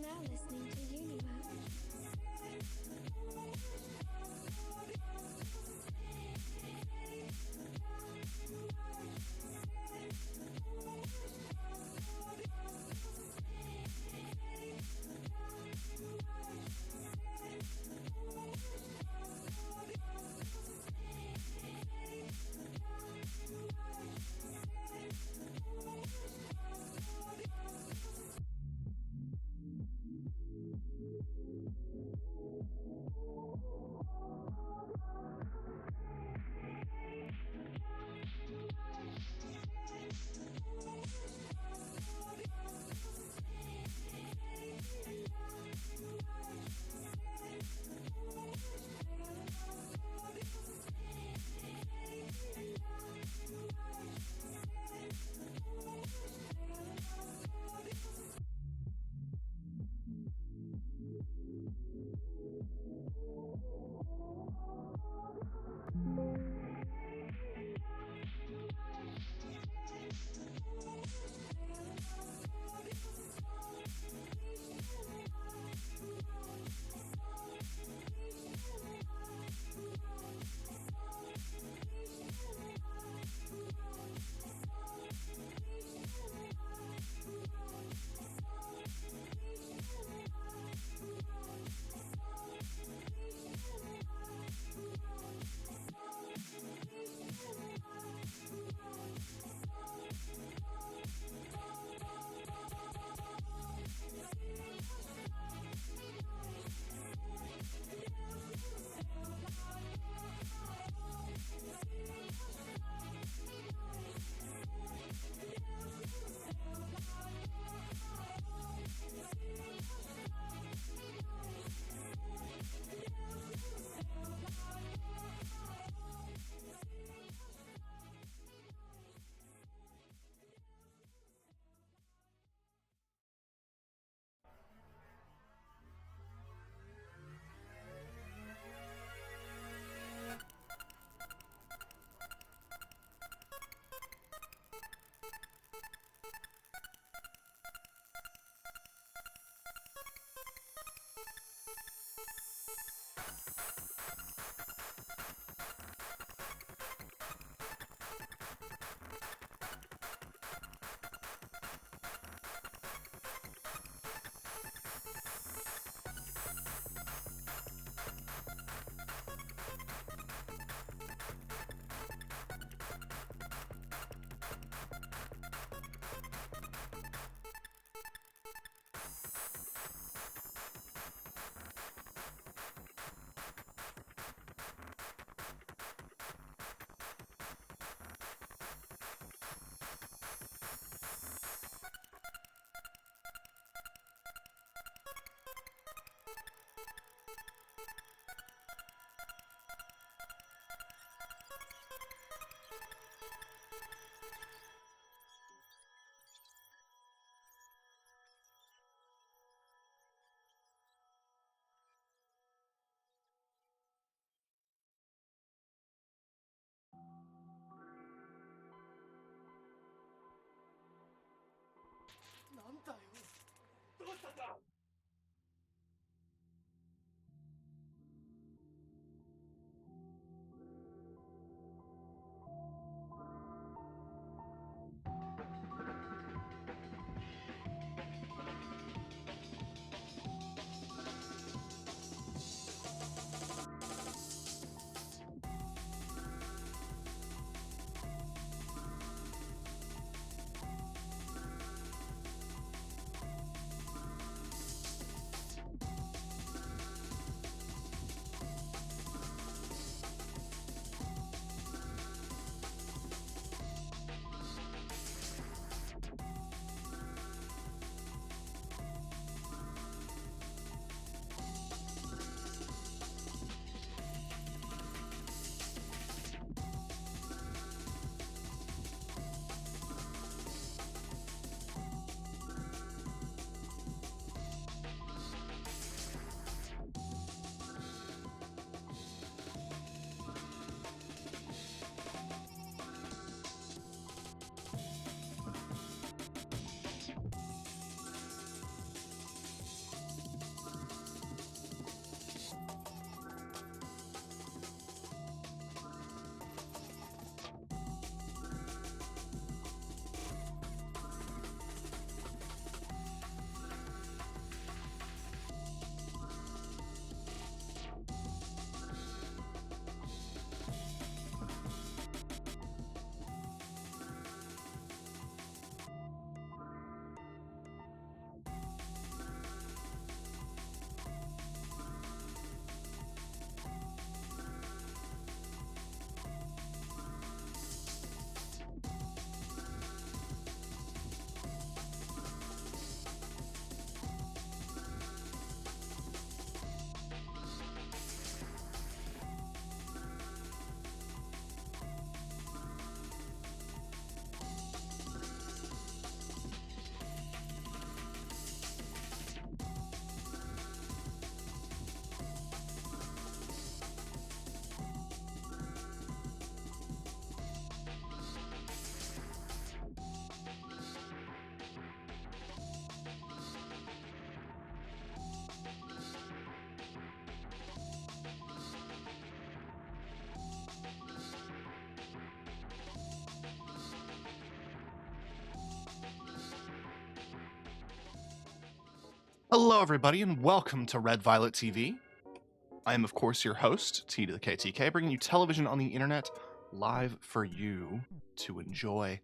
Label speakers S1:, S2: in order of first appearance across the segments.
S1: now listening to Universe. Hello, everybody, and welcome to Red Violet TV. I am, of course, your host, T to the KTK, bringing you television on the internet live for you to enjoy.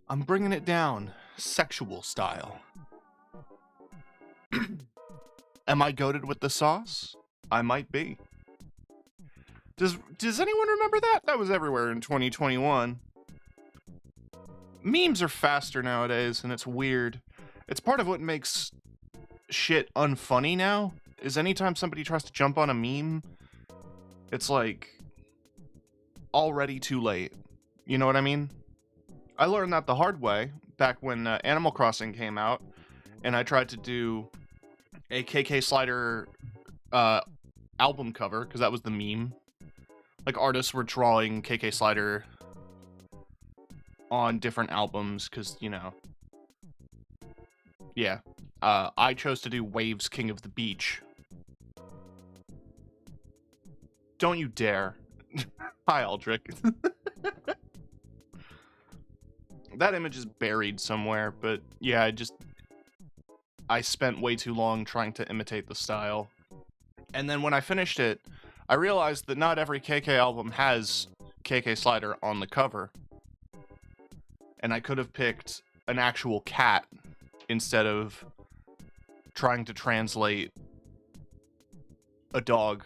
S1: I'm bringing it down, sexual style. Am I goated with the sauce? I might be. Does anyone remember that? That was everywhere in 2021. Memes are faster nowadays, and it's weird. It's part of what makes shit unfunny now, is anytime somebody tries to jump on a meme, it's like already too late. You know what I mean? I learned that the hard way back when Animal Crossing came out, and I tried to do a KK Slider album cover, because that was the meme. Like, artists were drawing KK Slider on different albums, because, you know. Yeah. I chose to do Waves King of the Beach. Don't you dare. Hi, Aldrich. That image is buried somewhere, but yeah, I spent way too long trying to imitate the style. And then when I finished it, I realized that not every KK album has KK Slider on the cover. And I could have picked an actual cat instead of trying to translate a dog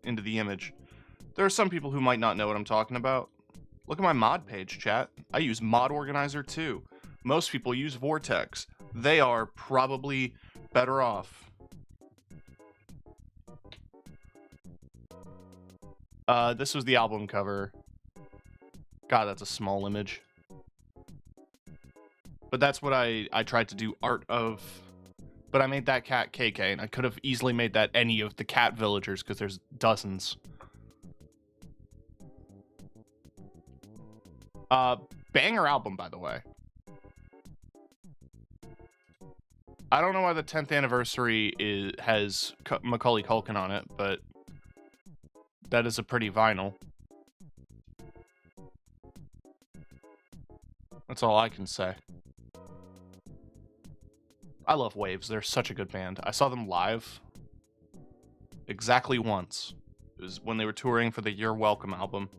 S1: into the image. There are some people who might not know what I'm talking about. Look at my mod page, chat. I use Mod Organizer too. Most people use Vortex. They are probably better off. This was the album cover. God, that's a small image. But that's what I tried to do art of. But I made that cat KK, and I could have easily made that any of the cat villagers, because there's dozens. Banger album, by the way. I don't know why the 10th anniversary has Macaulay Culkin on it, but that is a pretty vinyl. That's all I can say. I love Waves. They're such a good band. I saw them live exactly once. It was when they were touring for the You're Welcome album,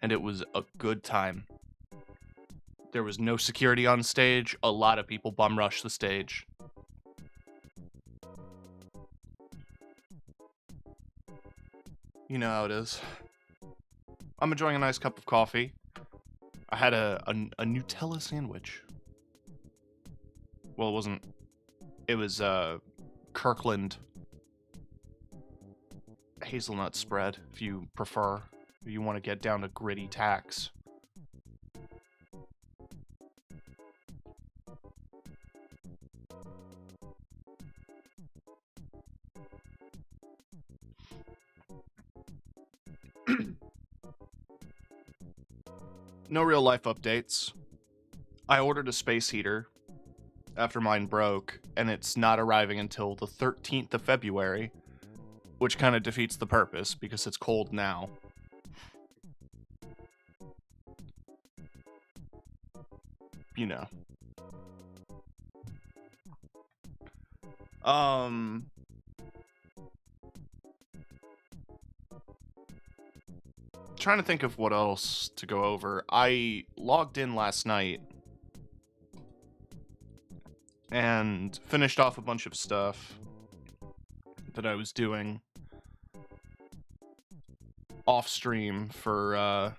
S1: and it was a good time. There was no security on stage. A lot of people bum rushed the stage. You know how it is. I'm enjoying a nice cup of coffee. I had a Nutella sandwich. Well, it wasn't. It was Kirkland hazelnut spread, if you prefer. If you want to get down to gritty tacks. No real life updates. I ordered a space heater after mine broke, and it's not arriving until the 13th of February, which kind of defeats the purpose because it's cold now. You know. Trying to think of what else to go over. I logged in last night and finished off a bunch of stuff that I was doing off stream for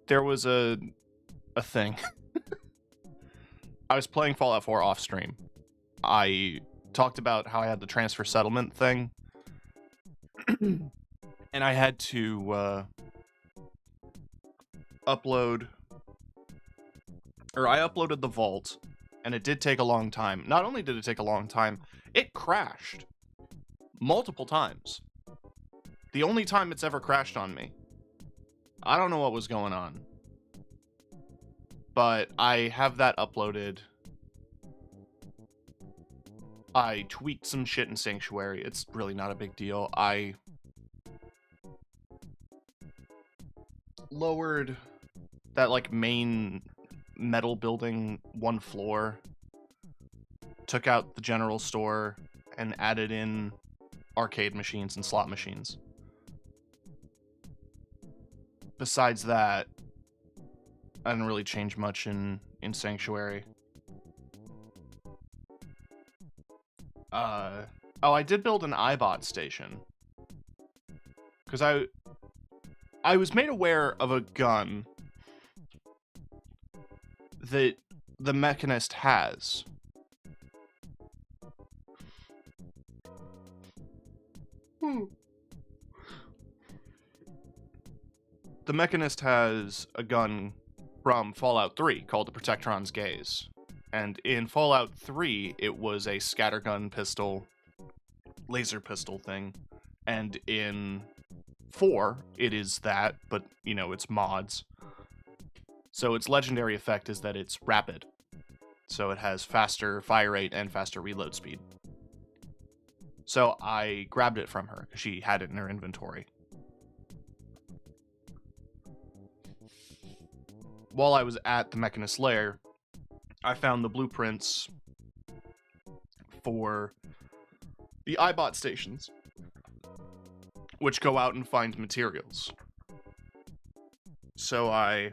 S1: there was a thing. I was playing Fallout 4 off stream. I talked about how I had the transfer settlement thing. And I had to upload, or I uploaded the vault, and it did take a long time. Not only did it take a long time, it crashed multiple times. The only time it's ever crashed on me. I don't know what was going on. But I have that uploaded. I tweaked some shit in Sanctuary. It's really not a big deal. I lowered that, like, main metal building one floor, took out the general store, and added in arcade machines and slot machines. Besides that, I didn't really change much in Sanctuary. Oh, I did build an Eyebot station. Because I was made aware of a gun that the Mechanist has. The Mechanist has a gun from Fallout 3 called the Protectron's Gaze. And in Fallout 3, it was a scattergun pistol, laser pistol thing. And in 4, it is that, but, you know, it's mods. So its legendary effect is that it's rapid. So it has faster fire rate and faster reload speed. So I grabbed it from her, because she had it in her inventory. While I was at the Mechanist lair, I found the blueprints for the Eyebot stations, which go out and find materials. So I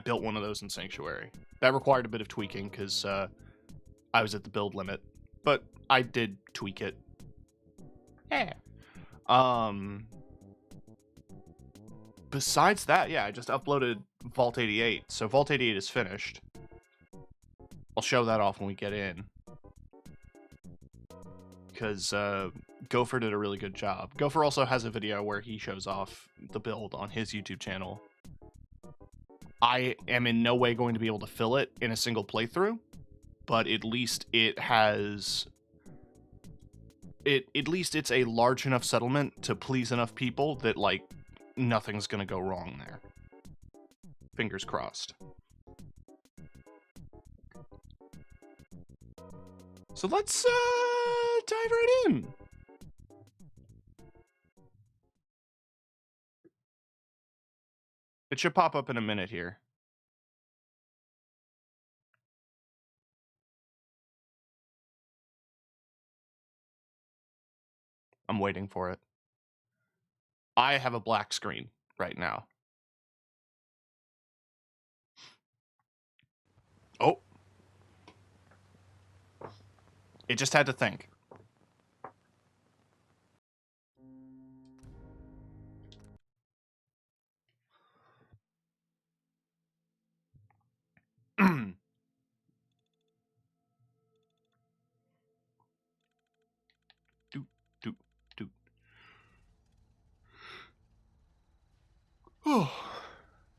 S1: built one of those in Sanctuary. That required a bit of tweaking, because I was at the build limit, but I did tweak it. Yeah. Besides that, yeah, I just uploaded Vault 88. So Vault 88 is finished. I'll show that off when we get in. Because Gopher did a really good job. Gopher also has a video where he shows off the build on his YouTube channel. I am in no way going to be able to fill it in a single playthrough, but at least it has... At least it's a large enough settlement to please enough people that, like, nothing's gonna go wrong there. Fingers crossed. So let's dive right in. It should pop up in a minute here. I'm waiting for it. I have a black screen right now. Oh. It just had to think.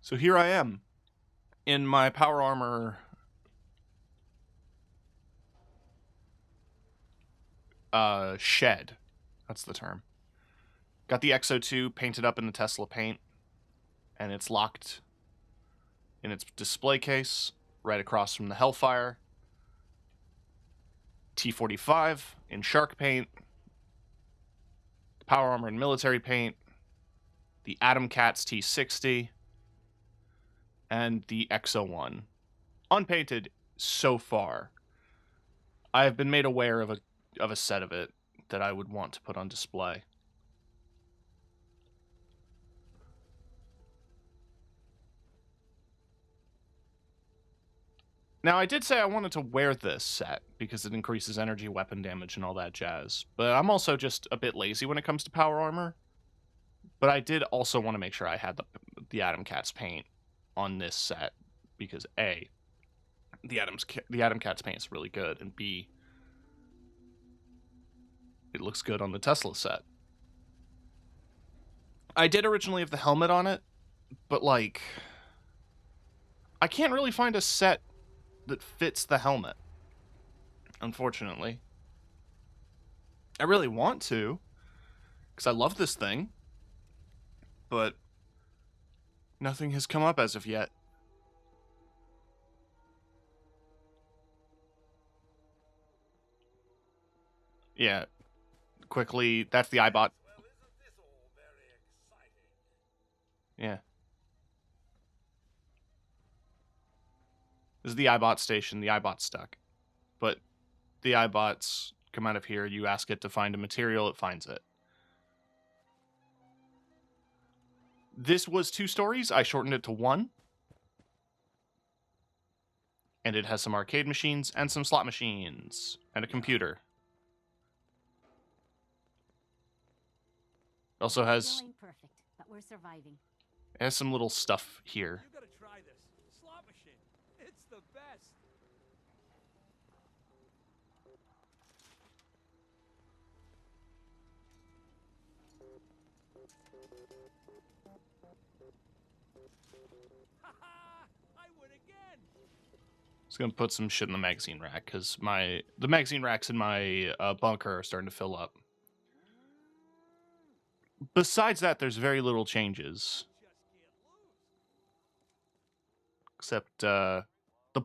S1: So here I am in my power armor shed. That's the term. Got the X02 painted up in the Tesla paint, and it's locked in its display case right across from the Hellfire. T45 in shark paint, power armor in military paint, the Atom Cats T60, and the X01. Unpainted so far. I have been made aware of a set of it that I would want to put on display. Now, I did say I wanted to wear this set because it increases energy, weapon damage, and all that jazz. But I'm also just a bit lazy when it comes to power armor. But I did also want to make sure I had the Atom Cats paint on this set because A, the Atom Cats paint is really good, and B, it looks good on the Tesla set. I did originally have the helmet on it, but, like, I can't really find a set that fits the helmet, unfortunately. I really want to, because I love this thing, but nothing has come up as of yet. yeah, quickly, that's the Eyebot. Yeah. This is the Eyebot station. The Eyebot's stuck. But the Eyebots come out of here, you ask it to find a material, it finds it. This was 2 stories, I shortened it to 1. And it has some arcade machines and some slot machines and a computer. It also has
S2: perfect, but we're surviving.
S1: It has some little stuff here.
S3: You gotta try this. Slot machine. It's the best. I win again.
S1: Just gonna put some shit in the magazine rack because the magazine racks in my bunker are starting to fill up. Besides that, there's very little changes. Except the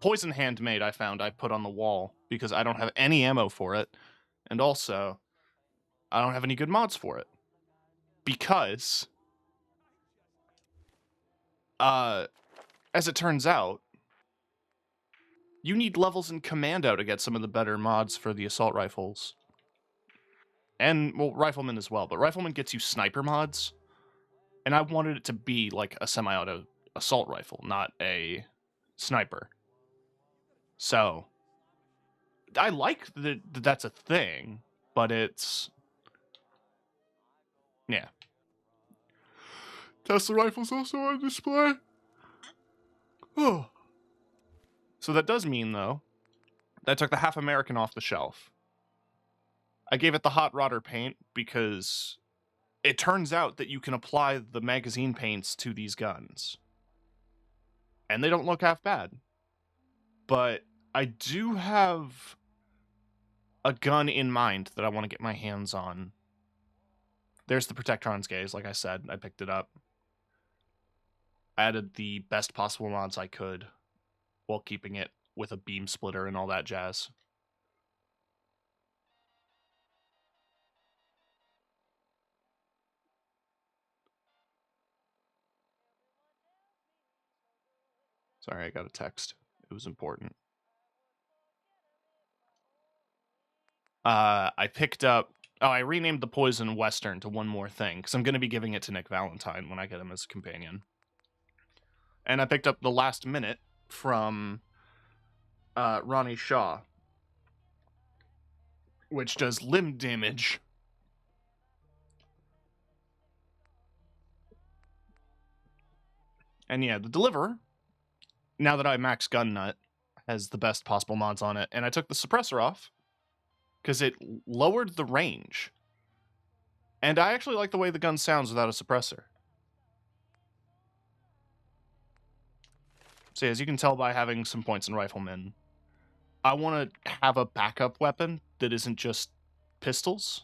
S1: poison handmade I found I put on the wall because I don't have any ammo for it. And also, I don't have any good mods for it. Because, as it turns out, you need levels in Commando to get some of the better mods for the assault rifles. And, well, Rifleman as well. But Rifleman gets you sniper mods. And I wanted it to be like a semi-auto assault rifle, not a sniper. So, I like that that's a thing, but it's... Yeah. Tesla rifle's also on display. Oh. So that does mean, though, that I took the Half American off the shelf. I gave it the Hot Rodder paint because it turns out that you can apply the magazine paints to these guns. And they don't look half bad. But I do have a gun in mind that I want to get my hands on. There's the Protectron's Gaze, like I said. I picked it up. I added the best possible mods I could while keeping it with a beam splitter and all that jazz. Sorry, I got a text. It was important. I picked up... Oh, I renamed the Poison Western to One More Thing, because I'm going to be giving it to Nick Valentine when I get him as a companion. And I picked up The Last Minute from Ronnie Shaw, which does limb damage. And yeah, the Deliverer, now that I max Gun Nut, has the best possible mods on it. And I took the suppressor off because it lowered the range. And I actually like the way the gun sounds without a suppressor. So as you can tell by having some points in Rifleman, I want to have a backup weapon that isn't just pistols.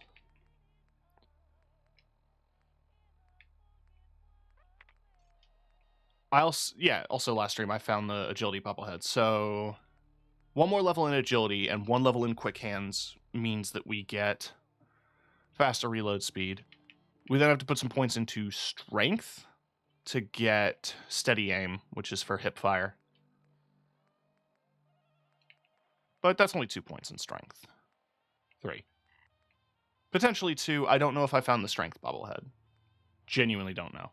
S1: Also last stream I found the agility bobblehead. So 1 more level in agility and 1 level in quick hands means that we get faster reload speed. We then have to put some points into strength to get steady aim, which is for hip fire. But that's only 2 points in strength. 3. Potentially 2. I don't know if I found the strength bobblehead. Genuinely don't know.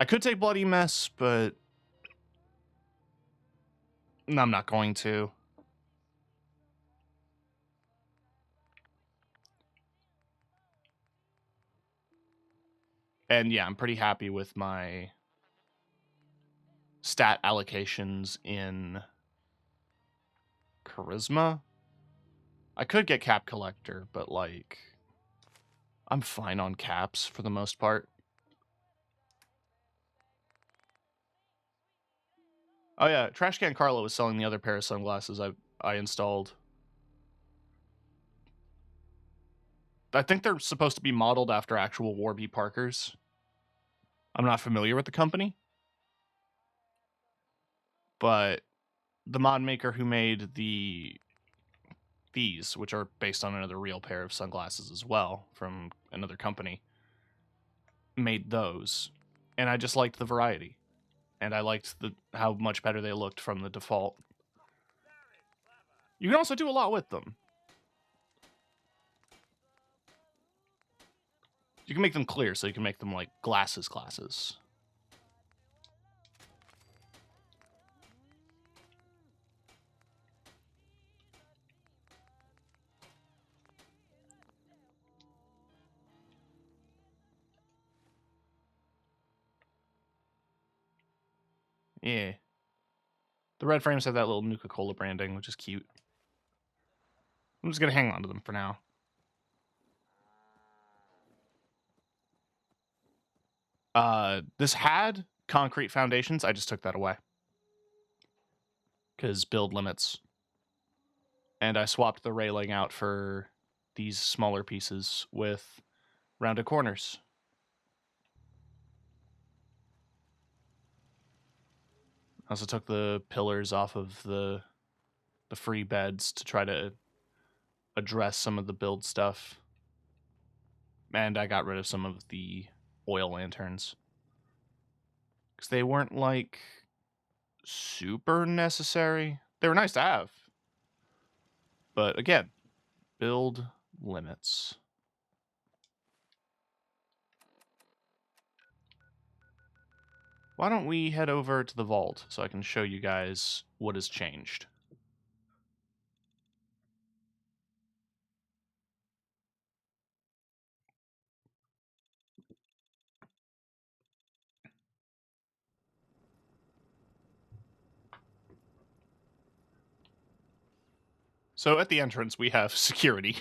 S1: I could take Bloody Mess, but I'm not going to. And yeah, I'm pretty happy with my stat allocations in Charisma. I could get Cap Collector, but like, I'm fine on caps for the most part. Oh yeah, Trashcan Carlo was selling the other pair of sunglasses I installed. I think they're supposed to be modeled after actual Warby Parkers. I'm not familiar with the company. But the mod maker who made the these, which are based on another real pair of sunglasses as well from another company, made those. And I just liked the variety. And I liked how much better they looked from the default. You can also do a lot with them. You can make them clear, so you can make them like glasses. Yeah. The red frames have that little Nuka-Cola branding, which is cute. I'm just going to hang on to them for now. This had concrete foundations. I just took that away. Because build limits. And I swapped the railing out for these smaller pieces with rounded corners. I also took the pillars off of the free beds to try to address some of the build stuff. And I got rid of some of the oil lanterns. Because they weren't, like, super necessary. They were nice to have. But, again, build limits. Why don't we head over to the vault so I can show you guys what has changed. So at the entrance, we have security.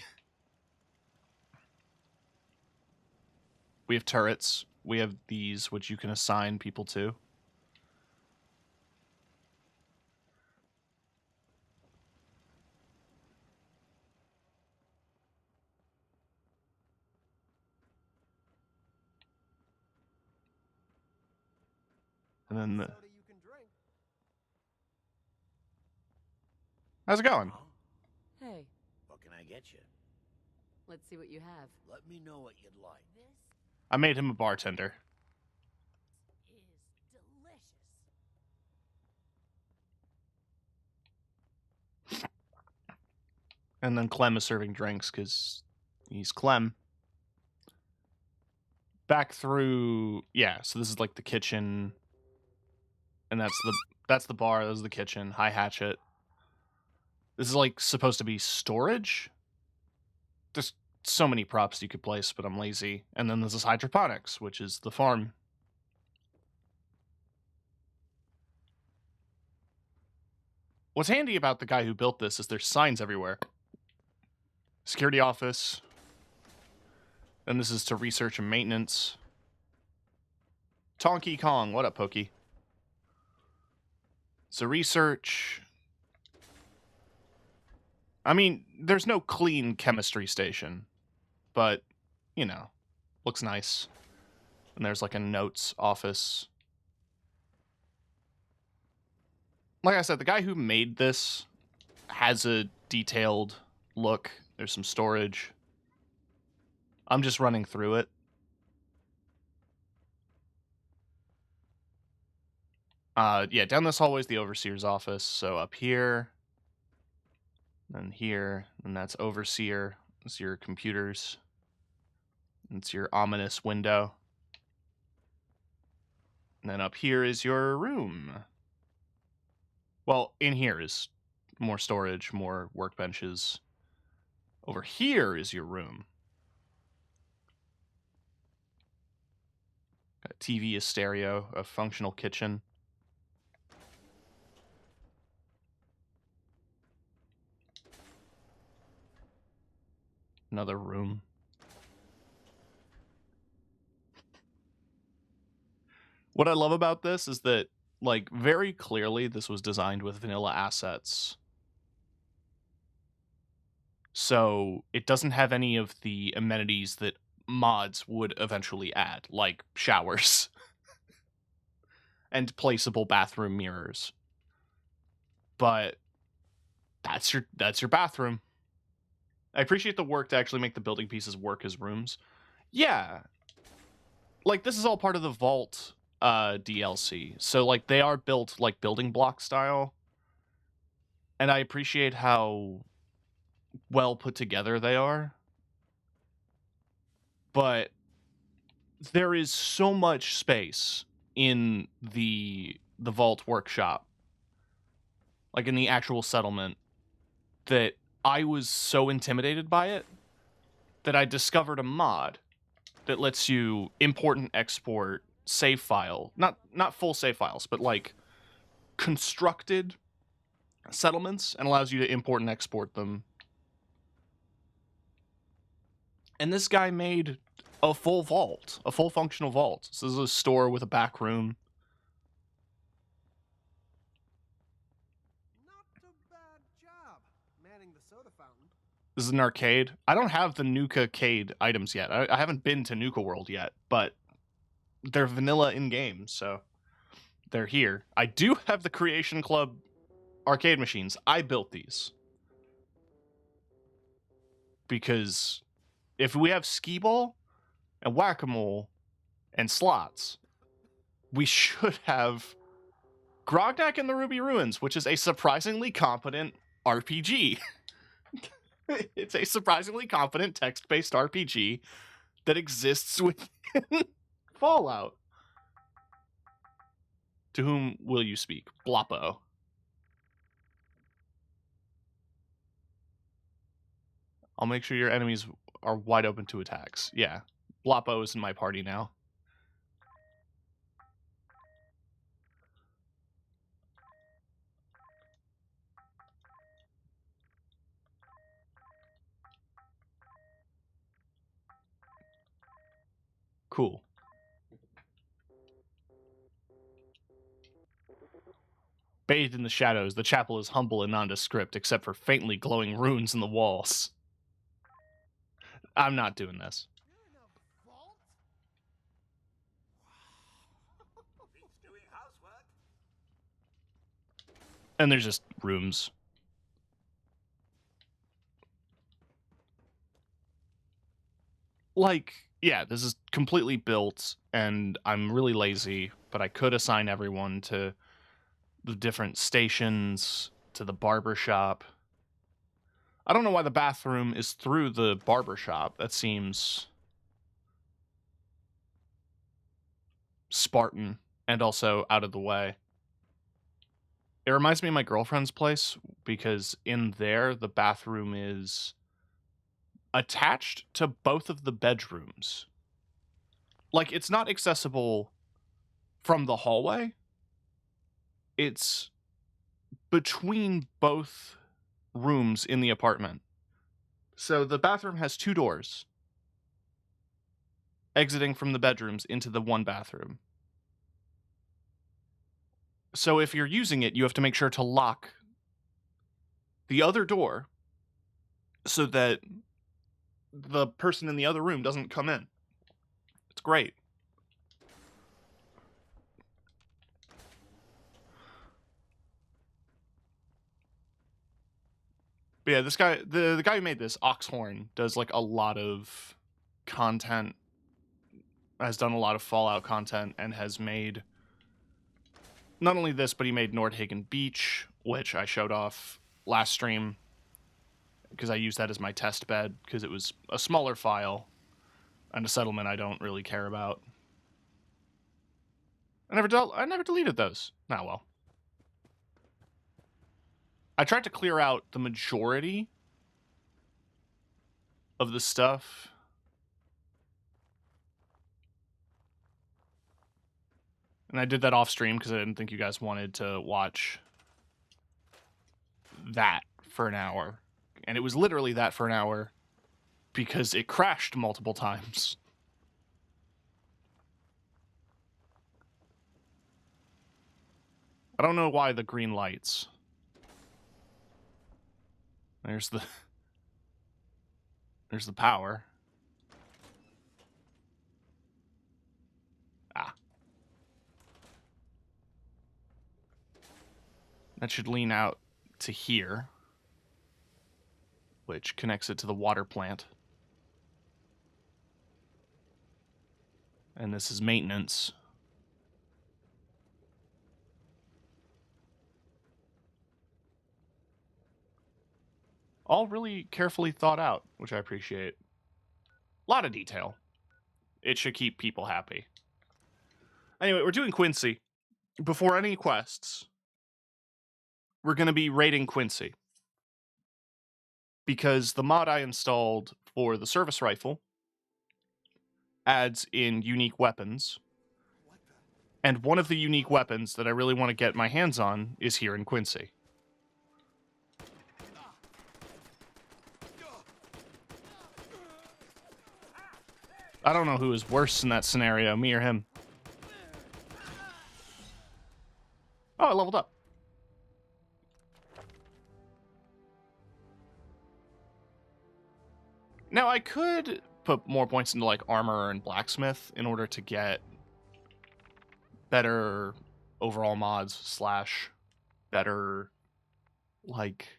S1: We have turrets. We have these, which you can assign people to. And then the... How's it going?
S4: Hey,
S5: What can I get you?
S4: let's see what you have.
S5: Let me know what you'd like.
S2: This
S1: I made him a bartender.
S2: is delicious.
S1: And then Clem is serving drinks because he's Clem. Back through... Yeah, so this is like the kitchen. And that's the bar. This is the kitchen. Hi, Hatchet. This is like supposed to be storage. There's so many props you could place, but I'm lazy. And then there's this hydroponics, which is the farm. What's handy about the guy who built this is there's signs everywhere. Security office. And this is to research and maintenance. Tonky Kong. What up, Pokey? So research... I mean, there's no clean chemistry station, but, you know, looks nice. And there's like a notes office. Like I said, the guy who made this has a detailed look. There's some storage. I'm just running through it. Yeah, down this hallway is the overseer's office. So up here... Then here, and that's Overseer. It's your computers. It's your ominous window. And then up here is your room. Well, in here is more storage, more workbenches. Over here is your room. Got a TV, a stereo, a functional kitchen. Another room. What I love about this is that, like, very clearly this was designed with vanilla assets. So it doesn't have any of the amenities that mods would eventually add, like showers and placeable bathroom mirrors. But that's your bathroom. I appreciate the work to actually make the building pieces work as rooms. Yeah. Like, this is all part of the Vault DLC. So, like, they are built, like, building block style. And I appreciate how well put together they are. But there is so much space in the Vault workshop, like in the actual settlement, that I was so intimidated by it that I discovered a mod that lets you import and export save file, not full save files, but like constructed settlements, and allows you to import and export them. And this guy made a full vault, a full functional vault. So this is a store with a back room.
S3: Not a bad job manning the soda fountain.
S1: This is an arcade. I don't have the Nuka-cade items yet. I haven't been to Nuka World yet, but they're vanilla in-game, so they're here. I do have the Creation Club arcade machines. I built these. Because if we have skee-ball and whack-a-mole and slots, we should have Grognak and the Ruby Ruins, which is a surprisingly competent RPG. It's a surprisingly competent text-based RPG that exists within Fallout. To whom will you speak? Bloppo. I'll make sure your enemies are wide open to attacks. Yeah. Bloppo is in my party now. Cool. Bathed in the shadows, the chapel is humble and nondescript, except for faintly glowing runes in the walls. I'm not doing this.
S3: You're in a vault?
S5: Beats doing housework.
S1: And there's just rooms. Like, yeah, this is completely built, and I'm really lazy, but I could assign everyone to the different stations, to the barber shop. I don't know why the bathroom is through the barber shop. That seems Spartan and also out of the way. It reminds me of my girlfriend's place, because in there, the bathroom is attached to both of the bedrooms. Like, it's not accessible from the hallway. It's between both rooms in the apartment. So the bathroom has two doors exiting from the bedrooms into the one bathroom. So if you're using it, you have to make sure to lock the other door so that the person in the other room doesn't come in. It's great. But yeah, this guy, the guy who made this, Oxhorn, does like a lot of content, has done a lot of Fallout content, and has made not only this, but he made Nordhagen Beach, which I showed off last stream because I used that as my test bed because it was a smaller file and a settlement I don't really care about. I never deleted those. Nah, well. I tried to clear out the majority of the stuff. And I did that off stream because I didn't think you guys wanted to watch that for an hour. And it was literally that for an hour because it crashed multiple times. I don't know why the green lights. There's the power. Ah. That should lean out to here. which connects it to the water plant. And this is maintenance. All really carefully thought out, which I appreciate. A lot of detail. It should keep people happy. Anyway, we're doing Quincy. Before any quests, we're going to be raiding Quincy. Because the mod I installed for the service rifle adds in unique weapons. And one of the unique weapons that I really want to get my hands on is here in Quincy. I don't know who is worse in that scenario, me or him. Oh, I leveled up. Now, I could put more points into, like, armor and blacksmith in order to get better overall mods slash better, like,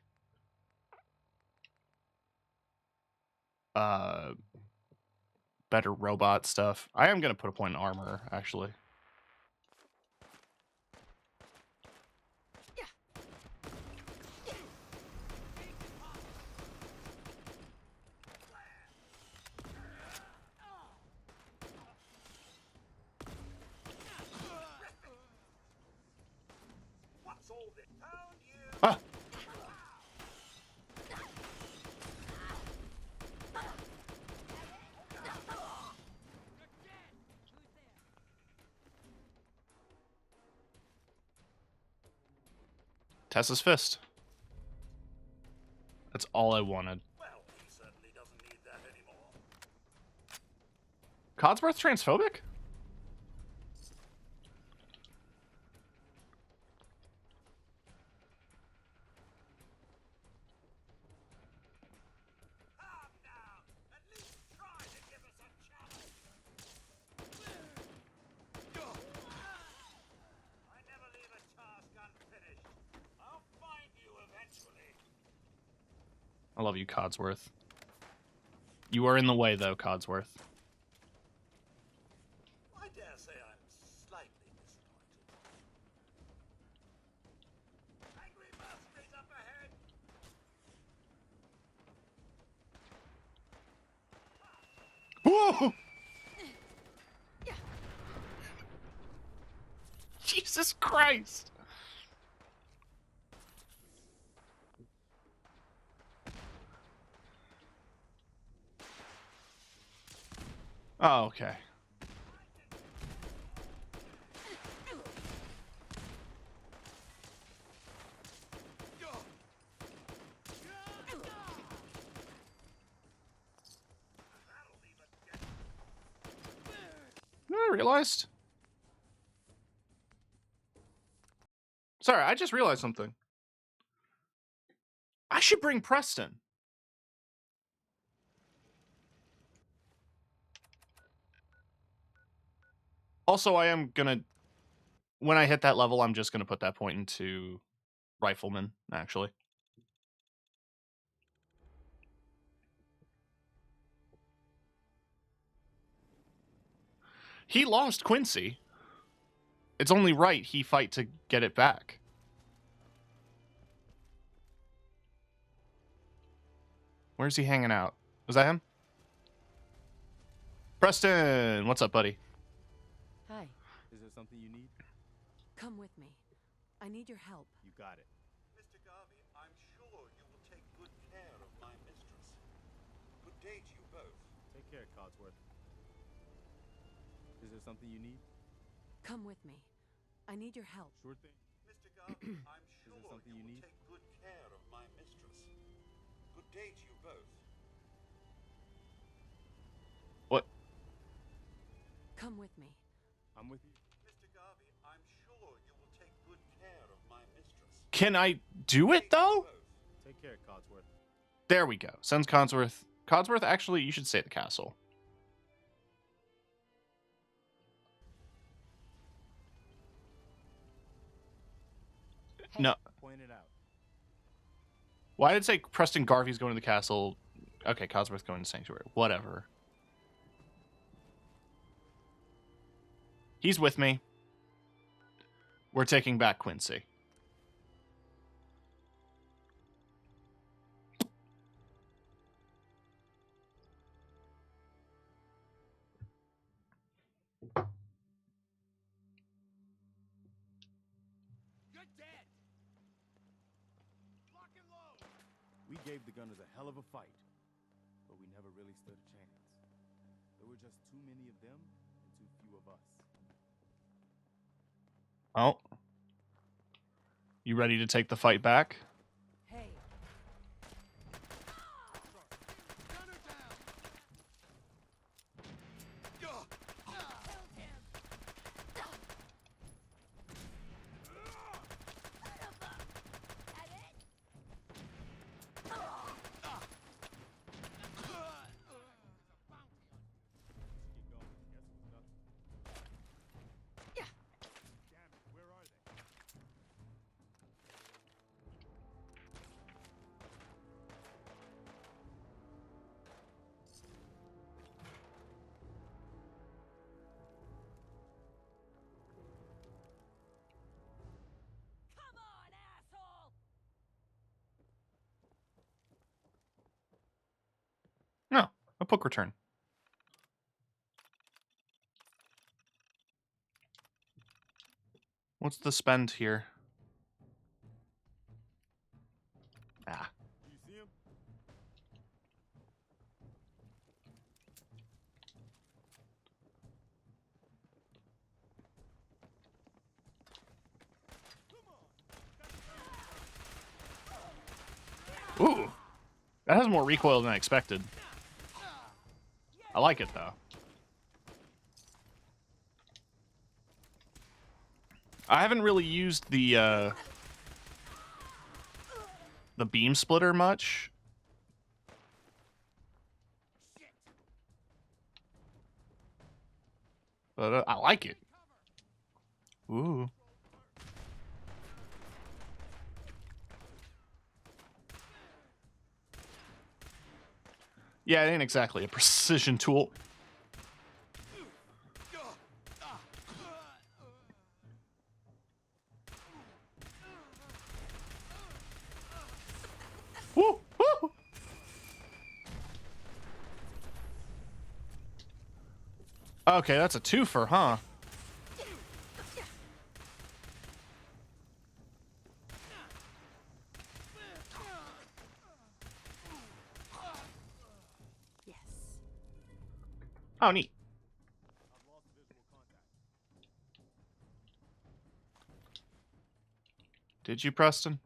S1: better robot stuff. I am going to put a point in armor, actually.
S5: What's all this? Found you!
S1: Ah! Tessa's fist. That's all I wanted.
S5: Well, he certainly doesn't need that anymore.
S1: Codsworth transphobic?
S5: Calm down! At least try to give us a chance! I never leave a task unfinished. I'll find you eventually.
S1: I love you, Codsworth. You are in the way, though, Codsworth.
S5: I dare say I'm slightly disappointed. Angry mercenaries up ahead!
S1: Whoa! Jesus Christ! Oh, okay. You know what I realized? Sorry, I just realized something. I should bring Preston. Also, I am gonna... When I hit that level, I'm just gonna put that point into Rifleman, actually. He lost Quincy. It's only right he fight to get it back. Where's he hanging out? Was that him? Preston! What's up, buddy?
S4: Hi.
S3: Is there something you need?
S4: Come with me. I need your help.
S3: You got it.
S5: Mr. Garvey, I'm sure you will take good care of my mistress. Good day to you both.
S3: Take care, Codsworth. Is there something you need?
S4: Come with me. I need your help.
S3: Sure thing.
S5: Mr. Garvey, I'm sure
S3: there something
S5: you
S3: you
S5: will
S3: need?
S5: take good care of my mistress. Good day to you both.
S1: What?
S4: Come with me.
S3: I'm with you.
S5: Mr. Garvey, I'm sure you will take good care of my mistress.
S1: Can I do it, though?
S5: Both.
S3: Take care, Codsworth.
S1: There we go. Sends Codsworth. Codsworth, actually, you should stay at the castle. No.
S3: Point it out.
S1: Why did it say Preston Garvey's going to the castle? Okay, Cosworth going to Sanctuary. Whatever. He's with me. We're taking back Quincy.
S3: You're dead. Lock and load.
S6: We gave the Gunners a hell of a fight, but we never really stood a chance. There were just too many of them and too few of us.
S1: Oh. You ready to take the fight back?
S4: Hey,
S3: Gunner down.
S6: Damn it, where are they?
S2: Come on, asshole!
S1: No, a book return. What's the spend here? Ah.
S6: Do you see him?
S1: Ooh. That has more recoil than I expected. I like it, though. I haven't really used the beam splitter much. But I like it. Ooh. Yeah, it ain't exactly a precision tool. Woo! Woo! Okay, that's a twofer, huh?
S4: yes.
S1: Oh, neat.
S6: I've lost visual contact.
S1: Did you, Preston?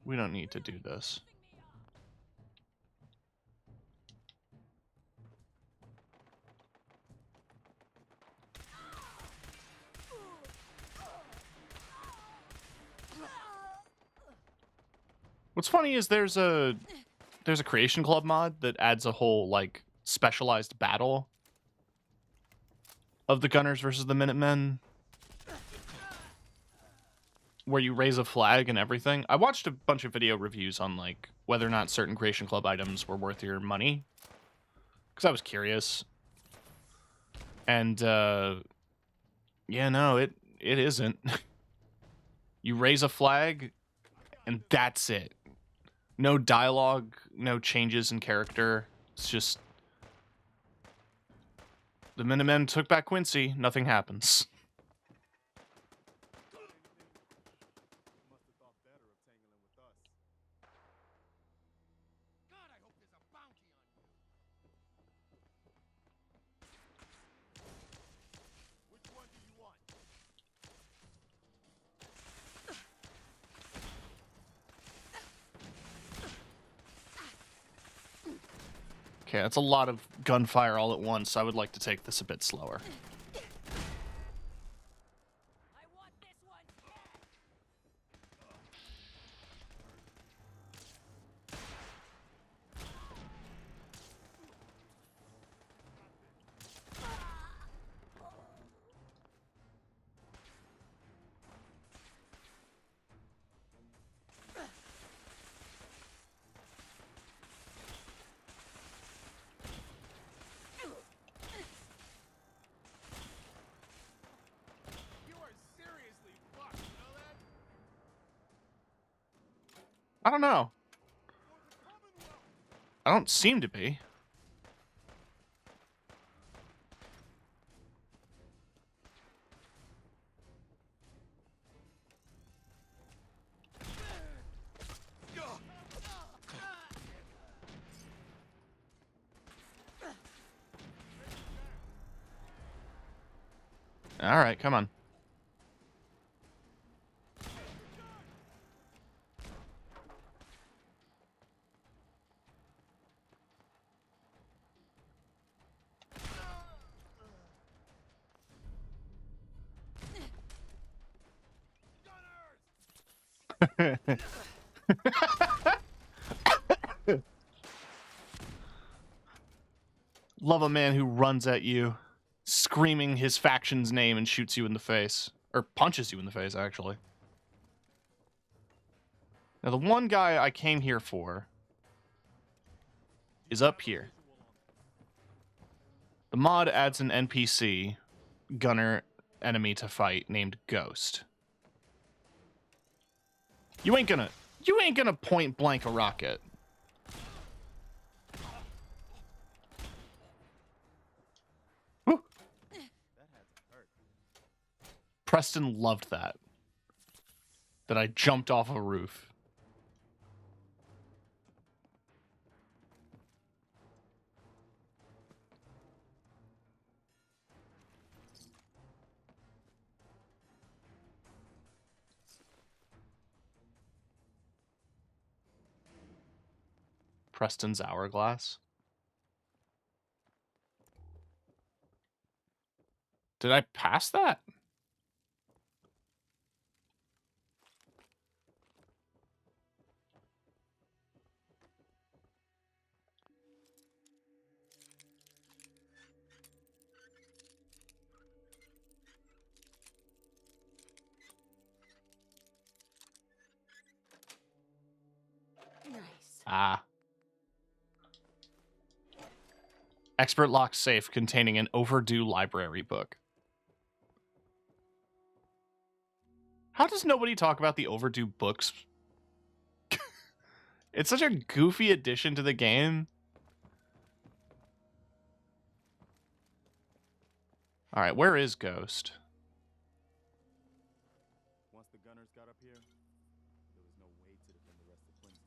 S1: We don't need to do this. What's funny is there's a Creation Club mod that adds a whole like specialized battle of the Gunners versus the Minutemen, where you raise a flag and everything. I watched a bunch of video reviews on like whether or not certain Creation Club items were worth your money, because I was curious. And yeah, no, it isn't. You raise a flag, and that's it. No dialogue, no changes in character. It's just the Minutemen took back Quincy. Nothing happens.
S6: You must have thought better of tangling with us.
S3: God, I hope there's a bounty on you.
S6: Which one do you want?
S1: Okay, that's a lot of gunfire all at once. I would like to take this a bit slower.
S3: I want this one dead!
S6: You are seriously fucked, you know that?
S1: I don't know. I don't seem to be. All right, come on. Love a man who runs at you, screaming his faction's name and shoots you in the face. Or punches you in the face, actually. Now, the one guy I came here for is up here. The mod adds an NPC, gunner enemy to fight, named Ghost. You ain't gonna point blank a rocket. Woo. Preston loved that. That I jumped off a roof. Preston's hourglass. Did I pass that?
S4: Nice.
S1: Ah. Expert lock safe containing an overdue library book. How does nobody talk about the overdue books? It's such a goofy addition to the game. All right, where is Ghost?
S6: Once the gunners got up here, there was no way to defend the rest of Quincy.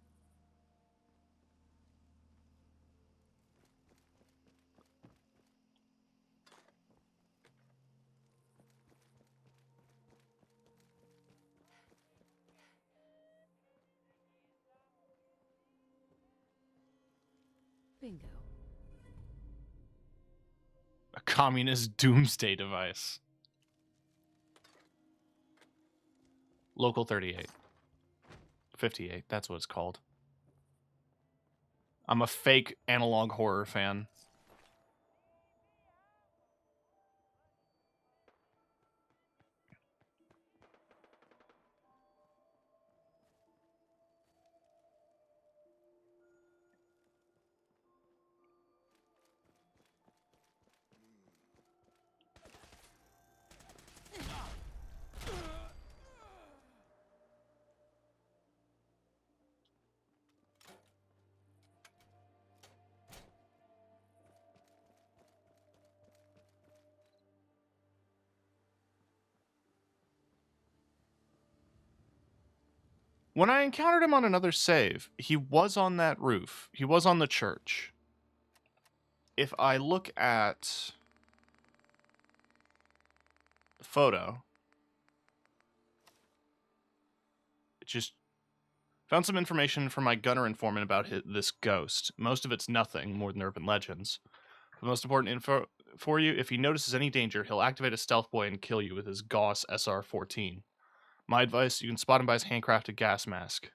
S4: Bingo.
S1: A communist doomsday device. Local 38. 58, that's what it's called. I'm a fake analog horror fan. When I encountered him on another save, he was on that roof. He was on the church. If I look at the photo, it just Found some information from my gunner informant about this ghost. Most of it's nothing more than urban legends. The most important info for you, if he notices any danger, he'll activate a stealth boy and kill you with his Gauss SR-14. My advice, you can spot him by his handcrafted gas mask.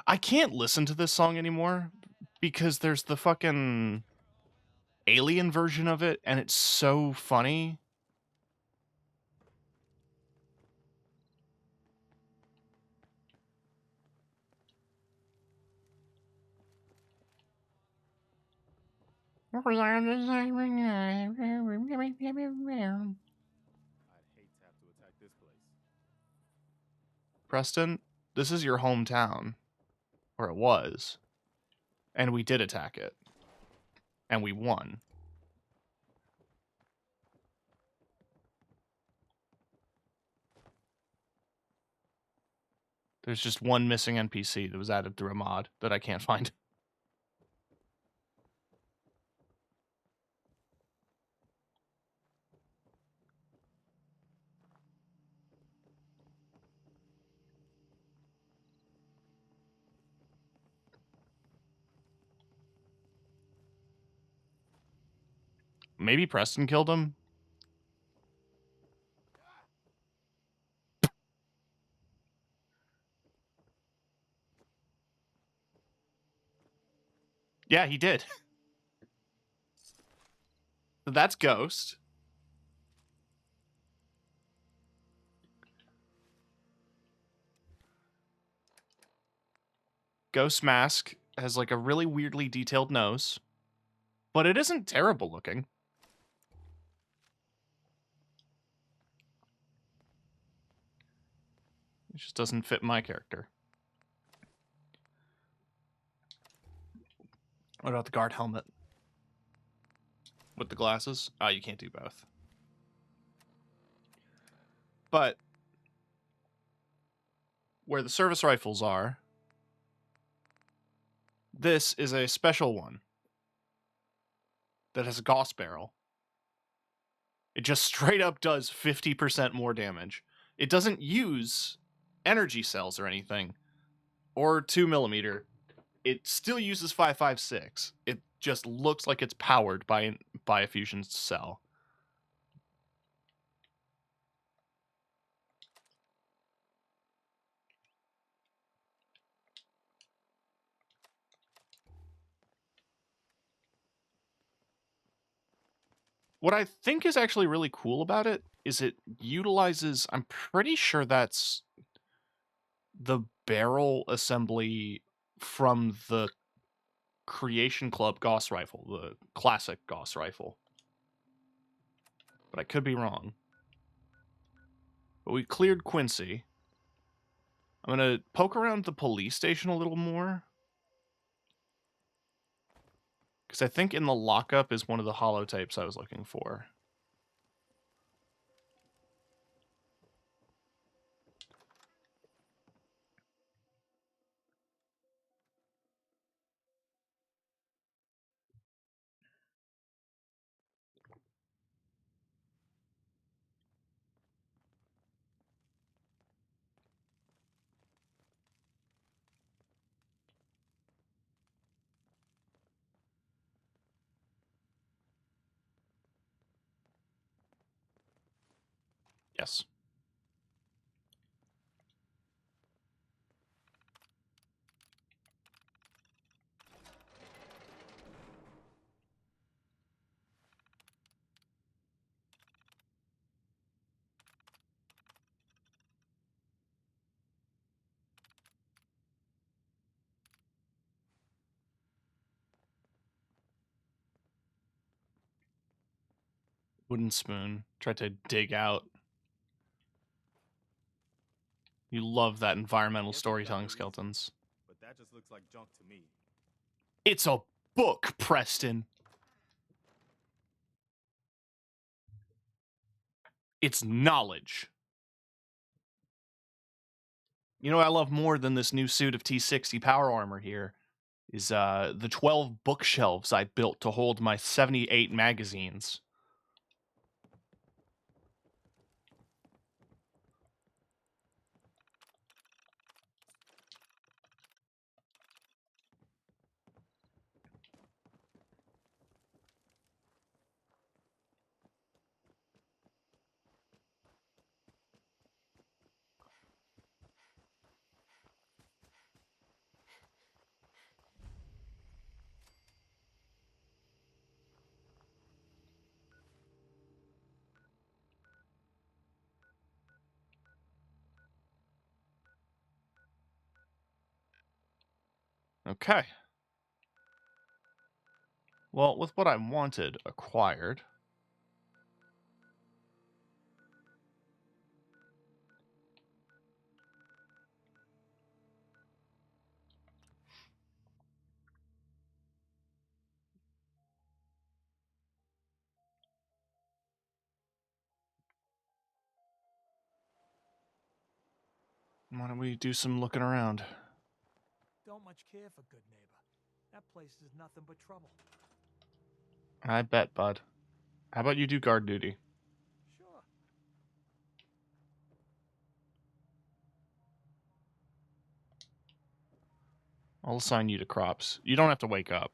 S1: I can't listen to this song anymore because there's the fucking alien version of it, and it's so funny.
S6: I'd hate to have to attack this place.
S1: Preston, this is your hometown. Or it was. And we did attack it. And we won. There's just one missing NPC that was added through a mod that I can't find. Maybe Preston killed him? Yeah, he did. So that's Ghost. Ghost Mask has like a really weirdly detailed nose, but it isn't terrible looking. It just doesn't fit my character. What about the guard helmet? With the glasses? Oh, you can't do both. But where the service rifles are, this is a special one that has a Gauss barrel. It just straight up does 50% more damage. It doesn't use energy cells or anything, or 2mm. It still uses 5.56. It just looks like it's powered by a fusion cell. What I think is actually really cool about it is it utilizes, I'm pretty sure that's the barrel assembly from the Creation Club Gauss rifle, the classic Gauss rifle. But I could be wrong. But we cleared Quincy. I'm going to poke around the police station a little more. Because I think in the lockup is one of the holotapes I was looking for. Yes. Wooden spoon. Tried to dig out. You love that environmental storytelling, Skeletons.
S6: But that just looks like junk to me.
S1: It's a book, Preston. It's knowledge. You know what I love more than this new suit of T60 power armor here? is the 12 bookshelves I built to hold my 78 magazines. Okay. Well, with what I wanted acquired, why don't we do some looking around?
S3: Don't much care for good neighbor. That place is nothing but trouble.
S1: I bet, bud. How about you do guard duty?
S3: Sure.
S1: I'll assign you to crops. You don't have to wake up.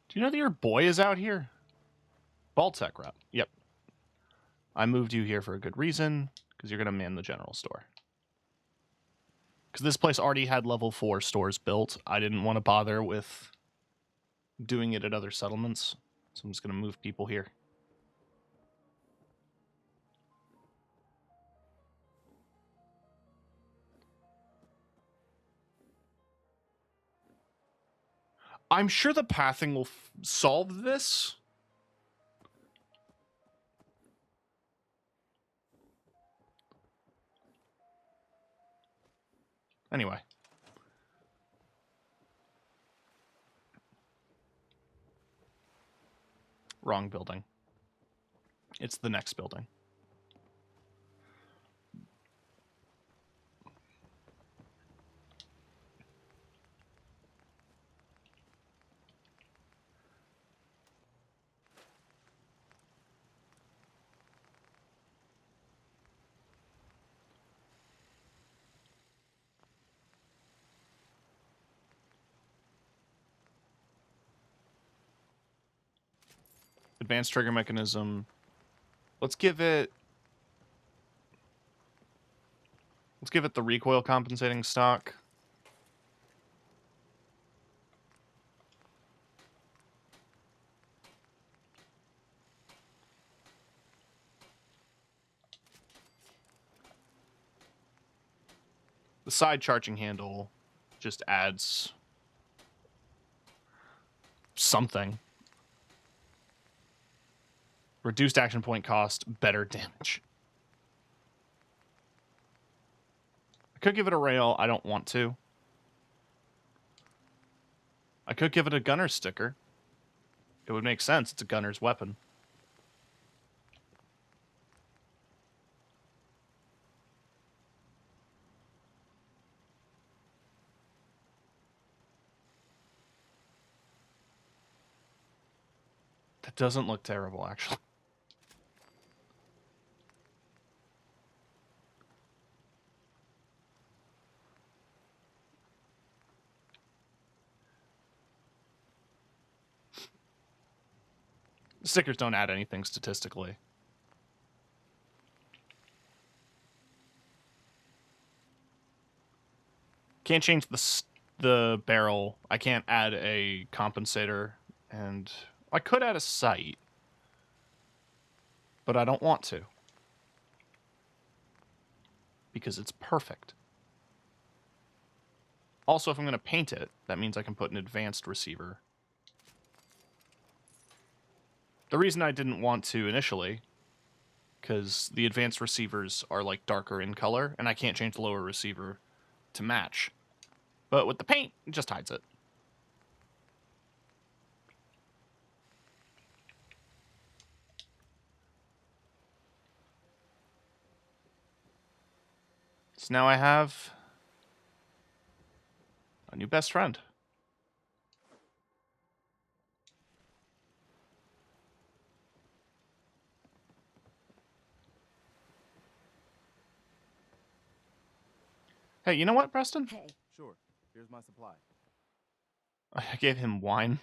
S1: Do you know that your boy is out here? Baltech rep. Yep. I moved you here for a good reason, because you're going to man the general store. Because this place already had level 4 stores built. I didn't want to bother with doing it at other settlements, so I'm just going to move people here. I'm sure the pathing will solve this. Anyway. Wrong building. It's the next building. Advanced trigger mechanism. Let's give it the recoil compensating stock. The side charging handle just adds something. Reduced action point cost, better damage. I could give it a rail. I don't want to. I could give it a gunner sticker. It would make sense. It's a gunner's weapon. That doesn't look terrible, actually. Stickers don't add anything statistically. Can't change the barrel. I can't add a compensator, and I could add a sight, but I don't want to because it's perfect. Also, if I'm going to paint it, that means I can put an advanced receiver. The reason I didn't want to initially, because the advanced receivers are like darker in color, and I can't change the lower receiver to match. But with the paint, it just hides it. So now I have a new best friend. Hey, you know what, Preston?
S4: Hey,
S6: Sure. Here's my supply.
S1: I gave him wine.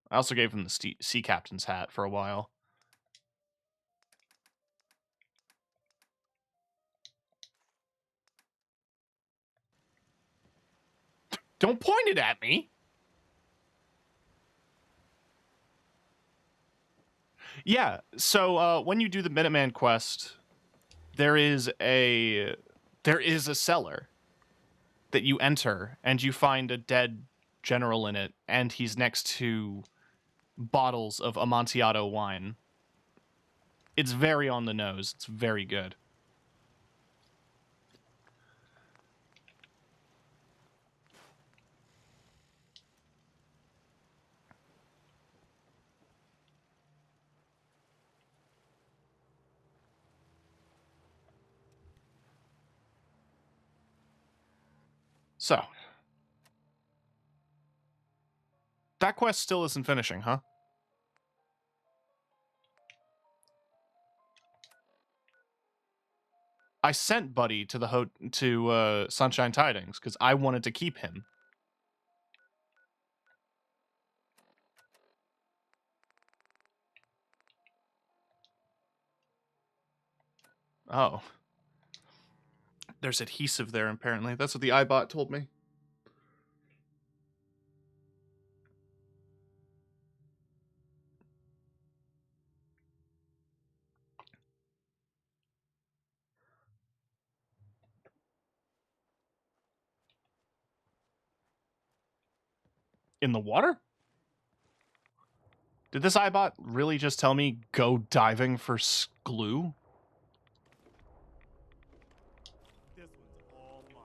S1: I also gave him the sea captain's hat for a while. Don't point it at me! Yeah, so when you do the Minuteman quest, there is a cellar that you enter, and you find a dead general in it, and he's next to bottles of Amontillado wine. It's very on the nose. It's very good. So, that quest still isn't finishing, huh? I sent Buddy to the Sunshine Tidings because I wanted to keep him. Oh. There's adhesive there, apparently. That's what the iBot told me. In the water? Did this iBot really just tell me go diving for glue?
S6: This one's all mine.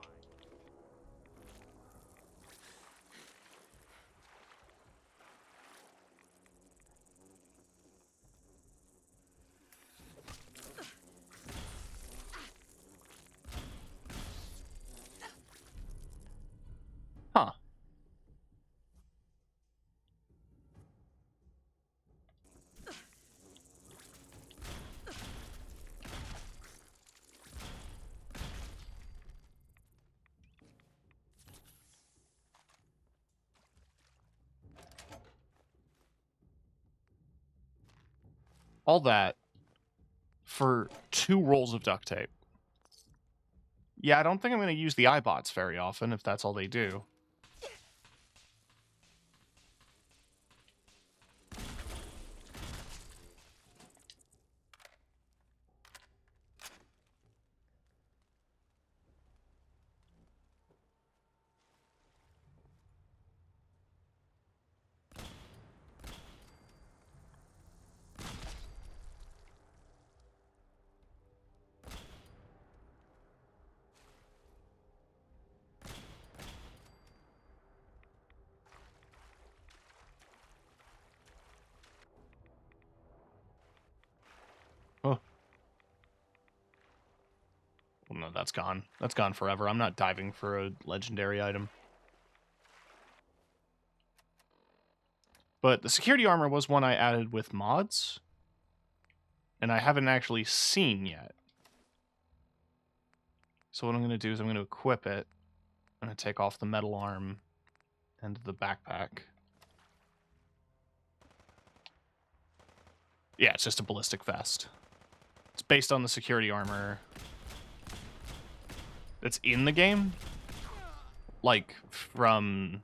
S1: Huh. All that for 2 rolls of duct tape. Yeah, I don't think I'm going to use the iBots very often if that's all they do. Oh. Well, no, that's gone. That's gone forever. I'm not diving for a legendary item. But the security armor was one I added with mods. And I haven't actually seen yet. So what I'm going to do is I'm going to equip it. I'm going to take off the metal arm and the backpack. Yeah, it's just a ballistic vest. It's based on the security armor that's in the game. Like, from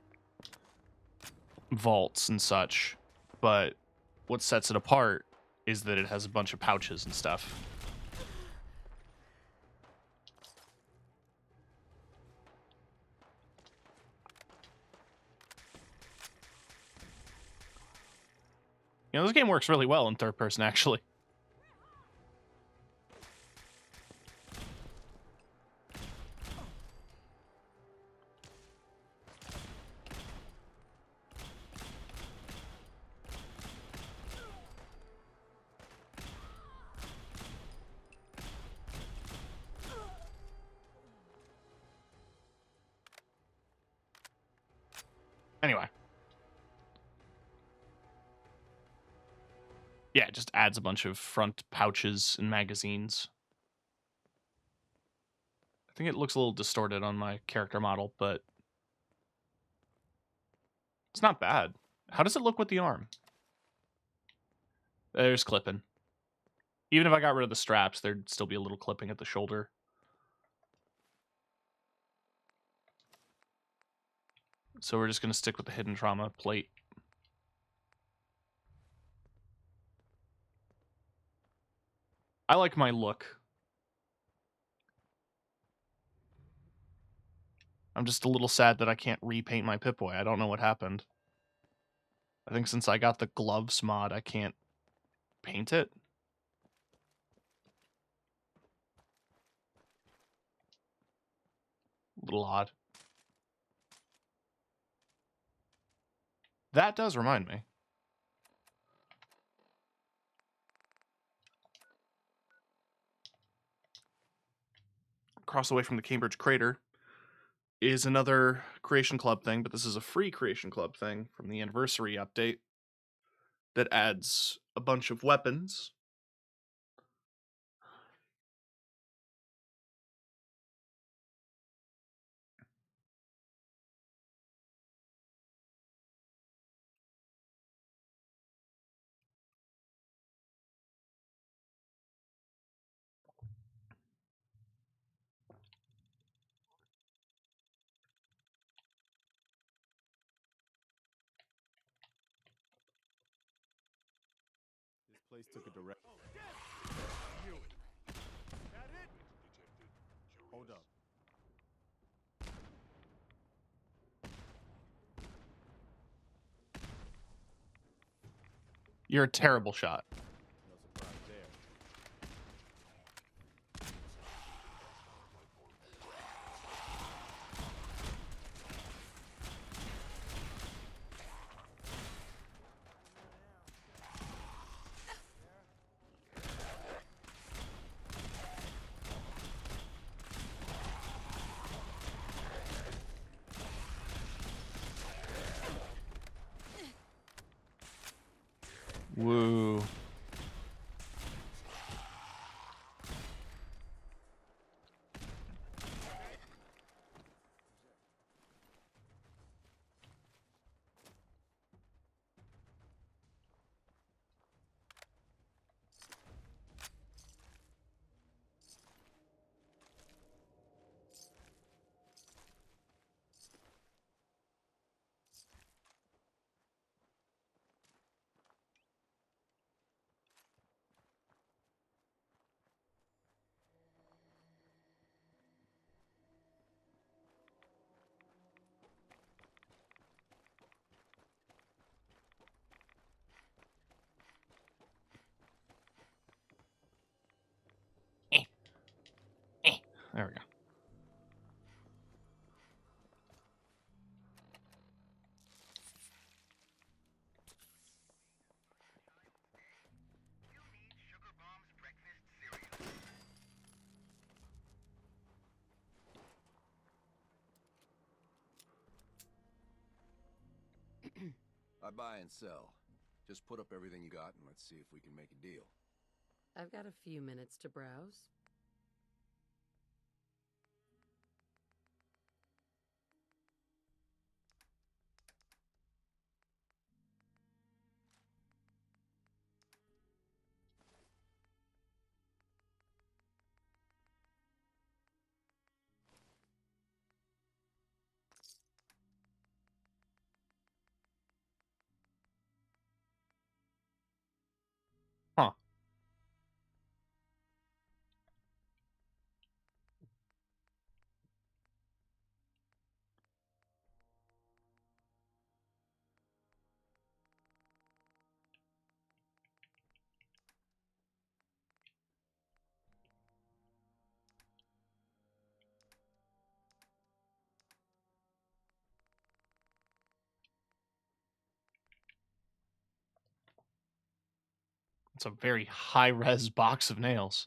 S1: vaults and such. But what sets it apart is that it has a bunch of pouches and stuff. You know, this game works really well in third person, actually. Anyway. Yeah, it just adds a bunch of front pouches and magazines. I think it looks a little distorted on my character model, but it's not bad. How does it look with the arm? There's clipping. Even if I got rid of the straps, there'd still be a little clipping at the shoulder. So we're just going to stick with the hidden trauma plate. I like my look. I'm just a little sad that I can't repaint my Pip-Boy. I don't know what happened. I think since I got the gloves mod, I can't paint it. A little odd. That does remind me. Across the way from the Cambridge Crater is another Creation Club thing, but this is a free Creation Club thing from the anniversary update that adds a bunch of weapons.
S6: This place took a direct. Hold up.
S1: You're a terrible shot.
S6: No surprise there.
S1: Woo. There we go.
S7: I buy and sell. Just put up everything you got and let's see if we can make a deal.
S8: I've got a few minutes to browse.
S1: Huh. It's a very high-res box of nails.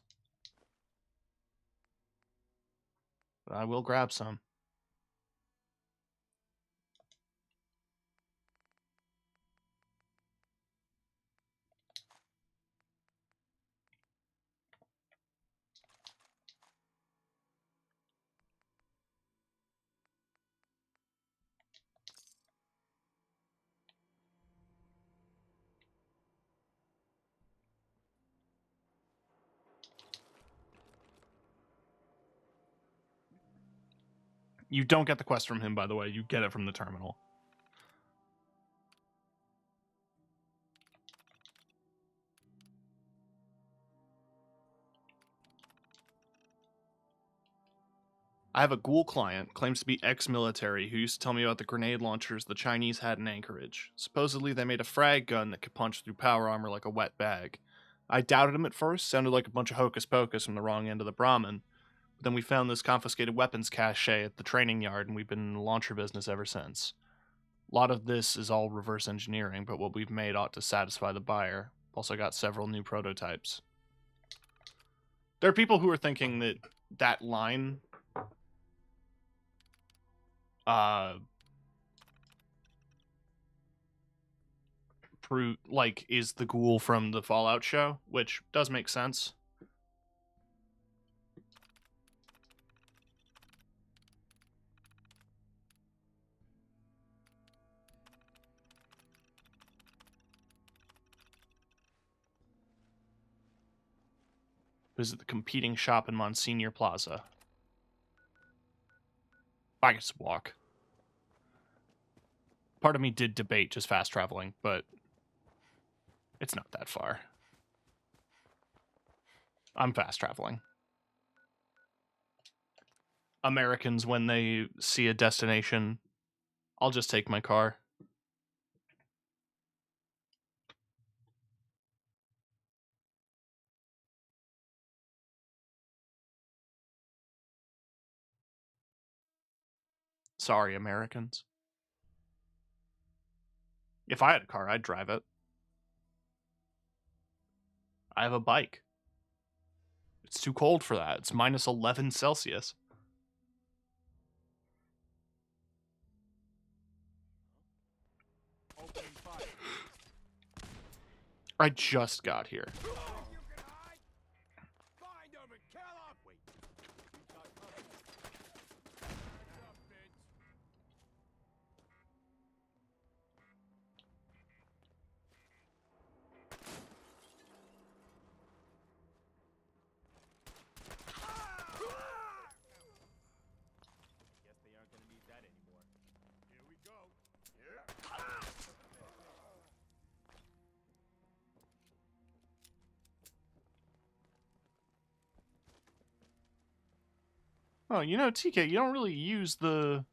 S1: But I will grab some. You don't get the quest from him, by the way. You get it from the terminal. I have a ghoul client, claims to be ex-military, who used to tell me about the grenade launchers the Chinese had in Anchorage. Supposedly they made a frag gun that could punch through power armor like a wet bag. I doubted him at first, sounded like a bunch of hocus pocus from the wrong end of the Brahmin. But then we found this confiscated weapons cache at the training yard, and we've been in the launcher business ever since. A lot of this is all reverse engineering, but what we've made ought to satisfy the buyer. Also got several new prototypes. There are people who are thinking that that line is the ghoul from the Fallout show, which does make sense. Visit the competing shop in Monsignor Plaza. I guess walk. Part of me did debate just fast traveling, but it's not that far. I'm fast traveling. Americans, when they see a destination, I'll just take my car. Sorry, Americans. If I had a car, I'd drive it. I have a bike. It's too cold for that. It's minus 11 Celsius.
S6: Opening fire.
S1: I just got here.
S6: You can hide. Find them and kill them. Wait. We got cover. Hands up, bitch. Guess they aren't gonna need that anymore. Here we go.
S1: Oh, you know, TK, you don't really use the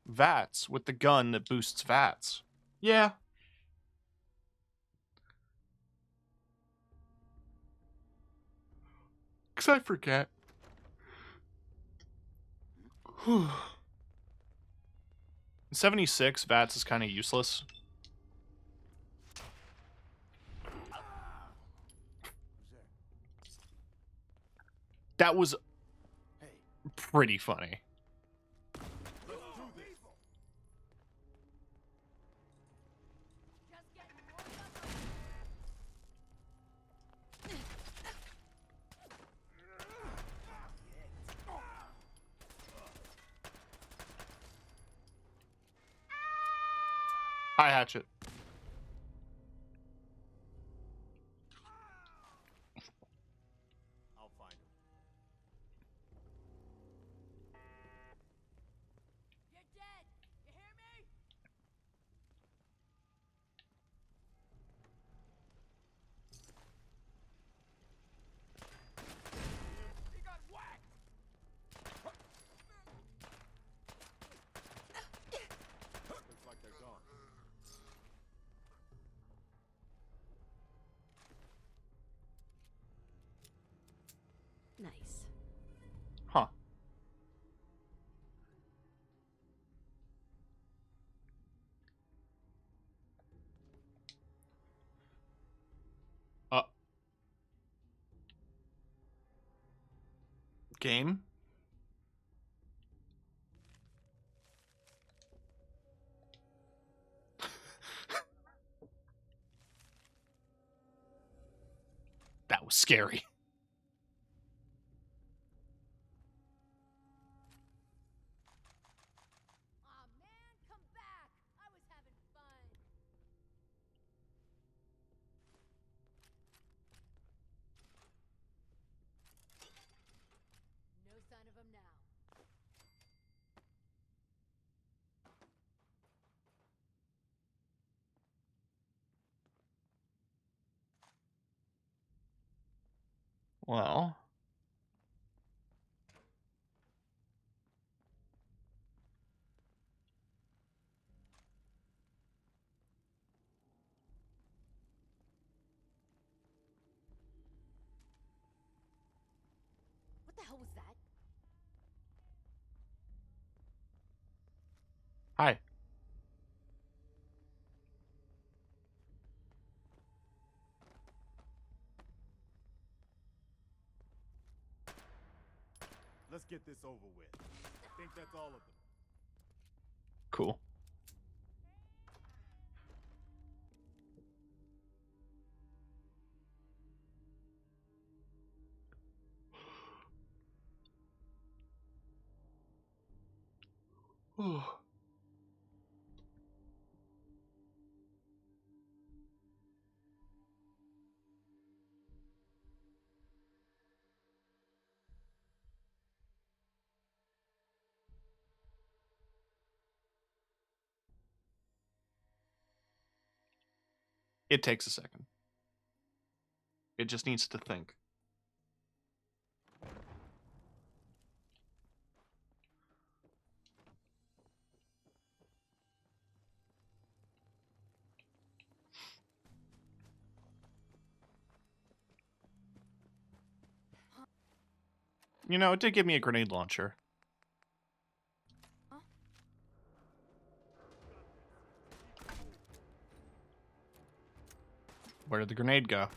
S1: VATS with the gun that boosts VATS. Yeah. Because I forget. 76, VATS is kind of useless. That was pretty funny. Hi, Hatchet.
S6: I'll find him.
S4: You're dead! You hear me?
S6: He got whacked. Looks like they're gone.
S8: Nice.
S1: Huh. Game? That was scary.
S4: Aw, man, come back! I was having fun. No sign of him now.
S1: Well.
S4: What the hell was that?
S1: Hi.
S6: Let's get this over with. I think that's all of them.
S1: Cool. It takes a second. It just needs to think. You know, it did give me a grenade launcher. Where did the grenade go?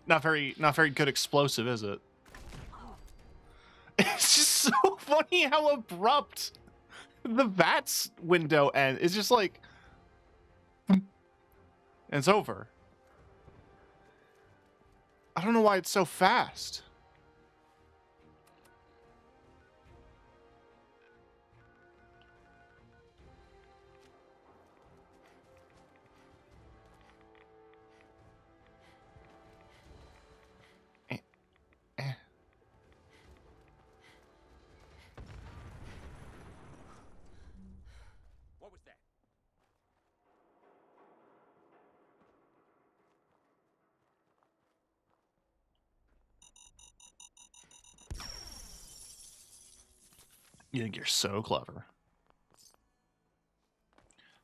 S1: Not very good explosive, is it? It's just so funny how abrupt the VATS window end. It's just like, and it's over. I don't know why it's so fast.
S5: What was that?
S1: You think you're so clever.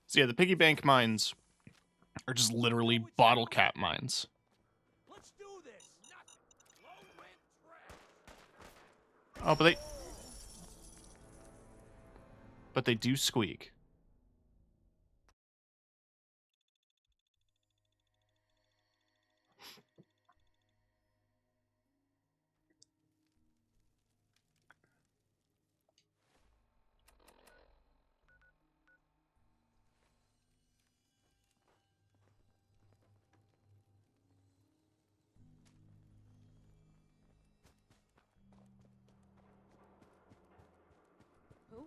S1: So yeah, the piggy bank mines are just literally bottle cap mines.
S3: Let's do this. Nothing. Low-rent trash.
S1: Oh, but they do squeak.
S4: Who?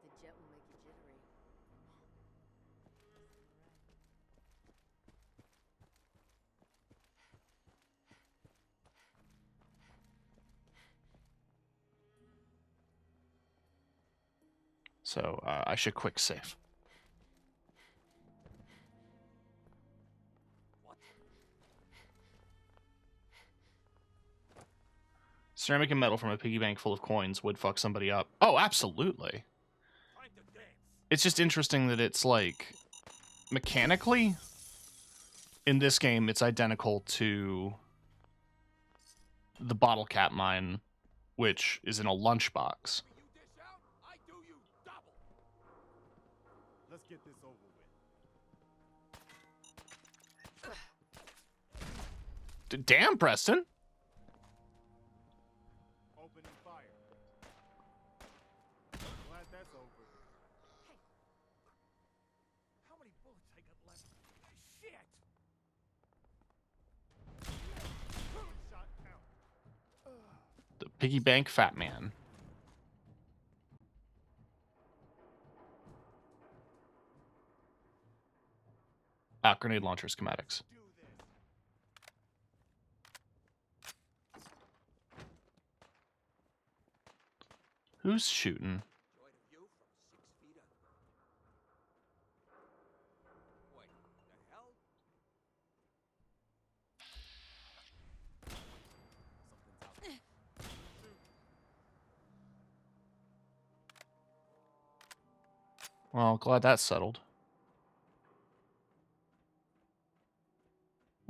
S4: The jet will make you jittery.
S1: So I should quick save. Ceramic and metal from a piggy bank full of coins would fuck somebody up. Oh, absolutely.
S3: Time to dance.
S1: It's just interesting that it's like mechanically in this game it's identical to the bottle cap mine, which is in a lunchbox.
S5: You dish out, I do you double.
S6: Let's get this over with.
S1: Damn, Preston.
S6: Opening fire. Glad that's over.
S3: How many bullets I got left? Shit.
S1: Piggy bank fat man. Grenade launcher schematics. Who's shooting?
S5: Enjoyed a view from 6 feet up. Wait, the hell?
S1: Well, glad that's settled.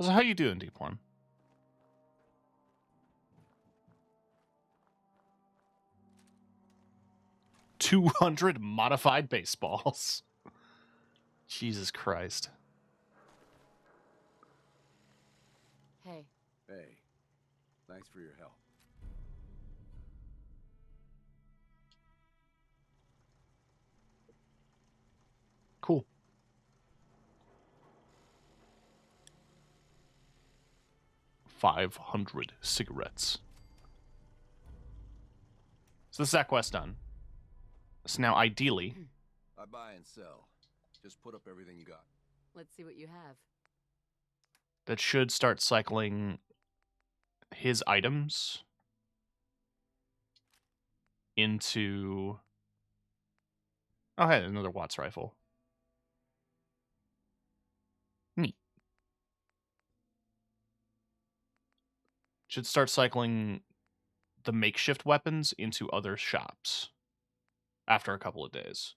S1: So how you doing, Deep One? $200 modified baseballs. Jesus Christ.
S8: Hey,
S7: Hey, thanks for your help.
S1: Cool. $500 cigarettes. So this is that quest done. So now, ideally,
S7: I buy and sell. Just put up everything you got.
S8: let's see what you have.
S1: that should start cycling his items into... Oh, hey, another Watts rifle. Neat. Should start cycling the makeshift weapons into other shops after a couple of days.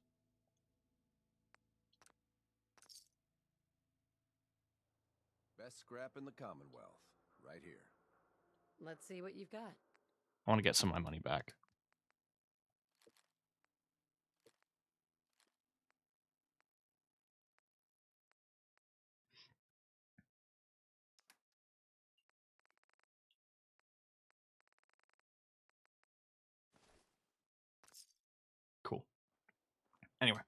S7: Best scrap in the Commonwealth, right here.
S8: Let's see what you've got.
S1: I want to get some of my money back. Cool. Anyway.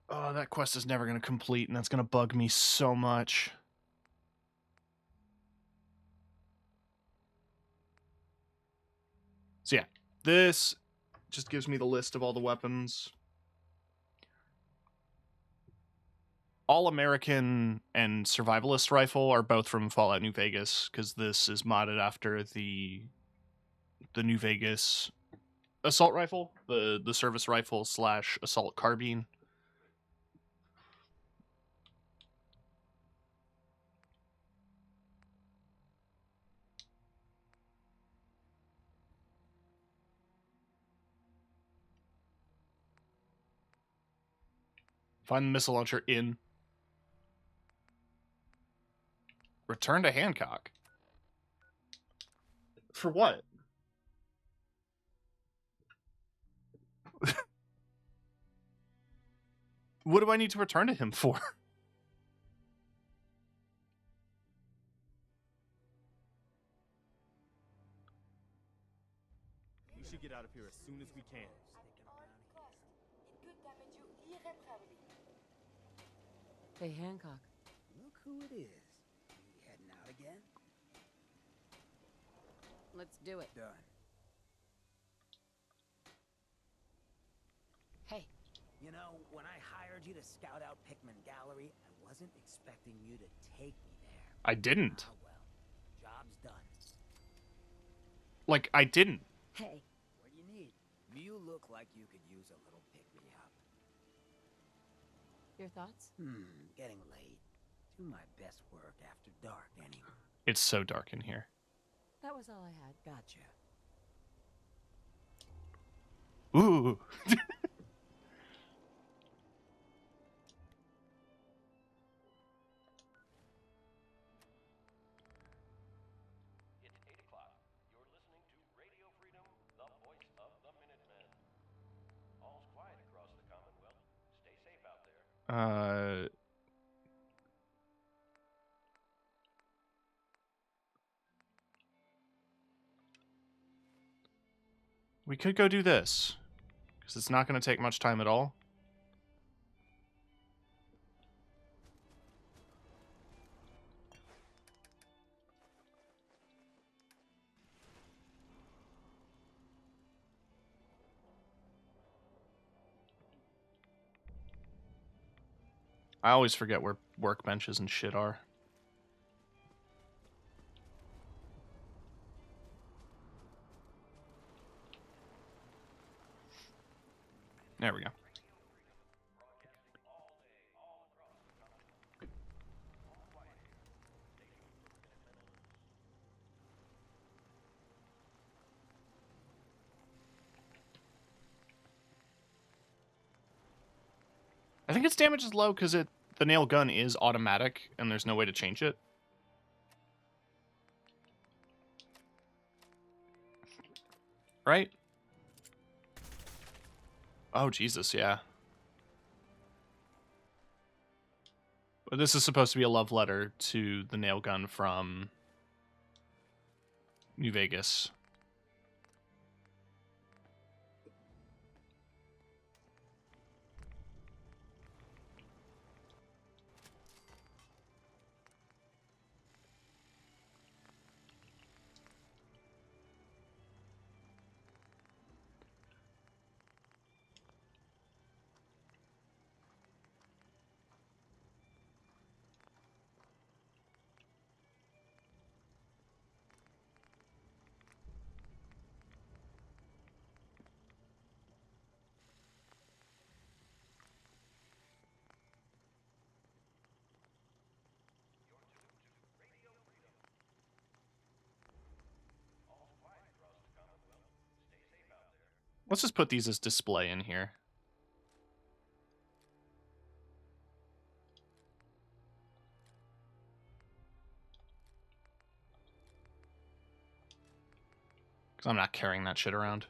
S1: Oh, that quest is never going to complete, and that's going to bug me so much. So yeah, this just gives me the list of all the weapons. All American and Survivalist Rifle are both from Fallout New Vegas, because this is modded after the New Vegas assault rifle, the service rifle / assault carbine. Find the missile launcher in. Return to Hancock. For what? What do I need to return to him for?
S6: We should get out of here as soon as we can.
S8: Hey, Hancock.
S9: Look who it is. You heading out again?
S8: Let's do it.
S9: Done.
S8: Hey,
S9: You know, when I hired you to scout out Pickman Gallery, I wasn't expecting you to take me there.
S1: I didn't.
S9: Ah, well. Job's done.
S1: Like, I didn't.
S8: hey.
S9: What do you need? You look like you could use a little pick-me-up.
S8: Your thoughts?
S9: Getting late. Do my best work after dark, anyway.
S1: It's so dark in here.
S8: That was all I had.
S9: Gotcha.
S1: Ooh.
S10: It's 8 o'clock. You're listening to Radio Freedom, the voice of the Minutemen. All's quiet across the Commonwealth. Stay safe out there.
S1: We could go do this, because it's not going to take much time at all. I always forget where workbenches and shit are. There we go. I think its damage is low because the nail gun is automatic and there's no way to change it. Right? Oh, Jesus, yeah. But this is supposed to be a love letter to the nail gun from New Vegas. Let's just put these as display in here. Because I'm not carrying that shit around.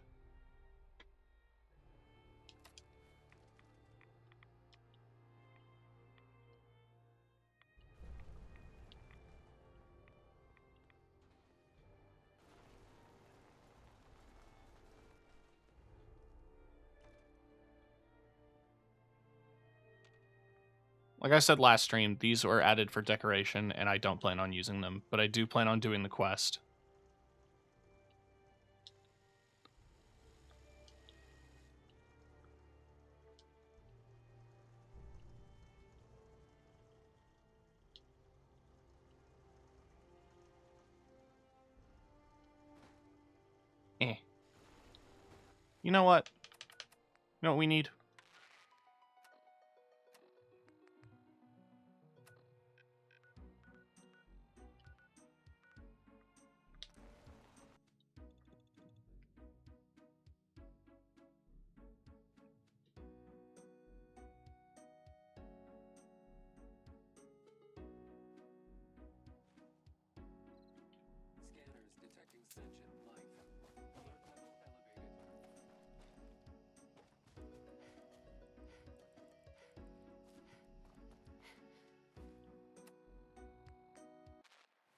S1: Like I said last stream, these were added for decoration, and I don't plan on using them, but I do plan on doing the quest. Eh. You know what? You know what we need?
S11: Scanners detecting sentient life. Alert level elevated.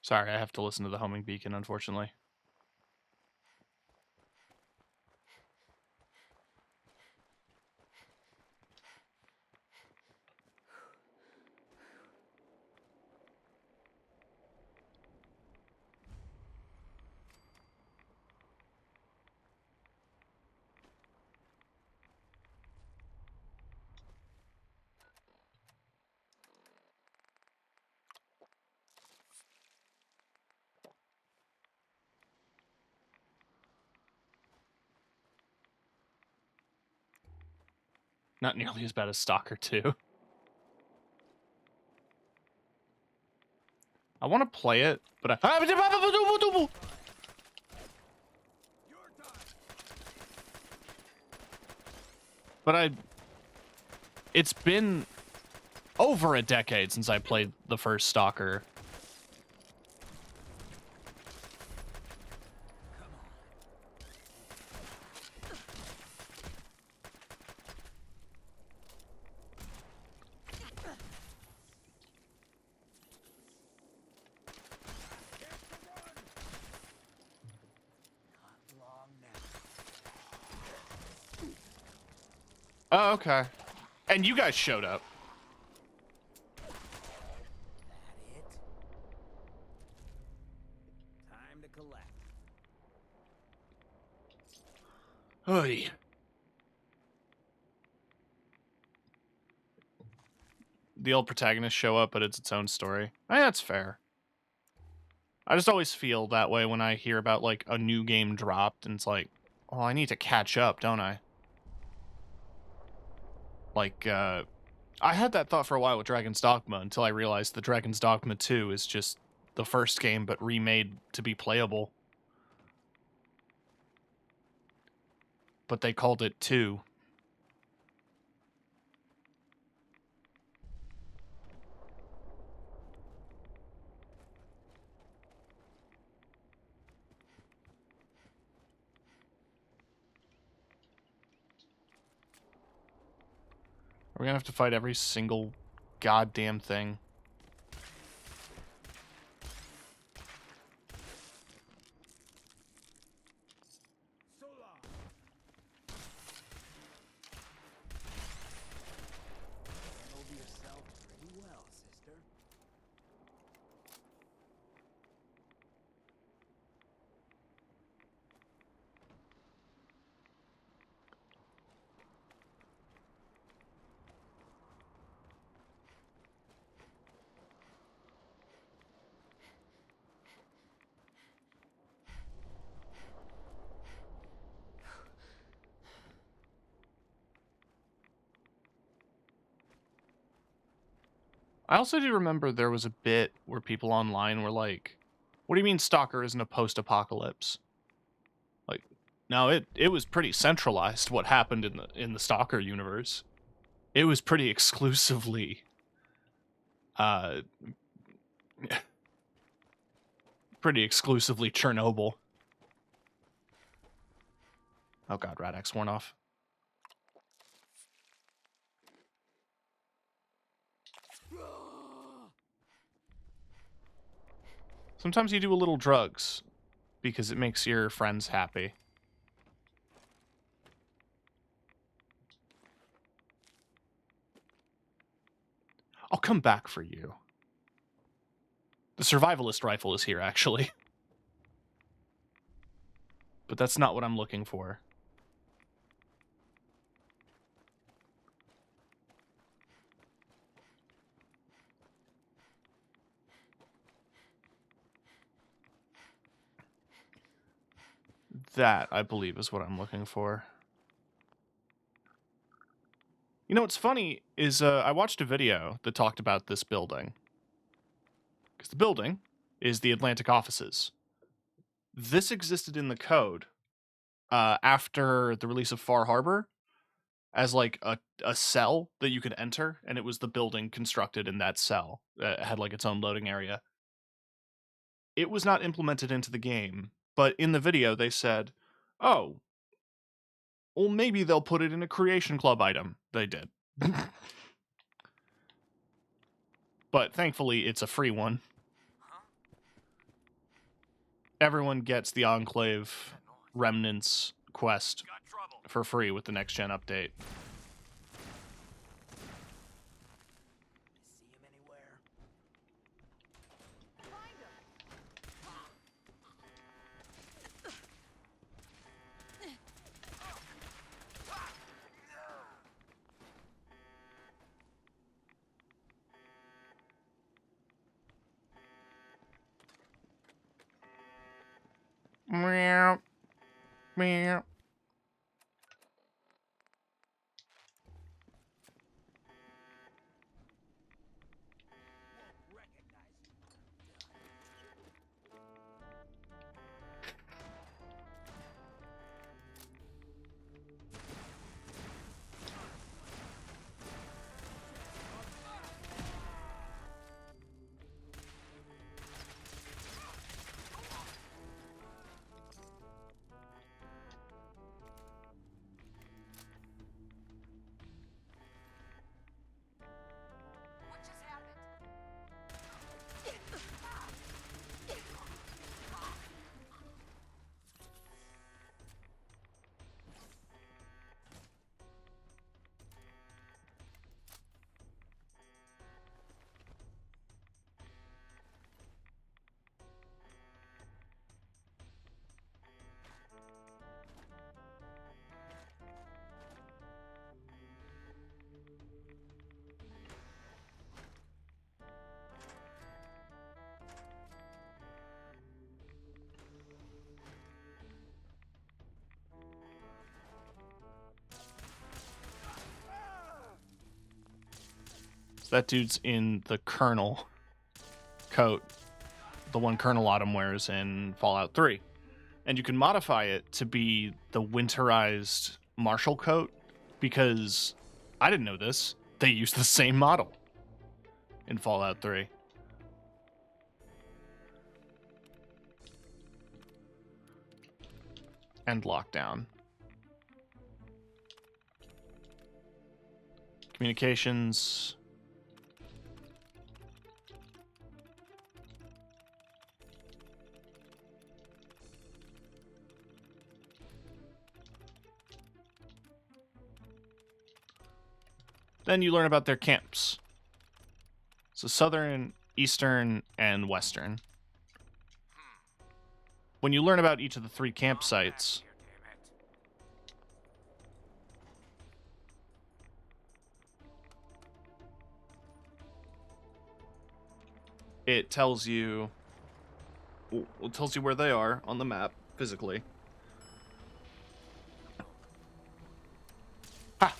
S1: Sorry, I have to listen to the homing beacon, unfortunately. Not nearly as bad as Stalker 2. I want to play it, but I... But it's been over a decade since I played the first Stalker. Oh, okay. And you guys showed up.
S9: That it? Time to collect.
S1: Oy. the old protagonists show up, but it's its own story. That's fair. I just always feel that way when I hear about, like, a new game dropped, and it's like, oh, I need to catch up, don't I? Like, I had that thought for a while with Dragon's Dogma until I realized that Dragon's Dogma 2 is just the first game, but remade to be playable. But they called it 2. We're gonna have to fight every single goddamn thing.
S9: Hold yourself pretty well, sister.
S1: I also do remember there was a bit where people online were like, what do you mean Stalker isn't a post-apocalypse? Like, no, it was pretty centralized what happened in the Stalker universe. It was pretty exclusively Chernobyl. Oh god, Radax worn off. Sometimes you do a little drugs because it makes your friends happy. I'll come back for you. The survivalist rifle is here, actually. But that's not what I'm looking for. That, I believe, is what I'm looking for. You know what's funny is I watched a video that talked about this building. Because the building is the Atlantic offices. This existed in the code after the release of Far Harbor as like a cell that you could enter, and it was the building constructed in that cell. It had like its own loading area. It was not implemented into the game, but in the video they said, oh, well, maybe they'll put it in a Creation Club item. They did. But thankfully, it's a free one. Everyone gets the Enclave Remnants quest for free with the next gen update.
S9: See him anywhere?
S1: Meow. Meow. That dude's in the Colonel coat, the one Colonel Autumn wears in Fallout 3. And you can modify it to be the winterized Marshal coat, because I didn't know this. They use the same model in Fallout 3. And Lockdown. Communications. Then you learn about their camps. So southern, eastern, and western. When you learn about each of the 3 campsites, it tells you where they are on the map physically. Ha!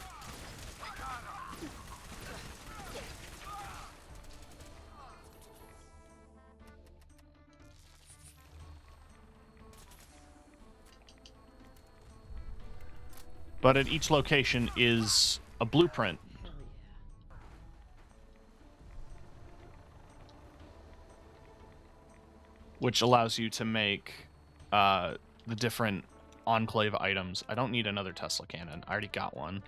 S1: But at each location is a blueprint. Which allows you to make the different Enclave items. I don't need another Tesla cannon. I already got one.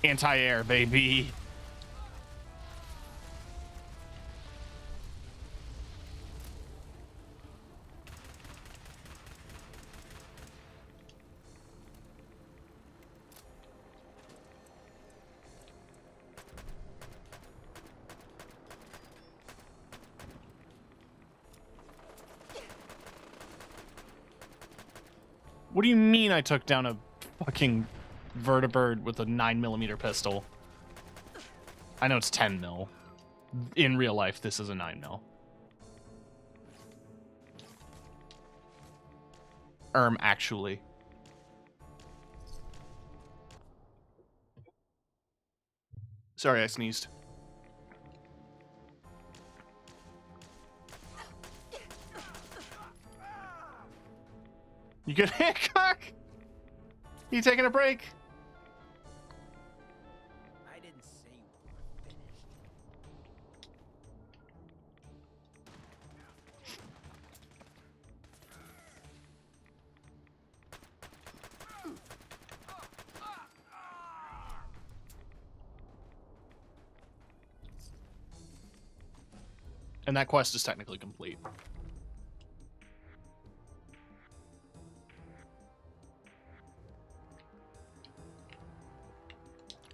S1: Anti-air, baby. What do you mean I took down a fucking vertibird with a 9mm pistol? I know it's 10 mil. In real life, this is a 9 mil. Actually. Sorry, I sneezed. You good, Hancock? You taking a break?
S9: I didn't say you were finished.
S1: And that quest is technically complete.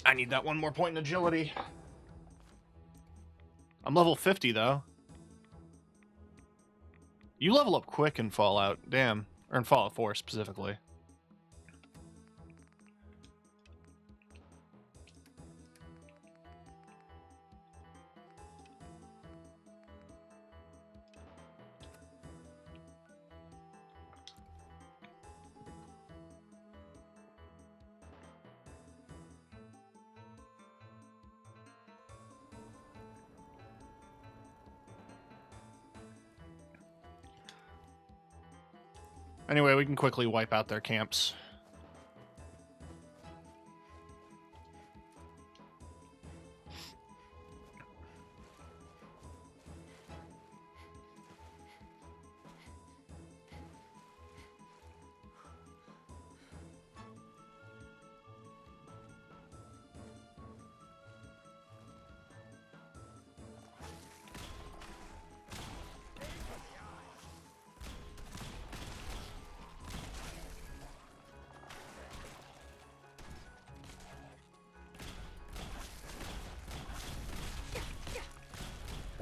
S1: I need that one more point in agility. I'm level 50, though. You level up quick in Fallout. Damn. Or in Fallout 4, specifically. Anyway, we can quickly wipe out their camps.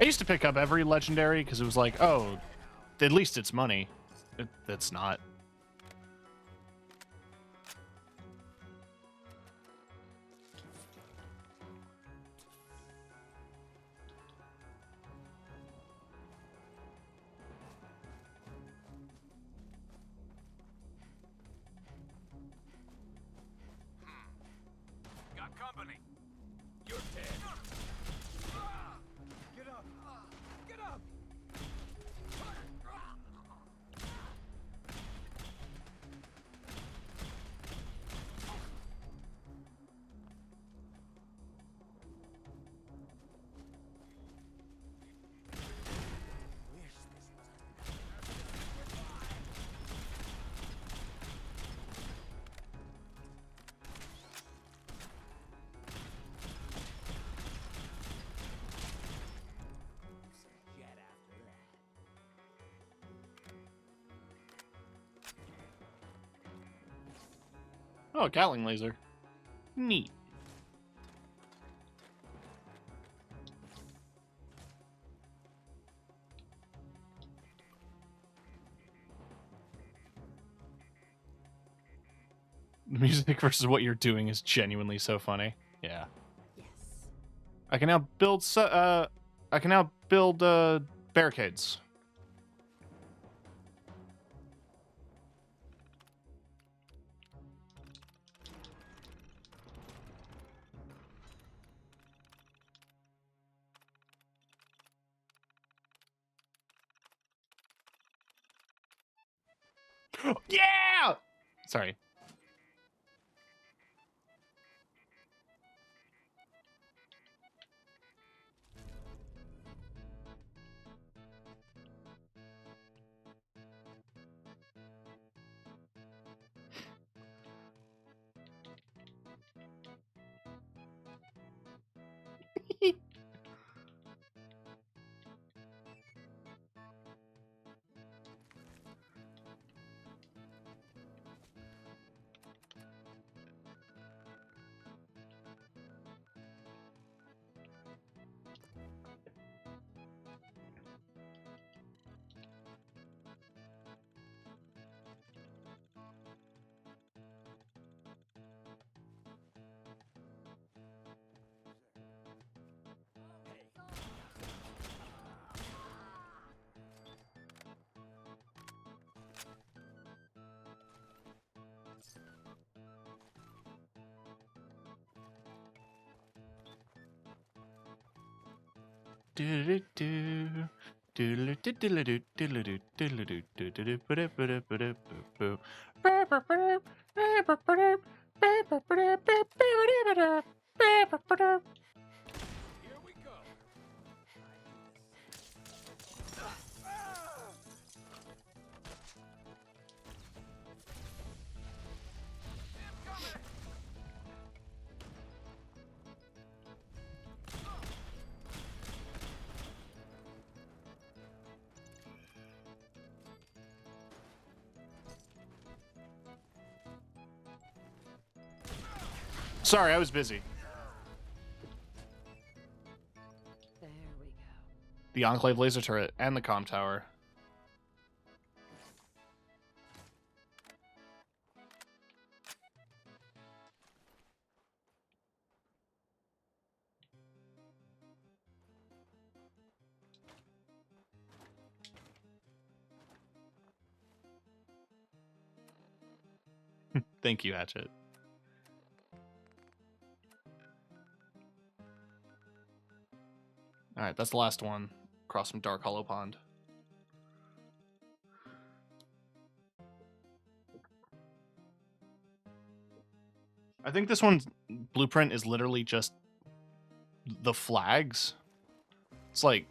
S1: I used to pick up every legendary because it was like, oh, at least it's money. It's not.
S6: company. You're dead. Get up. Get up.
S9: Jet after that.
S1: Oh, a Gatling laser. Neat. The music versus what you're doing is genuinely so funny. Yeah.
S8: Yes.
S1: I can now build barricades. Yeah! Sorry.
S6: Here we go.
S1: Sorry, I was busy.
S8: There we go.
S1: The Enclave laser turret and the comm tower. Thank you, Hatchet. Alright, that's the last one. Across from Dark Hollow Pond. I think this one's blueprint is literally just the flags. It's like...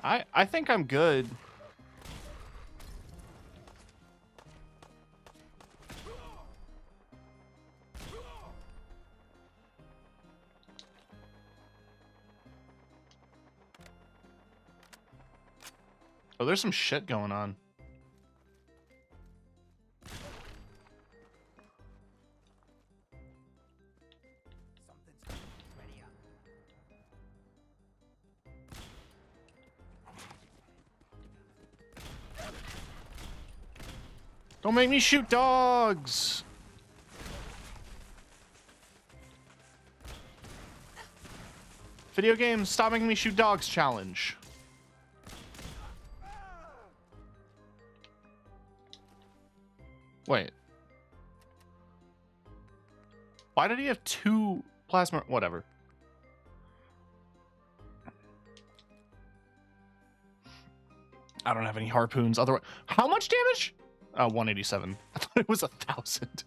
S1: I think I'm good. Oh, there's some shit going on.
S9: Something's ready up.
S1: Don't make me shoot dogs! Video games, stop making me shoot dogs challenge. Wait. Why did he have 2 plasma? Whatever. I don't have any harpoons. Otherwise, how much damage? 187. I thought it was 1,000.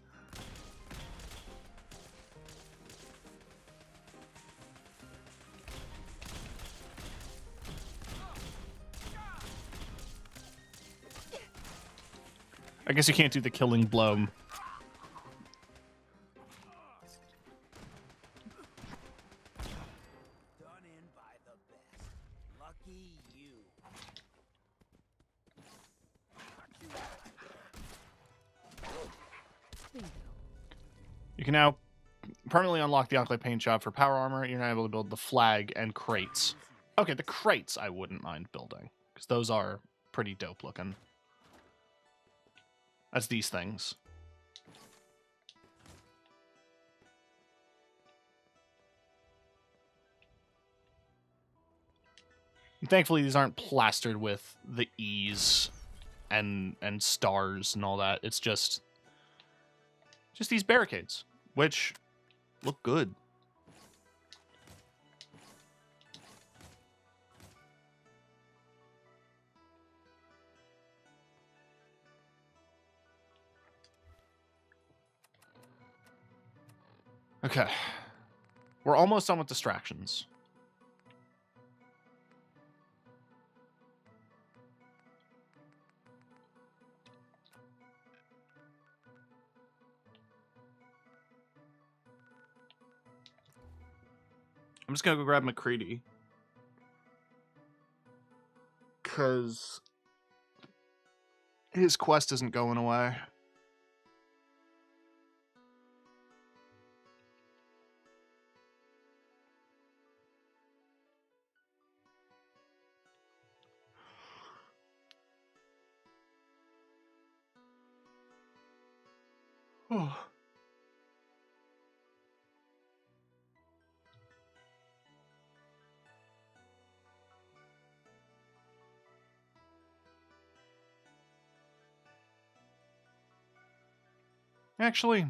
S1: I guess you can't do the killing blow.
S9: Done in by the best. Lucky you.
S1: You can now permanently unlock the Enclave paint job for power armor. You're now able to build the flag and crates. Okay, the crates I wouldn't mind building, because those are pretty dope looking. That's these things. And thankfully, these aren't plastered with the E's and stars and all that. It's just these barricades, which look good. Okay. We're almost done with distractions. I'm just gonna go grab McCready. Because his quest isn't going away. Oh. Actually,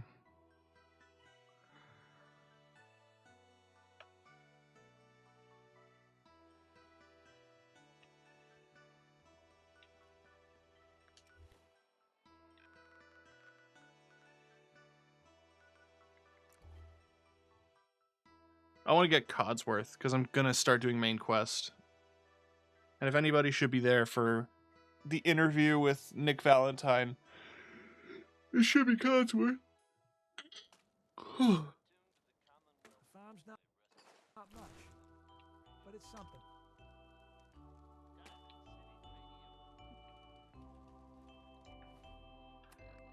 S1: I want to get Codsworth because I'm gonna start doing main quest. And if anybody should be there for the interview with Nick Valentine, it should be Codsworth.
S3: The farm's not much, but it's something.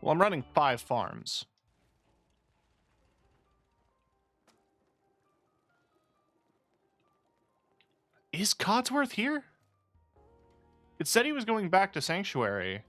S1: Well, I'm running 5 farms. Is Codsworth here? It said he was going back to Sanctuary.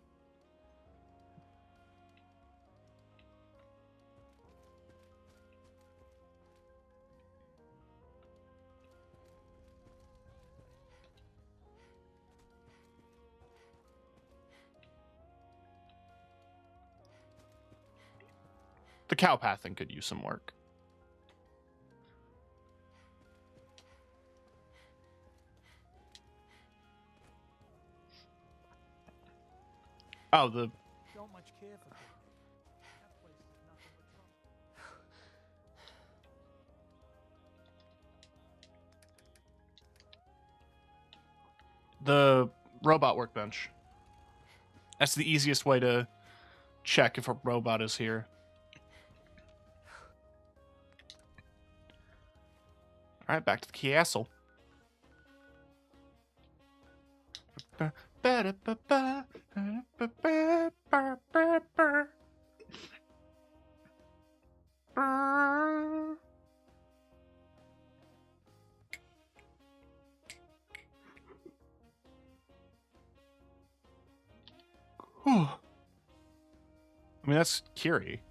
S1: The Cowpathing could use some work. Oh, the...
S3: Don't much care for good neighbor. That place is nothing but trouble.
S1: The robot workbench. That's the easiest way to check if a robot is here. Alright, back to the castle. I mean, that's Kiri.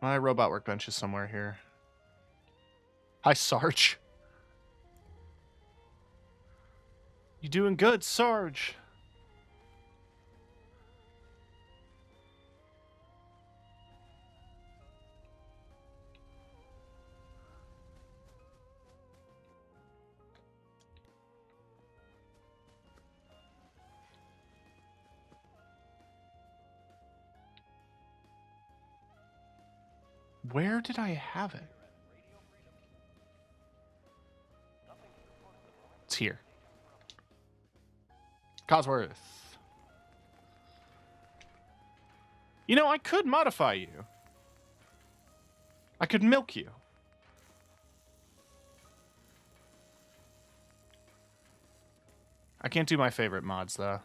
S1: My robot workbench is somewhere here. Hi, Sarge. You doing good, Sarge? Where did I have it? It's here. Cosworth. You know, I could modify you. I could milk you. I can't do my favorite mods, though.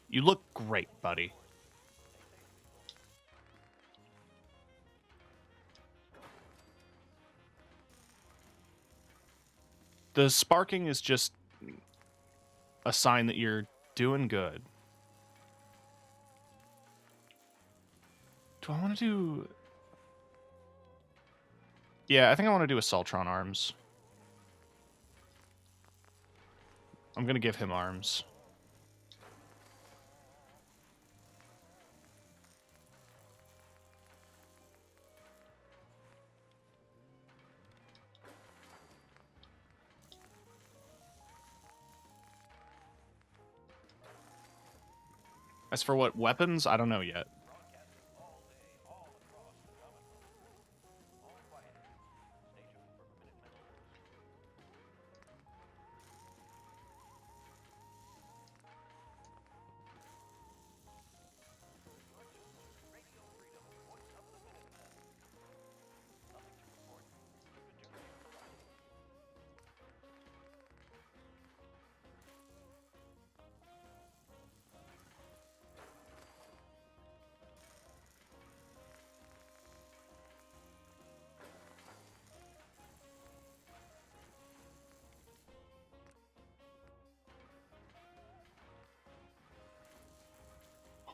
S1: You look great, buddy. The sparking is just a sign that you're doing good. Do I want to do... Yeah, I think I want to do Assaultron arms. I'm going to give him arms. As for what weapons, I don't know yet.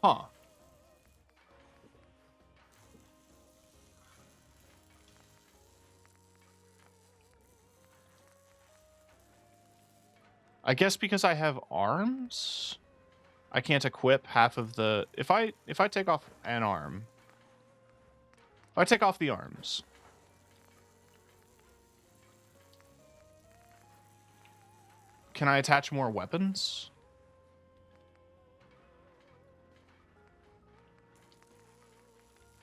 S1: Huh. I guess because I have arms, I can't equip half of the... If I take off an arm... If I take off the arms... Can I attach more weapons?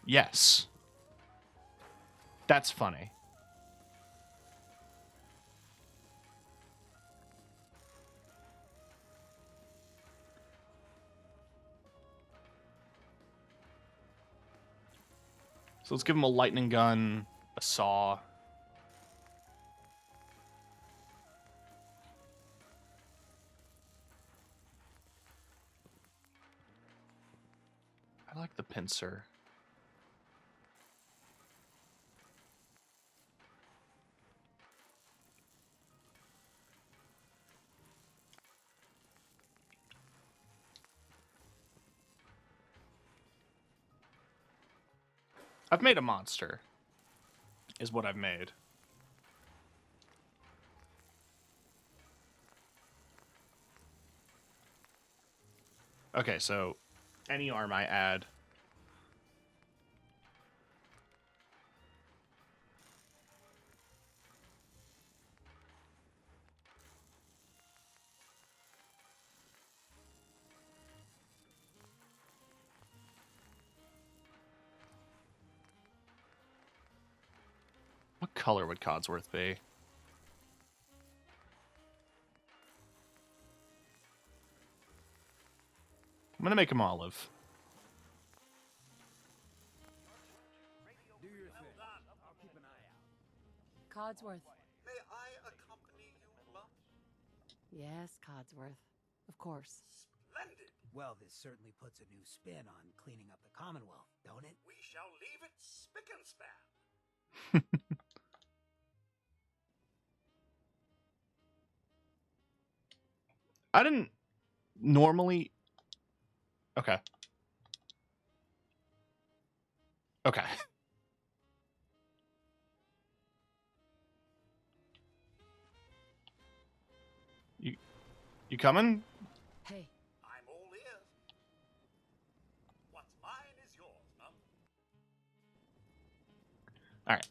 S1: Yes. That's funny. So let's give him a lightning gun, a saw. I like the pincer. I've made a monster, is what I've made. Okay, so any arm I add... color would Codsworth be? I'm gonna make him olive.
S6: Do your thing. I'll keep an eye out.
S8: Codsworth.
S5: May I accompany you, Lump?
S8: Yes, Codsworth. Of course.
S5: Splendid.
S9: Well, this certainly puts a new spin on cleaning up the Commonwealth, don't it?
S5: We shall leave it spick and span.
S1: I didn't normally... Okay. Okay. You coming?
S8: Hey,
S5: I'm all ears. What's mine is yours, Lump.
S1: All right.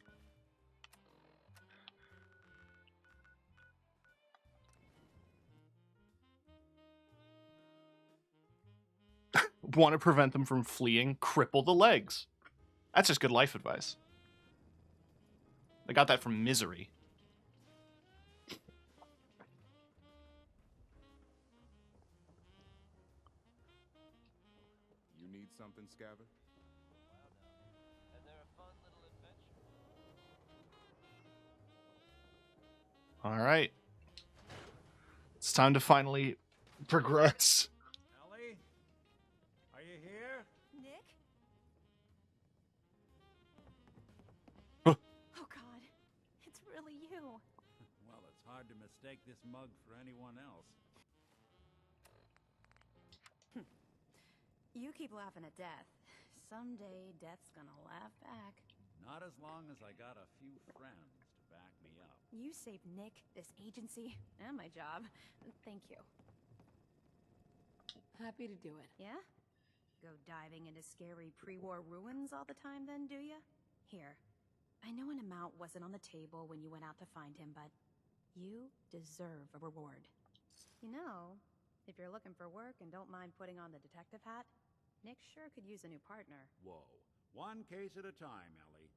S1: Want to prevent them from fleeing? Cripple the legs. That's just good life advice. I got that from Misery.
S6: You need something, Scabbard?
S10: And they're a fun little adventure.
S1: All right. It's time to finally progress.
S3: Ellie? Are you here?
S4: Nick?
S2: Oh God, it's really you.
S6: Well, it's hard to mistake this mug for anyone else.
S2: You keep laughing at death. Someday, death's gonna laugh back.
S6: Not as long as I got a few friends to back me up.
S2: You saved Nick, this agency, and my job. Thank you.
S8: happy to do it.
S2: Yeah? Go diving into scary pre-war ruins all the time then, do ya? Here. I know an amount wasn't on the table when you went out to find him, but you deserve a reward. You know, if you're looking for work and don't mind putting on the detective hat, Nick sure could use a new partner.
S12: Whoa. One case at a time, Ellie.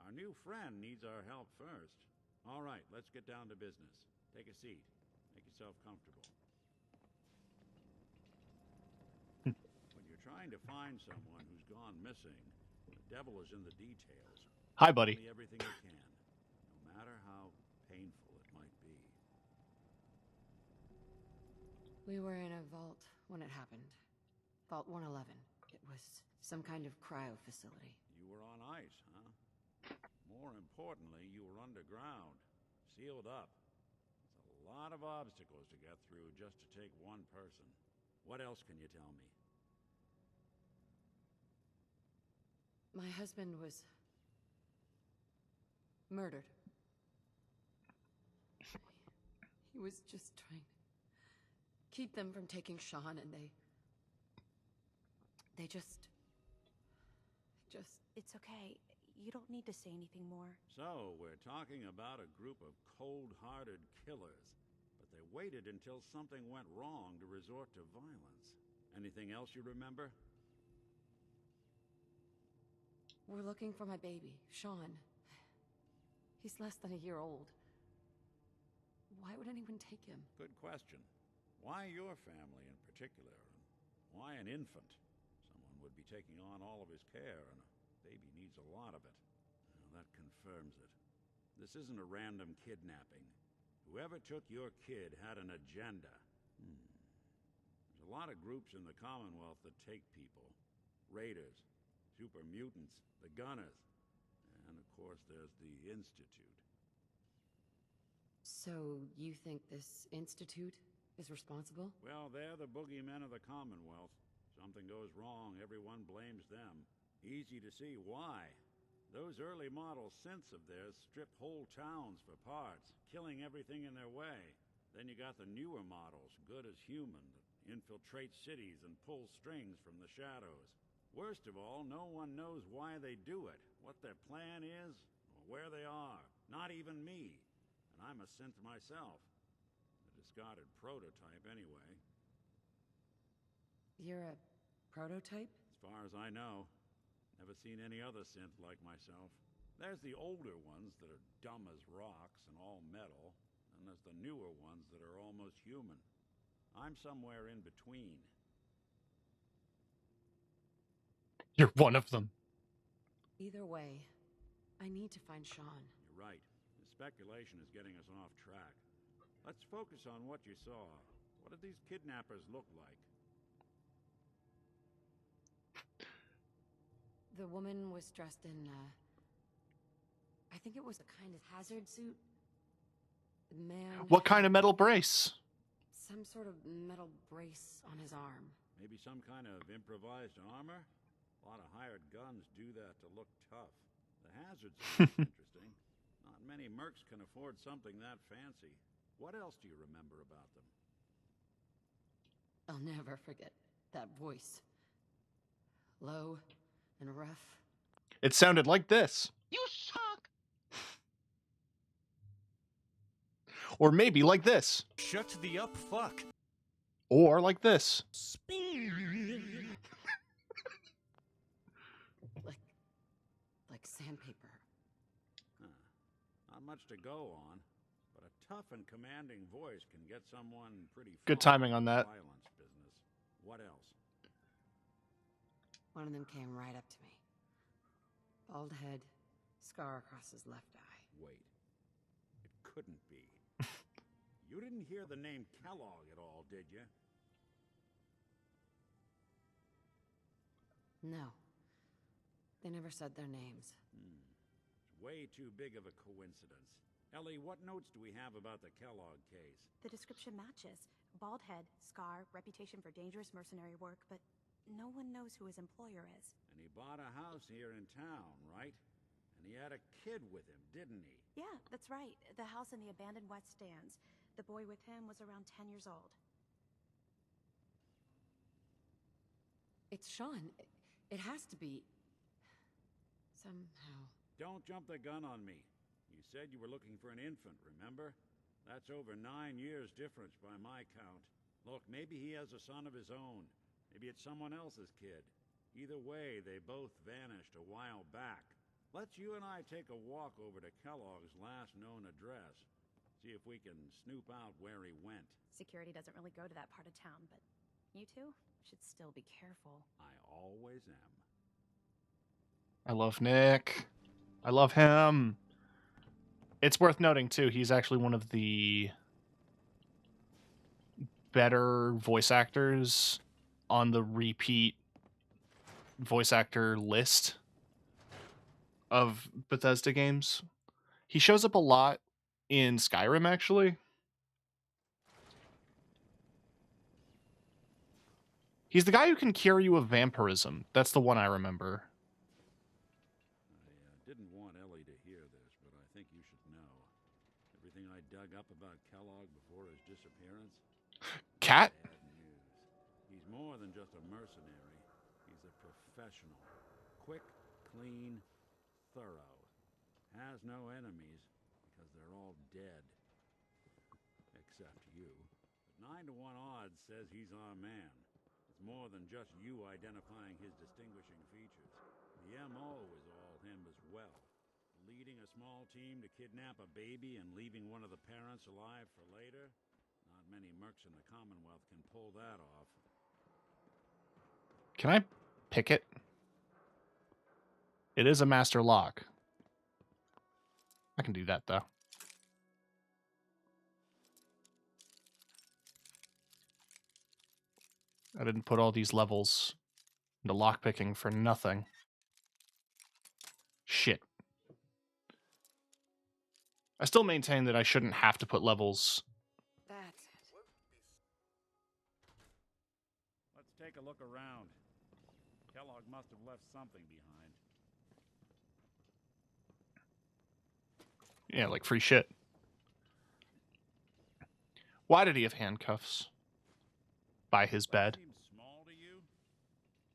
S12: Our new friend needs our help first. All right, let's get down to business. Take a seat. Make yourself comfortable. When you're trying to find someone who's gone missing, the devil is in the details.
S1: Hi, buddy.
S12: Only everything you can, no matter how painful it might be.
S8: We were in a vault when it happened. Vault 111. It was some kind of cryo facility.
S12: You were on ice, huh? More importantly, you were underground, sealed up. It's a lot of obstacles to get through just to take one person. What else can you tell me?
S8: My husband was murdered. He was just trying to keep them from taking Sean, and they just...
S2: It's okay. You don't need to say anything more.
S12: So, we're talking about a group of cold-hearted killers, but they waited until something went wrong to resort to violence. Anything else you remember?
S8: We're looking for my baby, Sean. He's less than a year old. Why would anyone take him?
S12: Good question. Why your family in particular? Why an infant? Someone would be taking on all of his care, and a baby needs a lot of it. Well, that confirms it. This isn't a random kidnapping. Whoever took your kid had an agenda. There's a lot of groups in the Commonwealth that take people. Raiders, super mutants, the Gunners, and of course there's the Institute.
S8: So, you think this Institute is responsible?
S12: Well, they're the boogeymen of the Commonwealth. Something goes wrong, everyone blames them. Easy to see why. Those early model synths of theirs strip whole towns for parts, killing everything in their way. Then you got the newer models, good as human, that infiltrate cities and pull strings from the shadows. Worst of all, no one knows why they do it, what their plan is, or where they are. Not even me. And I'm a synth myself. A discarded prototype, anyway.
S8: You're a prototype?
S12: As far as I know. Never seen any other synth like myself. There's the older ones that are dumb as rocks and all metal, and there's the newer ones that are almost human. I'm somewhere in between.
S1: You're one of them.
S8: Either way, I need to find Sean.
S12: You're right. The speculation is getting us off track. Let's focus on what you saw. What did these kidnappers look like?
S8: The woman was dressed in, I think it was a kind of hazard suit. The man...
S1: What kind of metal brace?
S8: Some sort of metal brace on his arm.
S12: Maybe some kind of improvised armor? A lot of hired guns do that to look tough. The hazards are interesting. Not many mercs can afford something that fancy. What else do you remember about them?
S8: I'll never forget that voice. Low and rough.
S1: It sounded like this.
S13: You suck!
S1: Or maybe like this.
S6: Shut the up, fuck.
S1: Or like this.
S8: Like sandpaper.
S12: Huh. Not much to go on, but a tough and commanding voice can get someone pretty far.
S1: Good timing on that.
S12: Violence business. What else?
S8: One of them came right up to me. Bald head, scar across his left eye.
S12: Wait. It couldn't be. You didn't hear the name Kellogg at all, did you?
S8: No. They never said their names.
S12: It's way too big of a coincidence. Ellie, what notes do we have about the Kellogg case?
S2: The description matches. Bald head, scar, reputation for dangerous mercenary work, but no one knows who his employer is.
S12: And he bought a house here in town, right? And he had a kid with him, didn't he?
S2: Yeah, that's right. The house in the abandoned West Stands. The boy with him was around 10 years old.
S8: It's Sean. It has to be. Somehow.
S12: Don't jump the gun on me. You said you were looking for an infant, remember? That's over 9 years difference by my count. Look, maybe he has a son of his own. Maybe it's someone else's kid. Either way, they both vanished a while back. Let's you and I take a walk over to Kellogg's last known address. See if we can snoop out where he went.
S2: Security doesn't really go to that part of town, but you two should still be careful.
S12: I always am.
S1: I love Nick. I love him. It's worth noting, too, he's actually one of the better voice actors on the repeat voice actor list of Bethesda games. He shows up a lot in Skyrim, actually. He's the guy who can cure you of vampirism. That's the one I remember.
S12: I didn't want Ellie to hear this, but I think you should know. Everything I dug up about Kellogg before his disappearance...
S1: Cat?
S12: Bad news. He's more than just a mercenary. He's a professional. Quick, clean, thorough. Has no enemies, because they're all dead. Except you. But 9 to 1 odds says he's our man. It's more than just you identifying his distinguishing features. The MO is all him as well. Leading a small team to kidnap a baby and leaving one of the parents alive for later? Not many mercs in the Commonwealth can pull that off.
S1: Can I pick it? It is a master lock. I can do that, though. I didn't put all these levels into lockpicking for nothing. Shit. I still maintain that I shouldn't have to put levels.
S8: That's it.
S12: Let's take a look around. Kellogg must have left something behind.
S1: Yeah, like free shit. Why did he have handcuffs? By his bed.
S12: Seems small to you?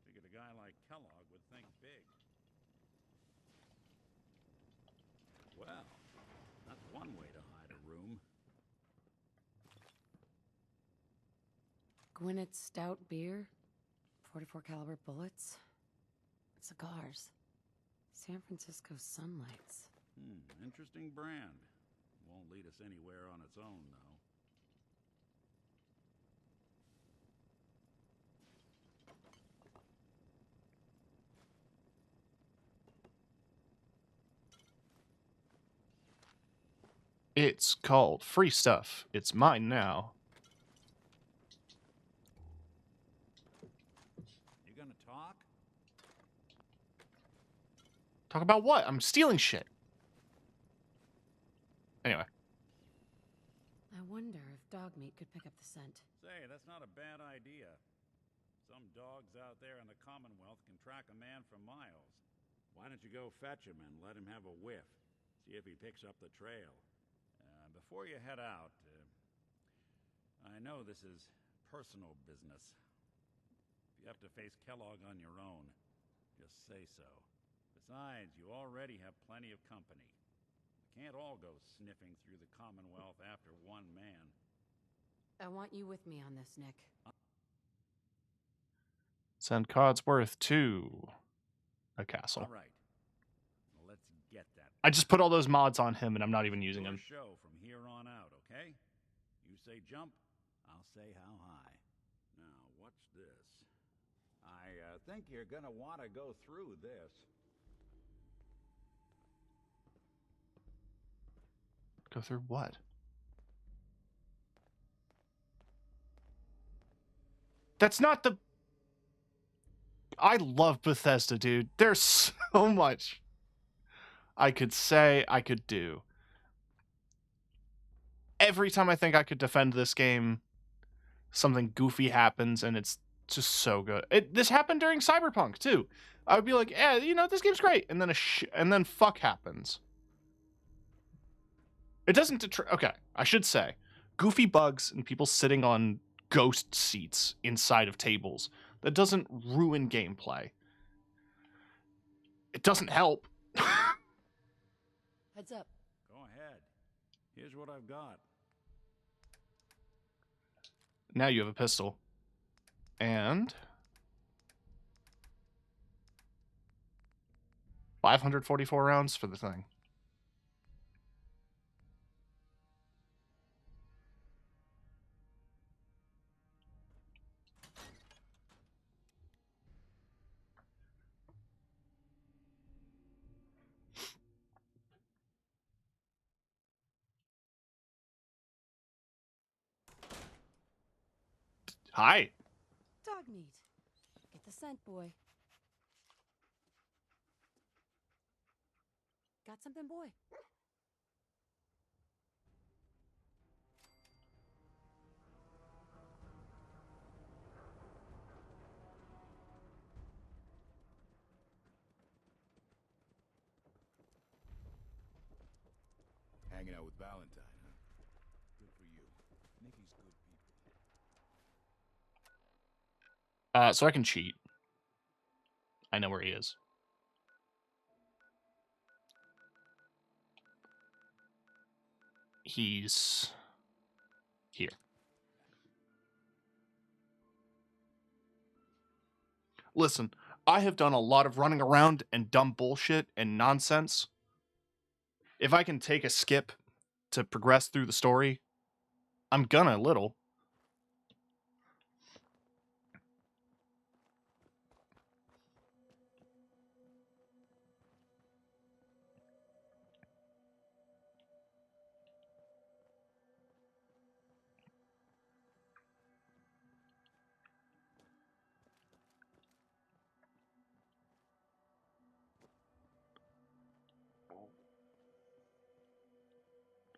S12: Figured a guy like Kellogg would think big. Well, that's one way to hide a room.
S8: Gwinnett Stout beer, 44 caliber bullets, cigars, San Francisco Sunlights.
S12: Interesting brand. Won't lead us anywhere on its own, though.
S1: It's called Free Stuff. It's mine now.
S12: You gonna talk?
S1: Talk about what? I'm stealing shit. Anyway.
S8: I wonder if dog meat could pick up the scent.
S12: Say, that's not a bad idea. Some dogs out there in the Commonwealth can track a man for miles. Why don't you go fetch him and let him have a whiff? See if he picks up the trail. Before you head out, I know this is personal business. If you have to face Kellogg on your own, just say so. Besides, you already have plenty of company. You can't all go sniffing through the Commonwealth after one man.
S8: I want you with me on this, Nick.
S1: Send Codsworth to a castle.
S12: All right. Well, let's get that.
S1: I just put all those mods on him and I'm not even using them.
S12: Show from here on out, okay? You say jump, I'll say how high. Now, what's this? I think you're gonna want to go through this.
S1: Go through what? That's not the... I love Bethesda, dude. There's so much I could say, I could do. Every time I think I could defend this game, something goofy happens, and it's just so good. This happened during Cyberpunk, too. I would be like, yeah, you know, this game's great, and then and then fuck happens. It doesn't okay, I should say, goofy bugs and people sitting on ghost seats inside of tables. That doesn't ruin gameplay. It doesn't help.
S8: Heads up.
S12: Go ahead. Here's what I've got.
S1: Now you have a pistol. And 544 rounds for the thing. Hi.
S8: Dog meat. Get the scent, boy. Got something, boy?
S6: Hanging out with Valentine, huh? Good for you. Nikki's good people.
S1: So I can cheat. I know where he is. He's here. Listen, I have done a lot of running around and dumb bullshit and nonsense. If I can take a skip to progress through the story, I'm gonna a little.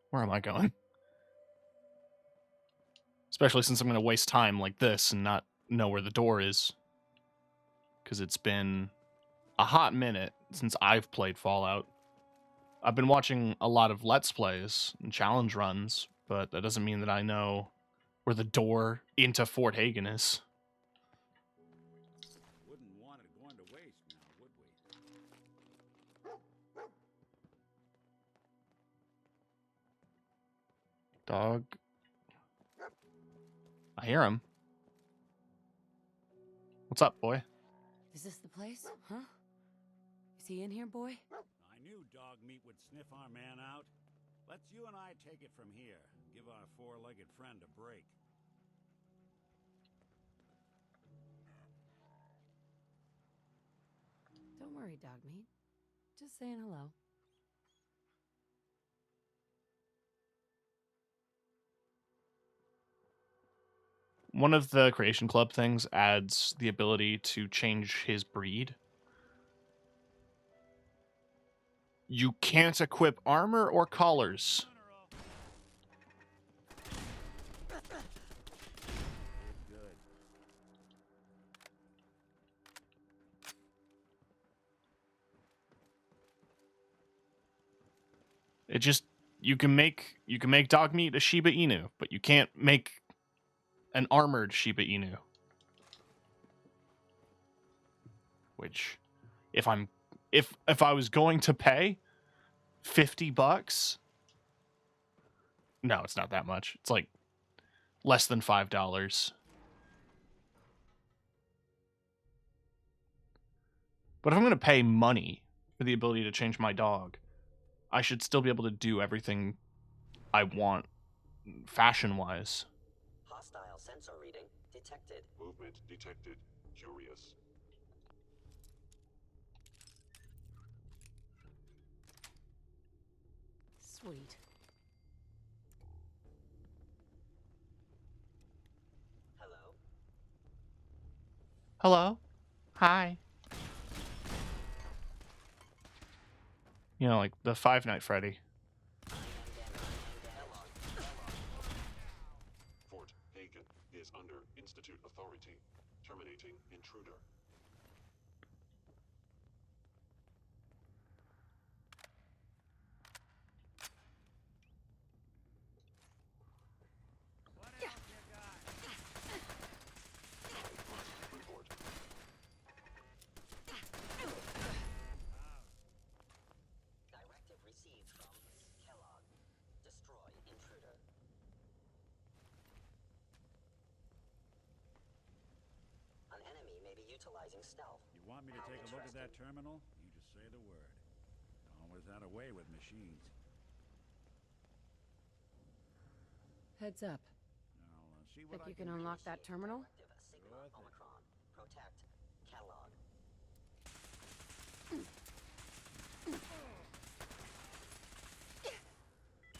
S1: Where am I going? Especially since I'm going to waste time like this and not know where the door is. Because it's been a hot minute since I've played Fallout. I've been watching a lot of Let's Plays and challenge runs, but that doesn't mean that I know where the door into Fort Hagen is.
S12: Wouldn't want it going to waste now, would we?
S1: Dog. I hear him. What's up, boy?
S8: Is this the place? Huh? Is he in here, boy?
S12: I knew dog meat would sniff our man out. Let's you and I take it from here. Give our four-legged friend a break.
S8: Don't worry, dog meat. Just saying hello.
S1: One of the Creation Club things adds the ability to change his breed. You can't equip armor or collars. It just you can make dog meat a Shiba Inu, but you can't make an armored Shiba Inu. Which, if I was going to pay $50, no, it's not that much. It's like less than $5. But if I'm going to pay money for the ability to change my dog, I should still be able to do everything I want fashion-wise.
S13: Hostile sensor reading detected.
S14: Movement detected. Curious.
S8: Sweet.
S13: Hello?
S1: Hello? Hi. You know, like the Five Nights at Freddy.
S14: Fort Hagen is under Institute authority. Terminating intruder. Report.
S13: Directive received from Kellogg. Destroy intruder. An enemy may be utilizing stealth.
S12: You want me to take a look at that terminal? You just say the word. Always had a way with machines.
S8: Heads up.
S12: I'll see
S8: Think
S12: what
S8: you
S12: I
S8: can unlock that terminal?
S13: Sigma Omicron. Protect Kellogg.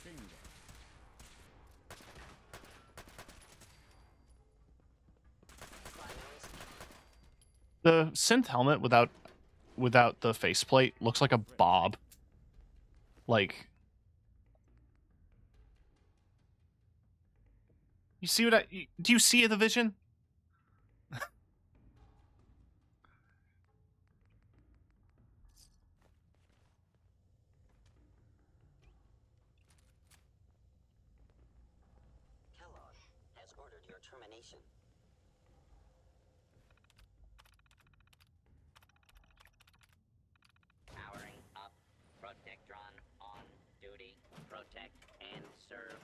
S12: Bingo.
S1: The synth helmet without the faceplate looks like a bob. Like, you see what do you see the vision?
S13: Kellogg has ordered your termination. Powering up. Protectron on duty. Protect and serve.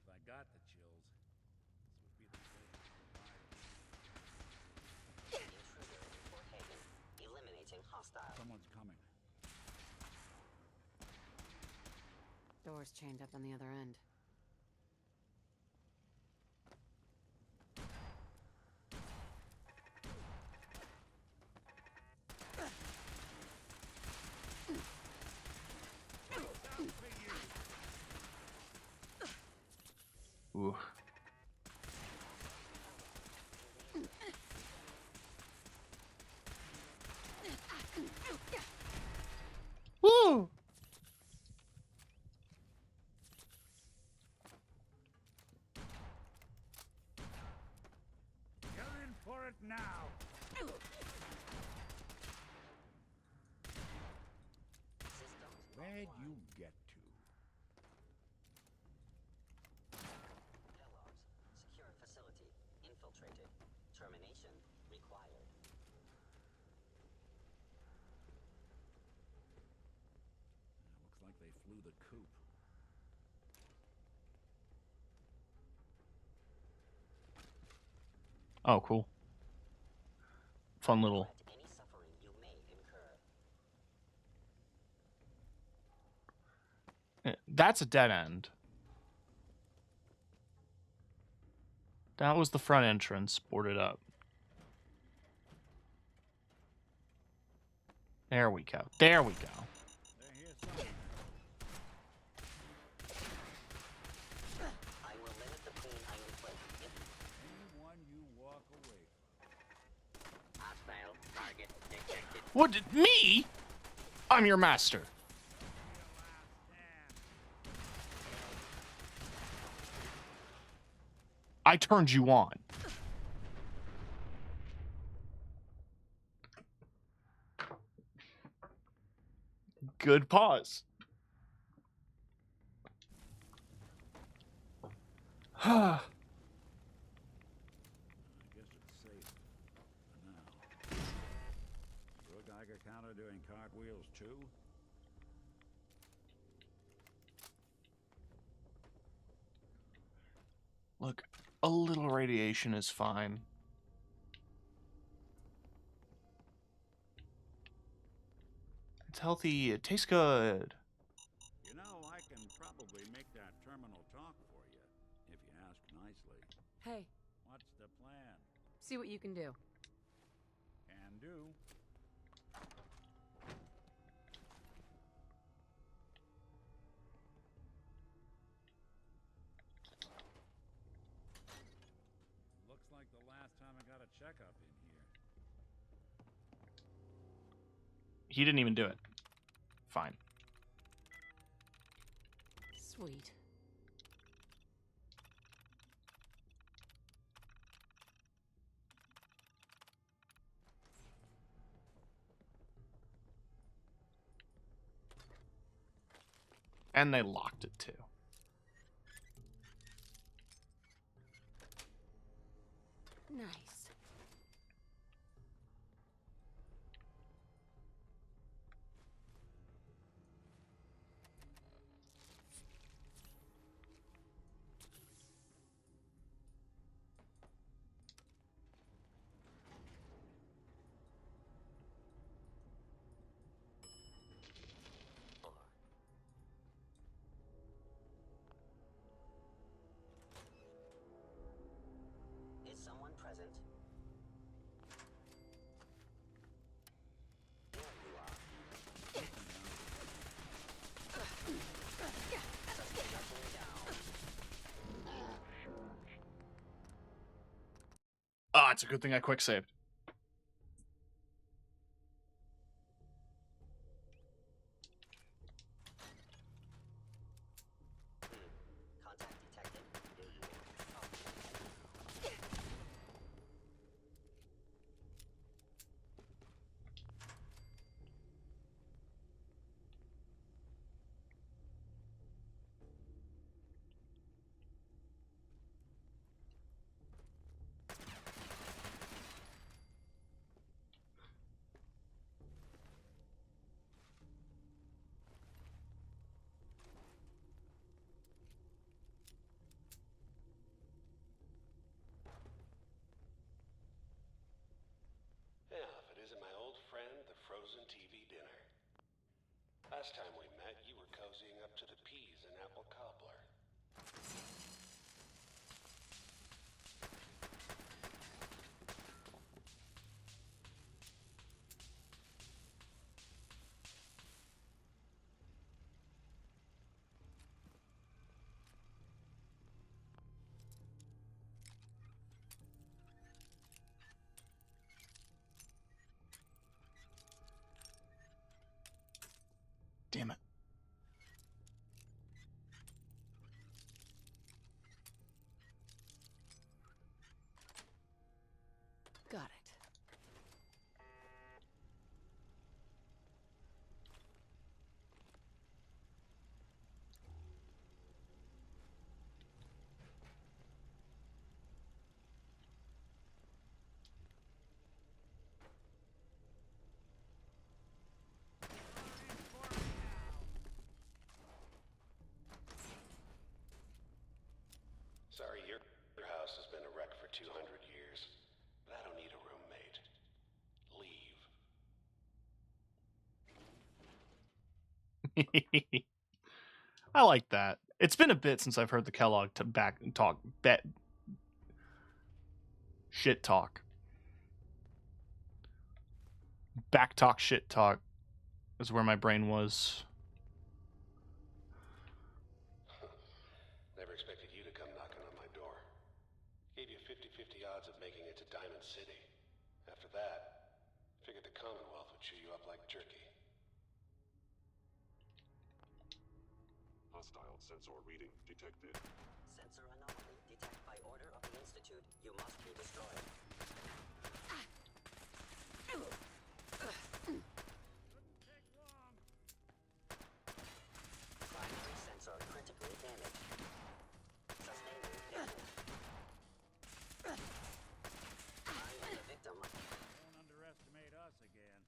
S12: If I got the chills, this would be the day to
S13: Intruder in Fort Hagen. Eliminating hostile.
S12: Someone's coming.
S8: Door's chained up on the other end.
S1: Ooh. Woo!
S12: You're in for it now. Where'd you get to?
S13: Kellogg's secure facility infiltrated. Termination required.
S12: Looks like they flew the coop.
S1: Oh, cool. Fun little.
S13: Any suffering you may incur.
S1: That's a dead end. That was the front entrance, boarded up. There we go. There we go.
S13: I will limit the clean iron plate.
S6: Anyone you walk away from.
S13: Hostile target detected.
S1: What? Me? I'm your master. I turned you on. Good pause.
S12: I guess it's safe for now. Your Geiger counter doing cartwheels too?
S1: Look, a little radiation is fine. It's healthy. It tastes good.
S12: You know, I can probably make that terminal talk for you, if you ask nicely.
S8: Hey,
S12: What's the plan?
S8: see what you can do.
S12: Can do. Looks like the last time I got a checkup in here.
S1: He didn't even do it. Fine.
S8: Sweet.
S1: And they locked it too.
S8: Nice.
S13: Is someone present? There you are. Suspect down.
S1: Ah, it's a good thing I quick saved.
S13: Contact detected.
S10: Yeah, if it isn't my old friend, the frozen TV dinner. Last time we met, you were cozying up to the peas and apple cobbler.
S1: Damn it.
S8: Got it.
S10: Sorry, your house has been a wreck for 200 years.
S1: I like that. It's been a bit since I've heard the Kellogg shit talk. Back talk shit talk is where my brain was.
S15: Never expected you to come knocking on my door. Gave you 50-50 odds of making it to Diamond City. After that, figured the Commonwealth would chew you up like jerky.
S14: Hostile sensor reading detected.
S13: Sensor anomaly detected by order of the Institute. You must be destroyed. Primary sensor critically damaged. Sustaining damage. I'm the victim.
S12: Don't underestimate us again.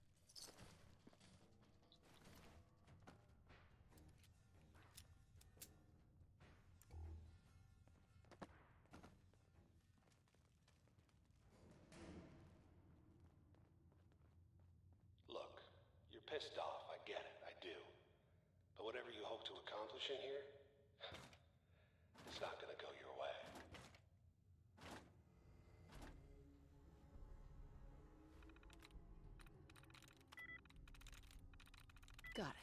S15: Look, you're pissed off, I get it, I do. But whatever you hope to accomplish in here, it's not gonna go your way.
S8: Got it.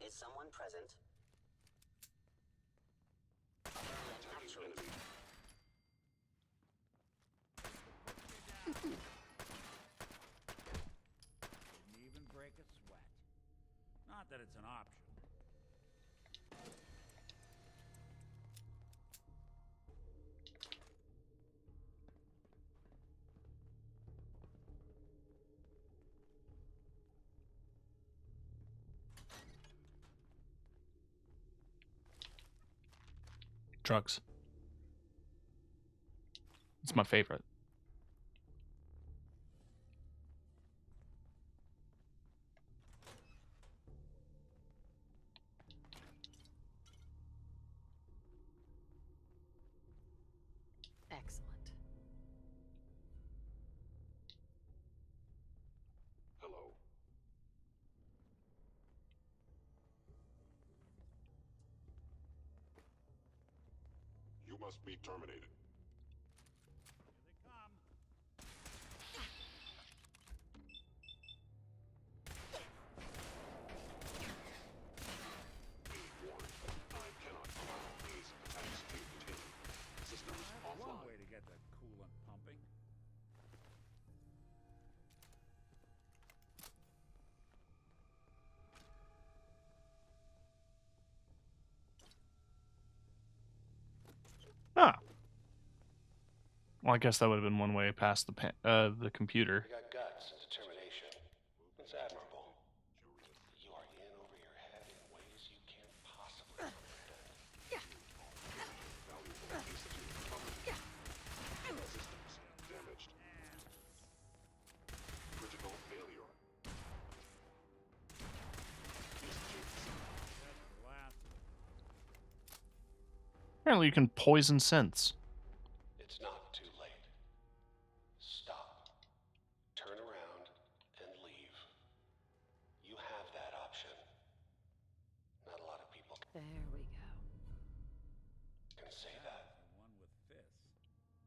S13: Is someone present?
S12: Didn't even break a sweat. Not that it's an option.
S1: Drugs. It's my favorite.
S8: Excellent.
S14: Hello. You must be terminated. Be warned, I cannot allow these attacks to continue. Systems
S12: That's one
S14: offline.
S12: way to get the coolant pumping.
S1: Ah. Well, I guess that would have been one way past the computer.
S15: You got guts and determination. It's admirable. You are in over your head in ways you can't possibly comprehend.
S14: Valuable institute property. Systems damaged. Critical failure.
S1: Apparently you can poison synths.
S15: It's not too late. Stop. Turn around and leave. You have that option. Not a lot of people
S8: There we go.
S15: can say that.
S12: One with fists.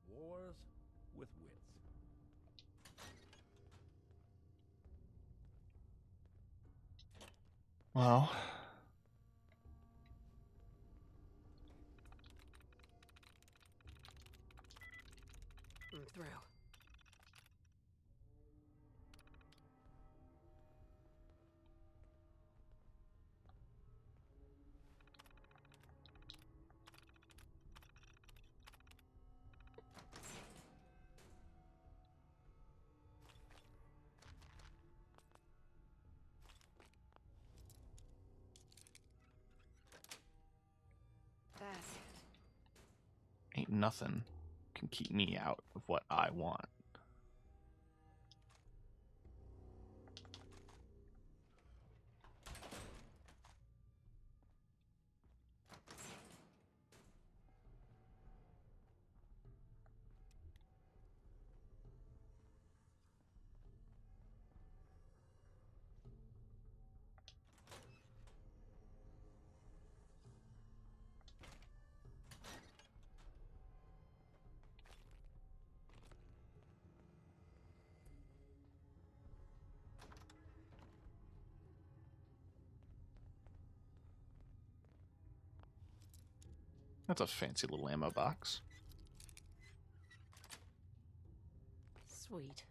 S12: Wars with wits.
S1: Well,
S8: I'm through.
S1: nothing can keep me out of what I want. That's a fancy little ammo box.
S8: Sweet.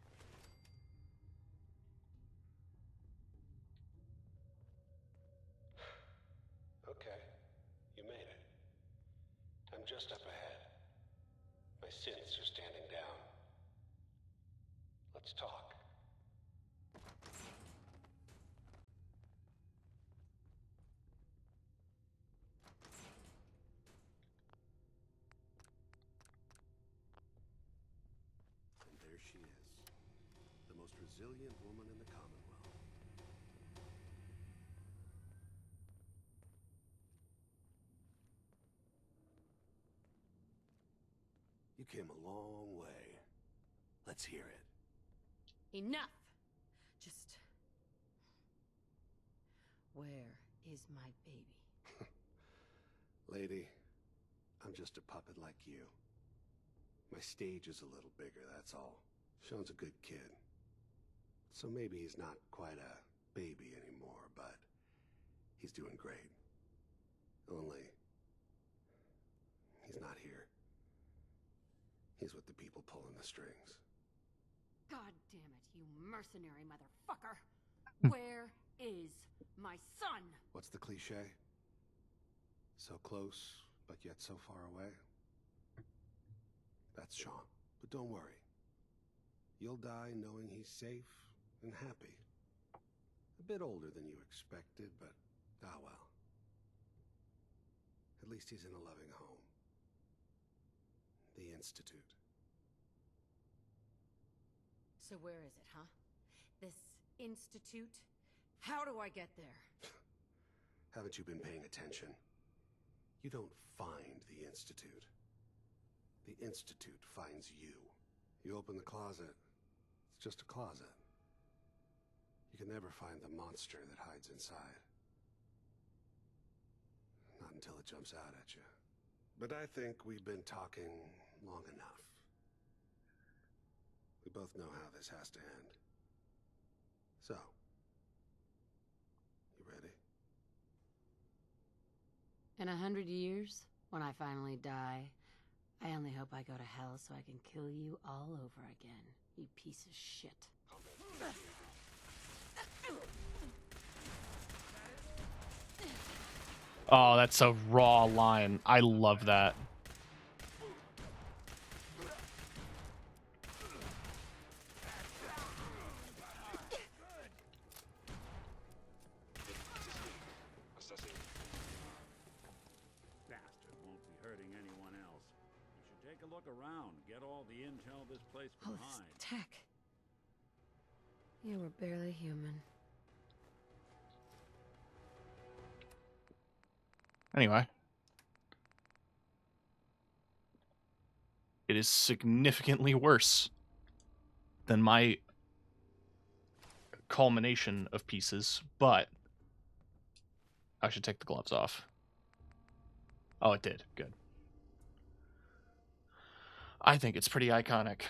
S15: Okay, you made it. I'm just up ahead. My synths are standing down. Let's talk.
S5: And there she is, the most resilient woman in the Commonwealth. You came a long way. Let's hear it.
S8: Enough! Just... Where is my baby?
S5: Lady, I'm just a puppet like you. My stage is a little bigger, that's all. Sean's a good kid. So maybe he's not quite a baby anymore, but he's doing great. Only, he's not here. He's with the people pulling the strings.
S8: God damn it, you mercenary motherfucker! Where is my son?
S5: What's the cliche? So close, but yet so far away? That's Sean. But don't worry. You'll die knowing he's safe and happy. A bit older than you expected, but ah well. At least he's in a loving home. The Institute.
S8: So where is it, huh? This institute? How do I get there?
S5: Haven't you been paying attention? You don't find the Institute. The Institute finds you. You open the closet, it's just a closet. You can never find the monster that hides inside. Not until it jumps out at you. But I think we've been talking long enough. We both know how this has to end. So, you ready?
S8: In 100 years, when I finally die, I only hope I go to hell so I can kill you all over again, you piece of shit.
S1: Oh, that's a raw line. I love that.
S12: Bastard won't be hurting anyone else. You should take a look around, get all the intel this place
S8: All
S12: can
S8: this
S12: hide.
S8: tech. You were barely human.
S1: Anyway. It is significantly worse than my culmination of pieces, but I should take the gloves off. Oh, it did. Good. I think it's pretty iconic.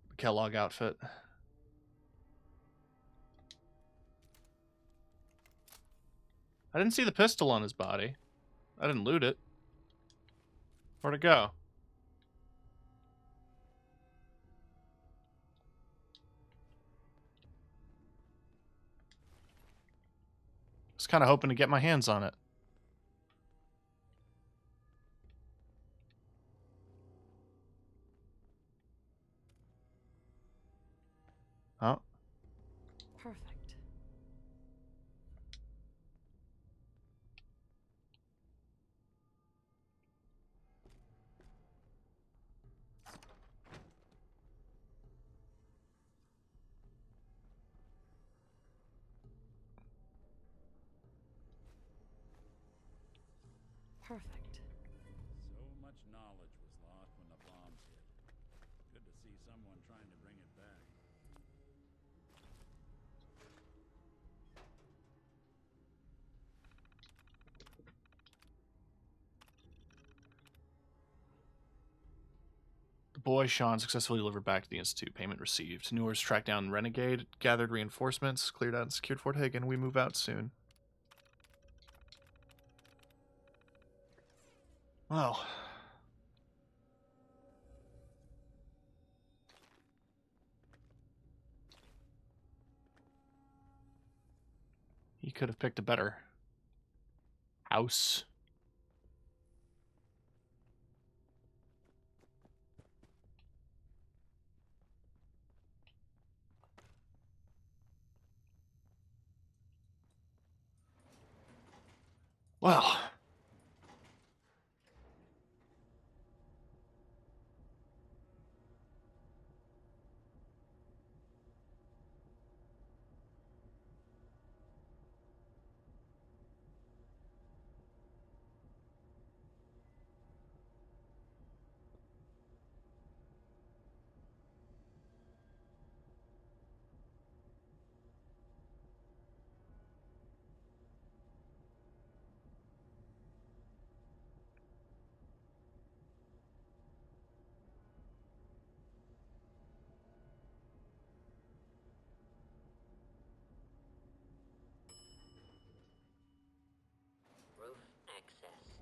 S1: The Kellogg outfit. I didn't see the pistol on his body. I didn't loot it. Where'd it go? I was kind of hoping to get my hands on it. Oh.
S8: Perfect. Perfect.
S12: So much knowledge was lost when the bombs hit. Good to see someone trying to bring it back.
S1: The boy Sean successfully delivered back to the Institute. Payment received. Newers tracked down Renegade, gathered reinforcements, cleared out and secured Fort Hagen. We move out soon. Well. He could have picked a better house. Well.
S13: Roof access.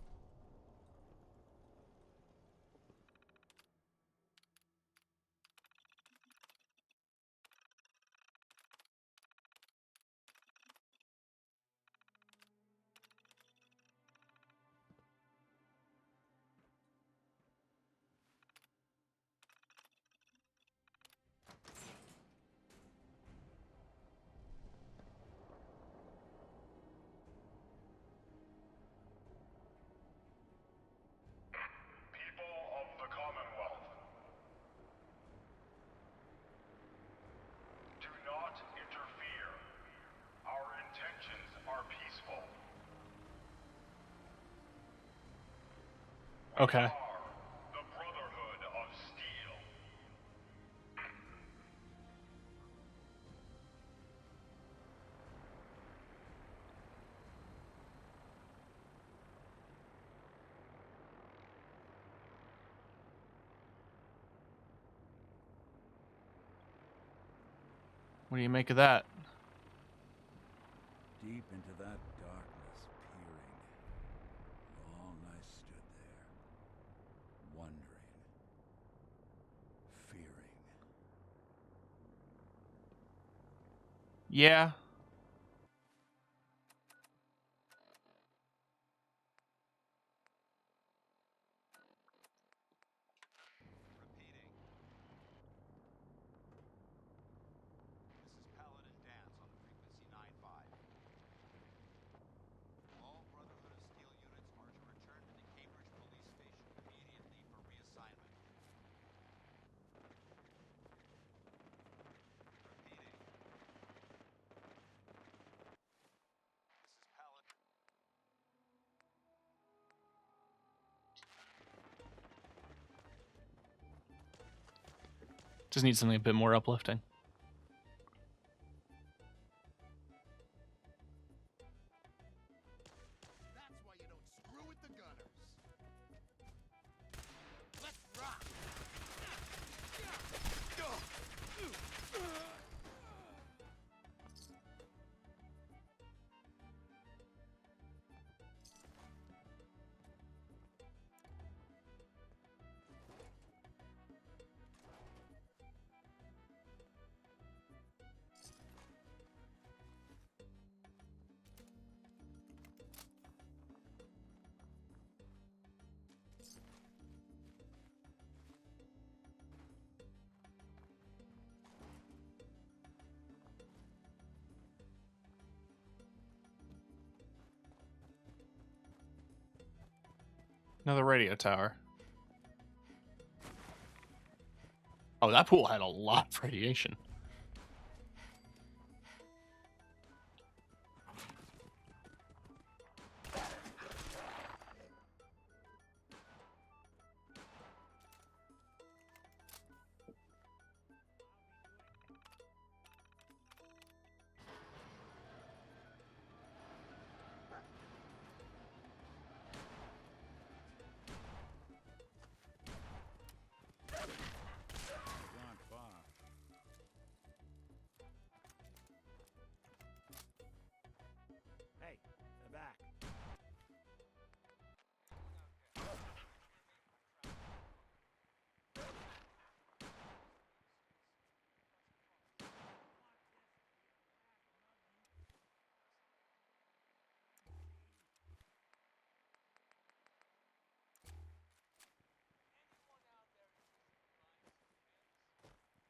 S16: People of the Commonwealth, do not interfere. Our intentions are peaceful.
S1: Okay.
S16: The Brotherhood of Steel.
S1: What do you make of that?
S6: Deep into that darkness, peering. Long I stood there, wondering, fearing.
S1: Yeah.
S17: This is Paladin Dance on frequency 9-5. All Brotherhood of Steel units are to return to the Cambridge Police Station immediately for reassignment. Repeating. This is Paladin.
S1: Just need something a bit more uplifting.
S17: That's why you don't screw with the gunners. Let's rock.
S1: Another radio tower. Oh, that pool had a lot of radiation.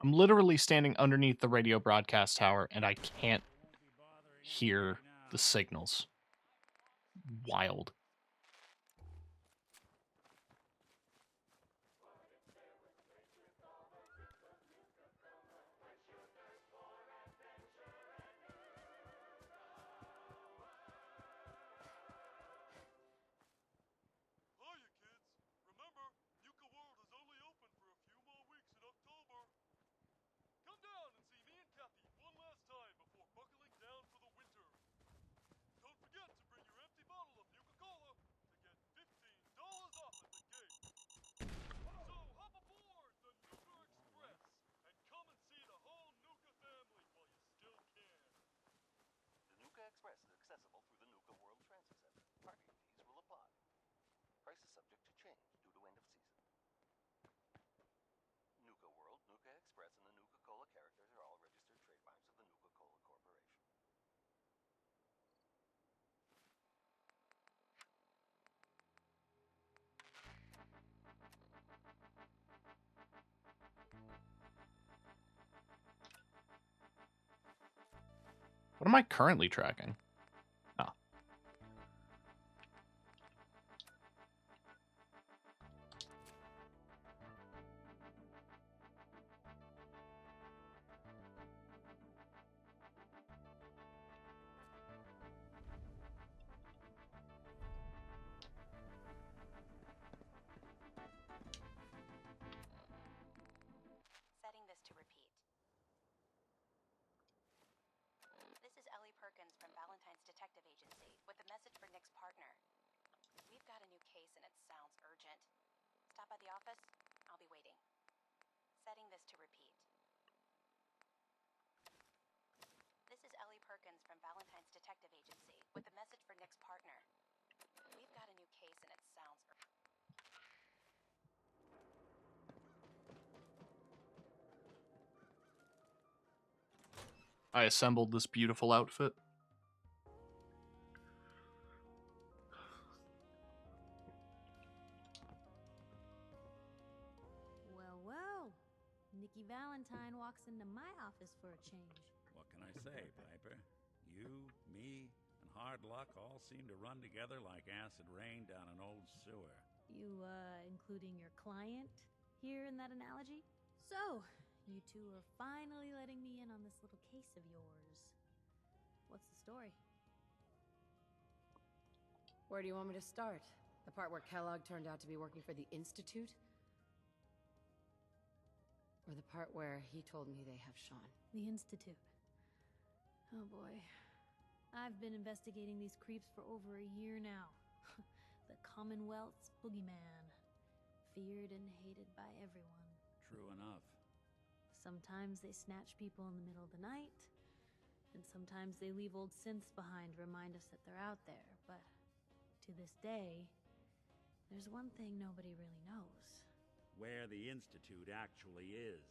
S1: I'm literally standing underneath the radio broadcast tower, and I can't hear the signals. Wild.
S18: Hiya, kids. Remember, Nuka World is only open for a few more weeks in October. Come down and see me and Kathy one last time before buckling down for the winter. Don't forget to bring your empty bottle of Nuka-Cola to get $15 off at the gate. So hop aboard the Nuka Express and come and see the whole Nuka family while you still can.
S10: The Nuka Express is accessible through the Nuka World Transit Center. Parking fees will apply. Price is subject to change due to end of season. Nuka World, Nuka Express, and the Nuka-Cola characters are all registered trademarks of the Nuka-Cola Corporation.
S1: What am I currently tracking? Oh.
S2: Setting this to repeat. This is Ellie Perkins from Valentine's Detective Agency with a message for Nick's partner. We've got a new case and it sounds urgent. Stop by the office. I'll be waiting. Setting this to repeat. This is Ellie Perkins from Valentine's Detective Agency with a message for Nick's partner. We've got a new case and it sounds urgent.
S1: I assembled this beautiful outfit.
S19: Well, well. Nikki Valentine walks into my office for a change.
S12: What can I say, Piper? You, me, and hard luck all seem to run together like acid rain down an old sewer.
S19: You, including your client here in that analogy? So, you two are finally letting me in on this little case of yours. What's the story?
S8: Where do you want me to start? The part where Kellogg turned out to be working for the Institute? Or the part where he told me they have Sean?
S19: The Institute. Oh boy. I've been investigating these creeps for over a year now. The Commonwealth's boogeyman. Feared and hated by everyone.
S12: True enough.
S19: Sometimes they snatch people in the middle of the night, and sometimes they leave old synths behind to remind us that they're out there, but to this day, there's one thing nobody really knows.
S12: Where the Institute actually is.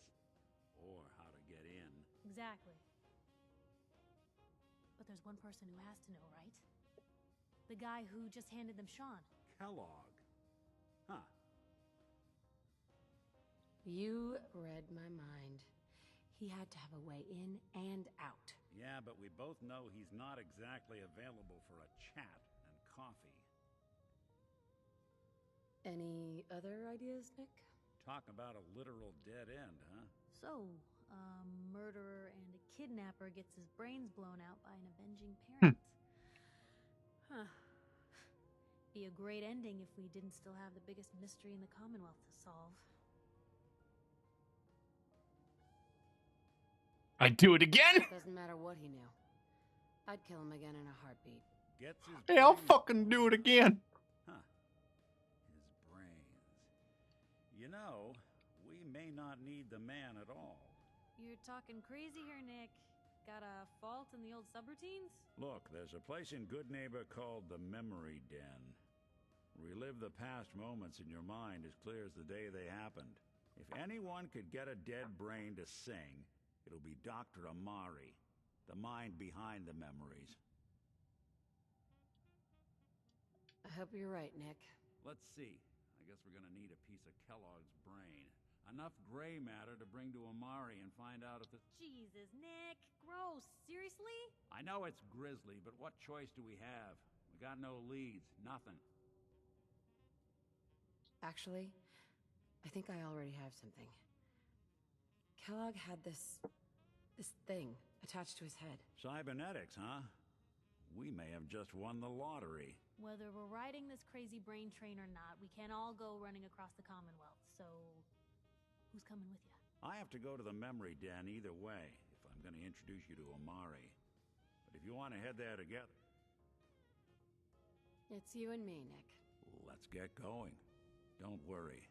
S12: Or how to get in.
S19: Exactly. But there's one person who has to know, right? The guy who just handed them Sean.
S12: Kellogg. Huh.
S8: You read my mind. He had to have a way in and out.
S12: Yeah, but we both know he's not exactly available for a chat and coffee.
S8: Any other ideas, Nick?
S12: Talk about a literal dead end, huh?
S19: So, a murderer and a kidnapper gets his brains blown out by an avenging parent. Huh. Be a great ending if we didn't still have the biggest mystery in the Commonwealth to solve.
S1: I'd do it again?
S8: Doesn't matter what he knew. I'd kill him again in a heartbeat.
S12: Gets his
S1: Hey, I'll
S12: brains-
S1: fucking do it again.
S12: Huh. His brains. You know, we may not need the man at all.
S19: You're talking crazy here, Nick. Got a fault in the old subroutines?
S12: Look, there's a place in Good Neighbor called the Memory Den. Relive the past moments in your mind as clear as the day they happened. If anyone could get a dead brain to sing, it'll be Dr. Amari, the mind behind the memories.
S8: I hope you're right, Nick.
S12: Let's see. I guess we're gonna need a piece of Kellogg's brain. Enough gray matter to bring to Amari and find out if the...
S19: Jesus, Nick. Gross. Seriously?
S12: I know it's grisly, but what choice do we have? We got no leads, nothing.
S8: Actually, I think I already have something. Kellogg had this thing attached to his head.
S12: Cybernetics, huh? We may have just won the lottery.
S19: Whether we're riding this crazy brain train or not, we can't all go running across the Commonwealth, so... who's coming with you?
S12: I have to go to the memory den either way, if I'm going to introduce you to Amari. But if you want to head there together...
S8: It's you and me, Nick.
S12: Let's get going. Don't worry.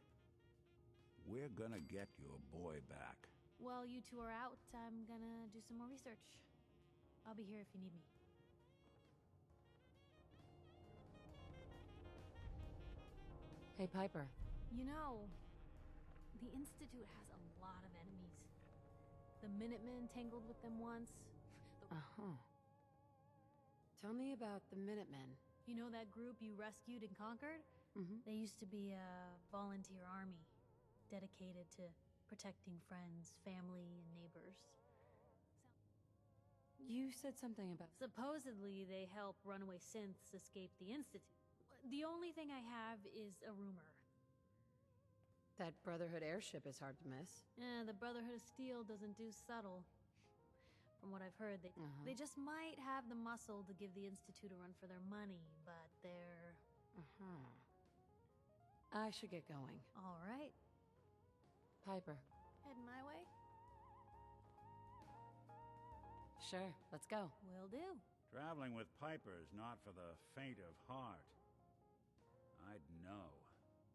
S12: We're gonna get your boy back.
S19: While you two are out, I'm gonna do some more research. I'll be here if you need me.
S8: Hey, Piper.
S19: You know, the Institute has a lot of enemies. The Minutemen tangled with them once.
S8: Uh-huh. Tell me about the Minutemen.
S19: You know that group you rescued and conquered?
S8: Mm-hmm.
S19: They used to be a volunteer army, dedicated to protecting friends, family, and neighbors.
S8: You said something about...
S19: Supposedly, they help runaway synths escape the Institute. The only thing I have is a rumor.
S8: That Brotherhood airship is hard to miss.
S19: The Brotherhood of Steel doesn't do subtle. From what I've heard, they just might have the muscle to give the Institute a run for their money, but they're...
S8: I should get going.
S19: All right.
S8: Piper.
S19: Heading my way?
S8: Sure, let's go.
S19: Will do.
S12: Traveling with Piper is not for the faint of heart. I'd know.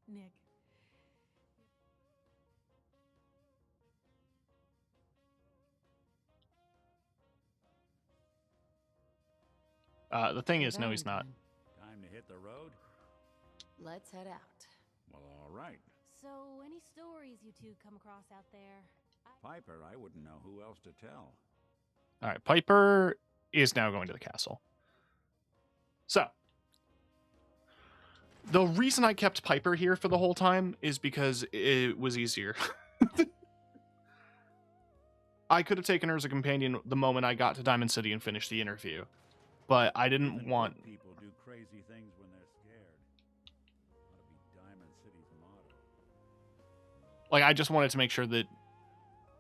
S19: Nick.
S1: The thing is, no, he's not.
S12: Time to hit the road?
S8: Let's head out.
S12: Well, all right.
S19: So, any stories you two come across out there?
S12: Piper, I wouldn't know who else to tell.
S1: All right, Piper is now going to the castle. So, the reason I kept Piper here for the whole time is because it was easier. I could have taken her as a companion the moment I got to Diamond City and finished the interview, but I didn't want...
S12: People do crazy things when they're scared. Ought to be Diamond City's motto.
S1: Like, I just wanted to make sure that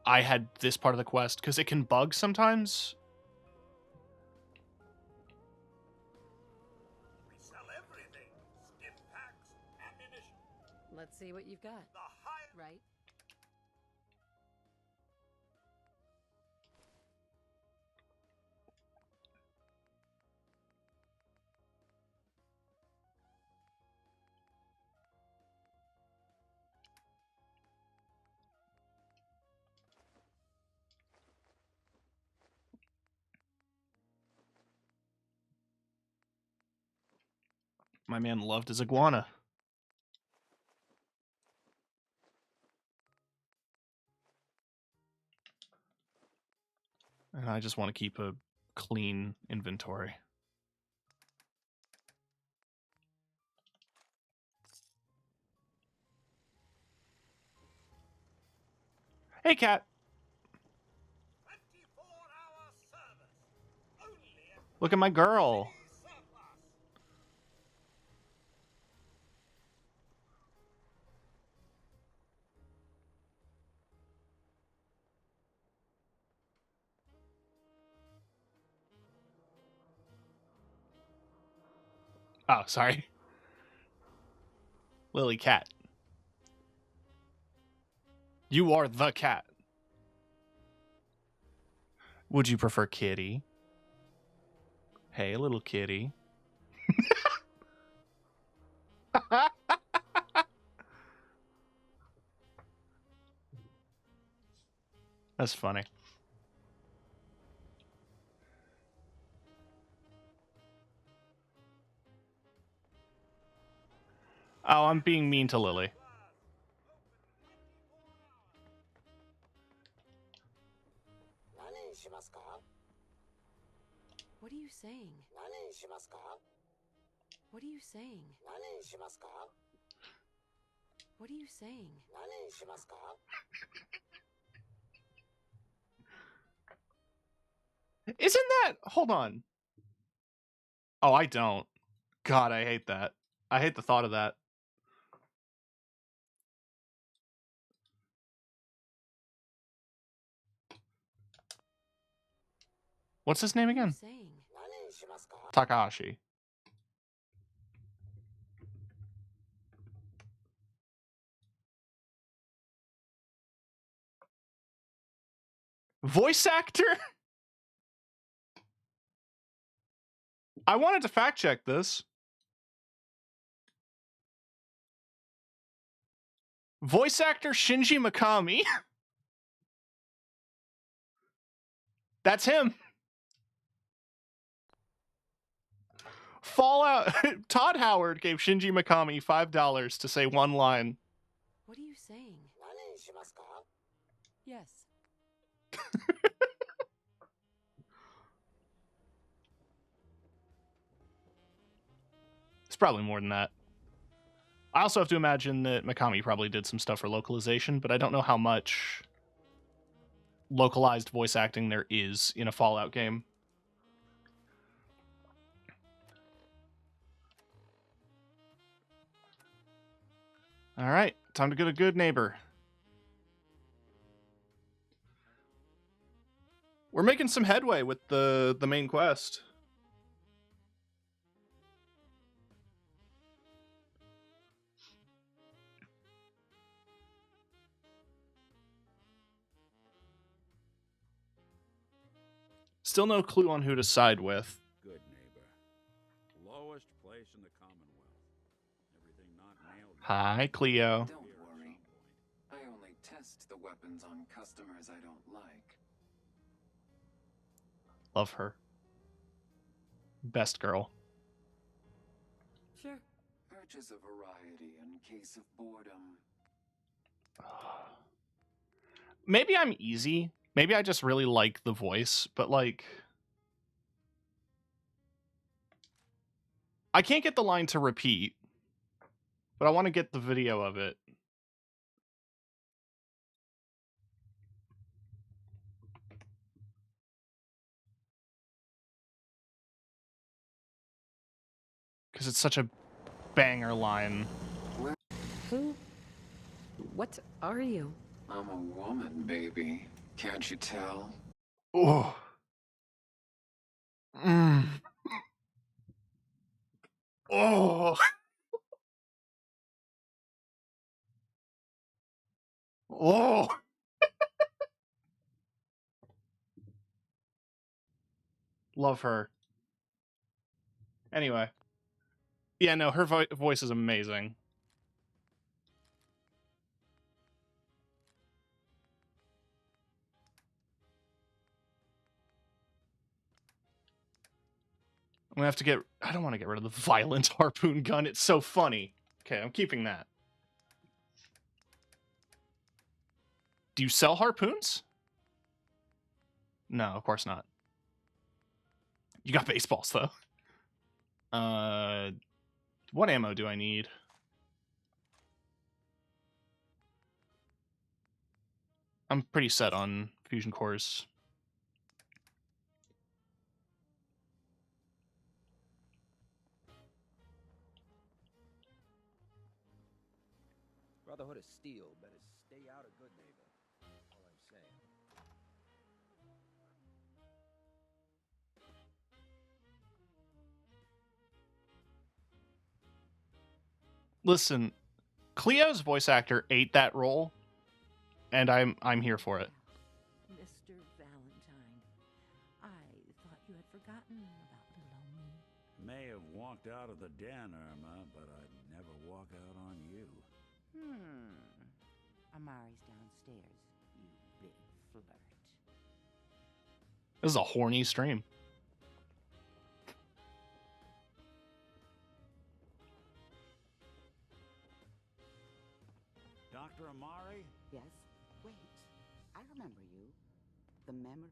S1: I had this part of the quest, because it can bug sometimes.
S18: We sell everything. Stim packs, ammunition.
S8: Let's see what you've got.
S18: The high...
S8: Right?
S1: My man loved his iguana. And I just want to keep a clean inventory. Hey, cat.
S18: 24-hour service. Only at
S1: Look at my girl. Oh, sorry. Lily cat. You are the cat. Would you prefer kitty? Hey, little kitty. That's funny. Oh, I'm being mean to Lily.
S8: What are you saying? What are you saying? What are you saying?
S1: Isn't that... Hold on. Oh, I don't. God, I hate that. I hate the thought of that. What's his name again? Takahashi. Voice actor? I wanted to fact check this. Voice actor Shinji Mikami. That's him. Fallout. Todd Howard gave Shinji Mikami $5 to say one line.
S8: What are you saying? Yes.
S1: It's probably more than that. I also have to imagine that Mikami probably did some stuff for localization, but I don't know how much localized voice acting there is in a Fallout game. All right, time to get a good neighbor. We're making some headway with the main quest. Still no clue on who to side with.
S12: Good neighbor. Lowest place in the Commonwealth. Everything not nailed.
S1: Hi, Cleo.
S11: Don't worry. I only test the weapons on customers I don't like.
S1: Love her. Best girl.
S8: Sure.
S11: Purchase a variety in case of boredom.
S1: Maybe I'm easy. Maybe I just really like the voice, but like... I can't get the line to repeat, but I want to get the video of it. Because it's such a banger line.
S8: Who? What are you?
S11: I'm a woman, baby. Can't you tell?
S1: Oh. Mm. Oh. Oh. Love her. Anyway. Yeah, no, her voice is amazing. I'm gonna have to get... I don't want to get rid of the violent harpoon gun. It's so funny. Okay, I'm keeping that. Do you sell harpoons? No, of course not. You got baseballs, though. What ammo do I need? I'm pretty set on fusion cores.
S7: Brotherhood of Steel better stay out of Good Neighbor. All I'm saying.
S1: Listen, Cleo's voice actor ate that role, and I'm here for it.
S20: Mr. Valentine, I thought you had forgotten about little old me.
S12: May have walked out of the den, Irma, but I'd never walk out on you.
S20: Amari's downstairs, you big flirt.
S1: This is a horny stream.
S12: Dr. Amari?
S21: Yes? Wait. I remember you. The memory...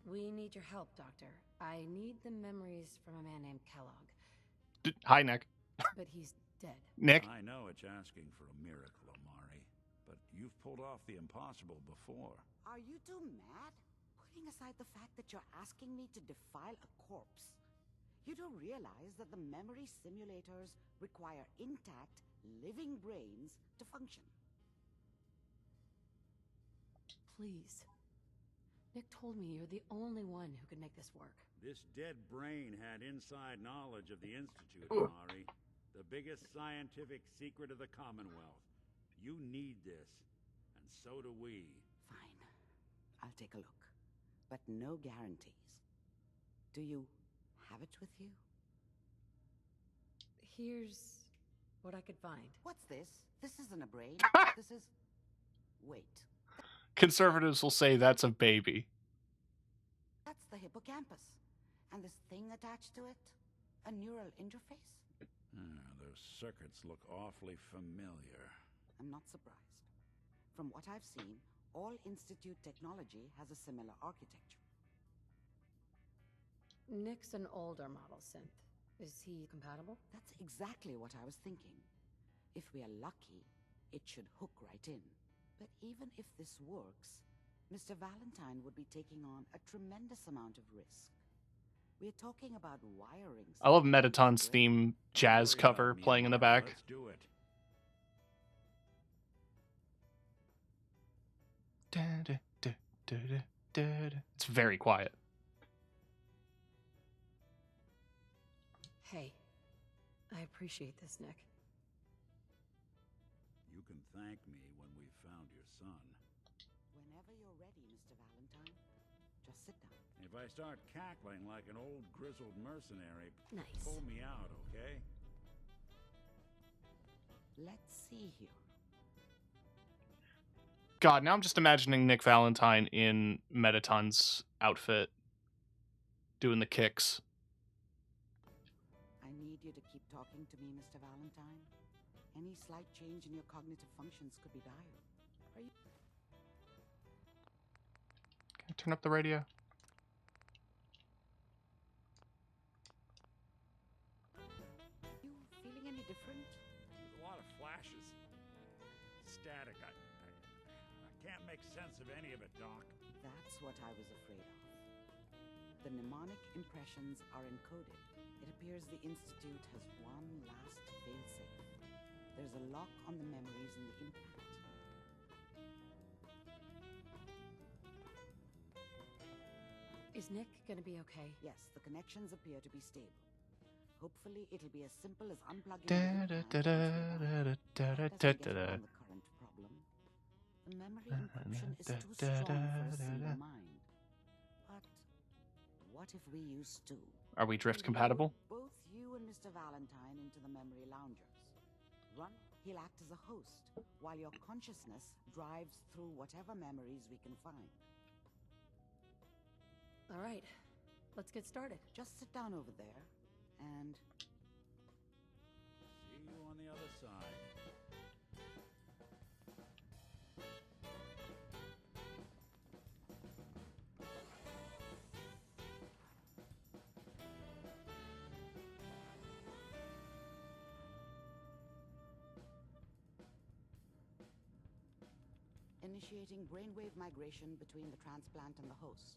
S8: We need your help, Doctor. I need the memories from a man named Kellogg.
S1: Hi, Nick.
S8: But he's dead.
S1: Nick?
S12: I know it's asking for a miracle, Amari, but you've pulled off the impossible before.
S21: Are you two mad? Putting aside the fact that you're asking me to defile a corpse, you don't realize that the memory simulators require intact, living brains to function.
S8: Please. Nick told me you're the only one who can make this work.
S12: This dead brain had inside knowledge of the Institute, Amari. The biggest scientific secret of the Commonwealth. You need this, and so do we.
S21: Fine. I'll take a look. But no guarantees. Do you have it with you?
S8: Here's what I could find.
S21: What's this? This isn't a brain. This is... Wait.
S1: Conservatives will say that's a baby.
S21: That's the hippocampus. And this thing attached to it? A neural interface?
S12: Those circuits look awfully familiar.
S21: I'm not surprised. From what I've seen, all Institute technology has a similar architecture.
S8: Nick's an older model synth. Is he compatible?
S21: That's exactly what I was thinking. If we are lucky, it should hook right in. But even if this works, Mr. Valentine would be taking on a tremendous amount of risk. We're talking about wiring.
S1: I love Metaton's theme jazz cover playing in the back.
S12: Let's do it.
S1: It's very quiet.
S8: Hey, I appreciate this, Nick.
S12: You can thank me when we've found your son.
S21: Whenever you're ready, Mr. Valentine. Just sit down.
S12: If I start cackling like an old grizzled mercenary,
S8: nice.
S12: Pull me out, okay?
S21: Let's see here.
S1: God, now I'm just imagining Nick Valentine in Metaton's outfit, doing the kicks.
S21: I need you to keep talking to me, Mr. Valentine. Any slight change in your cognitive functions could be dire. Are you...
S1: Can I turn up the radio?
S21: You feeling any different?
S12: There's a lot of flashes. Static. I can't make sense of any of it, Doc.
S21: That's what I was afraid of. The mnemonic impressions are encoded. It appears the Institute has one last failsafe. There's a lock on the memories in the implant.
S8: Is Nick gonna be okay?
S21: Yes, the connections appear to be stable. Hopefully, it'll be as simple as unplugging the implant. That doesn't get around the current problem. The memory encryption is too strong for a single mind. But what if we use two?
S1: Are we drift compatible?
S21: Both you and Mr. Valentine into the memory loungers. He'll act as a host, while your consciousness drives through whatever memories we can find.
S8: All right, let's get started.
S21: Just sit down over there, and...
S12: See you on the other side.
S21: Initiating brainwave migration between the transplant and the host.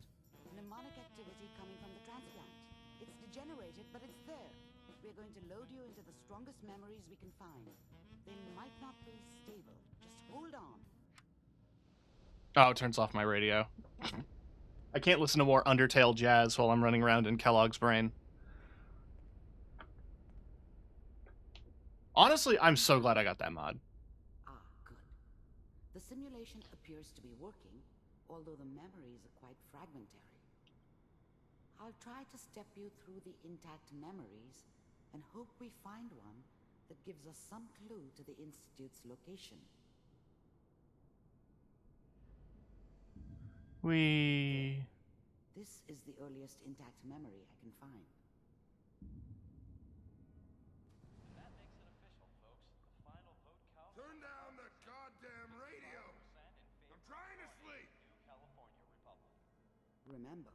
S21: Mnemonic activity coming from the transplant. It's degenerated, but it's there. We're going to load you into the strongest memories we can find. They might not be stable. Just hold on.
S1: Oh, it turns off my radio. I can't listen to more Undertale jazz while I'm running around in Kellogg's brain. Honestly, I'm so glad I got that mod.
S21: Ah, good. The simulation appears to be working, although the memories are quite fragmentary. I'll try to step you through the intact memories and hope we find one that gives us some clue to the Institute's location. This is the earliest intact memory I can find.
S10: That makes it official, folks. The final vote count.
S7: Turn down that goddamn radio! I'm trying to sleep!
S10: New California Republic.
S21: Remember,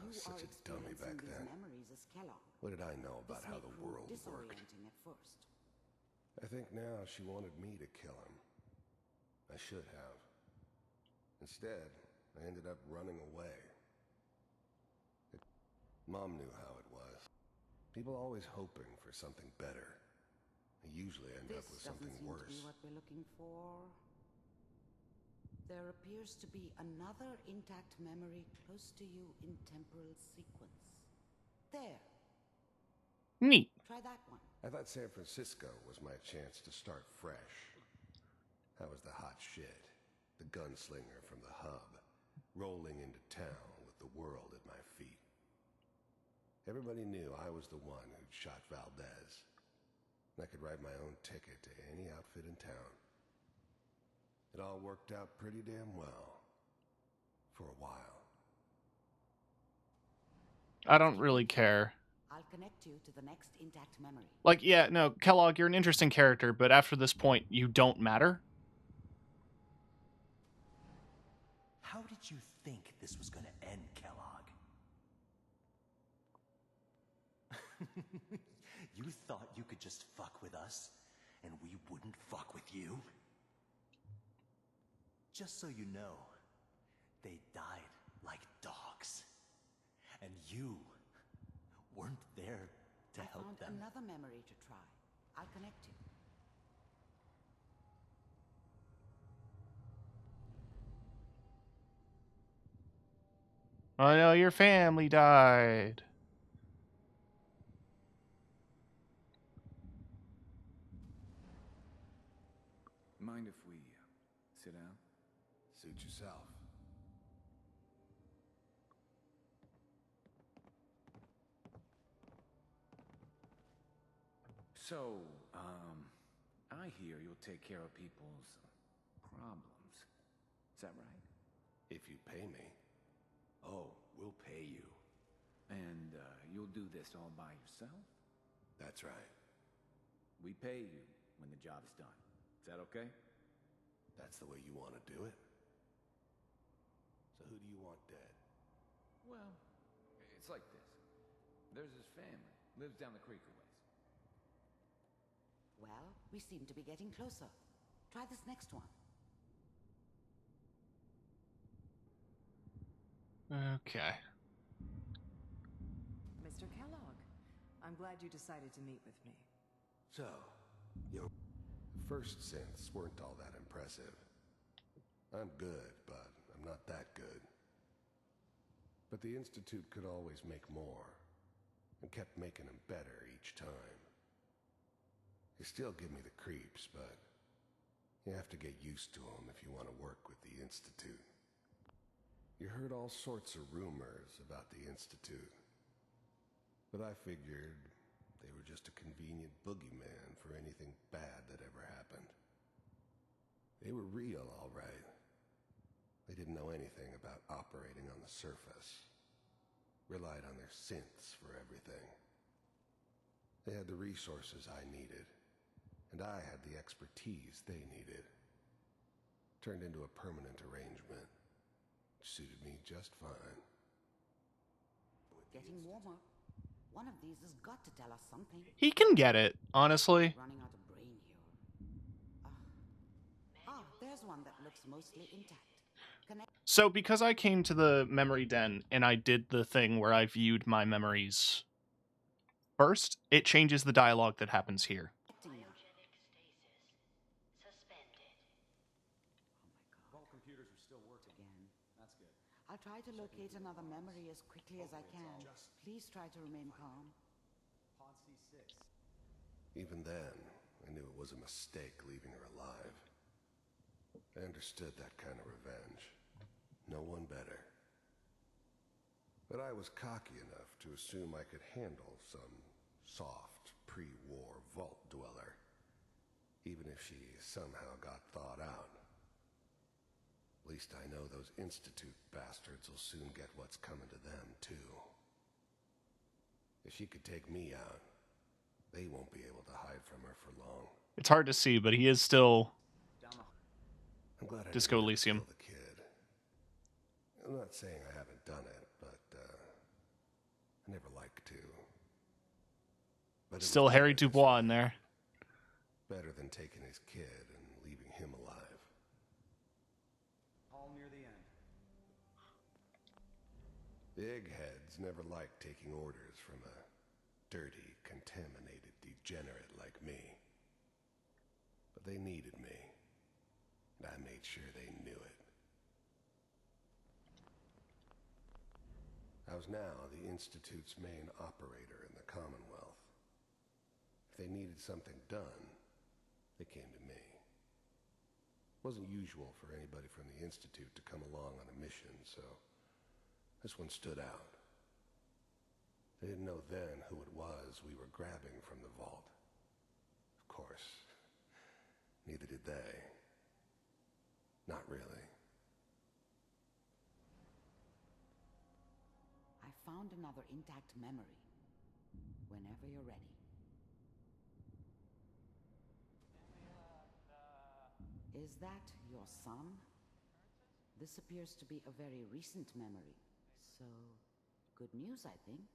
S21: you
S5: such
S21: are
S5: a dummy
S21: experiencing
S5: back
S21: these
S5: then.
S21: memories as Kellogg.
S5: What did I know about
S21: This
S5: how
S21: may
S5: the
S21: prove
S5: world worked?
S21: disorienting at first.
S5: I think now she wanted me to kill him. I should have. Instead, I ended up running away. Mom knew how it was. People always hoping for something better. They usually end up with something worse.
S21: This doesn't seem to be what we're looking for. There appears to be another intact memory close to you in temporal sequence. There.
S1: Neat.
S21: Try that one.
S5: I thought San Francisco was my chance to start fresh. I was the hot shit, the gunslinger from the hub, rolling into town with the world at my feet. Everybody knew I was the one who'd shot Valdez. And I could write my own ticket to any outfit in town. It all worked out pretty damn well. For a while.
S1: I don't really care.
S21: I'll connect you to the next intact memory.
S1: Like, yeah, no, Kellogg, you're an interesting character, but after this point, you don't matter.
S9: How did you think this was going to end, Kellogg? You thought you could just fuck with us, and we wouldn't fuck with you? Just so you know, they died like dogs. And you weren't there to help them.
S21: Another memory to try. I'll connect you.
S1: I know your family died.
S11: Mind if we sit down?
S5: Suit yourself.
S11: So, I hear you'll take care of people's problems. Is that right?
S5: If you pay me. Oh, we'll pay you.
S11: And, you'll do this all by yourself?
S5: That's right.
S11: We pay you when the job is done. Is that okay?
S5: That's the way you want to do it? So who do you want dead?
S11: Well, it's like this. There's his family. Lives down the creek a ways.
S21: Well, we seem to be getting closer. Try this next one.
S1: Okay.
S22: Mr. Kellogg, I'm glad you decided to meet with me.
S5: So, your first synths weren't all that impressive. I'm good, but I'm not that good. But the Institute could always make more, and kept making them better each time. They still give me the creeps, but you have to get used to them if you want to work with the Institute. You heard all sorts of rumors about the Institute, but I figured they were just a convenient boogeyman for anything bad that ever happened. They were real, all right. They didn't know anything about operating on the surface. Relied on their synths for everything. They had the resources I needed, and I had the expertise they needed. Turned into a permanent arrangement. Suited me just fine.
S21: Getting warmer. One of these has got to tell us something.
S1: He can get it, honestly.
S21: Running out of brain here. There's one that looks mostly intact.
S1: So because I came to the memory den and I did the thing where I viewed my memories first, it changes the dialogue that happens here.
S6: All computers are still working. That's good.
S21: I'll try to locate another memory as quickly as I can. Please try to remain calm.
S6: Pod C6.
S5: Even then, I knew it was a mistake leaving her alive. I understood that kind of revenge. No one better. But I was cocky enough to assume I could handle some soft, pre-war vault dweller, even if she somehow got thawed out. At least I know those Institute bastards will soon get what's coming to them, too. If she could take me out, they won't be able to hide from her for long.
S1: It's hard to see, but he is still
S5: I'm glad I
S1: Disco
S5: didn't
S1: Elysium.
S5: kill the kid. I'm not saying I haven't done it, but I never like to. But it
S1: Still
S5: was
S1: Harry
S5: better this
S1: Dubois
S5: way.
S1: in there.
S5: Better man taking his kid and leaving him alive.
S3: All near the end.
S5: The eggheads never liked taking orders from a dirty, contaminated degenerate like me. But they needed me, and I made sure they knew it. I was now the Institute's main operator in the Commonwealth. If they needed something done, they came to me. It wasn't usual for anybody from the Institute to come along on a mission, so this one stood out. They didn't know then who it was we were grabbing from the vault. Of course, neither did they. Not really.
S21: I found another intact memory. Whenever you're ready. Is that your son? This appears to be a very recent memory. So, good news, I think.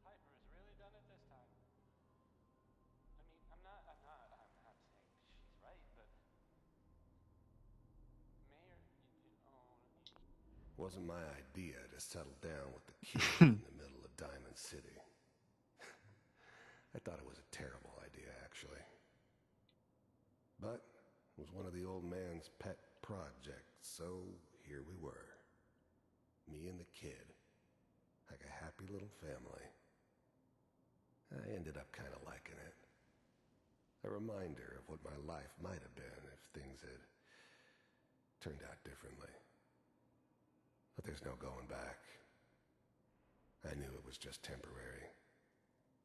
S10: Piper has really done it this time. I mean, I'm not saying she's right, but Mayor,
S5: Wasn't my idea to settle down with the kid in the middle of Diamond City. I thought it was a terrible idea, actually. But it was one of the old man's pet projects, so here we were. Me and the kid, like a happy little family. I ended up kind of liking it. A reminder of what my life might have been if things had turned out differently. But there's no going back. I knew it was just temporary.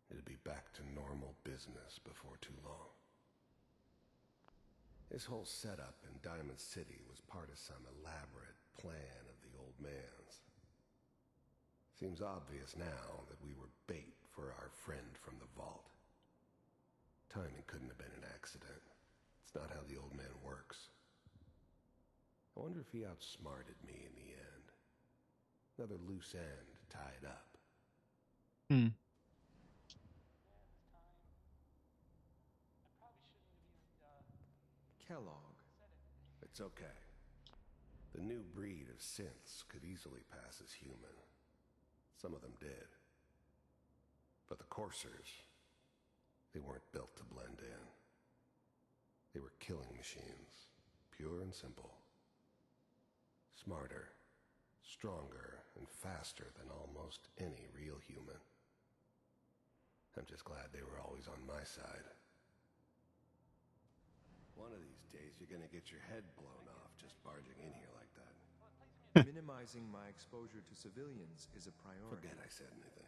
S5: It'd be back to normal business before too long. This whole setup in Diamond City was part of some elaborate plan of the old man's. Seems obvious now that we were bait for our friend from the vault. Timing couldn't have been an accident. It's not how the old man works. I wonder if he outsmarted me in the end. Another loose end tied up.
S4: Kellogg.
S5: It's okay. The new breed of synths could easily pass as human. Some of them did. But the coursers, they weren't built to blend in. They were killing machines, pure and simple. Smarter, stronger, and faster than almost any real human. I'm just glad they were always on my side. One of these days, you're gonna get your head blown off just barging in here like that.
S4: Minimizing my exposure to civilians is a priority.
S5: Forget I said anything.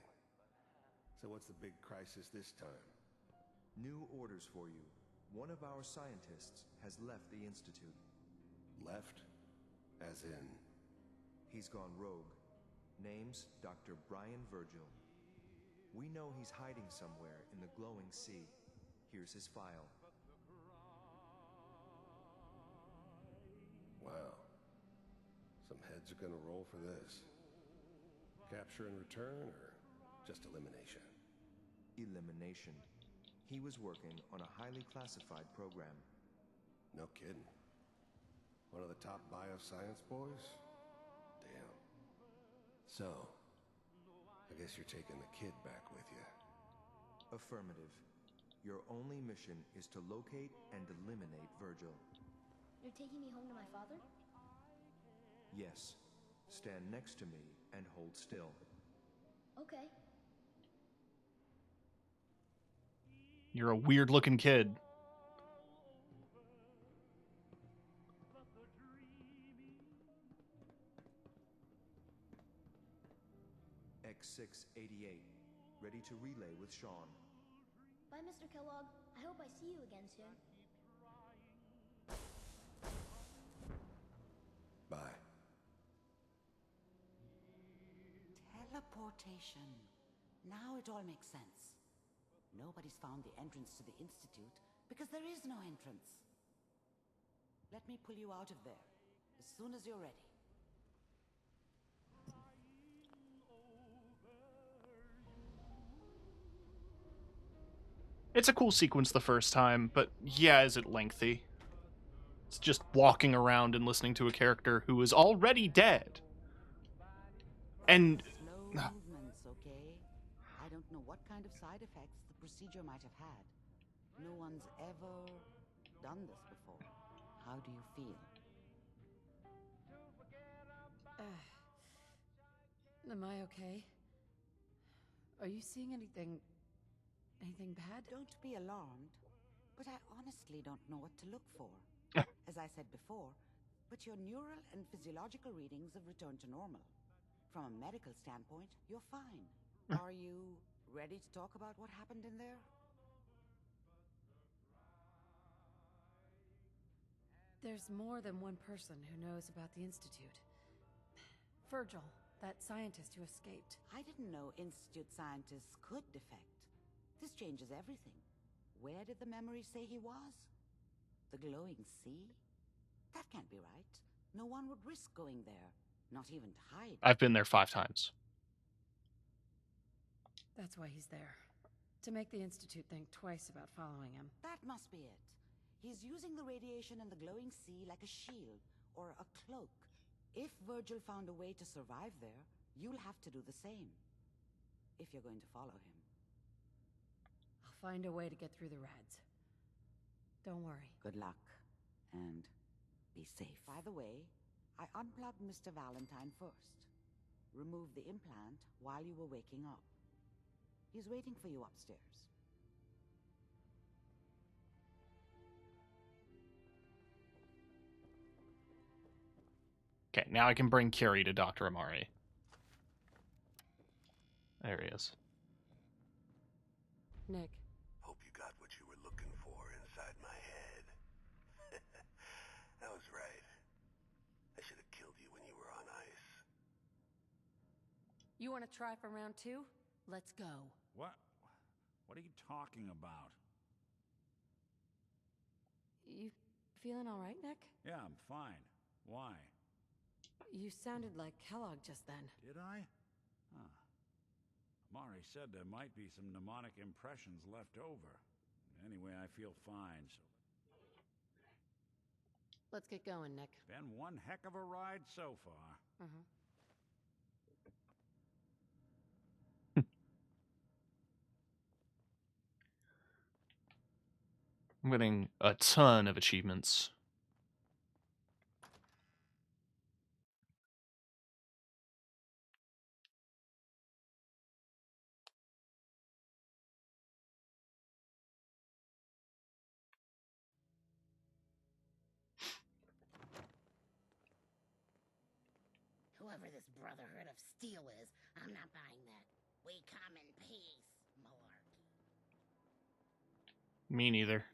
S5: So what's the big crisis this time?
S4: New orders for you. One of our scientists has left the Institute.
S5: Left? As in?
S4: He's gone rogue. Name's Dr. Brian Virgil. We know he's hiding somewhere in the glowing sea. Here's his file.
S5: Wow. Some heads are gonna roll for this. Capture and return, or just elimination?
S4: Elimination. He was working on a highly classified program.
S5: No kidding. One of the top bioscience boys? Damn. So, I guess you're taking the kid back with you.
S4: Affirmative. Your only mission is to locate and eliminate Virgil.
S23: You're taking me home to my father?
S4: Yes. Stand next to me and hold still.
S23: Okay.
S1: You're a weird-looking kid.
S4: X688. Ready to relay with Sean.
S23: Bye, Mr. Kellogg. I hope I see you again soon.
S5: Bye.
S21: Teleportation. Now it all makes sense. Nobody's found the entrance to the Institute because there is no entrance. Let me pull you out of there as soon as you're ready.
S1: It's a cool sequence the first time, but yeah, is it lengthy? It's just walking around and listening to a character who is already dead. And
S21: Slow movements, okay? I don't know what kind of side effects the procedure might have had. No one's ever done this before. How do you feel?
S8: Am I okay? Are you seeing anything bad?
S21: Don't be alarmed, but I honestly don't know what to look for. As I said before, but your neural and physiological readings have returned to normal. From a medical standpoint, you're fine. Are you ready to talk about what happened in there?
S8: There's more than one person who knows about the Institute. Virgil, that scientist who escaped.
S21: I didn't know Institute scientists could defect. This changes everything. Where did the memory say he was? The glowing sea? That can't be right. No one would risk going there, not even to hide.
S1: I've been there 5 times.
S8: That's why he's there. To make the Institute think twice about following him.
S21: That must be it. He's using the radiation in the glowing sea like a shield or a cloak. If Virgil found a way to survive there, you'll have to do the same. If you're going to follow him.
S8: I'll find a way to get through the rads. Don't worry.
S21: Good luck. And be safe. By the way, I unplugged Mr. Valentine first. Removed the implant while you were waking up. He's waiting for you upstairs.
S1: Okay, now I can bring Curie to Dr. Amari. There he is.
S8: Nick.
S5: Hope you got what you were looking for inside my head. I was right. I should have killed you when you were on ice.
S8: You want to try for round 2? Let's go.
S12: What? What are you talking about?
S8: You feeling all right, Nick?
S12: Yeah, I'm fine. Why?
S8: You sounded like Kellogg just then.
S12: Did I? Huh. Amari said there might be some mnemonic impressions left over. Anyway, I feel fine, so...
S8: Let's get going, Nick.
S12: Been one heck of a ride so far.
S1: I'm getting a ton of achievements.
S3: Whoever this Brotherhood of Steel is, I'm not buying that. We come in peace, malarkey.
S1: Me neither.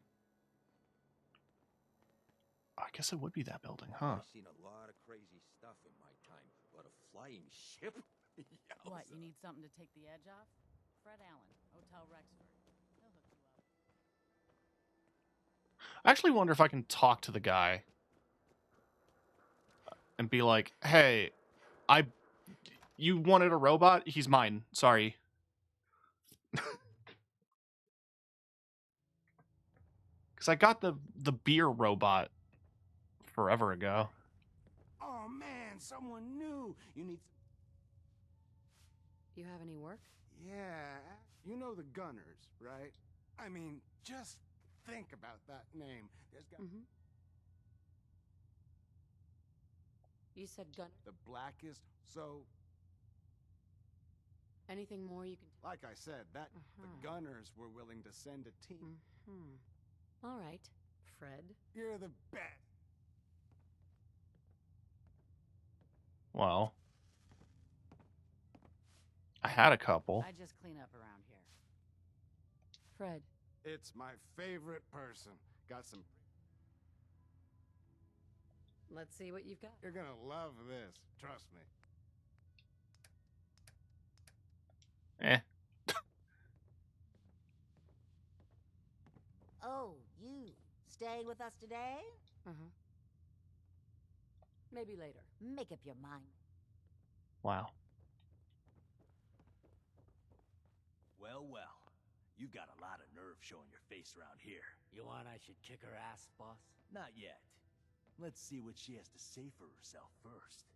S1: I guess it would be that building, huh?
S7: I've seen a lot of crazy stuff in my time, but a flying ship?
S14: What, you need something to take the edge off? Fred Allen, Hotel Rexford. He'll hook you up.
S1: I actually wonder if I can talk to the guy and be like, hey, you wanted a robot? He's mine. Sorry. Because I got the beer robot forever ago.
S6: Oh man, someone new. You need...
S8: You have any work?
S6: Yeah, you know the Gunners, right? I mean, just think about that name. There's got...
S8: You said gun...
S6: The blackest, so...
S8: Anything more you can...
S6: Like I said, the Gunners were willing to send a team.
S8: All right, Fred.
S6: You're the best.
S1: Well, I had a couple.
S14: I just clean up around here.
S8: Fred.
S6: It's my favorite person. Got some...
S8: Let's see what you've got.
S6: You're gonna love this. Trust me.
S3: Oh, you staying with us today?
S8: Maybe later.
S3: Make up your mind.
S1: Wow.
S9: Well, well. You got a lot of nerve showing your face around here.
S13: You want I should kick her ass, boss?
S9: Not yet. Let's see what she has to say for herself first.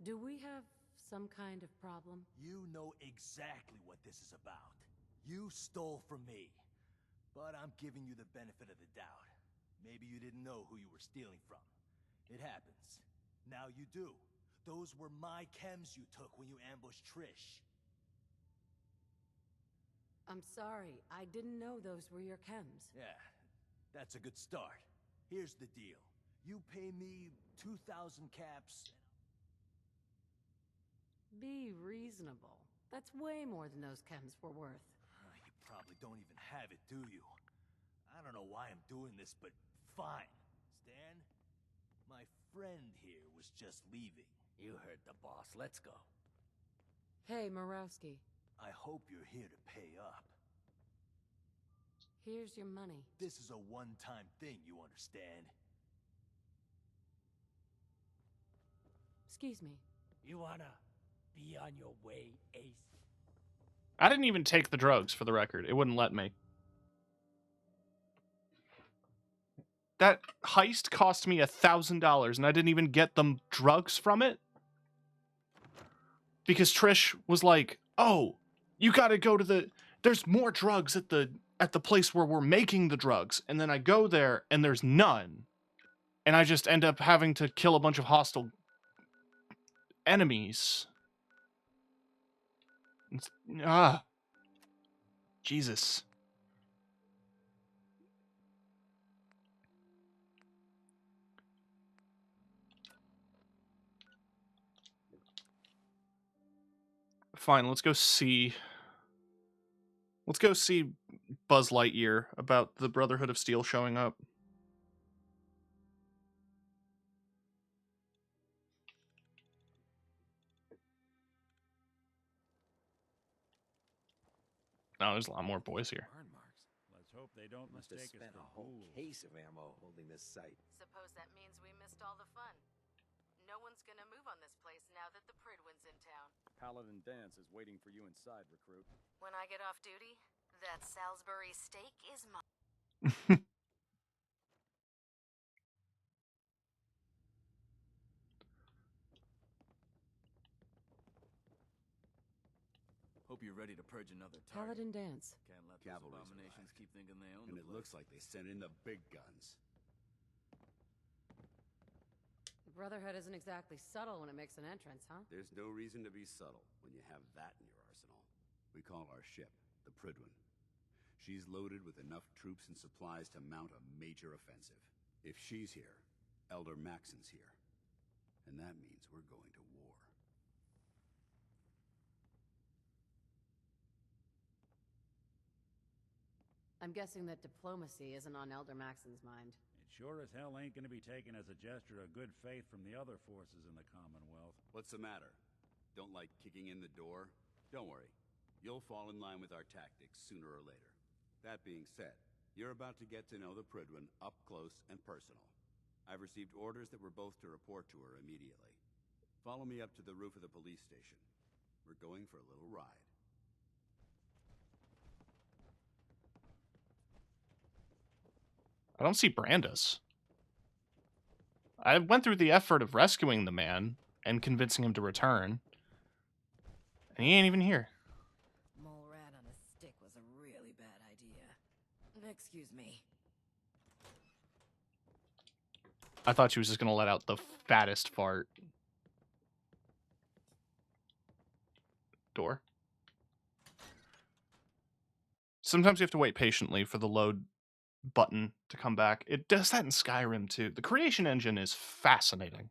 S8: Do we have some kind of problem?
S9: You know exactly what this is about. You stole from me. But I'm giving you the benefit of the doubt. Maybe you didn't know who you were stealing from. It happens. Now you do. Those were my chems you took when you ambushed Trish.
S8: I'm sorry, I didn't know those were your chems.
S9: Yeah, that's a good start. Here's the deal. You pay me 2,000 caps.
S8: Be reasonable. That's way more than those chems were worth.
S9: You probably don't even have it, do you? I don't know why I'm doing this, but fine. Stan, my friend here was just leaving.
S13: You heard the boss. Let's go.
S8: Hey, Morowski.
S9: I hope you're here to pay up.
S8: Here's your money.
S9: This is a one-time thing, you understand?
S8: Excuse me.
S13: You wanna be on your way, Ace?
S1: I didn't even take the drugs, for the record. It wouldn't let me. That heist cost me $1,000, and I didn't even get them drugs from it? Because Trish was like, oh, you gotta go to the... There's more drugs at the place where we're making the drugs. And then I go there, and there's none. And I just end up having to kill a bunch of hostile enemies. Jesus. Fine, let's go see Buzz Lightyear about the Brotherhood of Steel showing up. No, there's a lot more boys here.
S12: Let's hope they don't
S15: Must have
S12: mistake us
S15: spent
S12: for
S15: a whole
S12: ghouls.
S15: case of ammo holding this site.
S8: Suppose that means we missed all the fun. No one's gonna move on this place now that the Pridwin's in town.
S6: Paladin Dance is waiting for you inside, recruit.
S8: When I get off duty, that Salisbury steak is mine.
S11: Hope you're ready to purge another target.
S8: Paladin Dance.
S11: Can't let those
S15: Cavalry's
S11: abominations keep thinking they own
S5: And
S11: the
S5: it
S11: place.
S5: looks like they sent in the big guns.
S8: The Brotherhood isn't exactly subtle when it makes an entrance, huh?
S5: There's no reason to be subtle when you have that in your arsenal. We call our ship the Pridwin. She's loaded with enough troops and supplies to mount a major offensive. If she's here, Elder Maxon's here. And that means we're going to war.
S8: I'm guessing that diplomacy isn't on Elder Maxon's mind.
S12: It sure as hell ain't gonna be taken as a gesture of good faith from the other forces in the Commonwealth.
S5: What's the matter? Don't like kicking in the door? Don't worry. You'll fall in line with our tactics sooner or later. That being said, you're about to get to know the Pridwin up close and personal. I've received orders that we're both to report to her immediately. Follow me up to the roof of the police station. We're going for a little ride.
S1: I don't see Brandes. I went through the effort of rescuing the man and convincing him to return. And he ain't even here.
S14: Mole rat on a stick was a really bad idea. Excuse me.
S1: I thought she was just going to let out the fattest fart. Door. Sometimes you have to wait patiently for the load button to come back. It does that in Skyrim too. The creation engine is fascinating.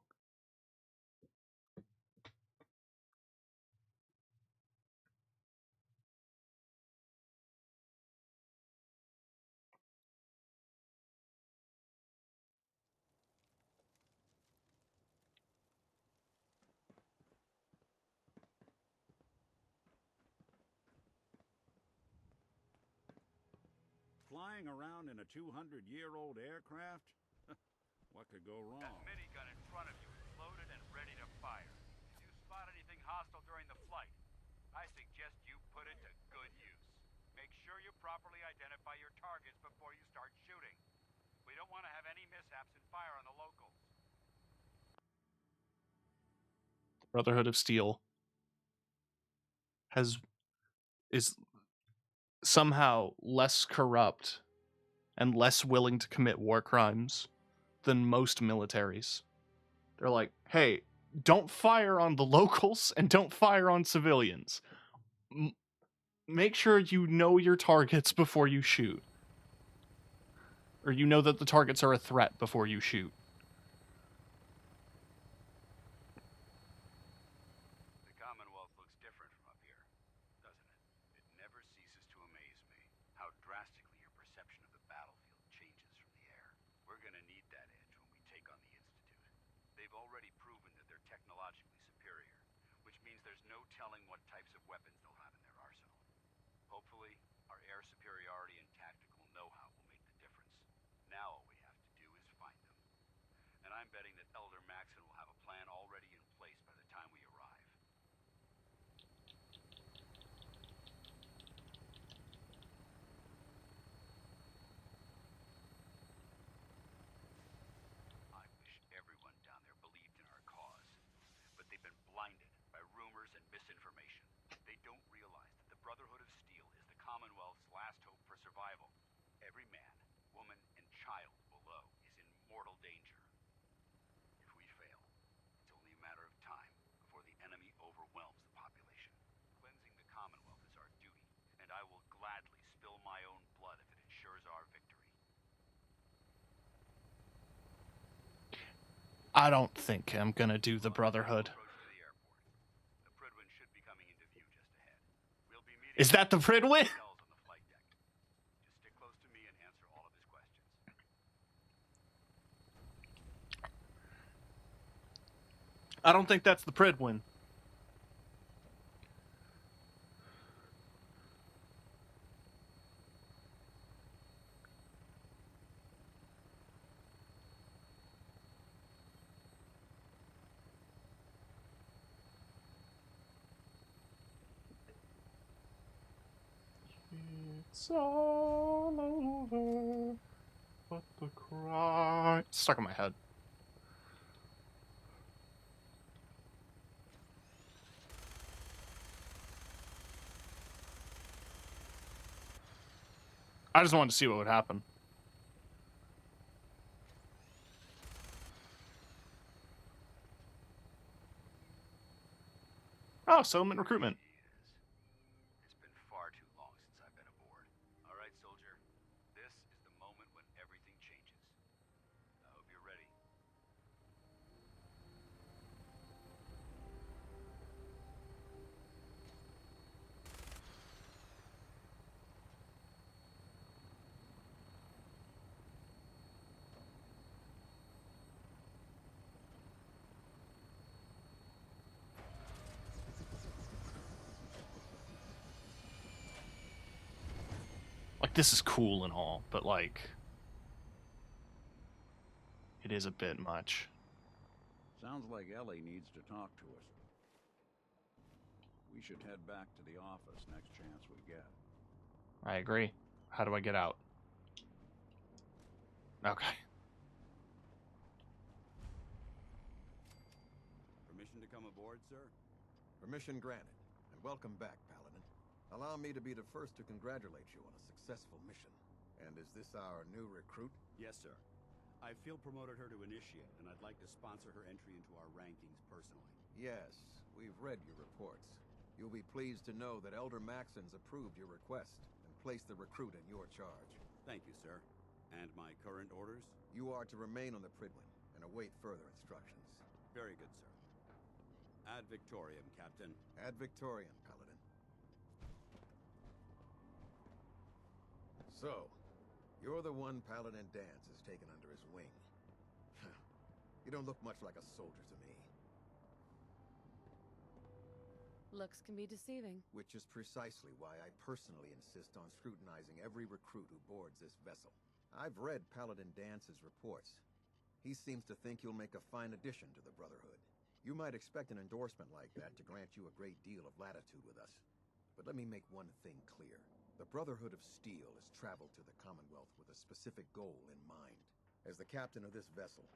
S12: Flying around in a 200-year-old aircraft? What could go wrong?
S17: That minigun in front of you is loaded and ready to fire. If you spot anything hostile during the flight, I suggest you put it to good use. Make
S2: you properly identify your targets before you start shooting. We don't want to have any mishaps and fire on the locals.
S1: Brotherhood of Steel is somehow less corrupt and less willing to commit war crimes than most militaries. They're like, hey, don't fire on the locals and don't fire on civilians. Make sure you know your targets before you shoot. Or you know that the targets are a threat before you shoot.
S2: The Commonwealth looks different from up here, doesn't it? It never ceases to amaze me how drastically your perception of the battlefield changes from the air. We're gonna need that edge when we take on the Institute. They've already proven that they're technologically superior, which means there's no telling what types of weapons they'll have in their arsenal. Hopefully, our air superiority and tactical know-how will make the difference. Now all we have to do is find them. And I'm betting that Elder Maxon will have a plan already in place by the time we arrive. I wish everyone down there believed in our cause, but they've been blinded by rumors and misinformation. They don't realize that the Brotherhood of Steel is the Commonwealth's last hope for survival. Every man, woman, and child below is in mortal danger. If we fail, it's only a matter of time before the enemy overwhelms the population. Cleansing the Commonwealth is our duty, and I will gladly spill my own blood if it ensures our victory.
S1: I don't think I'm gonna do the Brotherhood.
S2: The Prydwen should be coming into view just ahead. We'll be meeting
S1: Is that the Prydwen?
S2: hotels on the flight deck. Just stick close to me and answer all of his questions.
S1: I don't think that's the Prydwen. It's all over, but the cry... It's stuck in my head. I just wanted to see what would happen. Oh, settlement recruitment.
S2: It's been far too long since I've been aboard. All right, soldier. This is the moment when everything changes. I hope you're ready.
S1: Like, this is cool and all, but, like, it is a bit much.
S16: Sounds like Ellie needs to talk to us. We should head back to the office next chance we get.
S1: I agree. How do I get out? Okay.
S19: Permission to come aboard, sir?
S7: Permission granted, and welcome back, Paladin. Allow me to be the first to congratulate you on a successful mission. And is this our new recruit?
S19: Yes, sir. I field promoted her to initiate, and I'd like to sponsor her entry into our rankings personally.
S7: Yes, we've read your reports. You'll be pleased to know that Elder Maxon's approved your request and placed the recruit in your charge.
S19: Thank you, sir. And my current orders?
S7: You are to remain on the Prydwen and await further instructions.
S19: Very good, sir. Ad Victoriam, Captain.
S7: Ad Victoriam, Paladin. So, you're the one Paladin Danse has taken under his wing. You don't look much like a soldier to me.
S8: Looks can be deceiving.
S7: Which is precisely why I personally insist on scrutinizing every recruit who boards this vessel. I've read Paladin Dance's reports. He seems to think you'll make a fine addition to the Brotherhood. You might expect an endorsement like that to grant you a great deal of latitude with us. But let me make one thing clear. The Brotherhood of Steel has traveled to the Commonwealth with a specific goal in mind. As the captain of this vessel,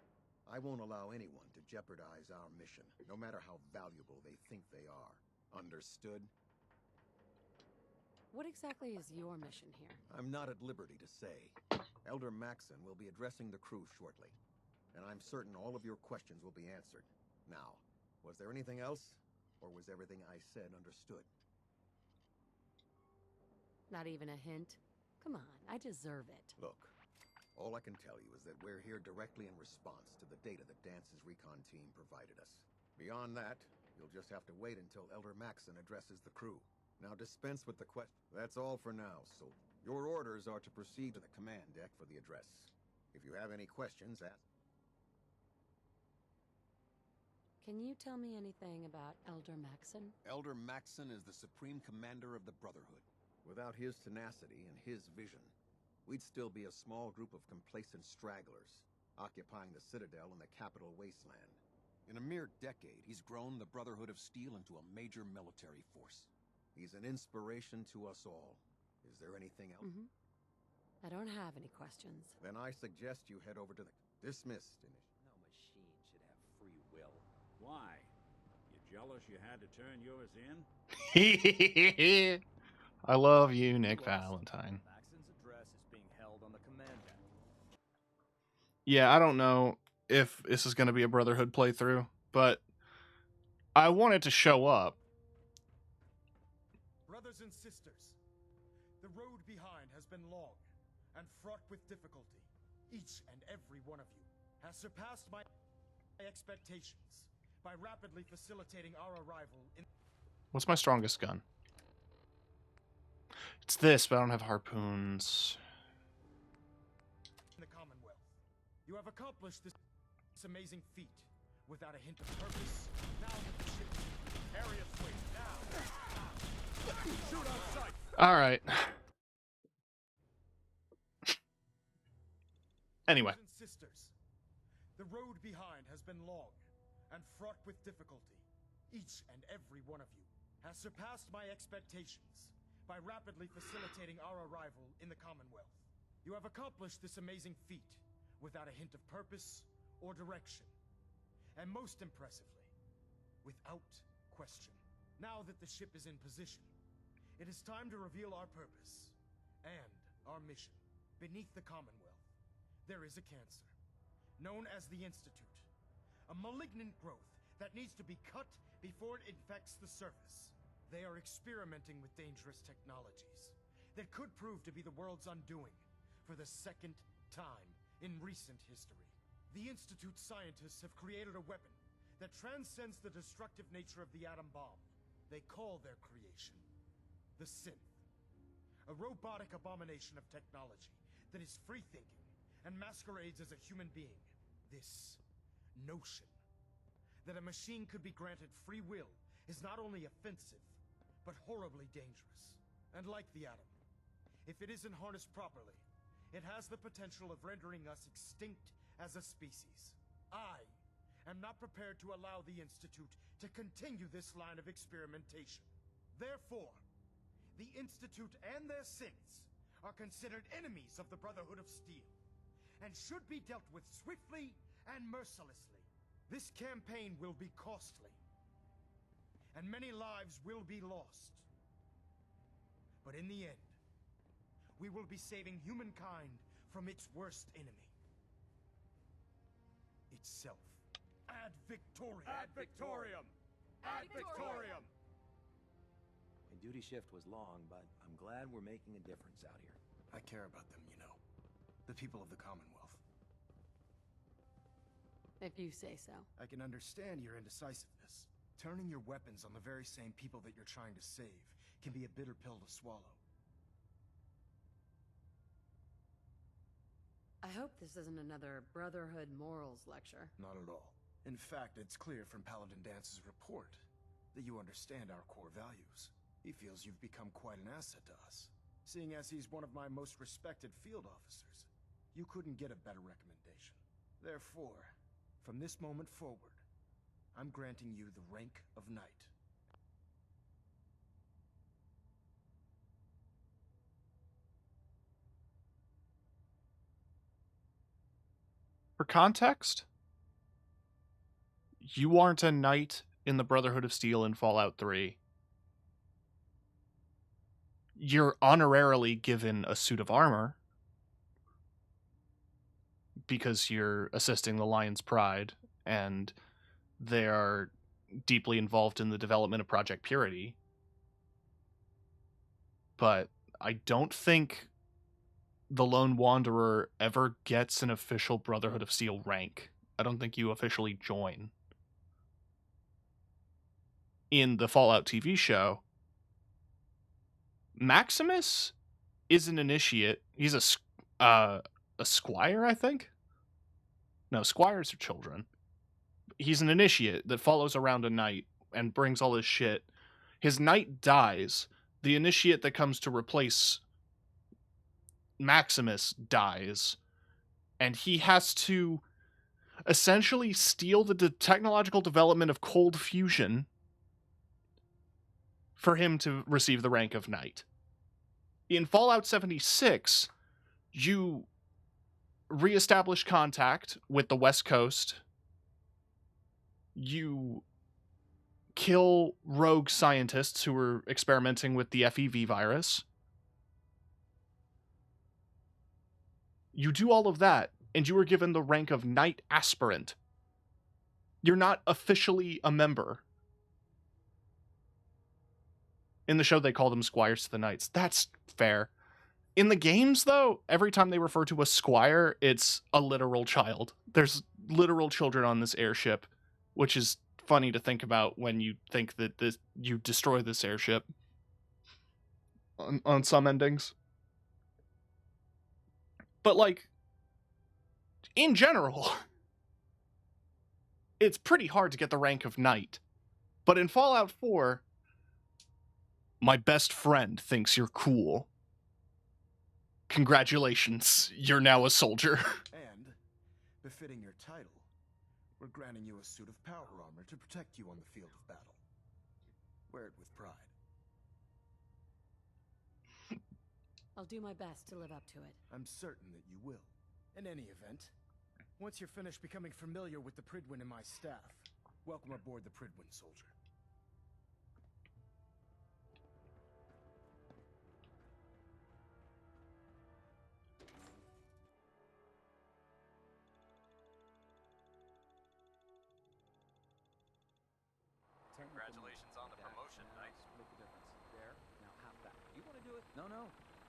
S7: I won't allow anyone to jeopardize our mission, no matter how valuable they think they are. Understood?
S8: What exactly is your mission here?
S7: I'm not at liberty to say. Elder Maxson will be addressing the crew shortly, and I'm certain all of your questions will be answered. Now, was there anything else, or was everything I said understood?
S8: Not even a hint? Come on, I deserve it.
S7: Look, all I can tell you is that we're here directly in response to the data that Dance's recon team provided us. Beyond that, you'll just have to wait until Elder Maxson addresses the crew. Now dispense with the question. That's all for now, so your orders are to proceed to the command deck for the address. If you have any questions, ask.
S8: Can you tell me anything about Elder Maxson?
S7: Elder Maxson is the supreme commander of the Brotherhood. Without his tenacity and his vision, we'd still be a small group of complacent stragglers, occupying the Citadel in the capital wasteland. In a mere decade, he's grown the Brotherhood of Steel into a major military force. He's an inspiration to us all. Is there anything else?
S8: I don't have any questions.
S7: Then I suggest you head over to the... Dismissed.
S17: No machine should have free will.
S12: Why? You jealous you had to turn yours in?
S1: I love you, Nick Valentine.
S6: Maxson's address is being held on the command deck.
S1: Yeah, I don't know if this is going to be a Brotherhood playthrough, but I want it to show up.
S6: Brothers and sisters, the road behind has been long and fraught with difficulty. Each and every one of you has surpassed my expectations by rapidly facilitating our arrival in...
S1: What's my strongest gun? It's this, but I don't have harpoons.
S6: the Commonwealth. You have accomplished this amazing feat without a hint of purpose. Now that the ship area swing now. Shoot on sight.
S1: All right. Anyway.
S6: Brothers and sisters, the road behind has been long and fraught with difficulty. Each and every one of you has surpassed my expectations by rapidly facilitating our arrival in the Commonwealth. You have accomplished this amazing feat without a hint of purpose or direction. And most impressively, without question. Now that the ship is in position, it is time to reveal our purpose and our mission. Beneath the Commonwealth, there is a cancer, known as the Institute. A malignant growth that needs to be cut before it infects the surface. They are experimenting with dangerous technologies that could prove to be the world's undoing for the second time in recent history. The Institute scientists have created a weapon that transcends the destructive nature of the atom bomb. They call their creation the Synth, a robotic abomination of technology that is free-thinking and masquerades as a human being. This notion that a machine could be granted free will is not only offensive, but horribly dangerous. And like the atom, if it isn't harnessed properly, it has the potential of rendering us extinct as a species. I am not prepared to allow the Institute to continue this line of experimentation. Therefore, the Institute and their synths are considered enemies of the Brotherhood of Steel, and should be dealt with swiftly and mercilessly. This campaign will be costly, and many lives will be lost. But in the end, we will be saving humankind from its worst enemy. Itself. Ad Victoriam!
S9: Ad Victoriam! Ad Victoriam!
S15: My duty shift was long, but I'm glad we're making a difference out here.
S6: I care about them, you know. The people of the Commonwealth.
S8: If you say so.
S6: I can understand your indecisiveness. Turning your weapons on the very same people that you're trying to save can be a bitter pill to swallow.
S8: I hope this isn't another Brotherhood morals lecture.
S6: Not at all. In fact, it's clear from Paladin Dance's report that you understand our core values. He feels you've become quite an asset to us. Seeing as he's one of my most respected field officers, you couldn't get a better recommendation. Therefore, from this moment forward, I'm granting you the rank of Knight.
S1: For context, you aren't a knight in the Brotherhood of Steel in Fallout 3. You're honorarily given a suit of armor because you're assisting the Lion's Pride, and they are deeply involved in the development of Project Purity. But I don't think the Lone Wanderer ever gets an official Brotherhood of Steel rank. I don't think you officially join. In the Fallout TV show, Maximus is an initiate. He's a squire, I think? No, squires are children. He's an initiate that follows around a knight and brings all his shit. His knight dies. The initiate that comes to replace Maximus dies. And he has to essentially steal the technological development of cold fusion for him to receive the rank of knight. In Fallout 76, you reestablish contact with the West Coast. You kill rogue scientists who were experimenting with the FEV virus. You do all of that, and you are given the rank of Knight Aspirant. You're not officially a member. In the show, they call them Squires to the Knights. That's fair. In the games, though, every time they refer to a squire, it's a literal child. There's literal children on this airship, which is funny to think about when you think that you destroy this airship on some endings. But, like, in general, it's pretty hard to get the rank of knight. But in Fallout 4, my best friend thinks you're cool. Congratulations, you're now a soldier.
S6: And, befitting your title, we're granting you a suit of power armor to protect you on the field of battle. Wear it with pride.
S8: I'll do my best to live up to it.
S6: I'm certain that you will. In any event, once you're finished becoming familiar with the Prydwen in my staff, welcome aboard the Prydwen, soldier.
S17: Congratulations on the promotion, Knight.
S15: Split the difference. There, now half that. You want to do it? No, no.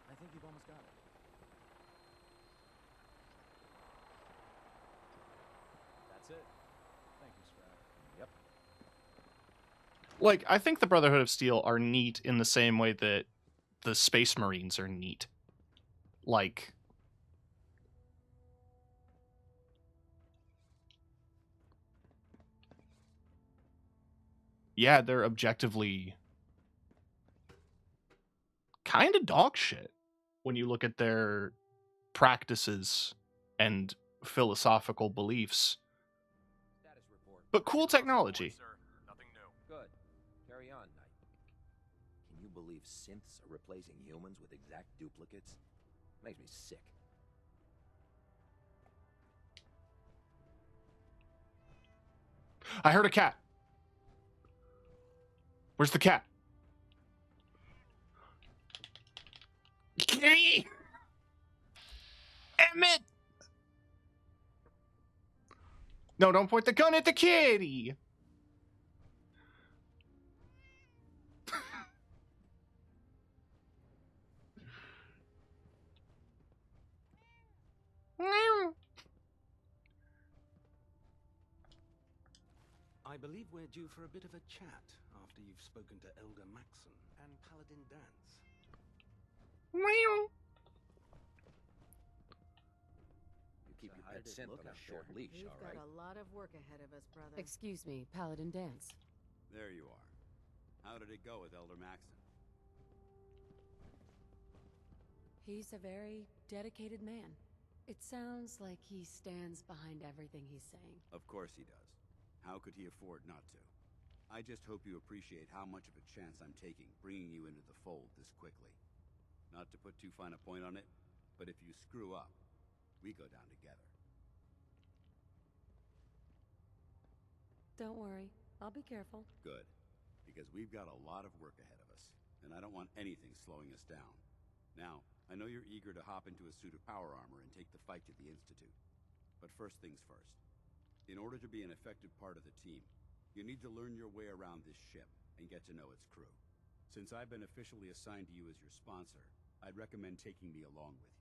S15: I think you've almost got it. That's it. Thank you, Strad. Yep.
S1: Like, I think the Brotherhood of Steel are neat in the same way that the Space Marines are neat. Like, yeah, they're objectively kind of dog shit when you look at their practices and philosophical beliefs.
S15: Status report.
S1: But cool technology.
S17: Sir, nothing new.
S15: Good. Carry on, Knight.
S7: Can you believe synths are replacing humans with exact duplicates? Makes me sick.
S1: I heard a cat. Where's the cat? Kitty! Emmett! No, don't point the gun at the kitty!
S5: I believe we're due for a bit of a chat after you've spoken to Elder Maxon and Paladin Dance.
S15: You keep your pet synth on a short leash,
S8: We've
S15: all right?
S8: got a lot of work ahead of us, brother. Excuse me, Paladin Dance.
S19: There you are. How did it go with Elder Maxon?
S8: He's a very dedicated man. It sounds like he stands behind everything he's saying.
S19: Of course he does. How could he afford not to? I just hope you appreciate how much of a chance I'm taking bringing you into the fold this quickly. Not to put too fine a point on it, but if you screw up, we go down together.
S8: Don't worry. I'll be careful.
S19: Good. Because we've got a lot of work ahead of us, and I don't want anything slowing us down. Now, I know you're eager to hop into a suit of power armor and take the fight to the Institute. But first things first. In order to be an effective part of the team, you need to learn your way around this ship and get to know its crew. Since I've been officially assigned to you as your sponsor, I'd recommend taking me along with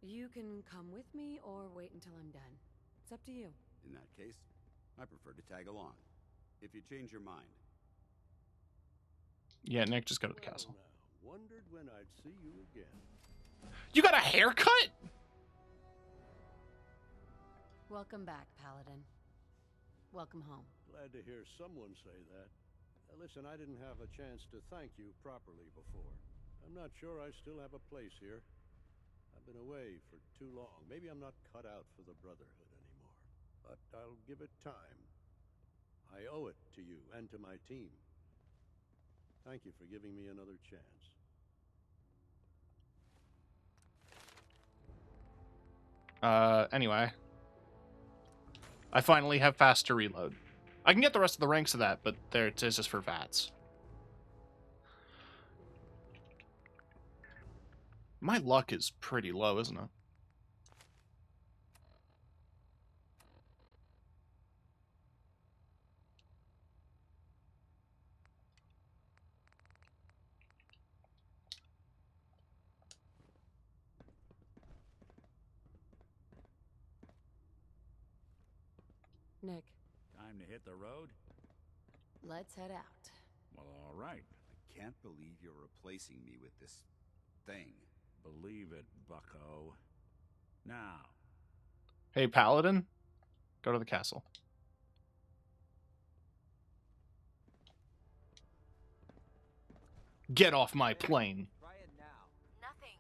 S19: you.
S8: You can come with me or wait until I'm done. It's up to you.
S19: In that case, I prefer to tag along. If you change your mind.
S1: Yeah, Nick, just go to the castle.
S5: Now, wondered when I'd see you again.
S1: You got a haircut?
S8: Welcome back, Paladin. Welcome home.
S5: Glad to hear someone say that. Listen, I didn't have a chance to thank you properly before. I'm not sure I still have a place here. I've been away for too long. Maybe I'm not cut out for the Brotherhood anymore. But I'll give it time. I owe it to you and to my team. Thank you for giving me another chance.
S1: Anyway. I finally have faster reload. I can get the rest of the ranks of that, but there it is just for VATS. My luck is pretty low, isn't it?
S8: Nick.
S12: Time to hit the road?
S8: Let's head out.
S12: Well, all right.
S19: I can't believe you're replacing me with this thing.
S12: Believe it, bucko. Now.
S1: Hey, Paladin. Go to the castle. Get off my plane.
S21: Try it now. Nothing.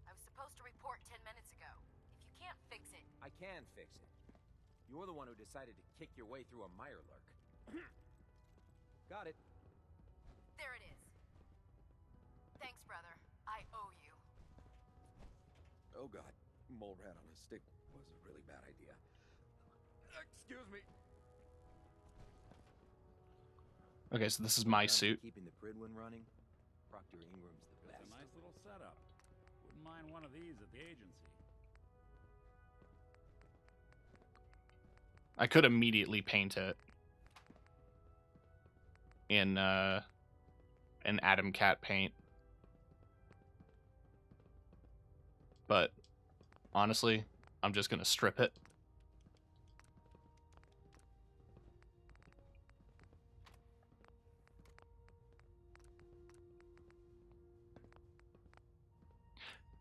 S21: I was supposed to report 10 minutes ago. If you can't fix it...
S15: I can fix it. You're the one who decided to kick your way through a Mirelurk. Got it.
S21: There it is. Thanks, brother. I owe you.
S7: Oh god, mole rat on a stick was a really bad idea. Excuse me.
S1: Okay, so this is my suit.
S15: Keeping the Prydwen running. Proctor Ingram's the best.
S12: It's a nice little setup. Wouldn't mind one of these at the agency.
S1: I could immediately paint it in Adam Cat paint. But honestly, I'm just gonna strip it.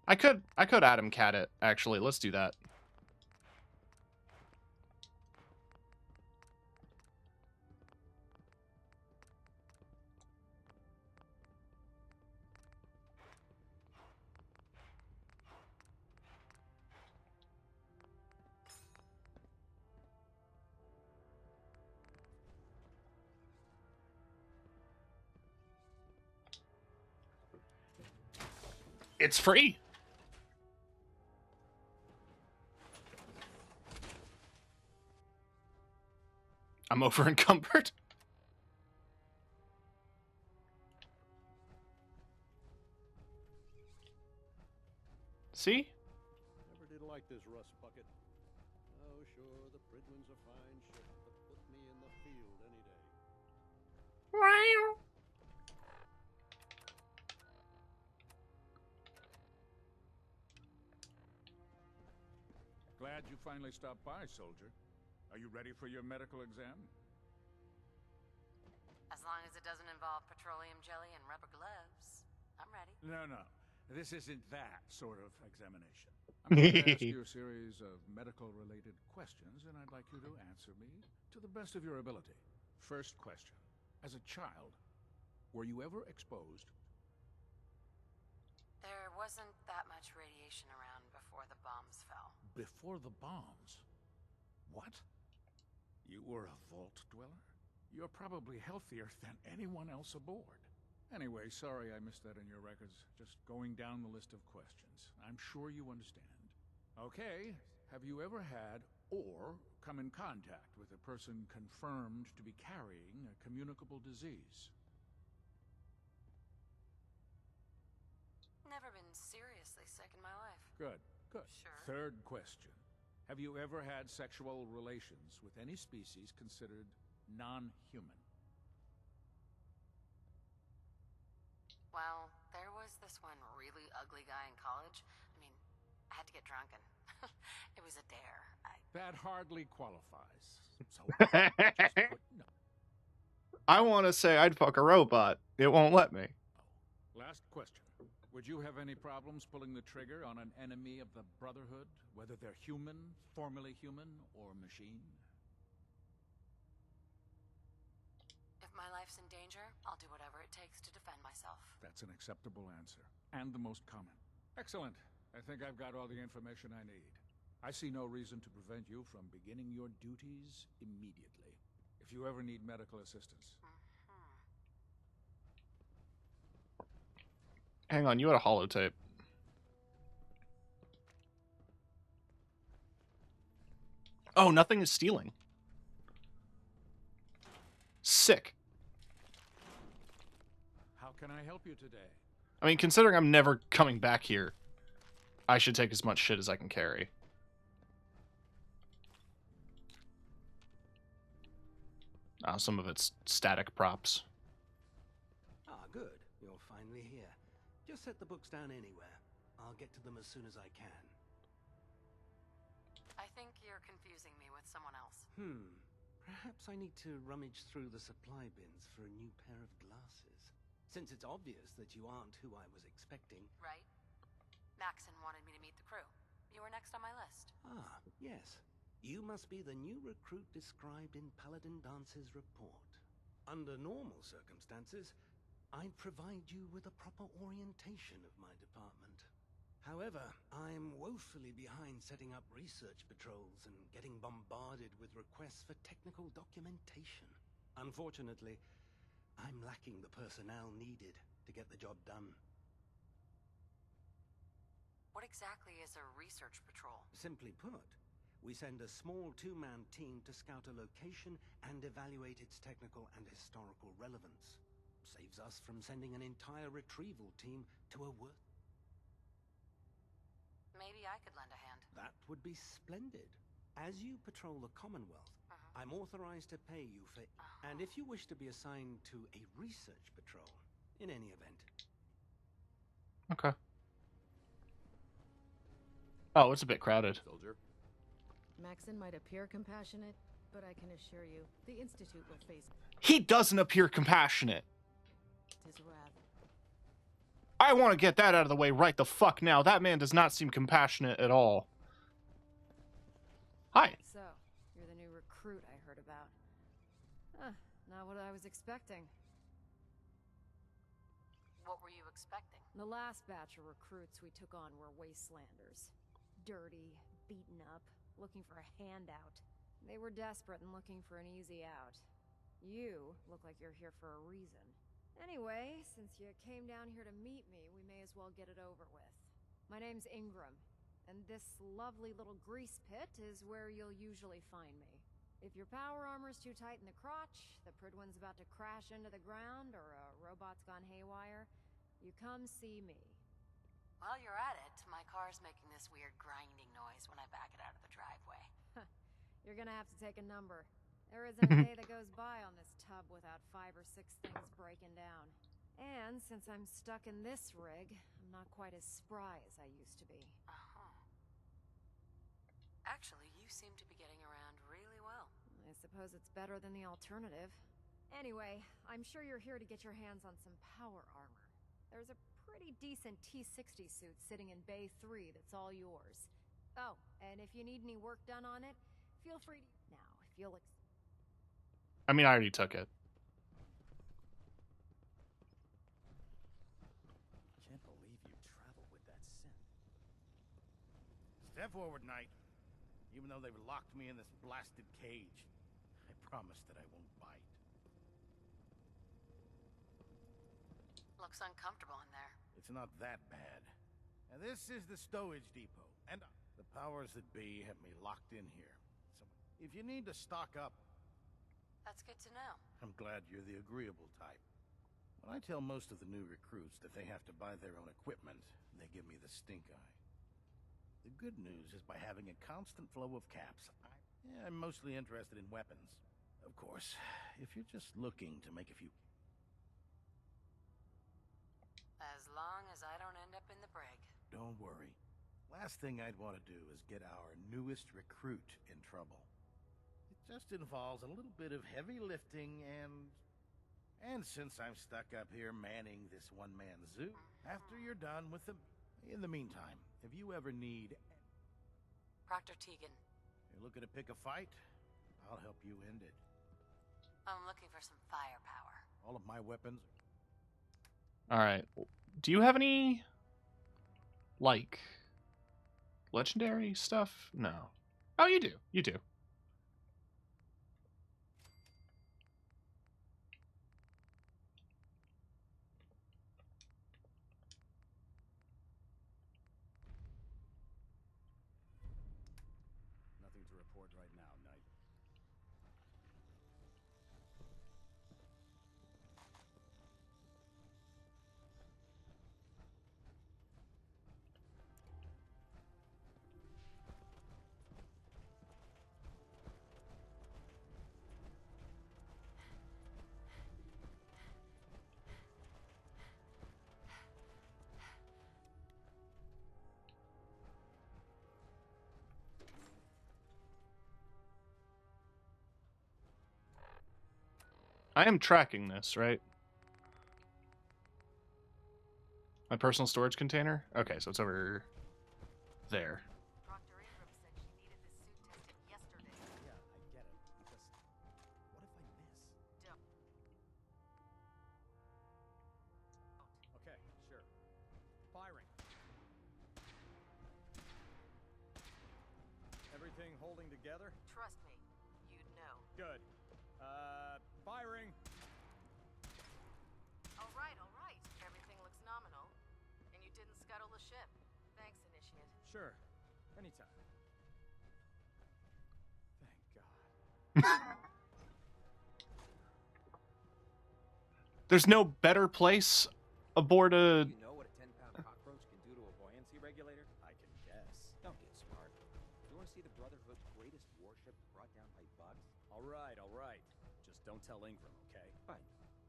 S1: I could Adam Cat it, actually. Let's do that. It's free. I'm over encumbered. See?
S5: Never did like this rust bucket. Oh, sure, the Prydwen's a fine ship, but put me in the field any day.
S1: Wow.
S11: Glad you finally stopped by, soldier. Are you ready for your medical exam?
S8: As long as it doesn't involve petroleum jelly and rubber gloves, I'm ready.
S11: No. This isn't that sort of examination. I'm going to ask you a series of medical-related questions, and I'd like you to answer me to the best of your ability. First question. As a child, were you ever exposed?
S8: There wasn't that much radiation around before the bombs fell.
S11: Before the bombs? What? You were a vault dweller? You're probably healthier than anyone else aboard. Anyway, sorry I missed that in your records. Just going down the list of questions. I'm sure you understand. Okay, have you ever had or come in contact with a person confirmed to be carrying a communicable disease.
S8: Never been seriously sick in my life.
S11: Good, good.
S8: Sure.
S11: Third question. Have you ever had sexual relations with any species considered non-human?
S8: Well, there was this one really ugly guy in college. I mean, I had to get drunk and it was a dare.
S11: That hardly qualifies. So
S1: I want to say I'd fuck a robot. It won't let me.
S11: Last question. Would you have any problems pulling the trigger on an enemy of the Brotherhood, whether they're human, formerly human, or machine?
S8: If my life's in danger, I'll do whatever it takes to defend myself.
S11: That's an acceptable answer, and the most common. Excellent. I think I've got all the information I need. I see no reason to prevent you from beginning your duties immediately. If you ever need medical assistance.
S1: Hang on, you had a holotape. Oh, nothing is stealing. Sick.
S11: How can I help you today?
S1: I mean, considering I'm never coming back here, I should take as much shit as I can carry. Some of it's static props.
S5: Ah, good. You're finally here. Just set the books down anywhere. I'll get to them as soon as I can.
S8: I think you're confusing me with someone else.
S5: Perhaps I need to rummage through the supply bins for a new pair of glasses. Since it's obvious that you aren't who I was expecting.
S8: Right? Maxon wanted me to meet the crew. You were next on my list.
S5: Ah, yes. You must be the new recruit described in Paladin Dance's report. Under normal circumstances, I'd provide you with a proper orientation of my department. However, I'm woefully behind setting up research patrols and getting bombarded with requests for technical documentation. Unfortunately, I'm lacking the personnel needed to get the job done.
S8: What exactly is a research patrol?
S5: Simply put, we send a small two-man team to scout a location and evaluate its technical and historical relevance. Saves us from sending an entire retrieval team to a work.
S8: Maybe I could lend a hand.
S5: That would be splendid. As you patrol the Commonwealth, I'm authorized to pay you for... And if you wish to be assigned to a research patrol, in any event.
S1: Okay. Oh, it's a bit crowded.
S18: Soldier.
S20: Maxon might appear compassionate, but I can assure you, the Institute will face
S1: He doesn't appear compassionate.
S20: his wrath.
S1: I want to get that out of the way right the fuck now. That man does not seem compassionate at all. Hi.
S20: So, you're the new recruit I heard about. Not what I was expecting.
S8: What were you expecting?
S20: The last batch of recruits we took on were wastelanders. Dirty, beaten up, looking for a handout. They were desperate and looking for an easy out. You look like you're here for a reason. Anyway, since you came down here to meet me, we may as well get it over with. My name's Ingram, and this lovely little grease pit is where you'll usually find me. If your power armor's too tight in the crotch, the Pridwin's about to crash into the ground, or a robot's gone haywire, you come see me.
S8: While you're at it, my car's making this weird grinding noise when I back it out of the driveway.
S20: You're gonna have to take a number. There isn't a day that goes by on this tub without 5 or 6 things breaking down. And since I'm stuck in this rig, I'm not quite as spry as I used to be.
S8: Actually, you seem to be getting around really well.
S20: I suppose it's better than the alternative. Anyway, I'm sure you're here to get your hands on some power armor. There's a pretty decent T-60 suit sitting in Bay 3 that's all yours. Oh, and if you need any work done on it, feel free to... Now, if you'll...
S1: I mean, I already took it.
S9: Can't believe you traveled with that synth.
S22: Step forward, Knight. Even though they've locked me in this blasted cage, I promise that I won't bite.
S8: Looks uncomfortable in there.
S22: It's not that bad. And this is the stowage depot, and the powers that be have me locked in here. If you need to stock up,
S8: That's good to know.
S22: I'm glad you're the agreeable type. When I tell most of the new recruits that they have to buy their own equipment, they give me the stink eye. The good news is by having a constant flow of caps, I'm mostly interested in weapons. Of course, if you're just looking to make a few...
S8: As long as I don't end up in the brig.
S22: Don't worry. Last thing I'd want to do is get our newest recruit in trouble. It just involves a little bit of heavy lifting and since I'm stuck up here manning this one-man zoo, after you're done with them... In the meantime, if you ever need...
S8: Proctor Tegan.
S22: You're looking to pick a fight? I'll help you end it.
S8: I'm looking for some firepower.
S22: All of my weapons...
S1: Alright. Do you have any, like, legendary stuff? No. Oh, you do. You do.
S22: Nothing to report right now, Knight.
S1: I am tracking this, right? My personal storage container? Okay, so it's over there.
S8: Proctor Ingram said she needed this suit tested yesterday.
S22: Yeah, I get it. Just... what if I miss?
S8: Don't.
S22: Okay, sure. Firing. Everything holding together?
S8: Trust me, you'd know.
S22: Good. Firing.
S8: All right. Everything looks nominal. And you didn't scuttle the ship. Thanks, Initiate.
S22: Sure. Anytime. Thank God.
S1: There's no better place aboard a...
S15: You know what a 10-pound cockroach can do to a buoyancy regulator?
S22: I can guess.
S15: Don't get smart. You want to see the Brotherhood's greatest warship brought down by bugs?
S22: All right. Just don't tell Ingram, okay?
S15: Fine.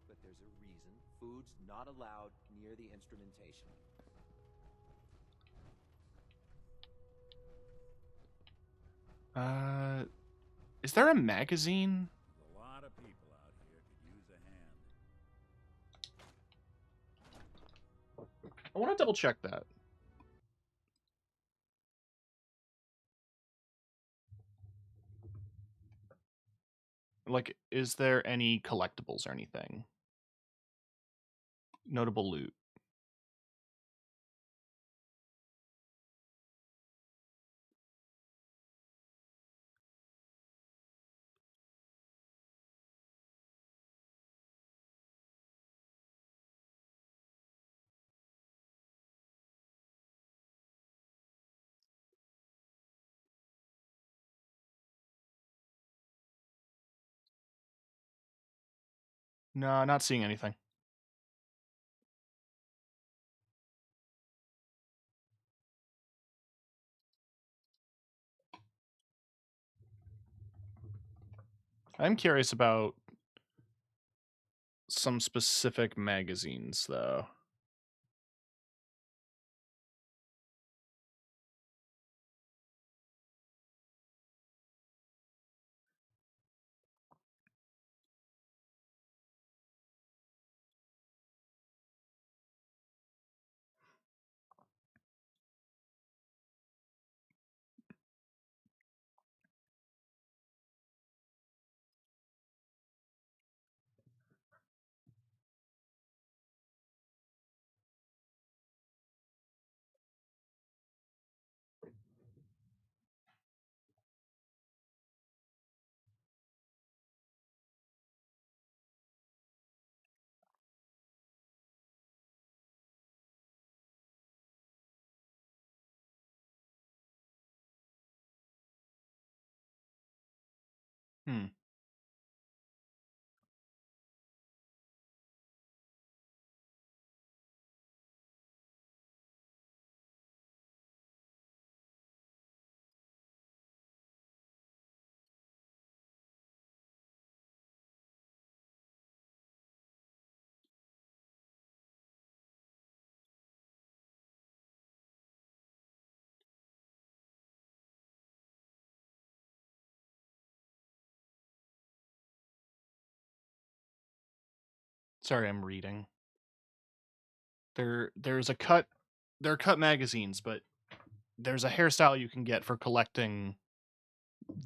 S15: But there's a reason food's not allowed near the instrumentation.
S1: Is there a magazine?
S12: A lot of people out here could use a hand.
S1: I want to double check that. Like, is there any collectibles or anything? Notable loot. No, not seeing anything. I'm curious about some specific magazines, though. Hmm. Sorry, I'm reading. There's a cut. There are cut magazines, but there's a hairstyle you can get for collecting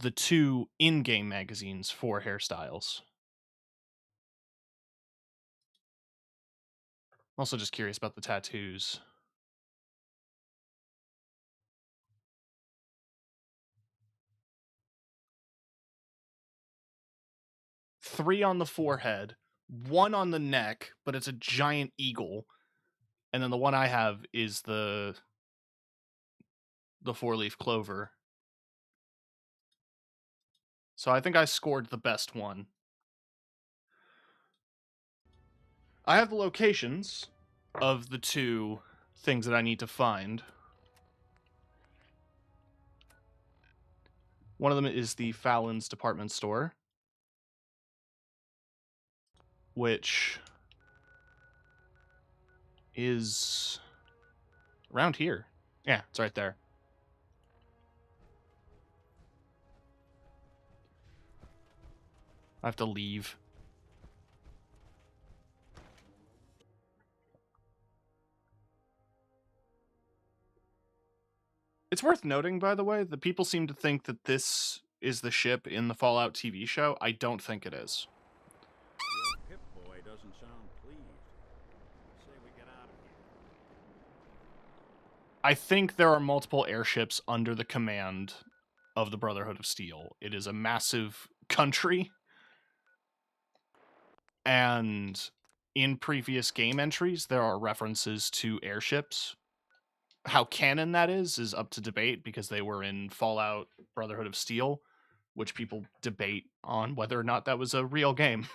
S1: the 2 in-game magazines for hairstyles. I'm also just curious about the tattoos. Three on the forehead, 1 on the neck, but it's a giant eagle, and then the one I have is the 4-leaf clover. So I think I scored the best one. I have the locations of the 2 things that I need to find. One of them is the Fallon's department store, which is around here. Yeah, it's right there. I have to leave. It's worth noting, by the way, that people seem to think that this is the ship in the Fallout TV show. I don't think it is.
S12: Your Pip-Boy doesn't sound pleased. Say we get out of here.
S1: I think there are multiple airships under the command of the Brotherhood of Steel. It is a massive country. And in previous game entries, there are references to airships. How canon that is up to debate because they were in Fallout Brotherhood of Steel, which people debate on whether or not that was a real game.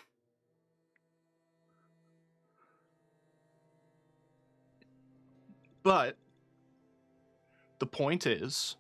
S1: But the point is,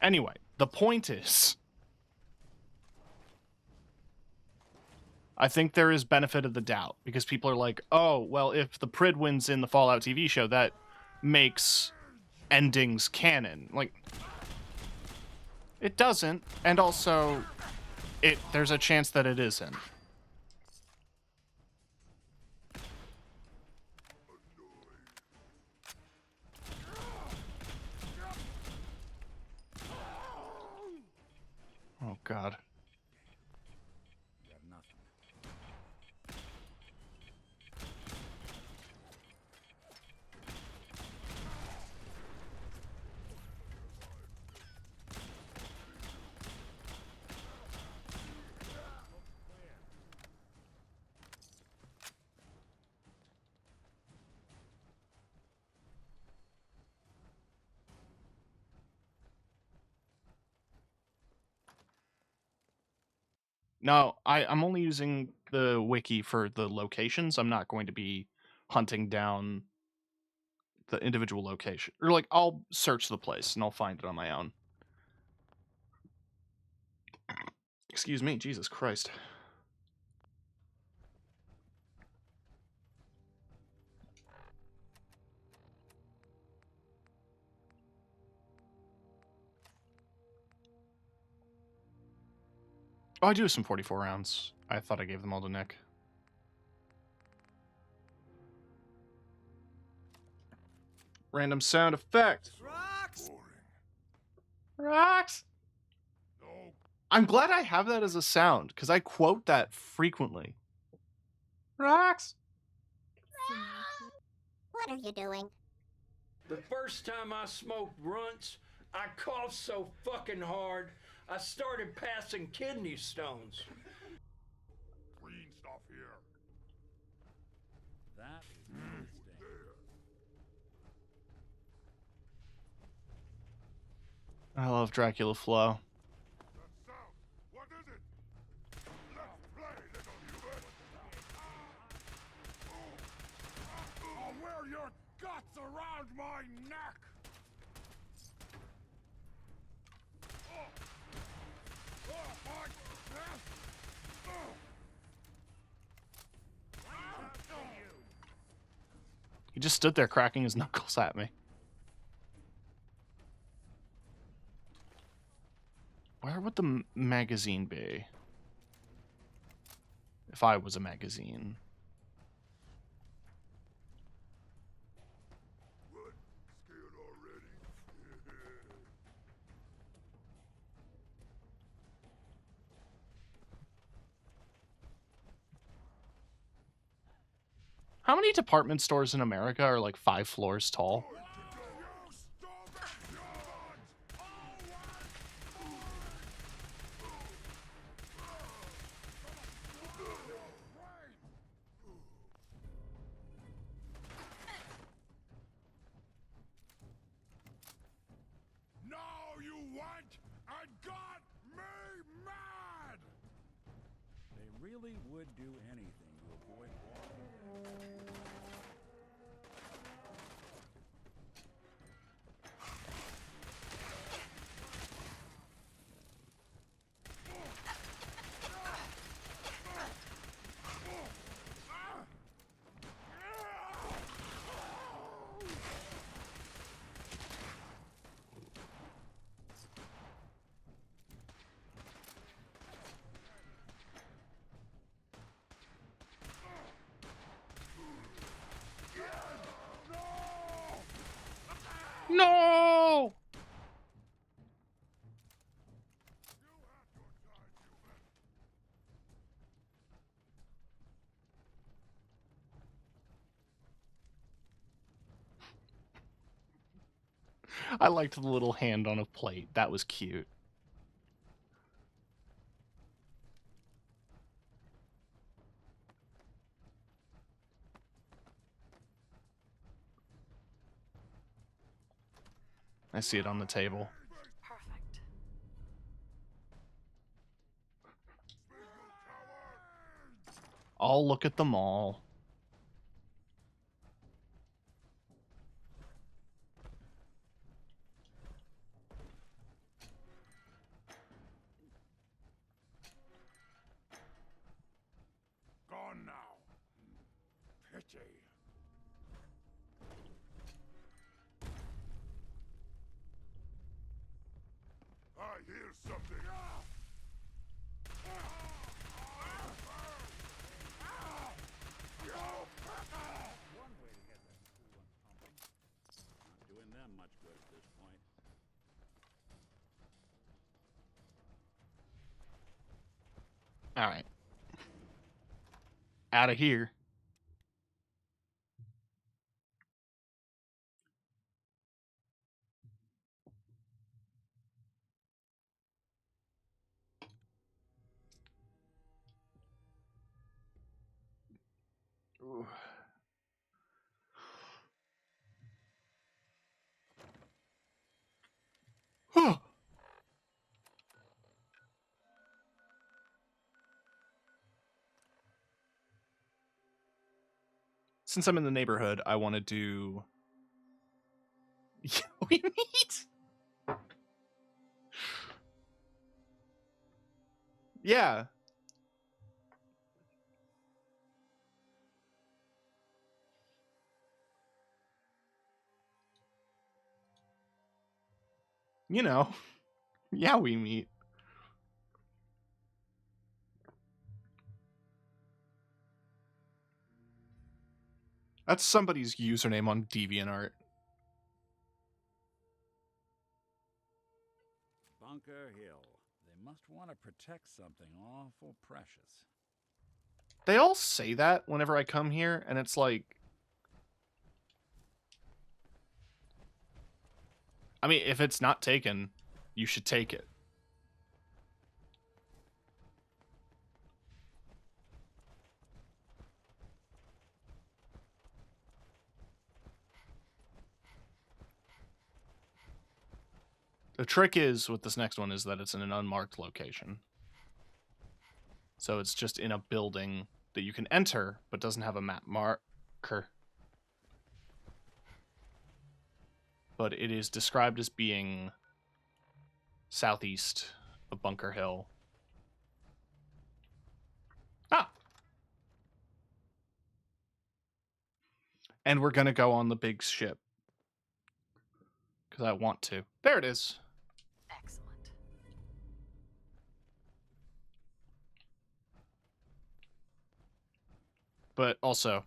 S1: anyway, the point is, I think there is benefit of the doubt because people are like, oh, well, if the Prid wins in the Fallout TV show, that makes endings canon. Like, it doesn't, and also, there's a chance that it isn't. Oh, God. No, I'm only using the wiki for the locations. I'm not going to be hunting down the individual location. Or, like, I'll search the place and I'll find it on my own. Excuse me, Jesus Christ. Oh, I do have some 44 rounds. I thought I gave them all to Nick. Random sound effect.
S6: Rocks!
S1: Rocks! I'm glad I have that as a sound, because I quote that frequently. Rex!
S3: What are you doing?
S4: The first time I smoked runts, I coughed so fucking hard, I started passing kidney stones.
S12: Green stuff here. That is interesting.
S1: I love Dracula Flow.
S12: What is it? Let's play, little human. I'll wear your guts around my neck.
S1: He just stood there cracking his knuckles at me. Where would the magazine be? If I was a magazine. How many department stores in America are like 5 floors tall?
S12: Now you went and got me mad!
S16: They really would do anything to avoid walking.
S1: No! I liked the little hand on a plate. That was cute. I see it on the table.
S8: Perfect.
S1: I'll look at them all.
S12: Gone now. Pity. I hear something.
S16: One way to get that coolant pumping. Not doing them much good at this point.
S1: All right. Out of here. Ooh. Since I'm in the neighborhood, I want to do... we meet? Yeah. You know. Yeah, we meet. That's somebody's username on DeviantArt.
S16: Bunker Hill. They must want to protect something awful precious.
S1: They all say that whenever I come here, and it's like... I mean, if it's not taken, you should take it. The trick is, with this next one, is that it's in an unmarked location. So it's just in a building that you can enter, but doesn't have a map marker. But it is described as being southeast of Bunker Hill. Ah! And we're going to go on the big ship. Because I want to. There it is.
S8: Excellent.
S1: But also,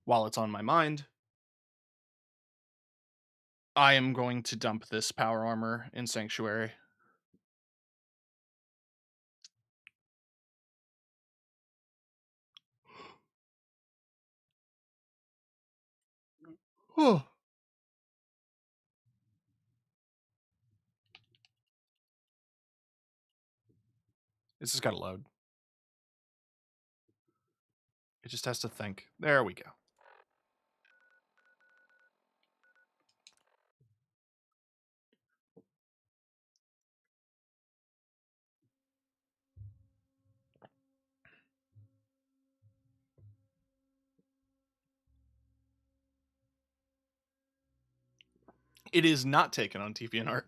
S1: while it's on my mind, I am going to dump this power armor in Sanctuary. Oh. This has got to load. It just has to think. There we go. It is not taken on DeviantArt.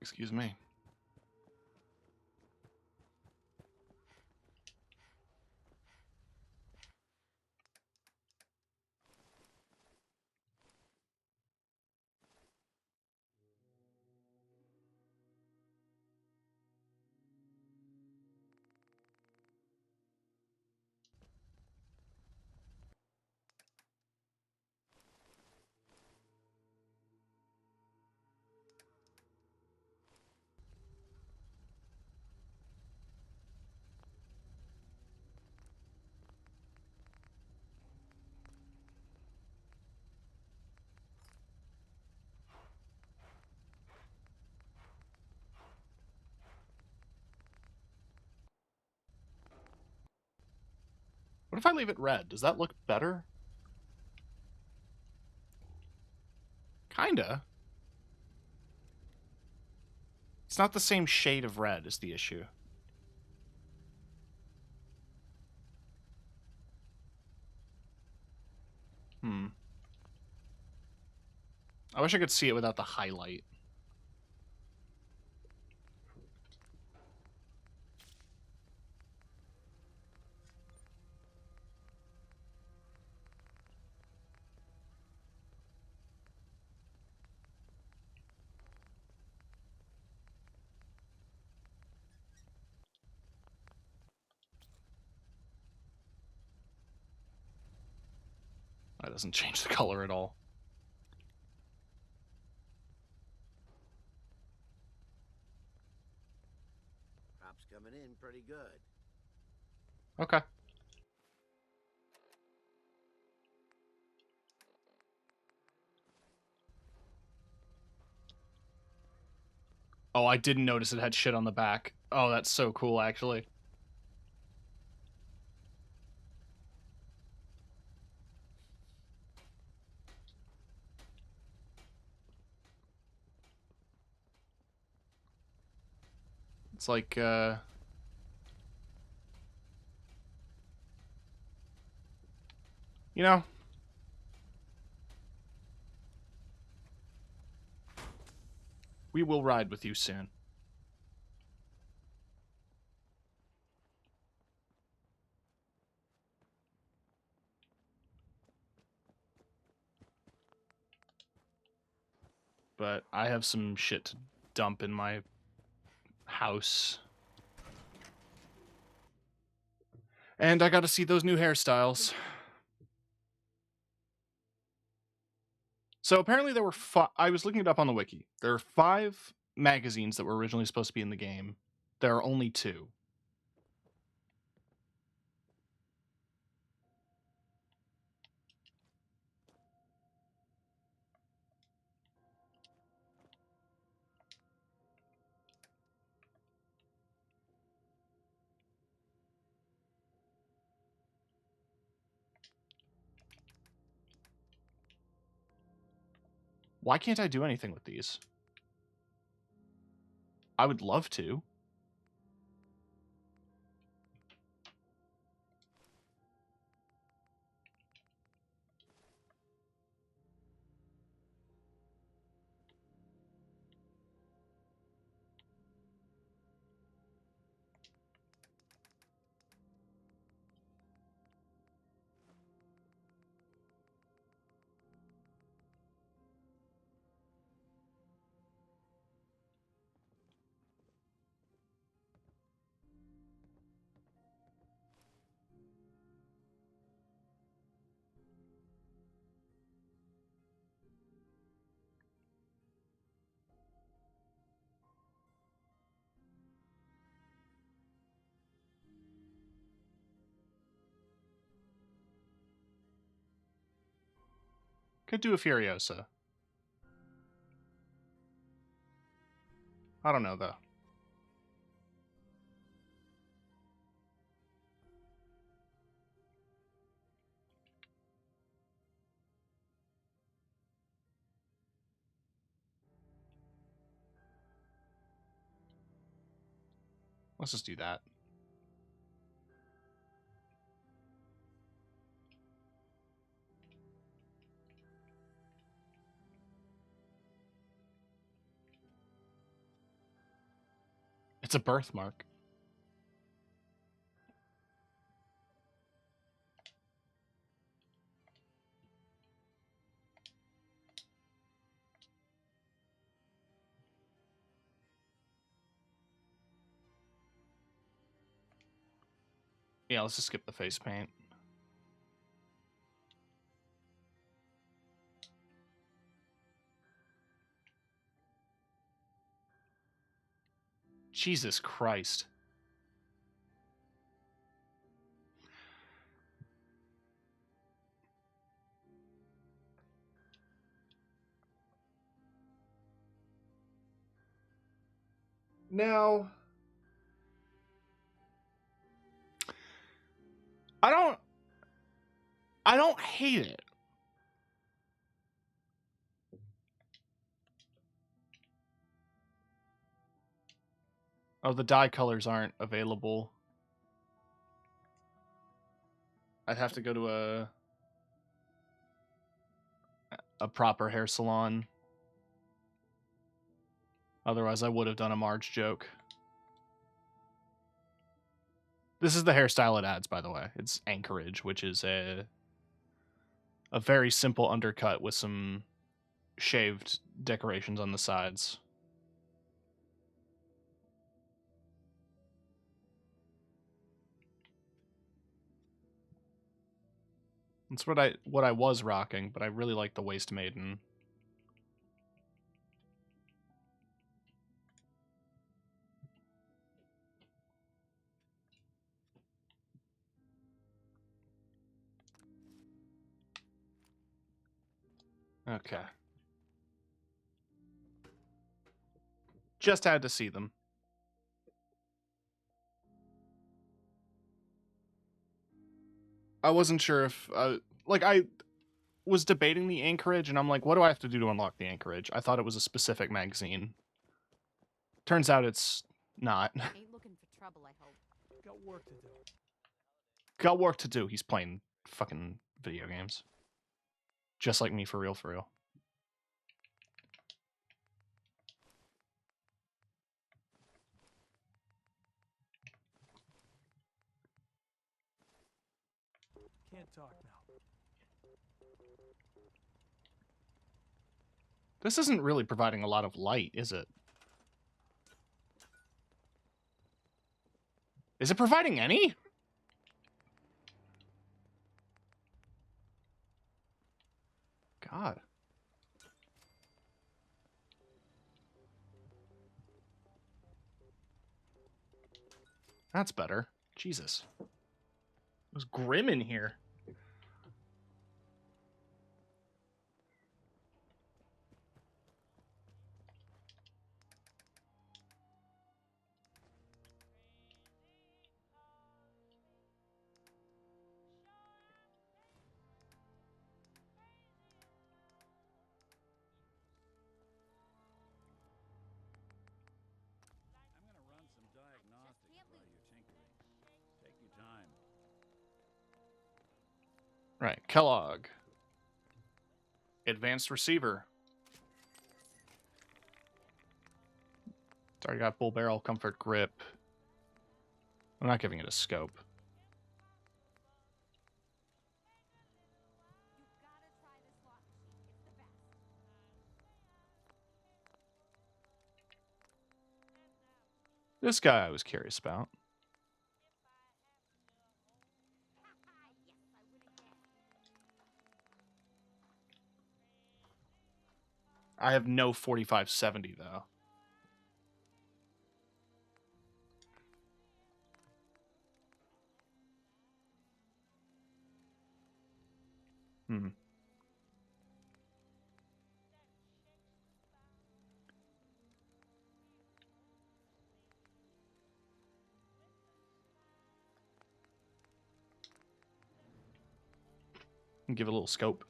S1: Excuse me. What if I leave it red? Does that look better? Kinda. It's not the same shade of red is the issue. I wish I could see it without the highlight. That doesn't change the color at all.
S10: Crop's coming in pretty good.
S1: Okay. Oh, I didn't notice it had shit on the back. Oh, that's so cool, actually. It's like, you know, we will ride with you soon. but I have some shit to dump in my house. And I gotta see those new hairstyles. So apparently there were I was looking it up on the wiki. There are 5 magazines that were originally supposed to be in the game. There are only 2. Why can't I do anything with these? I would love to. Could do a Furiosa. I don't know, though. Let's just do that. It's a birthmark. Yeah, let's just skip the face paint. Jesus Christ. Now, I don't hate it. Oh, the dye colors aren't available. I'd have to go to a proper hair salon. Otherwise, I would have done a Marge joke. This is the hairstyle it adds, by the way. It's Anchorage, which is a very simple undercut with some shaved decorations on the sides. That's what I was rocking, but I really like the Waste Maiden. Okay. Just had to see them. I wasn't sure if, like, I was debating the Anchorage, and I'm like, what do I have to do to unlock the Anchorage? I thought it was a specific magazine. Turns out it's not.
S14: Ain't looking for trouble, I hope.
S6: Got work to do.
S1: Got work to do. He's playing fucking video games. Just like me, for real, for real.
S6: Can't talk now.
S1: This isn't really providing a lot of light, is it? Is it providing any? God. That's better. Jesus. It was grim in here.
S12: I'm gonna run some diagnostics while you're tinkering. Take your time.
S1: Right, Kellogg. Advanced receiver. It's already got full barrel, comfort grip. I'm not giving it a scope. This guy I was curious about. I have no 4570 though. Hmm. Give it a little scope.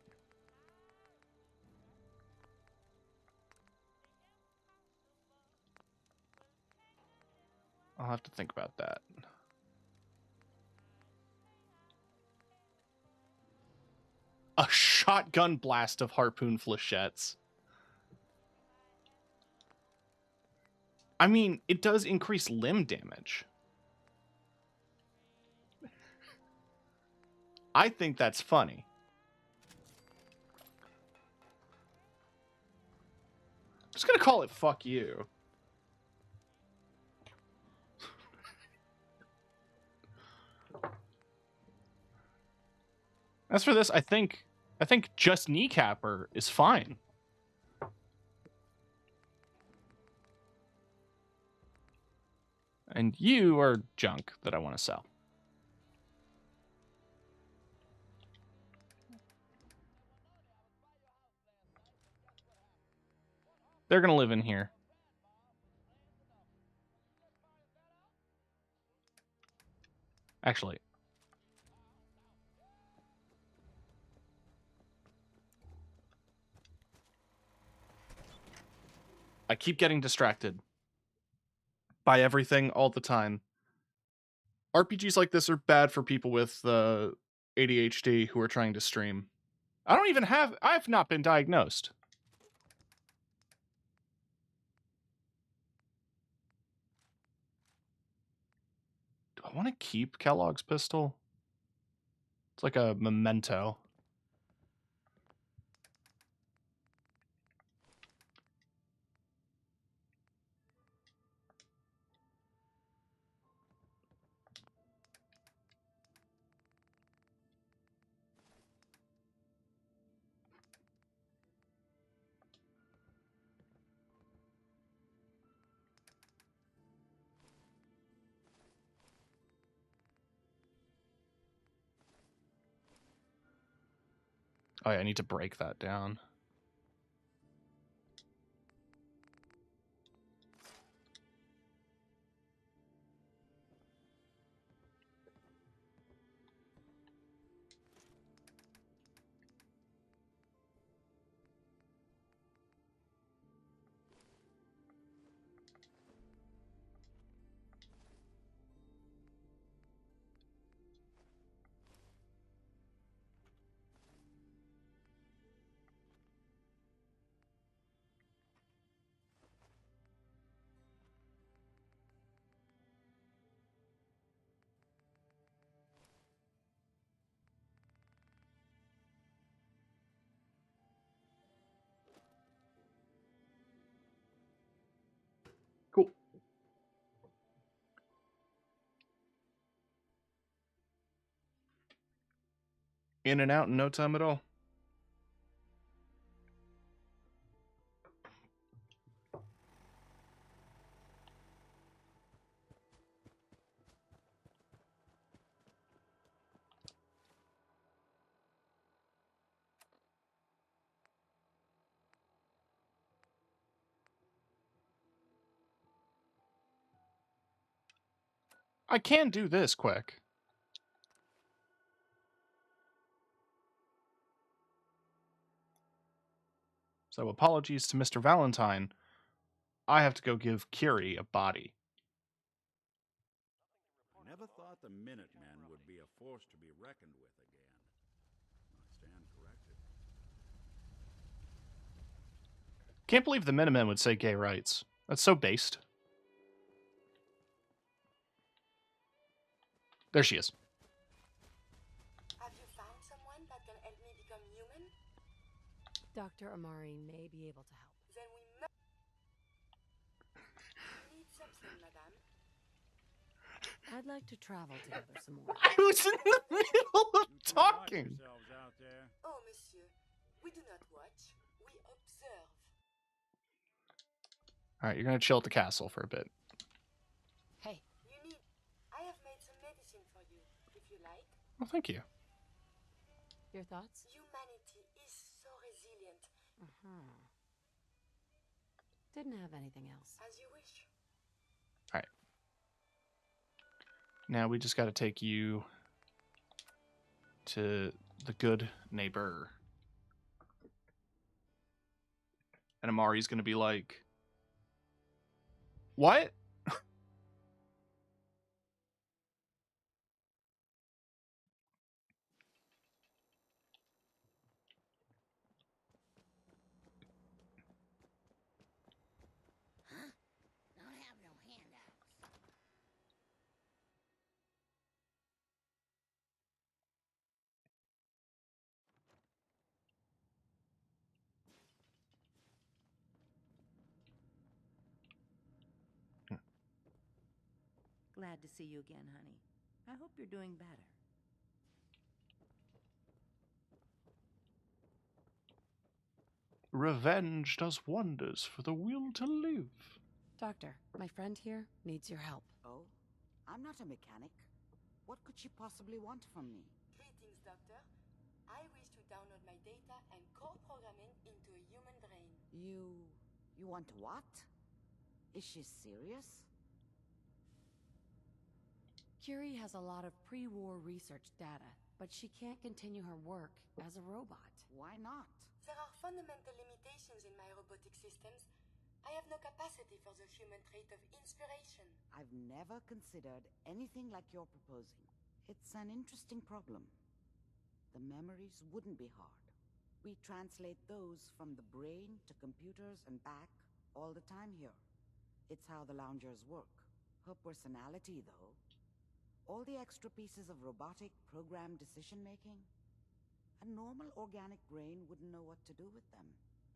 S1: I'll have to think about that. A shotgun blast of harpoon flechettes. I mean, it does increase limb damage. I think that's funny. I'm just gonna call it fuck you. As for this, I think just kneecapper is fine. And you are junk that I want to sell. They're going to live in here. Actually. I keep getting distracted by everything all the time. RPGs like this are bad for people with ADHD who are trying to stream. I've not been diagnosed. Do I want to keep Kellogg's pistol? It's like a memento. Oh yeah, I need to break that down. Cool. In and out in no time at all. I can do this quick. So apologies to Mr. Valentine. I have to go give Curie a body.
S12: Never thought the Minutemen would be a force to be reckoned with again. I stand corrected.
S1: Can't believe the Minutemen would say gay rights. That's so based. There she is.
S13: Have you found someone that can help me become human?
S8: Dr. Amari may be able to help.
S13: Then we must. You need something, madame.
S8: I'd like to travel together some more.
S1: I was in the middle of talking.
S12: Out there.
S13: Oh, monsieur, we do not watch, we observe.
S1: Alright, you're gonna chill at the castle for a bit.
S8: Hey.
S13: I have made some medicine for you, if you like.
S1: Well, thank you.
S8: Your thoughts?
S13: Humanity is so resilient.
S8: Didn't have anything else.
S13: As you wish.
S1: Alright. Now we just gotta take you to the good neighbor. And Amari's gonna be like, what?
S3: Huh? Don't have no handouts.
S18: Glad to see you again, honey. I hope you're doing better.
S1: Revenge does wonders for the will to live.
S8: Doctor, my friend here needs your help.
S21: Oh? I'm not a mechanic. What could she possibly want from me?
S13: Greetings, doctor. I wish to download my data and co-program it into a human brain.
S21: You want what? Is she serious?
S8: Curie has a lot of pre-war research data, but she can't continue her work as a robot.
S21: Why not?
S13: There are fundamental limitations in my robotic systems. I have no capacity for the human trait of inspiration.
S21: I've never considered anything like you're proposing. It's an interesting problem. The memories wouldn't be hard. We translate those from the brain to computers and back all the time here. It's how the loungers work. Her personality, though. All the extra pieces of robotic programmed decision-making. A normal organic brain wouldn't know what to do with them.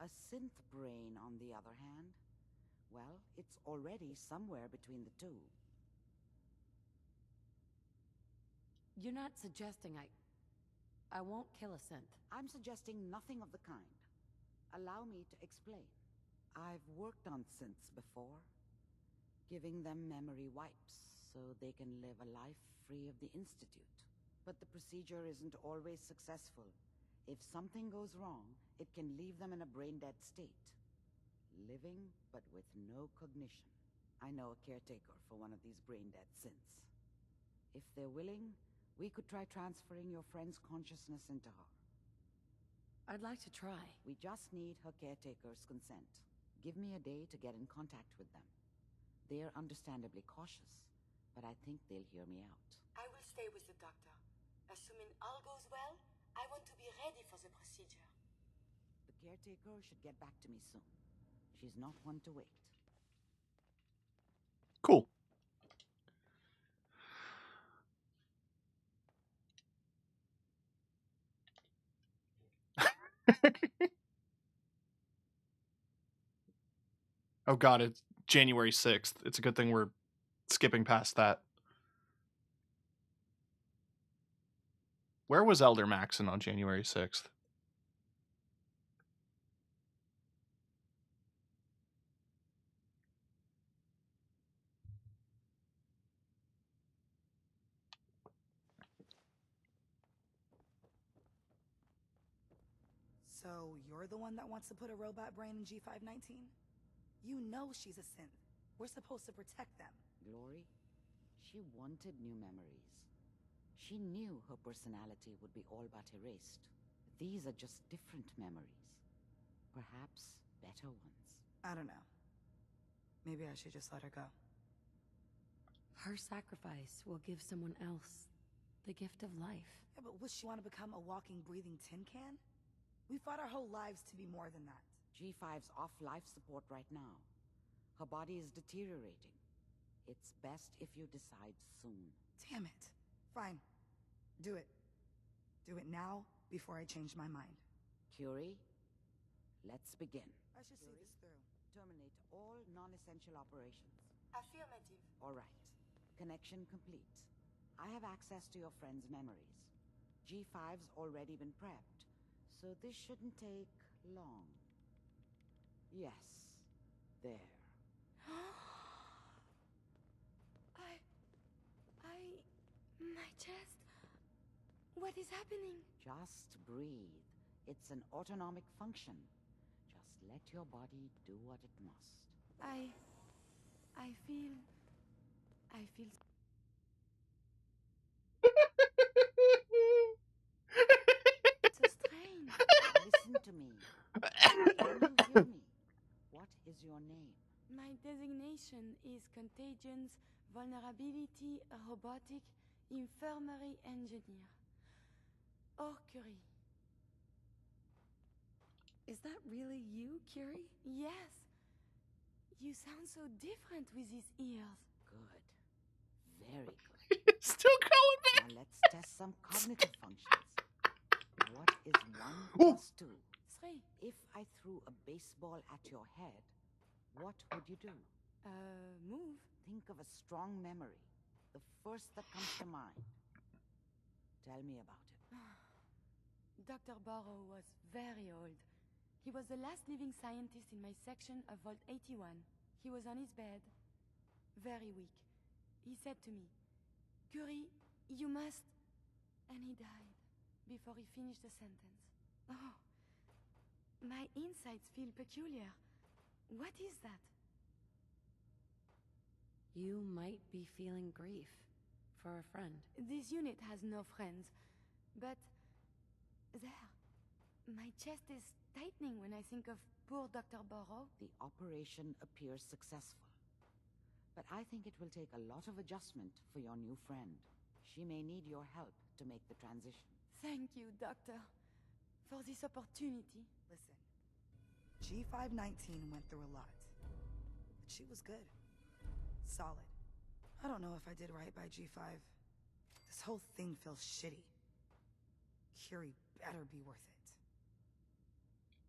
S21: A synth brain, on the other hand, well, it's already somewhere between the two.
S8: You're not suggesting I won't kill a synth.
S21: I'm suggesting nothing of the kind. Allow me to explain. I've worked on synths before, giving them memory wipes so they can live a life free of the Institute. But the procedure isn't always successful. If something goes wrong, it can leave them in a brain-dead state. Living, but with no cognition. I know a caretaker for one of these brain-dead synths. If they're willing, we could try transferring your friend's consciousness into her.
S8: I'd like to try.
S21: We just need her caretaker's consent. Give me a day to get in contact with them. They're understandably cautious, but I think they'll hear me out.
S13: I will stay with the doctor. Assuming all goes well, I want to be ready for the procedure.
S21: The caretaker should get back to me soon. She's not one to wait.
S1: Cool. Oh god, January 6th. It's a good thing we're skipping past that. Where was Elder Maxon on January 6th?
S2: So you're the one that wants to put a robot brain in G519? You know she's a synth. We're supposed to protect them.
S21: Glory, she wanted new memories. She knew her personality would be all but erased. These are just different memories. Perhaps better ones.
S2: I don't know. Maybe I should just let her go.
S8: Her sacrifice will give someone else the gift of life.
S2: Yeah, but would she want to become a walking, breathing tin can? We fought our whole lives to be more than that.
S21: G5's off life support right now. Her body is deteriorating. It's best if you decide soon.
S2: Damn it. Fine. Do it. Do it now, before I change my mind.
S21: Curie, let's begin.
S2: I should see this through.
S21: Terminate all non-essential operations.
S13: Affirmative.
S21: All right. Connection complete. I have access to your friend's memories. G5's already been prepped, so this shouldn't take long. Yes. There.
S13: My chest? What is happening?
S21: Just breathe. It's an autonomic function. Just let your body do what it must.
S13: I feel... so strange.
S21: Listen to me. Can you hear me? What is your name?
S13: My designation is Contagions, Vulnerability, Robotic, Infirmary Engineer. Curie.
S8: Is that really you, Curie?
S13: Yes. You sound so different with these ears.
S21: Good. Very good.
S1: Still going back.
S21: Now let's test some cognitive functions. What is 1 plus 2?
S13: 3.
S21: If I threw a baseball at your head, what would you do?
S13: Move.
S21: Think of a strong memory. The first that comes to mind. Tell me about it.
S13: Dr. Burrow was very old. He was the last living scientist in my section of Vault 81. He was on his bed, very weak. He said to me, "Curie, you must..." And he died before he finished the sentence. Oh, my insides feel peculiar. What is that?
S8: You might be feeling grief for a friend.
S13: This unit has no friends, but there, my chest is tightening when I think of poor Dr. Burrow.
S21: The operation appears successful. But I think it will take a lot of adjustment for your new friend. She may need your help to make the transition.
S13: Thank you, Doctor, for this opportunity.
S2: Listen, G519 went through a lot, but she was good. Solid. I don't know if I did right by G5. This whole thing feels shitty. Curie better be worth it.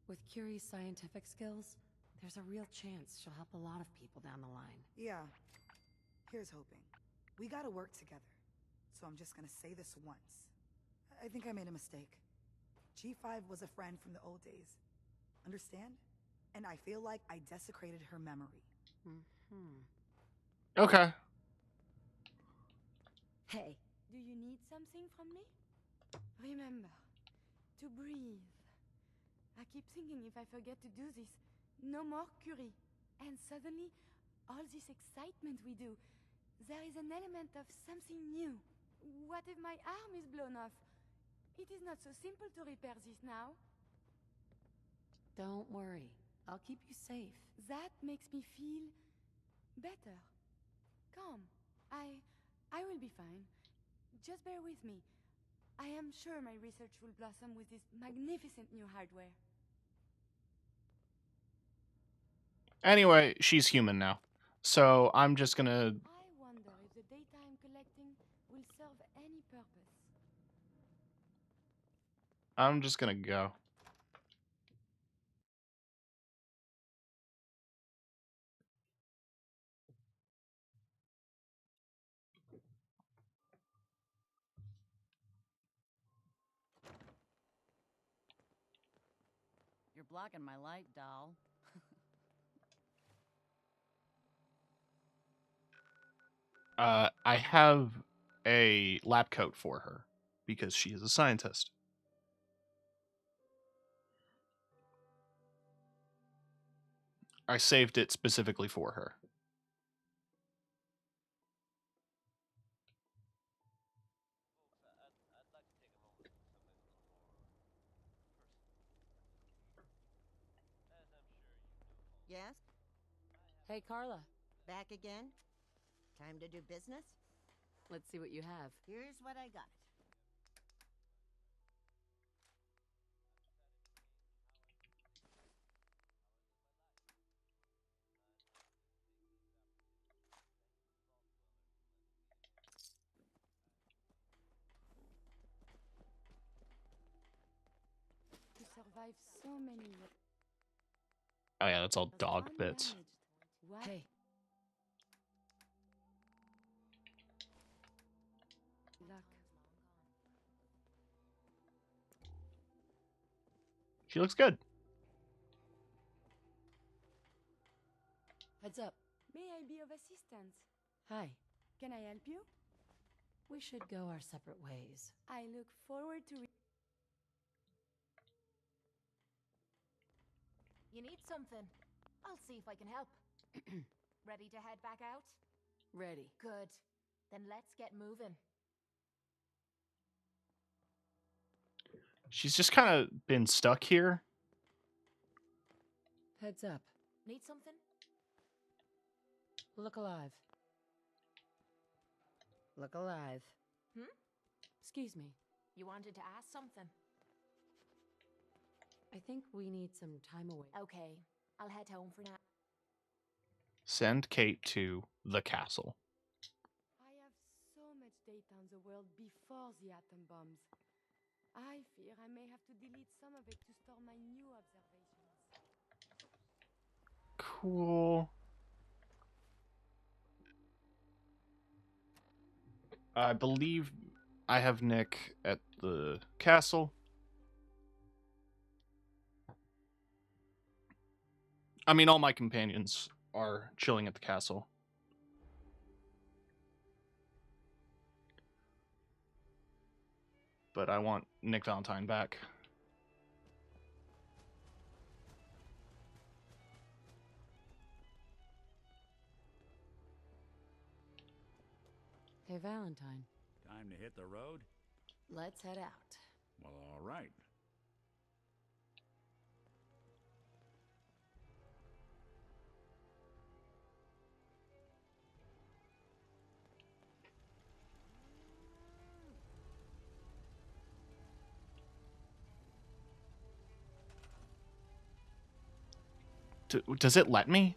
S8: With Curie's scientific skills, there's a real chance she'll help a lot of people down the line.
S2: Yeah. Here's hoping. We gotta work together. So I'm just gonna say this once. I think I made a mistake. G5 was a friend from the old days. Understand? And I feel like I desecrated her memory.
S1: Okay.
S13: Hey. Do you need something from me? Remember, to breathe. I keep thinking if I forget to do this, no more Curie. And suddenly, all this excitement we do, there is an element of something new. What if my arm is blown off? It is not so simple to repair this now.
S8: Don't worry. I'll keep you safe.
S13: That makes me feel better. Calm. I will be fine. Just bear with me. I am sure my research will blossom with this magnificent new hardware.
S1: Anyway, she's human now. So I'm just gonna...
S13: I wonder if the data I'm collecting will serve any purpose.
S1: I'm just gonna go.
S14: blocking my light, doll.
S1: I have a lab coat for her because she is a scientist. I saved it specifically for her.
S17: Yes?
S8: Hey, Carla.
S17: Back again? Time to do business?
S8: Let's see what you have.
S17: Here's what I got.
S13: To survive so many years.
S1: Oh yeah, that's all dog bits.
S13: What?
S8: Hey.
S13: Luck.
S1: She looks good.
S8: Heads up.
S13: May I be of assistance?
S8: Hi.
S13: Can I help you?
S8: We should go our separate ways.
S13: I look forward to
S19: You need something. I'll see if I can help. Ready to head back out?
S8: Ready.
S19: Good. Then let's get moving.
S1: She's just kind of been stuck here.
S8: Heads up.
S19: Need something?
S8: Look alive. Look alive. Excuse me.
S19: You wanted to ask something?
S8: I think we need some time away.
S19: Okay. I'll head home for now.
S1: Send Kate to the castle.
S13: I have so much data on the world before the atom bombs. I fear I may have to delete some of it to store my new observations.
S1: Cool. I believe I have Nick at the castle. I mean, all my companions are chilling at the castle. But I want Nick Valentine back.
S8: Hey, Valentine.
S12: Time to hit the road?
S8: Let's head out.
S12: Well, all right.
S1: Does it let me?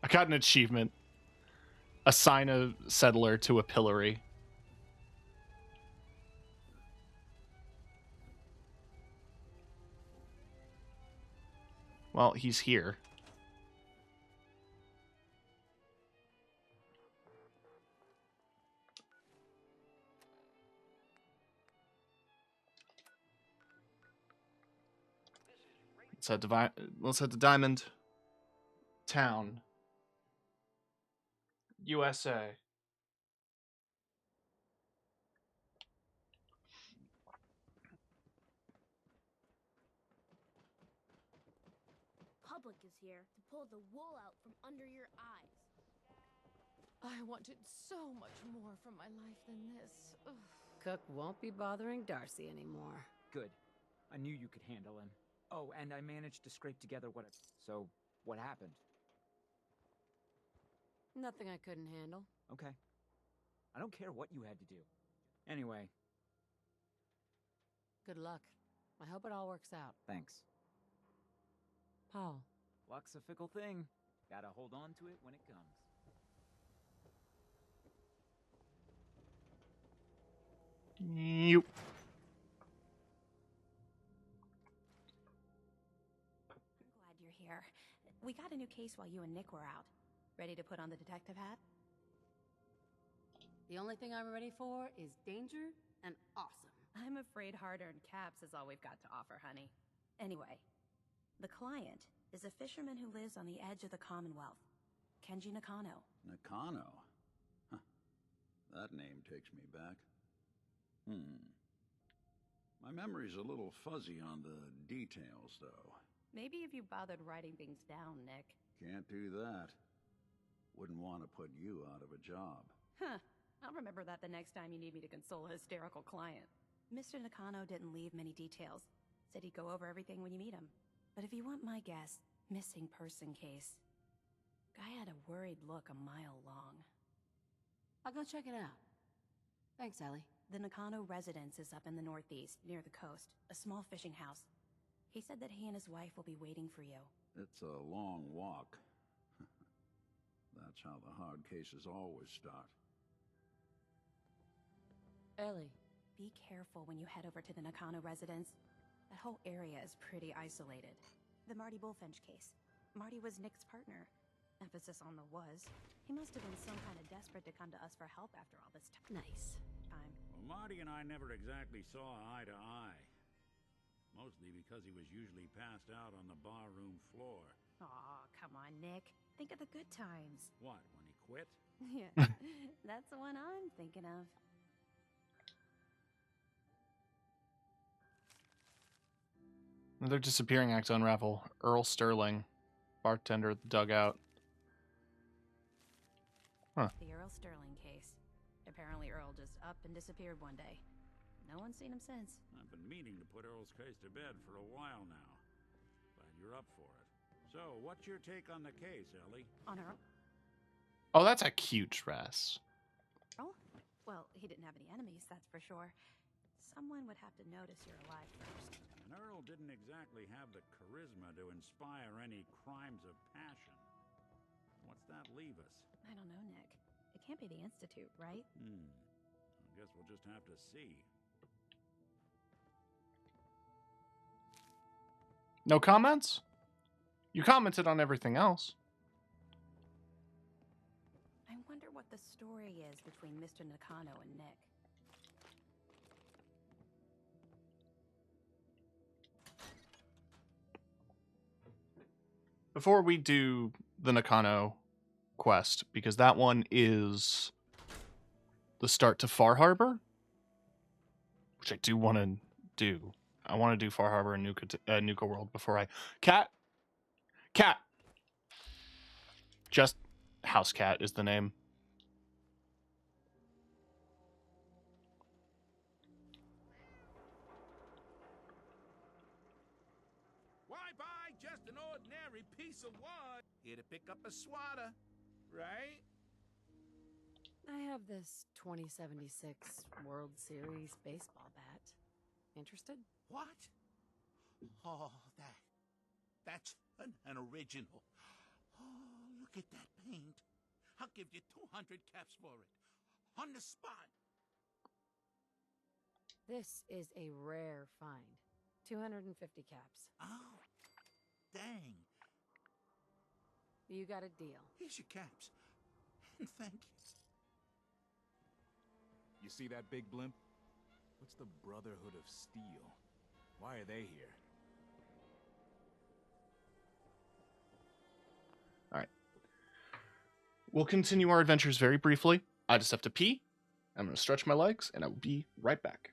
S1: I got an achievement. Assign a settler to a pillory. Well, he's here. Let's head to Diamond Town, USA.
S23: Public is here to pull the wool out from under your eyes.
S8: I wanted so much more from my life than this. Ugh. Cook won't be bothering Darcy anymore.
S24: Good. I knew you could handle him. Oh, and I managed to scrape together what... So, what happened?
S8: Nothing I couldn't handle.
S24: Okay. I don't care what you had to do. Anyway.
S8: Good luck. I hope it all works out.
S24: Thanks.
S8: Paul.
S24: Luck's a fickle thing. Gotta hold on to it when it comes.
S1: Yep.
S25: Glad you're here. We got a new case while you and Nick were out. Ready to put on the detective hat?
S8: The only thing I'm ready for is danger
S25: and awesome. I'm afraid hard-earned caps is all we've got to offer, honey. Anyway, the client is a fisherman who lives on the edge of the Commonwealth, Kenji Nakano.
S12: Nakano? Huh. That name takes me back. My memory's a little fuzzy on the details, though.
S25: Maybe if you bothered writing things down, Nick.
S12: Can't do that. Wouldn't want to put you out of a job.
S25: Huh. I'll remember that the next time you need me to console a hysterical client. Mr. Nakano didn't leave many details. Said he'd go over everything when you meet him. But if you want my guess, missing person case. Guy had a worried look a mile long.
S8: I'll go check it out. Thanks, Ellie.
S25: The Nakano residence is up in the northeast, near the coast. A small fishing house. He said that he and his wife will be waiting for you.
S12: It's a long walk. That's how the hard cases always start.
S8: Ellie.
S25: Be careful when you head over to the Nakano residence. That whole area is pretty isolated. The Marty Bullfinch case. Marty was Nick's partner. Emphasis on the was. He must have been some kind of desperate to come to us for help after all this time.
S8: Nice.
S12: Well, Marty and I never exactly saw eye to eye. Mostly because he was usually passed out on the barroom floor.
S25: Aw, come on, Nick. Think of the good times.
S12: What, when he quit?
S25: Yeah, that's the one I'm thinking of.
S1: Another disappearing act to unravel. Earl Sterling, bartender at the dugout. Huh.
S25: The Earl Sterling case. Apparently Earl just up and disappeared one day. No one's seen him since.
S12: I've been meaning to put Earl's case to bed for a while now. Glad you're up for it. So, what's your take on the case, Ellie?
S25: On Earl?
S1: Oh, that's a cute dress.
S25: Earl? Well, he didn't have any enemies, that's for sure. Someone would have to notice you're alive first.
S12: And Earl didn't exactly have the charisma to inspire any crimes of passion. What's that leave us?
S25: I don't know, Nick. It can't be the Institute, right?
S12: I guess we'll just have to see.
S1: No comments? You commented on everything else.
S25: I wonder what the story is between Mr. Nakano and Nick.
S1: Before we do the Nakano quest, because that one is the start to Far Harbor, which I do want to do. I want to do Far Harbor and Nuka World before I... Cat! Just House Cat is the name.
S5: Why buy just an ordinary piece of wood? Here to pick up a swatter, right?
S8: I have this 2076 World Series baseball bat. Interested?
S5: What? Oh, that's an original. Oh, look at that paint. I'll give you 200 caps for it. On the spot.
S8: This is a rare find. 250 caps.
S5: Oh, dang.
S8: You got a deal.
S5: Here's your caps. And thank you.
S7: You see that big blimp? What's the Brotherhood of Steel? Why are they here?
S1: Alright. We'll continue our adventures very briefly. I just have to pee. I'm going to stretch my legs, and I will be right back.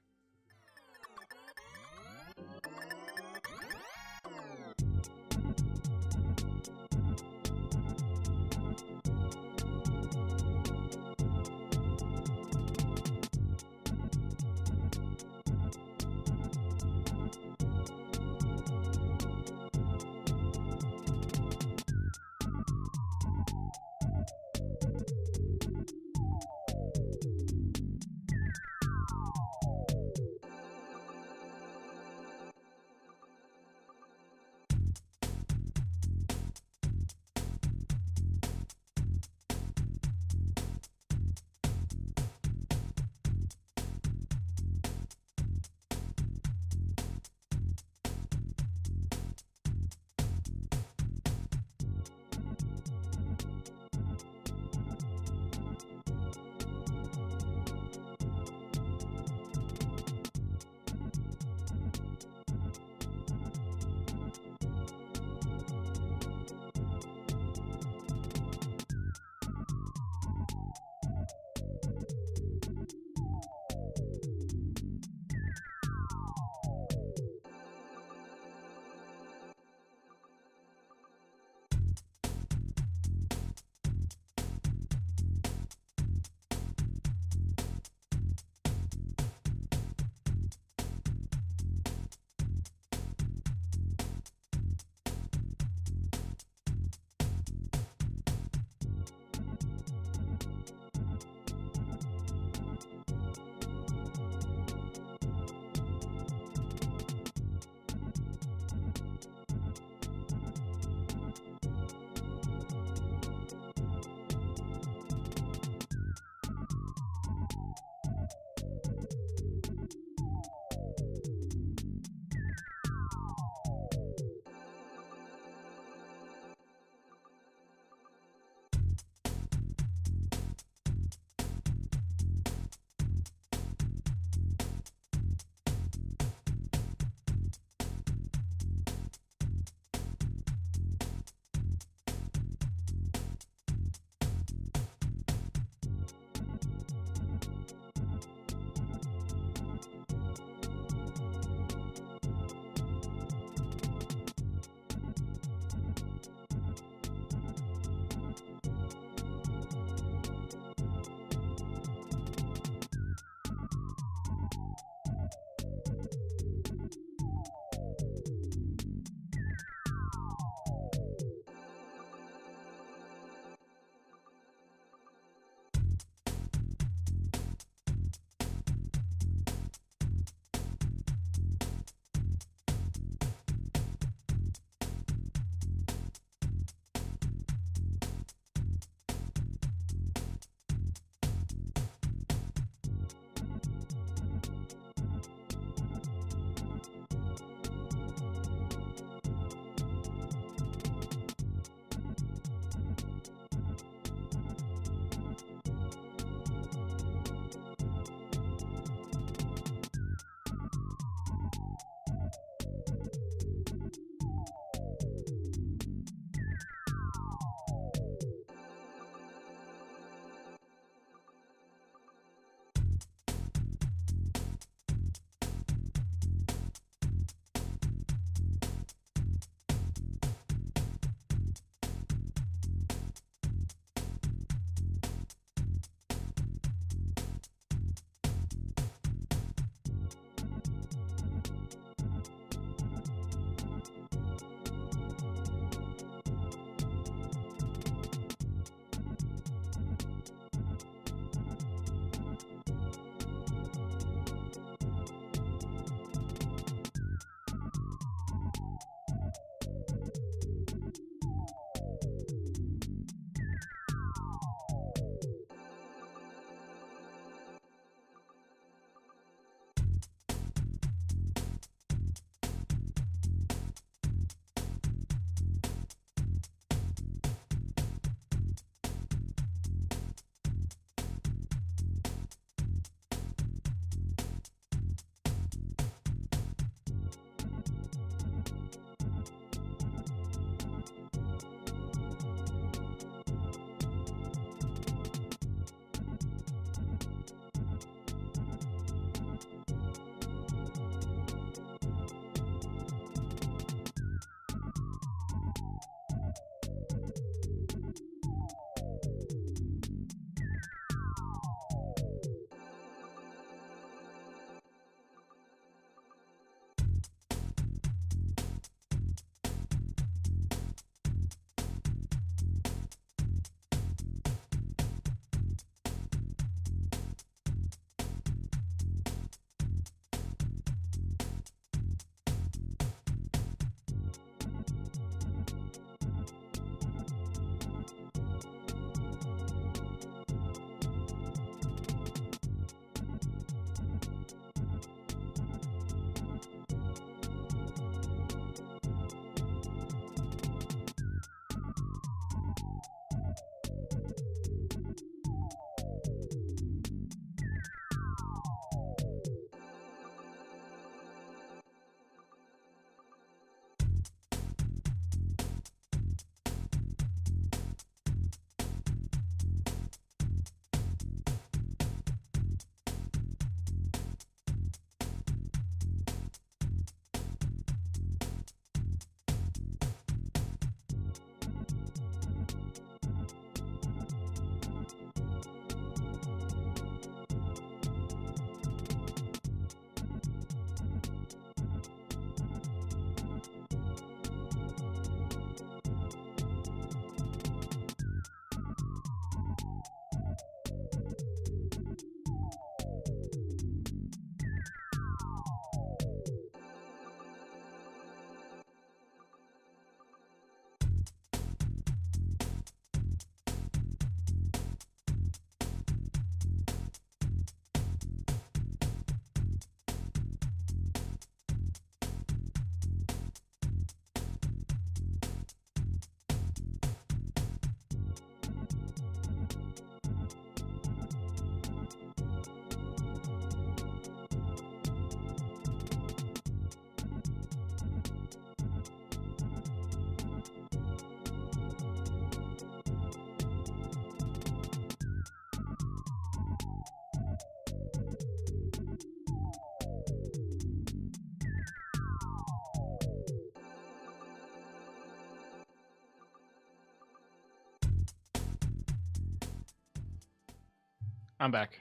S1: I'm back.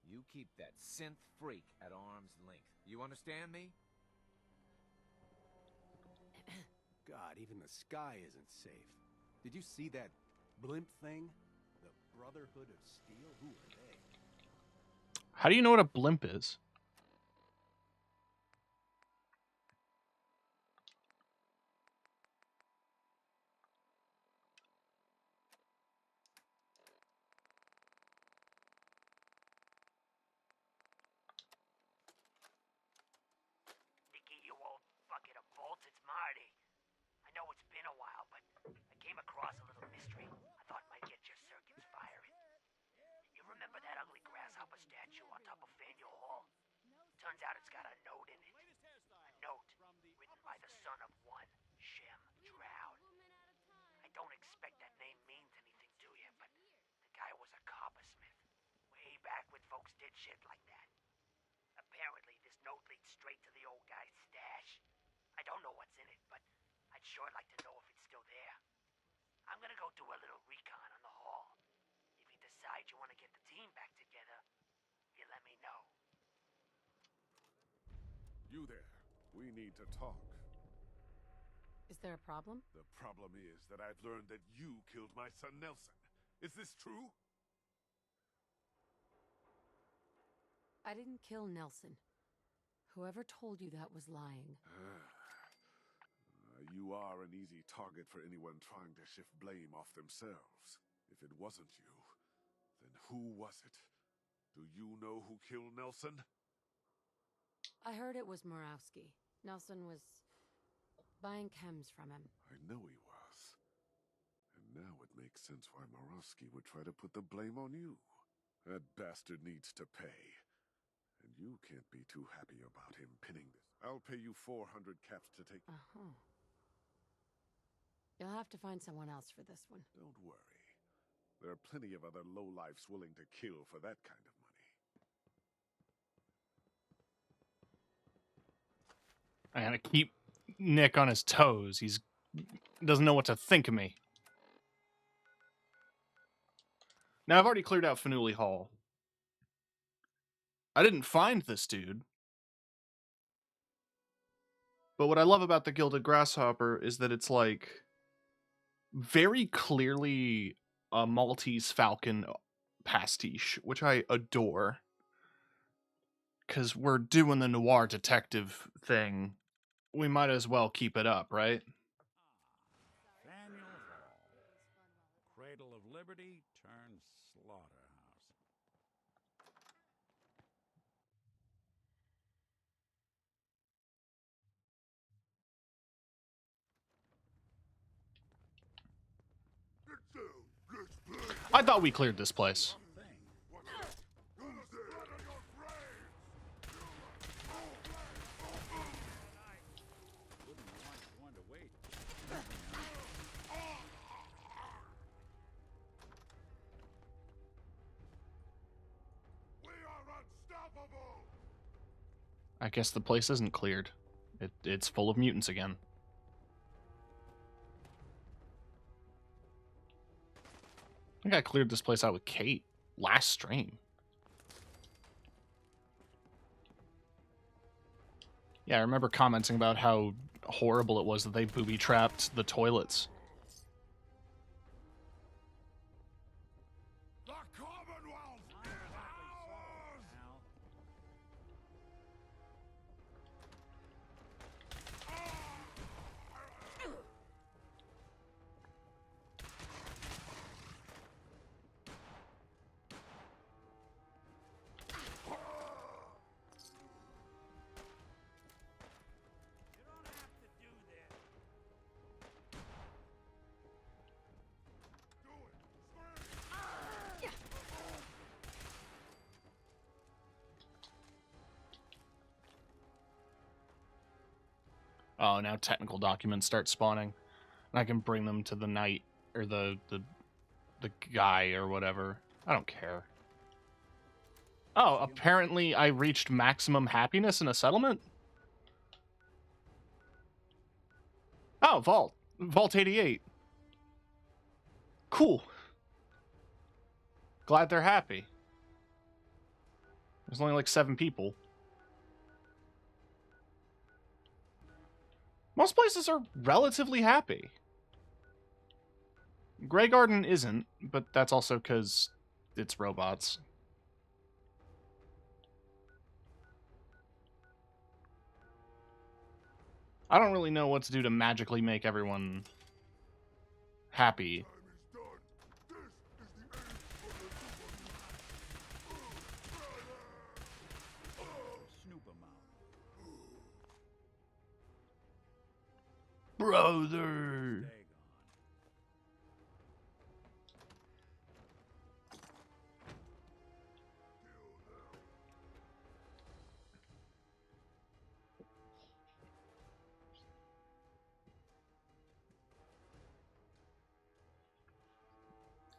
S9: You keep that synth freak at arm's length. You understand me?
S11: God, even the sky isn't safe. Did you see that blimp thing? The Brotherhood of Steel? Who are they?
S1: How do you know what a blimp is?
S15: Nikki, you old bucket of bolts, it's Marty. I know it's been a while, but I came across a little mystery I thought might get your circuits firing. You remember that ugly grasshopper statue on top of Faneuil Hall? Turns out it's got a note in it. A note written by the son of one Shem Droud. I don't expect that name means anything to you, but the guy was a coppersmith. Way back when folks did shit like that. Apparently, this note leads straight to the old guy's stash. I don't know what's in it, but I'd sure like to know if it's still there. I'm gonna go do a little recon on the hall. If you decide you want to get the team back together, you let me know.
S20: You there. We need to talk.
S8: Is there a problem?
S20: The problem is that I've learned that you killed my son Nelson. Is this true?
S8: I didn't kill Nelson. Whoever told you that was lying.
S20: You are an easy target for anyone trying to shift blame off themselves. If it wasn't you, then who was it? Do you know who killed Nelson?
S8: I heard it was Murawski. Nelson was buying chems from him.
S20: I know he was. And now it makes sense why Murawski would try to put the blame on you. That bastard needs to pay. And you can't be too happy about him pinning this. I'll pay you 400 caps to take...
S8: Uh-huh. You'll have to find someone else for this one.
S20: Don't worry. There are plenty of other lowlifes willing to kill for that kind of money.
S1: I gotta keep Nick on his toes. He doesn't know what to think of me. Now, I've already cleared out Faneuil Hall. I didn't find this dude. But what I love about the Gilded Grasshopper is that it's like very clearly a Maltese Falcon pastiche, which I adore. Because we're doing the noir detective thing. We might as well keep it up, right?
S12: Faneuil Hall. Cradle of Liberty turned slaughterhouse.
S1: I thought we cleared this place. I guess the place isn't cleared. It's full of mutants again. I think I cleared this place out with Kate last stream. Yeah, I remember commenting about how horrible it was that they booby-trapped the toilets. Oh, now technical documents start spawning. And I can bring them to the knight, or the guy, or whatever. I don't care. Oh, apparently I reached maximum happiness in a settlement? Oh, Vault. Vault 88. Cool. Glad they're happy. There's only like 7 people. Most places are relatively happy. Grey Garden isn't, but that's also because it's robots. I don't really know what to do to magically make everyone happy. Brother.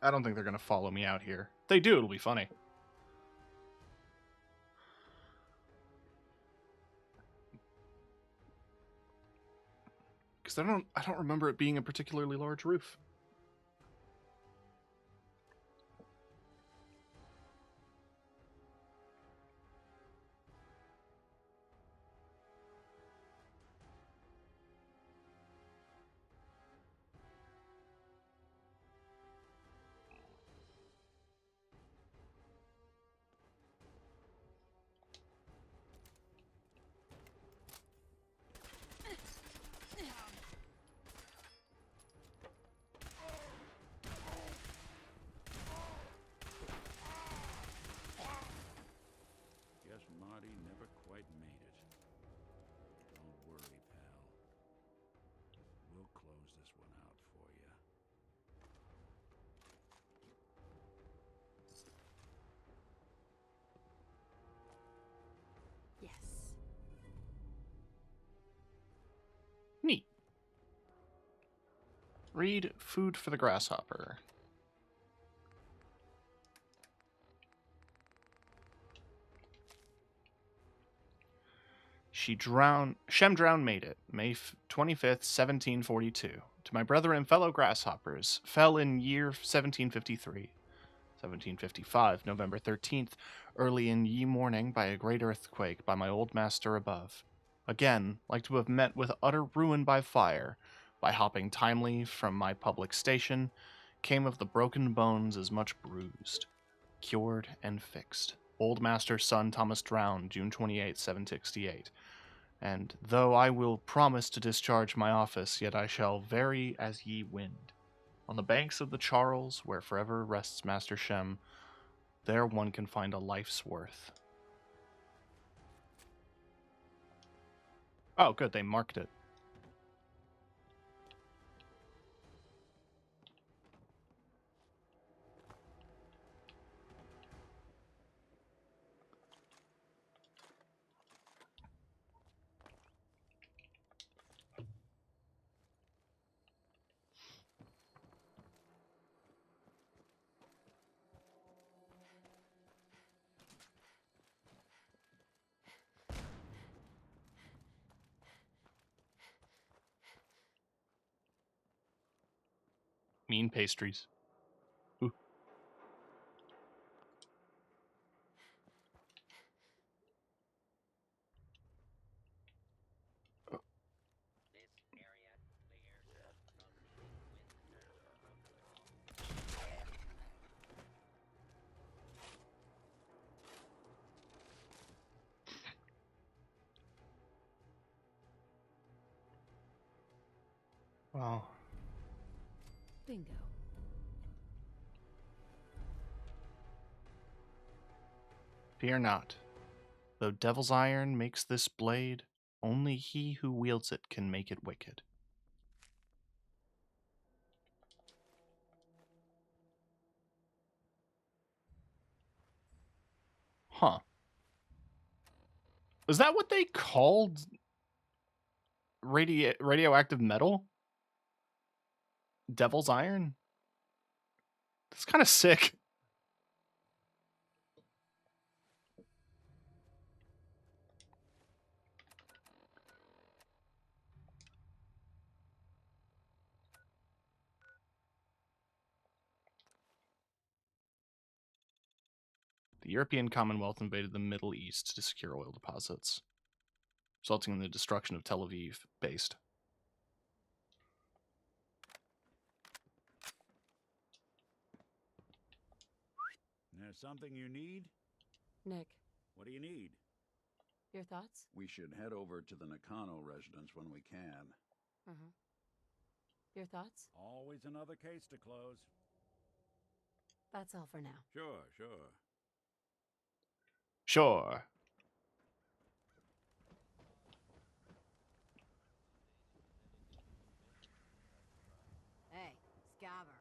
S1: I don't think they're going to follow me out here. If they do, it'll be funny. Because I don't remember it being a particularly large roof.
S12: Guess Marty never quite made it. Don't worry, pal. We'll close this one out for you.
S8: Yes.
S1: Neat. Read Food for the Grasshopper. Shem Drown made it, May 25th, 1742. To my brother and fellow grasshoppers, fell in year 1753. 1755, November 13th, early in ye morning, by a great earthquake, by my old master above. Again, like to have met with utter ruin by fire, by hopping timely from my public station, came of the broken bones as much bruised, cured and fixed. Old master's son Thomas drowned, June 28, 768. And though I will promise to discharge my office, yet I shall vary as ye wind. On the banks of the Charles, where forever rests Master Shem, there one can find a life's worth. Oh, good, they marked it. Mean pastries. Ooh. Wow.
S8: Bingo.
S1: Fear not. Though devil's iron makes this blade, only he who wields it can make it wicked. Huh. Is that what they called radioactive metal? Devil's iron? That's kind of sick. The European Commonwealth invaded the Middle East to secure oil deposits, resulting in the destruction of Tel Aviv based.
S12: There's something you need?
S8: Nick,
S12: What do you need?
S8: your thoughts?
S4: We should head over to the Nakano residence when we can.
S8: Uh-huh. Your thoughts?
S12: Always another case to close.
S8: That's all for now.
S12: Sure.
S1: Sure.
S19: Hey, Scabber.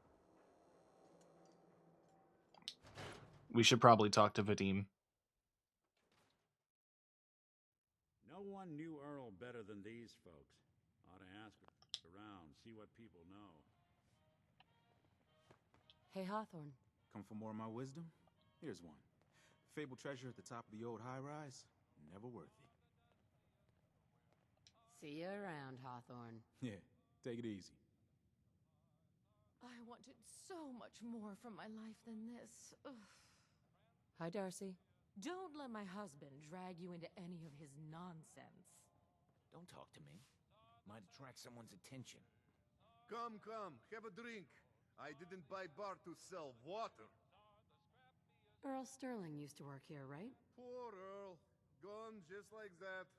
S1: We should probably talk to Vadim.
S12: No one knew Earl better than these folks. Ought to ask around, see what people know.
S8: Hey, Hawthorne.
S7: Come for more of my wisdom? Here's one. Fabled treasure at the top of the old high-rise? Never worth it.
S8: See you around, Hawthorne.
S7: Yeah, take it easy.
S6: I wanted so much more from my life than this. Ugh.
S8: Hi, Darcy.
S6: Don't let my husband drag you into any of his nonsense.
S9: Don't talk to me. Might attract someone's attention.
S10: Come, have a drink. I didn't buy bar to sell water.
S8: Earl Sterling used to work here, right?
S10: Poor Earl. Gone just like that.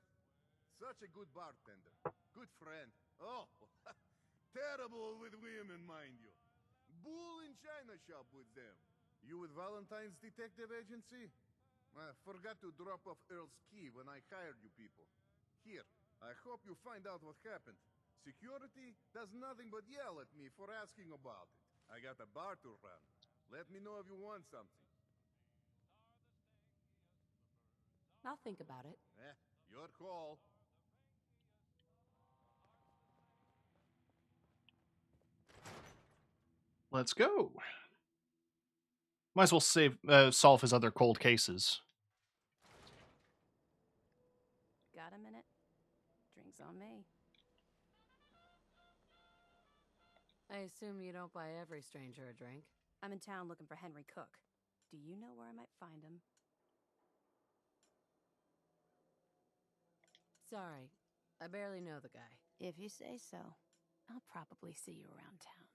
S10: Such a good bartender. Good friend. Oh, terrible with women, mind you. Bull in china shop with them. You with Valentine's Detective Agency? Forgot to drop off Earl's key when I hired you people. Here, I hope you find out what happened. Security does nothing but yell at me for asking about it. I got a bar to run. Let me know if you want something.
S8: I'll think about it.
S10: Your call.
S1: Let's go. Might as well solve his other cold cases.
S25: Got a minute? Drinks on me.
S8: I assume you don't buy every stranger a drink.
S25: I'm in town looking for Henry Cook. Do you know where I might find him?
S8: Sorry, I barely know the guy.
S25: If you say so. I'll probably see you around town.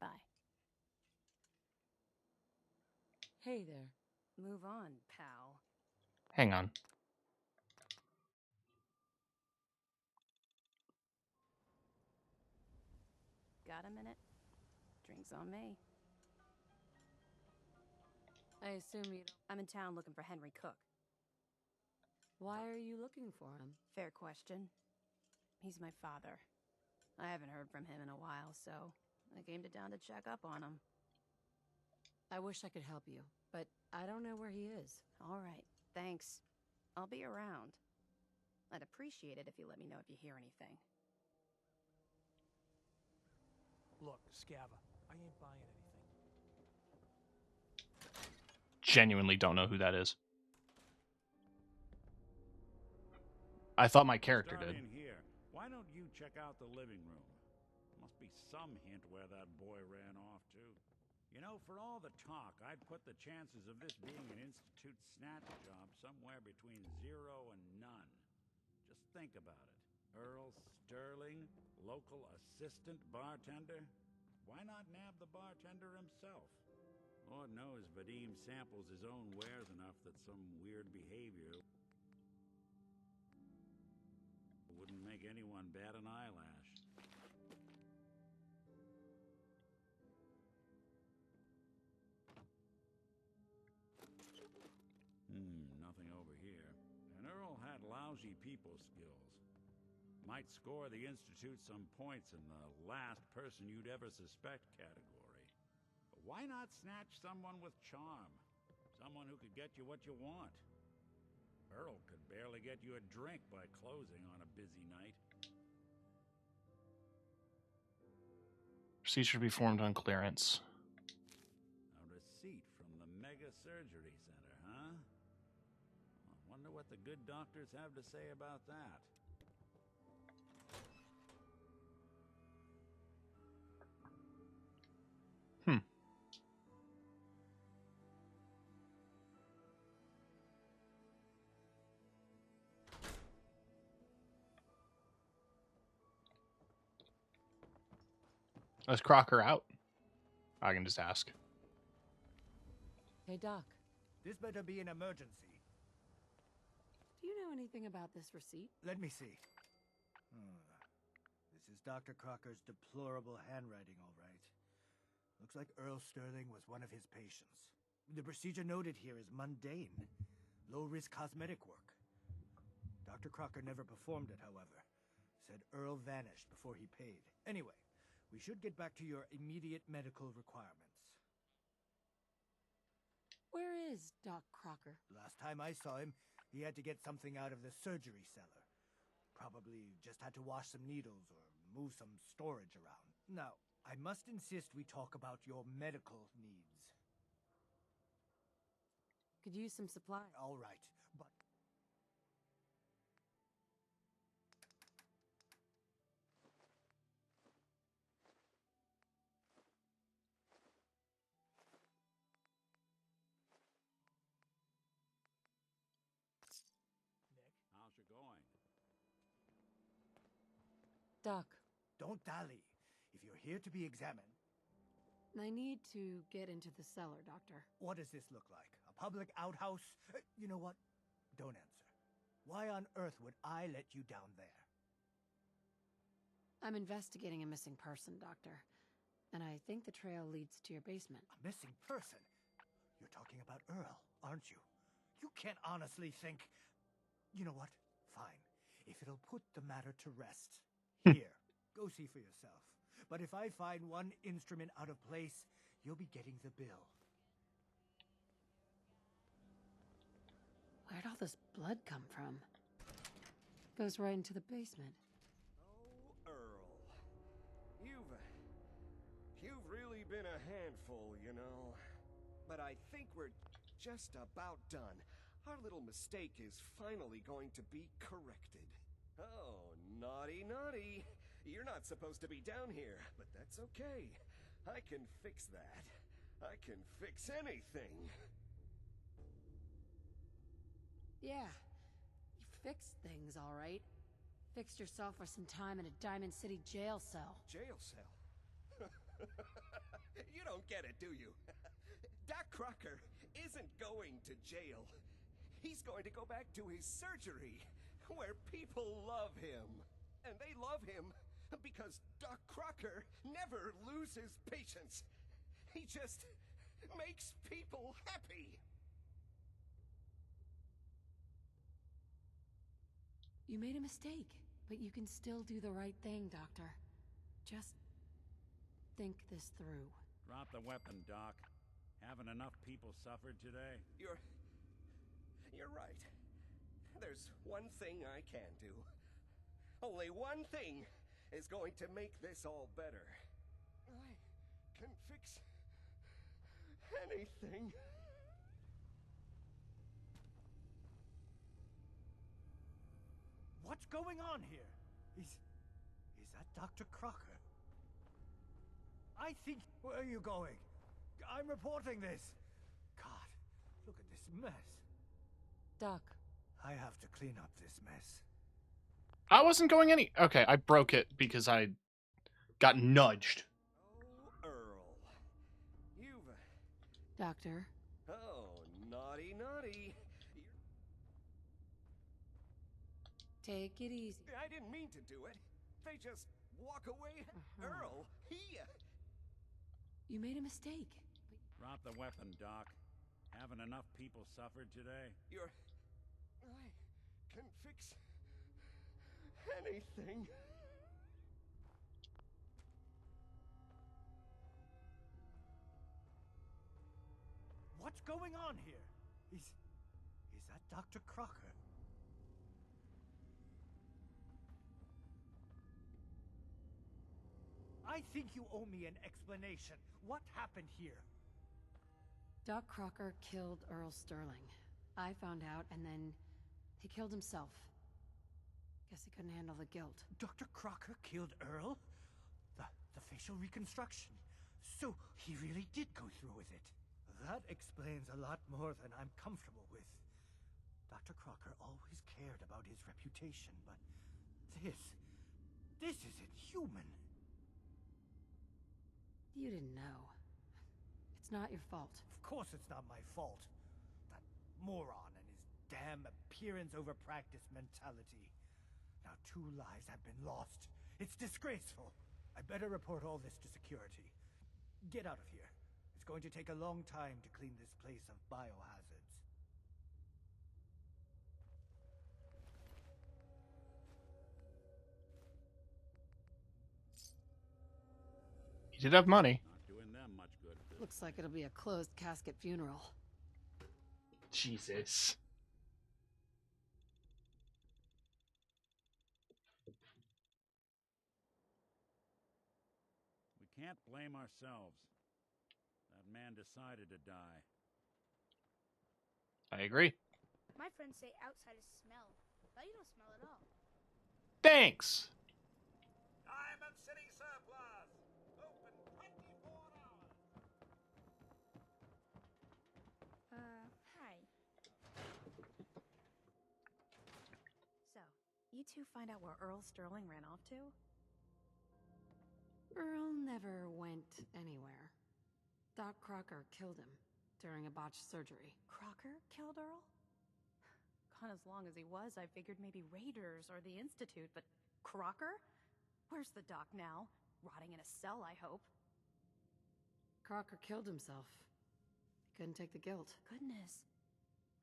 S25: Bye.
S8: Hey there.
S25: Move on, pal.
S1: Hang on.
S25: Got a minute? Drinks on me.
S8: I assume you don't...
S25: I'm in town looking for Henry Cook.
S8: Why are you looking for him?
S25: Fair question. He's my father. I haven't heard from him in a while, so I came to town to check up on him.
S8: I wish I could help you, but I don't know where he is.
S25: All right, thanks. I'll be around. I'd appreciate it if you let me know if you hear anything.
S15: Look, Scava, I ain't buying anything.
S1: Genuinely don't know who that is. I thought my character
S12: Start
S1: did.
S12: in here. Why don't you check out the living room? Must be some hint where that boy ran off to. You know, for all the talk, I'd put the chances of this being an Institute snatch job somewhere between 0 and none. Just think about it. Earl Sterling, local assistant bartender? Why not nab the bartender himself? Lord knows Vadim samples his own wares enough that some weird behavior wouldn't make anyone bat an eyelash. Nothing over here. And Earl had lousy people skills. Might score the Institute some points in the last person you'd ever suspect category. But why not snatch someone with charm? Someone who could get you what you want. Earl could barely get you a drink by closing on a busy night.
S1: Procedure to be formed on clearance.
S12: A receipt from the Mega Surgery Center, huh? I wonder what the good doctors have to say about that.
S1: Is Crocker out? I can just ask.
S8: Hey, Doc.
S3: This better be an emergency.
S8: Do you know anything about this receipt?
S3: Let me see. This is Dr. Crocker's deplorable handwriting, all right. Looks like Earl Sterling was one of his patients. The procedure noted here is mundane, low-risk cosmetic work. Dr. Crocker never performed it, however. Said Earl vanished before he paid. Anyway, we should get back to your immediate medical requirements.
S8: Where is Doc Crocker?
S3: Last time I saw him, he had to get something out of the surgery cellar. Probably just had to wash some needles or move some storage around. Now, I must insist we talk about your medical needs.
S8: Could use some supplies.
S3: All right, but...
S12: How's it going?
S8: Doc.
S3: Don't dally. If you're here to be examined...
S8: I need to get into the cellar, Doctor.
S3: What does this look like? A public outhouse? You know what? Don't answer. Why on earth would I let you down there?
S8: I'm investigating a missing person, Doctor. And I think the trail leads to your basement.
S3: A missing person? You're talking about Earl, aren't you? You can't honestly think... You know what? Fine. If it'll put the matter to rest. Here, go see for yourself. But if I find one instrument out of place, you'll be getting the bill.
S8: Where'd all this blood come from? Goes right into the basement.
S11: Oh, Earl. You've really been a handful, you know. But I think we're just about done. Our little mistake is finally going to be corrected. Oh, naughty, naughty. You're not supposed to be down here, but that's okay. I can fix that. I can fix anything.
S8: Yeah, you fixed things, all right. Fixed yourself for some time in a Diamond City jail cell.
S11: Jail cell? You don't get it, do you? Doc Crocker isn't going to jail. He's going to go back to his surgery, where people love him. And they love him because Doc Crocker never loses patience. He just makes people happy.
S8: You made a mistake, but you can still do the right thing, Doctor. Just think this through.
S12: Drop the weapon, Doc. Haven't enough people suffered today?
S11: You're right. There's one thing I can do. Only one thing is going to make this all better. I can fix anything.
S3: What's going on here? Is that Dr. Crocker? I think... Where are you going? I'm reporting this. God, look at this mess.
S8: Doc.
S3: I have to clean up this mess.
S1: I wasn't going any... Okay, I broke it because I got nudged.
S11: Oh, Earl. You've...
S8: Doctor.
S11: Oh, naughty, naughty.
S8: Take it easy.
S11: I didn't mean to do it. They just walk away. Earl, he...
S8: You made a mistake.
S12: Drop the weapon, Doc. Haven't enough people suffered today?
S11: I can fix anything.
S3: What's going on here? Is that Dr. Crocker? I think you owe me an explanation. What happened here?
S8: Doc Crocker killed Earl Sterling. I found out, and then he killed himself. Guess he couldn't handle the guilt.
S3: Dr. Crocker killed Earl? The facial reconstruction. So he really did go through with it. That explains a lot more than I'm comfortable with. Dr. Crocker always cared about his reputation, but this isn't human.
S8: You didn't know. It's not your fault.
S3: Of course it's not my fault. That moron and his damn appearance over practice mentality. Now 2 lives have been lost. It's disgraceful. I better report all this to security. Get out of here. It's going to take a long time to clean this place of biohazards.
S1: He did have money.
S12: Not doing them much good.
S8: Looks like it'll be a closed casket funeral.
S1: Jesus.
S12: We can't blame ourselves. That man decided to die.
S1: I agree.
S23: My friends say outsiders smell, but you don't smell at all.
S1: Thanks.
S5: Diamond City Surplus! Open 24 hours!
S25: Hi. So, you two find out where Earl Sterling ran off to?
S8: Earl never went anywhere. Doc Crocker killed him during a botched surgery.
S25: Crocker killed Earl? Gone as long as he was, I figured maybe Raiders or the Institute, but Crocker? Where's the doc now? Rotting in a cell, I hope.
S8: Crocker killed himself. He couldn't take the guilt.
S25: Goodness.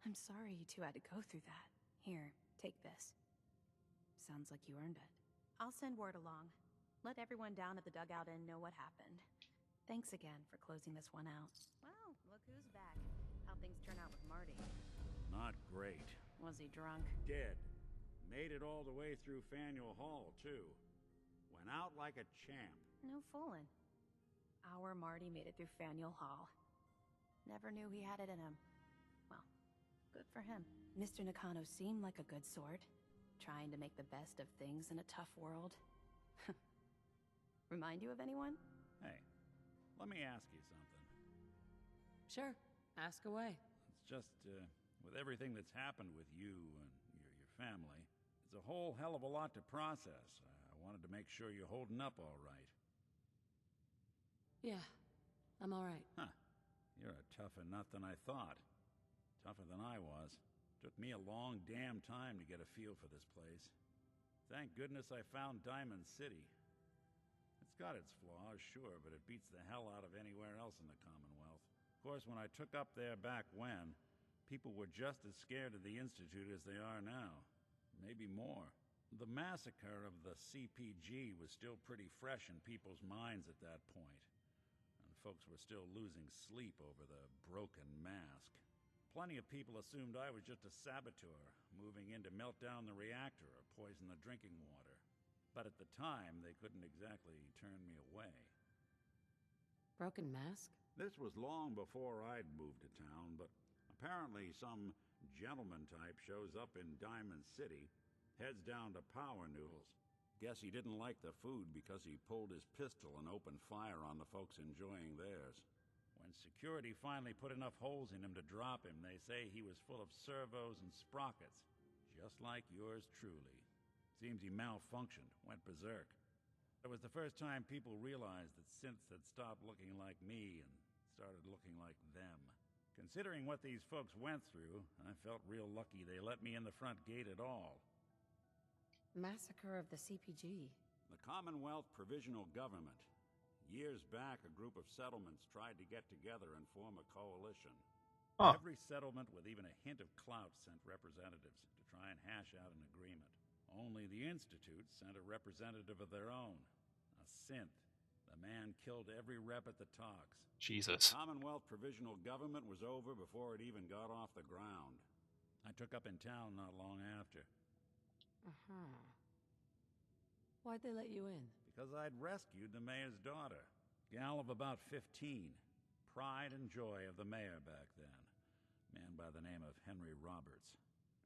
S25: I'm sorry you two had to go through that. Here, take this. Sounds like you earned it. I'll send word along. Let everyone down at the dugout inn know what happened. Thanks again for closing this one out. Well, look who's back. How'd things turn out with Marty?
S12: Not great.
S25: Was he drunk?
S12: Dead. Made it all the way through Faneuil Hall, too. Went out like a champ.
S25: No fooling. Our Marty made it through Faneuil Hall. Never knew he had it in him. Well, good for him. Mr. Nakano seemed like a good sort, trying to make the best of things in a tough world. Remind you of anyone?
S12: Hey, let me ask you something.
S8: Sure, ask away.
S12: It's just, with everything that's happened with you and your family, it's a whole hell of a lot to process. I wanted to make sure you're holding up all right.
S8: Yeah, I'm all right.
S12: Huh. You're a tougher nut than I thought. Tougher than I was. Took me a long damn time to get a feel for this place. Thank goodness I found Diamond City. It's got its flaws, sure, but it beats the hell out of anywhere else in the Commonwealth. Of course, when I took up there back when, people were just as scared of the Institute as they are now. Maybe more. The massacre of the CPG was still pretty fresh in people's minds at that point. And folks were still losing sleep over the broken mask. Plenty of people assumed I was just a saboteur, moving in to melt down the reactor or poison the drinking water. But at the time, they couldn't exactly turn me away.
S8: Broken mask?
S12: This was long before I'd moved to town, but apparently some gentleman type shows up in Diamond City, heads down to Power Noodles. Guess he didn't like the food because he pulled his pistol and opened fire on the folks enjoying theirs. When security finally put enough holes in him to drop him, they say he was full of servos and sprockets, just like yours truly. Seems he malfunctioned, went berserk. It was the first time people realized that synths had stopped looking like me and started looking like them. Considering what these folks went through, I felt real lucky they let me in the front gate at all.
S8: Massacre of the CPG.
S12: The Commonwealth Provisional Government. Years back, a group of settlements tried to get together and form a coalition.
S1: Huh.
S12: Every settlement with even a hint of clout sent representatives to try and hash out an agreement. Only the Institute sent a representative of their own, a synth. The man killed every rep at the talks.
S1: Jesus.
S12: The Commonwealth Provisional Government was over before it even got off the ground. I took up in town not long after.
S8: Uh-huh. Why'd they let you in?
S12: Because I'd rescued the mayor's daughter. Gal of about 15. Pride and joy of the mayor back then. Man by the name of Henry Roberts.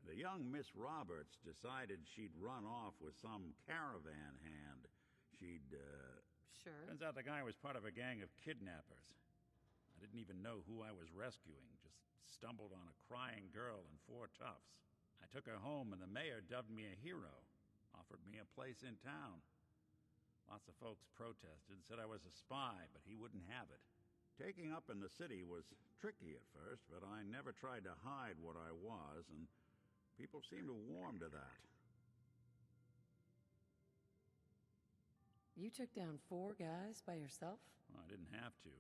S12: The young Miss Roberts decided she'd run off with some caravan hand.
S8: Sure.
S12: Turns out the guy was part of a gang of kidnappers. I didn't even know who I was rescuing, just stumbled on a crying girl and 4 toughs. I took her home and the mayor dubbed me a hero, offered me a place in town. Lots of folks protested, said I was a spy, but he wouldn't have it. Taking up in the city was tricky at first, but I never tried to hide what I was, and people seemed to warm to that.
S8: You took down 4 guys by yourself?
S12: Well, I didn't have to.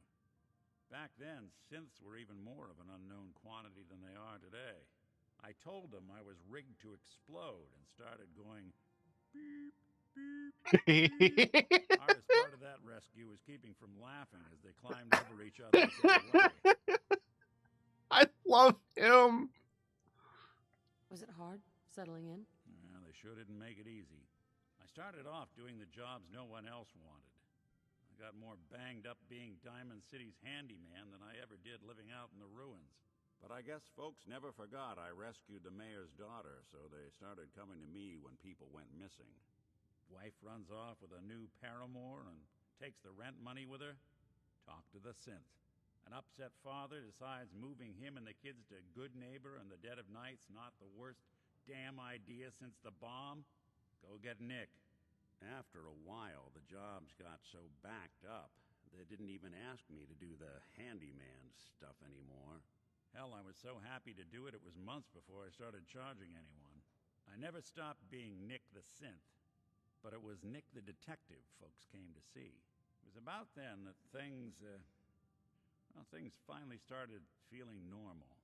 S12: Back then, synths were even more of an unknown quantity than they are today. I told them I was rigged to explode and started going beep, beep, beep. Hardest part of that rescue was keeping from laughing as they climbed over each other to get away.
S1: I love him.
S8: Was it hard settling in?
S12: Well, they sure didn't make it easy. I started off doing the jobs no one else wanted. I got more banged up being Diamond City's handyman than I ever did living out in the ruins. But I guess folks never forgot I rescued the mayor's daughter, so they started coming to me when people went missing. Wife runs off with a new paramour and takes the rent money with her. Talk to the synth. An upset father decides moving him and the kids to Good Neighbor in the dead of night's not the worst damn idea since the bomb. Go get Nick. After a while, the jobs got so backed up, they didn't even ask me to do the handyman stuff anymore. Hell, I was so happy to do it, it was months before I started charging anyone. I never stopped being Nick the Synth, but it was Nick the Detective folks came to see. It was about then that things finally started feeling normal.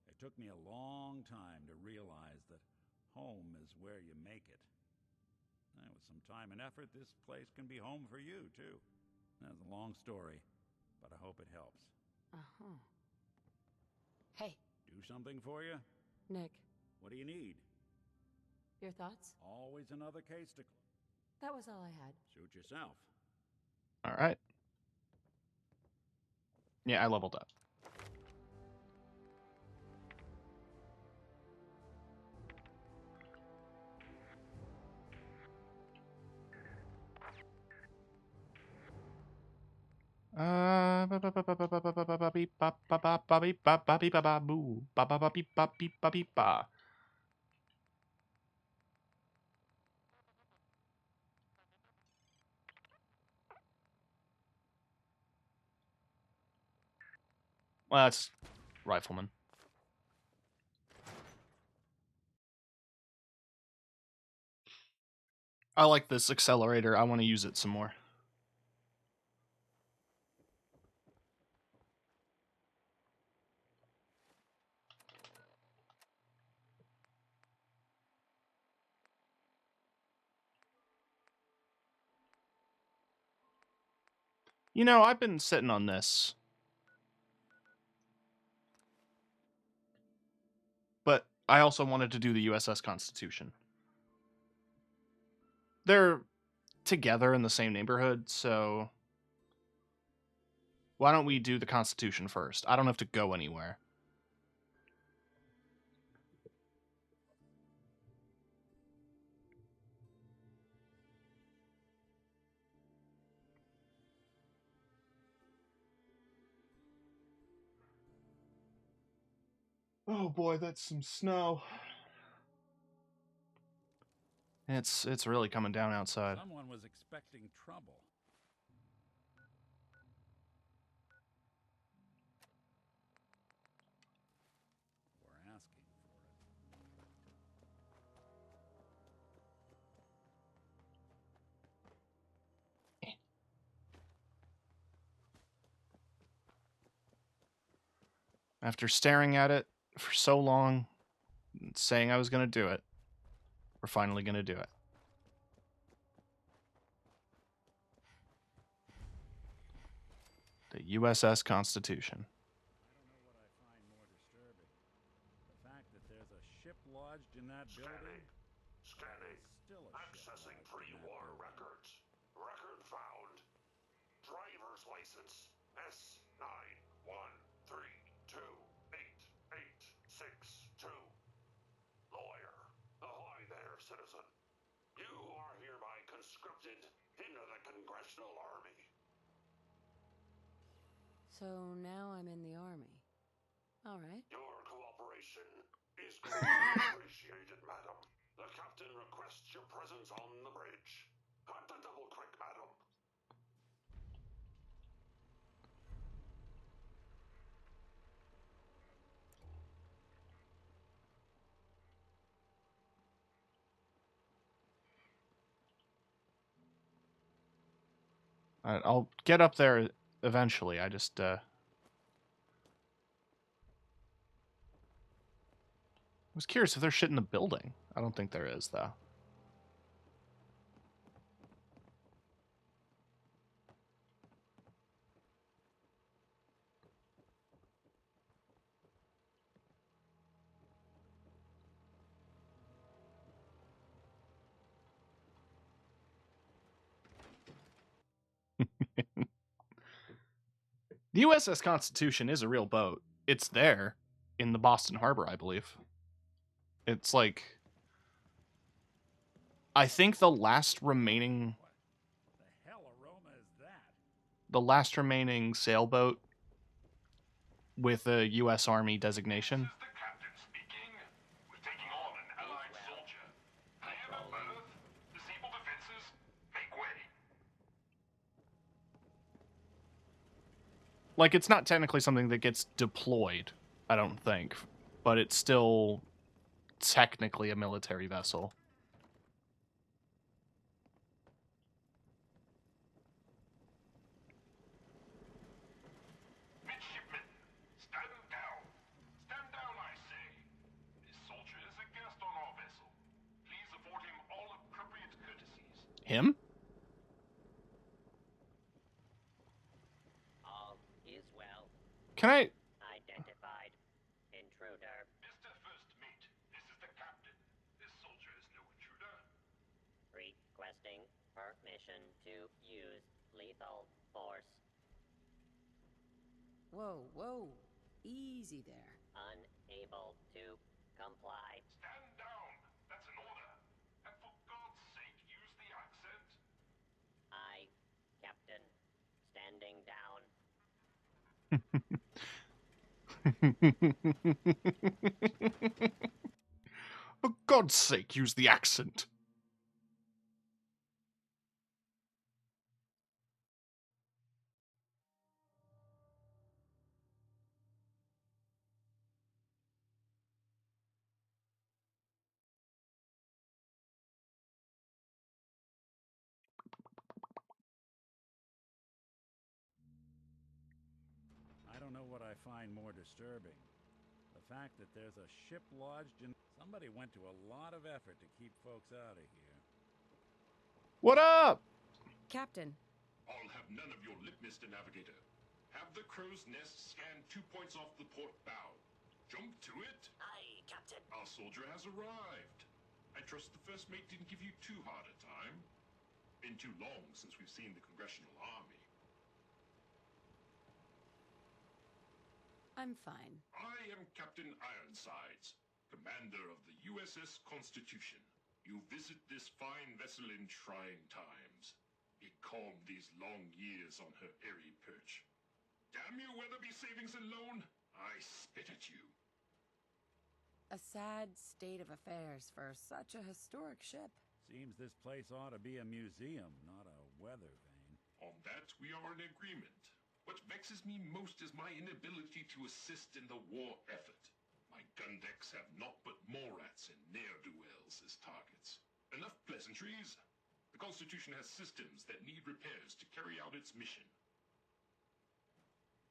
S12: It took me a long time to realize that home is where you make it. With some time and effort, this place can be home for you, too. That's a long story, but I hope it helps.
S8: Uh-huh. Hey.
S12: Do something for you?
S8: Nick.
S12: What do you need?
S8: Your thoughts?
S12: Always another case to...
S8: That was all I had.
S12: Suit yourself.
S1: All right. Yeah, I leveled up. Well, that's rifleman. I like this accelerator. I want to use it some more. You know, I've been sitting on this. But I also wanted to do the USS Constitution. They're together in the same neighborhood, so why don't we do the Constitution first? I don't have to go anywhere. Oh boy, that's some snow. It's really coming down outside.
S12: Someone was expecting trouble. We're asking for it.
S1: After staring at it for so long, and saying I was going to do it, we're finally going to do it. The USS Constitution.
S12: I don't know what I find more disturbing. The fact that there's a ship lodged in that building.
S20: Scanning.
S12: Still a
S20: Accessing pre-war records. Record found. Driver's license S91328862. Lawyer. Ahoy there, citizen. You are hereby conscripted into the Congressional Army.
S8: So now I'm in the army. All right.
S20: Your cooperation is greatly appreciated, madam. The captain requests your presence on the bridge. At the double quick, madam.
S1: I'll get up there eventually. I just was curious if there's shit in the building. I don't think there is, though. The USS Constitution is a real boat. It's there in the Boston Harbor, I believe. It's like, I think the last remaining sailboat with a U.S. Army designation. Like, it's not technically something that gets deployed, I don't think, but it's still technically a military vessel.
S2: Midshipmen, stand down. Stand down, I say. This soldier is a guest on our vessel. Please afford him all appropriate courtesies.
S1: Him? Can I...
S2: Identified. Intruder. Mr. First Mate, this is the captain. This soldier is no intruder.
S16: Requesting permission to use lethal force.
S18: Whoa, whoa. Easy there.
S16: Unable to comply.
S2: Stand down. That's an order. And for God's sake, use the accent.
S16: I, Captain, standing down.
S1: For God's sake, use the accent.
S12: I don't know what I find more disturbing. The fact that there's a ship lodged in... Somebody went to a lot of effort to keep folks out of here.
S1: What up?
S18: Captain.
S2: I'll have none of your lip, Mr. Navigator. Have the crow's nest scan 2 points off the port bow. Jump to it.
S16: Aye, Captain.
S2: Our soldier has arrived. I trust the First Mate didn't give you too hard a time. Been too long since we've seen the Congressional Army.
S18: I'm fine.
S2: I am Captain Ironsides, commander of the USS Constitution. You visit this fine vessel in trying times. Be calm these long years on her airy perch. Damn you, Weatherby Savings and Loan! I spit at you.
S18: A sad state of affairs for such a historic ship.
S12: Seems this place ought to be a museum, not a weather vane.
S2: On that, we are in agreement. What vexes me most is my inability to assist in the war effort. My gun decks have naught but Morats and ne'er-do-wells as targets. Enough pleasantries. The Constitution has systems that need repairs to carry out its mission.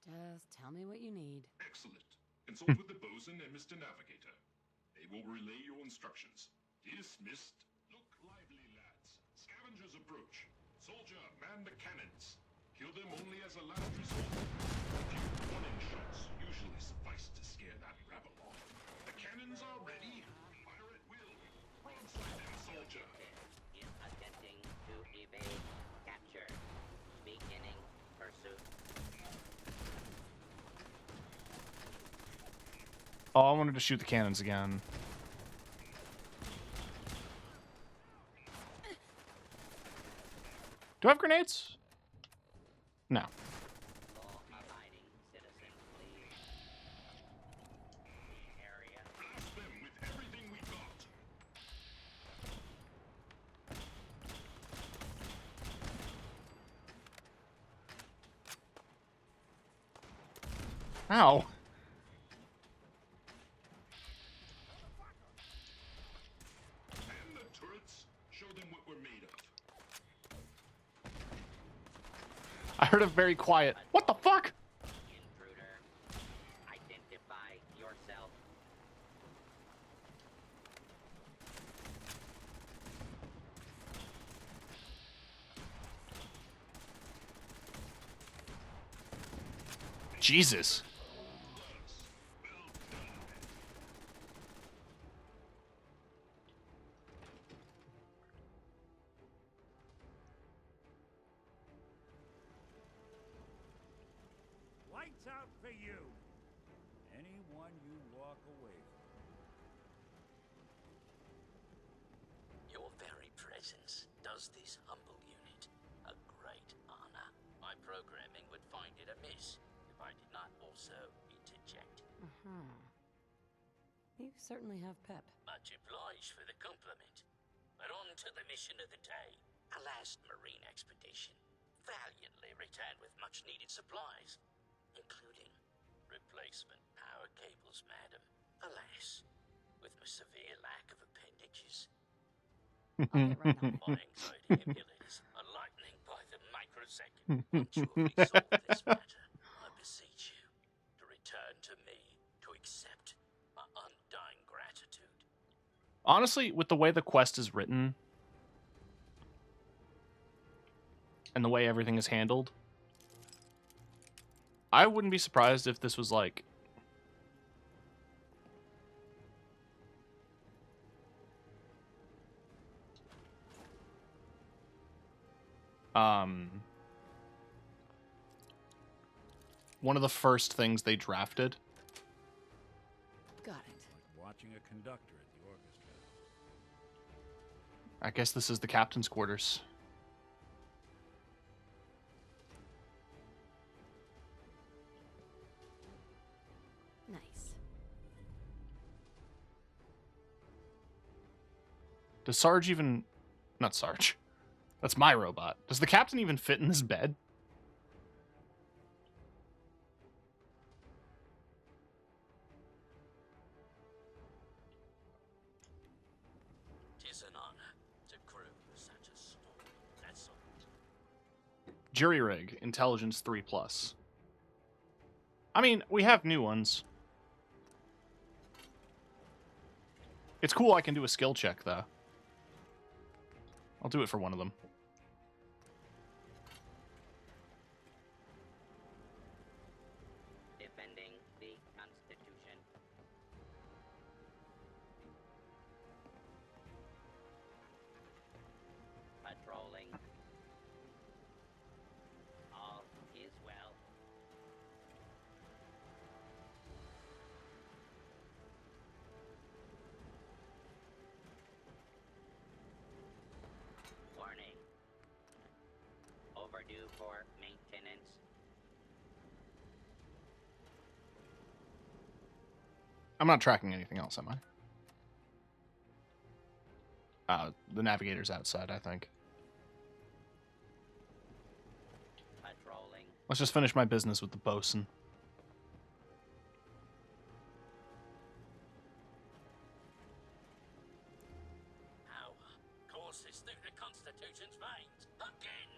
S18: Just tell me what you need.
S2: Excellent. Consult with the bosun and Mr. Navigator. They will relay your instructions. Dismissed. Look lively, lads. Scavengers approach. Soldier, man the cannons. Kill them only as a last resort. A few warning shots usually suffice to scare that rabble off. The cannons are ready. Fire at will. Broadside them, soldier.
S16: Is attempting to evade capture. Beginning pursuit.
S1: Oh, I wanted to shoot the cannons again. Do I have grenades? No. Ow.
S2: And the turrets. Show them what we're made of.
S1: I heard a very quiet, what the fuck?
S16: Intruder, identify yourself.
S1: Jesus.
S12: Lights out for you. Anyone you walk away from.
S13: Your very presence does this humble unit a great honor. My programming would find it amiss if I did not also interject.
S8: You certainly have pep.
S13: Much obliged for the compliment. But on to the mission of the day. A last marine expedition valiantly returned with much-needed supplies, including replacement power cables, madam. Alas, with a severe lack of appendages. My anxiety emulators are lightening by the microsecond. Once you have resolved this matter, I beseech you to return to me to accept my undying gratitude.
S1: Honestly, with the way the quest is written and the way everything is handled, I wouldn't be surprised if this was like one of the first things they drafted.
S8: Got it.
S12: Like watching a conductor at the orchestra.
S1: I guess this is the captain's quarters.
S8: Nice.
S1: Does Sarge even... Not Sarge. That's my robot. Does the captain even fit in this bed?
S13: Tis an honor to crew such a stormy vessel.
S1: Jury rig, intelligence 3+. I mean, we have new ones. It's cool I can do a skill check, though. I'll do it for one of them.
S16: Defending the Constitution. Patrolling. All is well. Warning. Overdue for maintenance.
S1: I'm not tracking anything else, am I? The navigator's outside, I think.
S16: Patrolling.
S1: Let's just finish my business with the bosun.
S13: Power courses through the Constitution's veins again.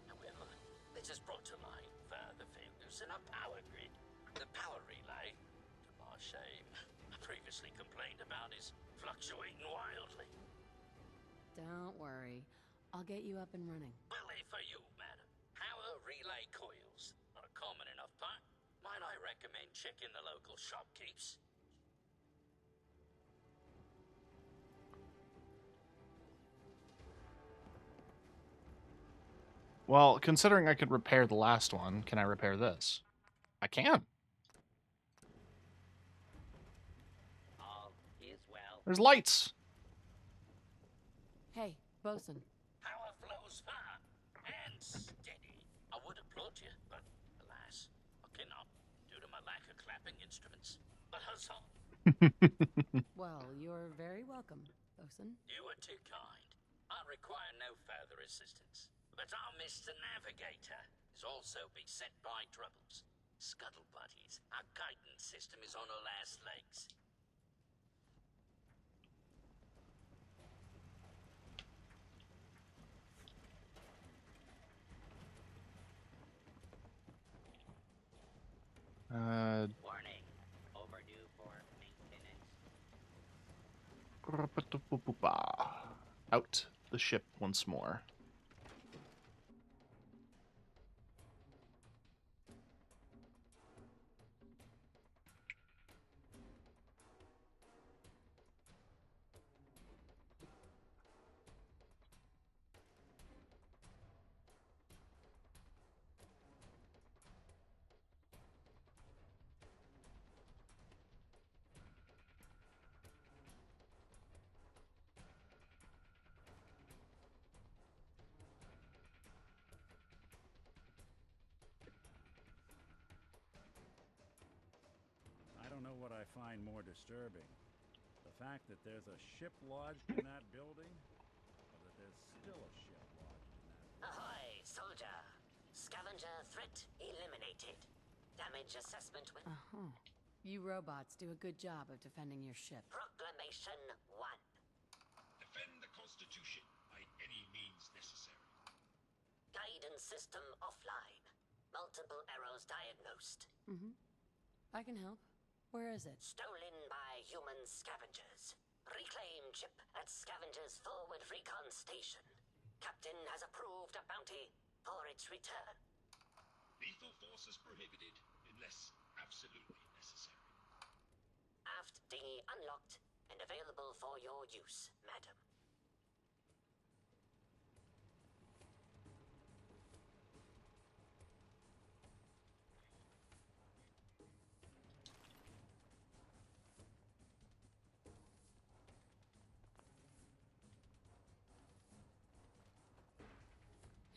S13: However, this has brought to light further failures in our power grid. The power relay, to my shame, I previously complained about is fluctuating wildly.
S8: Don't worry. I'll get you up and running.
S13: Bully for you, madam. Power relay coils are a common enough part. Might I recommend checking the local shopkeepers?
S1: Well, considering I could repair the last one, can I repair this? I can.
S16: All is well.
S1: There's lights.
S8: Hey, bosun.
S13: Power flows far and steady. I would applaud you, but alas, I cannot due to my lack of clapping instruments. But huzzah!
S8: Well, you're very welcome, bosun.
S13: You are too kind. I require no further assistance. But our Mr. Navigator is also beset by troubles. Scuttle buddies, our guidance system is on her last legs.
S1: Out the ship once more.
S12: I don't know what I find more disturbing. The fact that there's a ship lodged in that building, or that there's still a ship lodged in that building.
S16: Ahoy, soldier! Scavenger threat eliminated. Damage assessment with
S8: You robots do a good job of defending your ship.
S16: Proclamation 1.
S2: Defend the Constitution by any means necessary.
S16: Guidance system offline. Multiple errors diagnosed.
S8: I can help. Where is it?
S16: Stolen by human scavengers. Reclaim chip at Scavengers Forward Recon Station. Captain has approved a bounty for its return.
S2: Lethal force is prohibited unless absolutely necessary.
S16: Aft dinghy unlocked and available for your use, madam.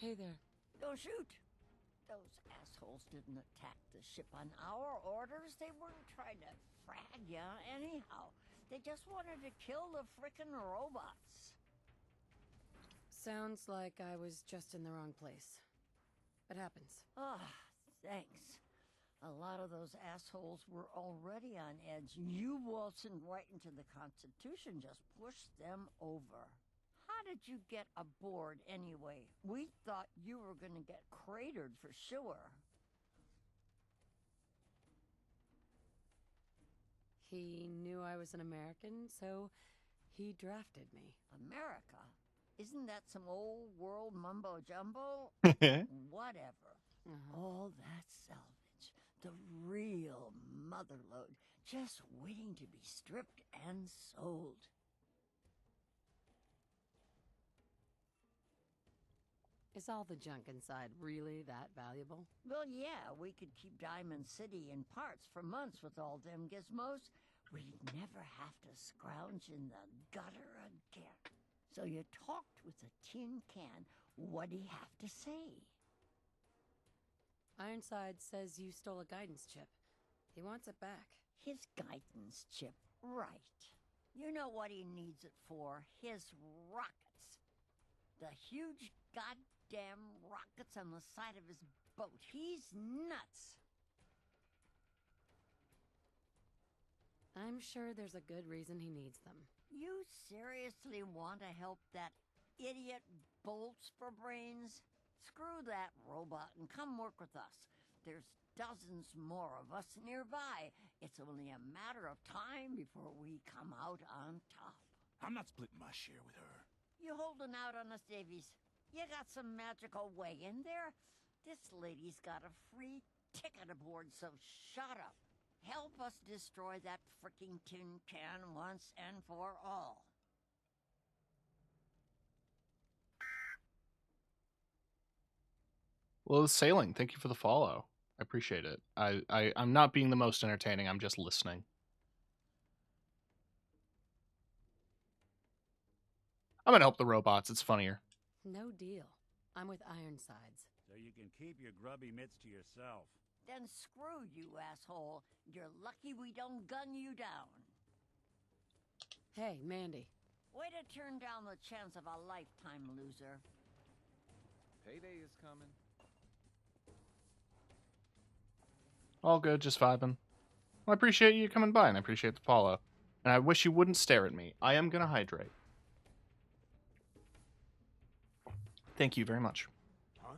S8: Hey there.
S14: Don't shoot! Those assholes didn't attack the ship on our orders. They weren't trying to frag ya anyhow. They just wanted to kill the frickin' robots.
S8: Sounds like I was just in the wrong place. It happens.
S14: Thanks. A lot of those assholes were already on edge. You waltzing right into the Constitution just pushed them over. How did you get aboard anyway? We thought you were gonna get cratered for sure.
S8: He knew I was an American, so he drafted me.
S14: America? Isn't that some old world mumbo jumbo? Whatever. All that salvage. The real motherlode. Just waiting to be stripped and sold.
S8: Is all the junk inside really that valuable?
S14: Well, yeah, we could keep Diamond City in parts for months with all them gizmos. We'd never have to scrounge in the gutter again. So you talked with a tin can. What'd he have to say?
S8: Ironside says you stole a guidance chip. He wants it back.
S14: His guidance chip, right. You know what he needs it for? His rockets. The huge goddamn rockets on the side of his boat. He's nuts.
S8: I'm sure there's a good reason he needs them.
S14: You seriously want to help that idiot Bolts for brains? Screw that robot and come work with us. There's dozens more of us nearby. It's only a matter of time before we come out on top.
S5: I'm not splitting my share with her.
S14: You holding out on us, Davies? You got some magical way in there? This lady's got a free ticket aboard, so shut up. Help us destroy that fricking tin can once and for all.
S1: Well, sailing. Thank you for the follow. I appreciate it. I'm not being the most entertaining. I'm just listening. I'm gonna help the robots. It's funnier.
S8: No deal. I'm with Ironsides.
S12: So you can keep your grubby mitts to yourself.
S14: Then screw you, asshole. You're lucky we don't gun you down.
S8: Hey, Mandy.
S14: Way to turn down the chance of a lifetime, loser.
S9: Payday is coming.
S1: All good, just vibing. Well, I appreciate you coming by, and I appreciate the follow. And I wish you wouldn't stare at me. I am gonna hydrate. Thank you very much.
S5: Huh?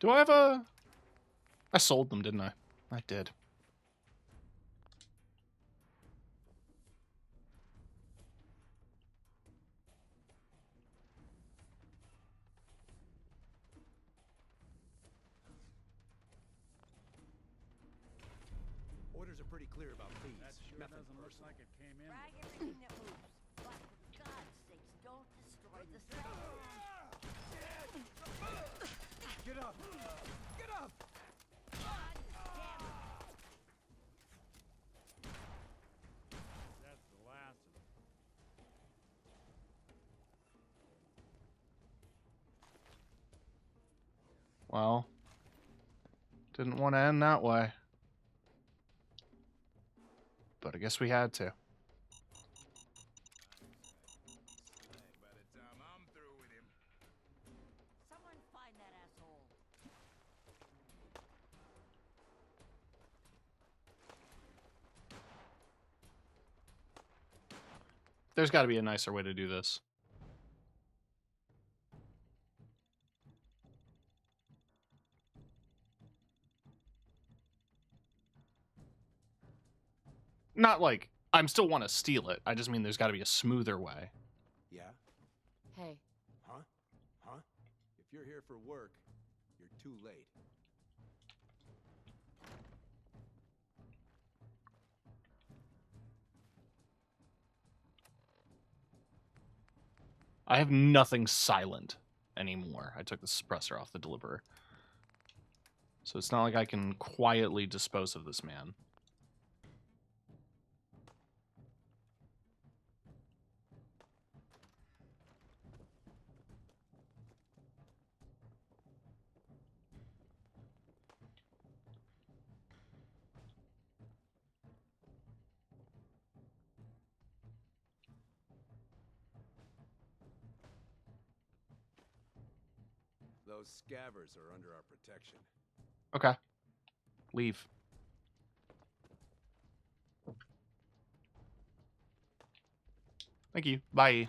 S1: Do I have a... I sold them, didn't I? I did.
S11: Orders are pretty clear about fees.
S12: That sure
S11: Nothing
S12: doesn't look
S11: personal.
S12: like it came in.
S14: Drag everything that moves. But for God's sakes, don't destroy the stand.
S11: Get up! Get up!
S12: That's the last of them.
S1: Well, didn't want to end that way. But I guess we had to.
S14: Someone find that asshole.
S1: There's got to be a nicer way to do this. Not like I still want to steal it. I just mean there's got to be a smoother way.
S11: Yeah?
S18: Hey.
S11: Huh? Huh? If you're here for work, you're too late.
S1: I have nothing silent anymore. I took the suppressor off the deliverer. So it's not like I can quietly dispose of this man.
S11: Those scavers are under our protection.
S1: Okay. Leave. Thank you. Bye.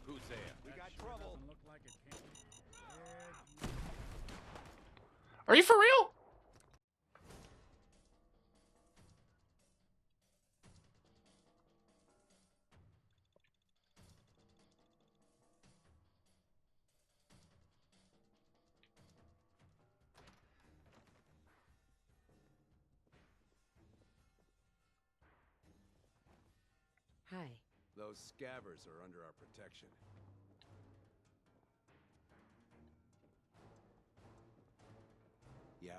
S11: Who's there? We got trouble.
S12: Doesn't look like it came.
S1: Are you for real?
S18: Hi.
S11: Those scavers are under our protection. Yeah?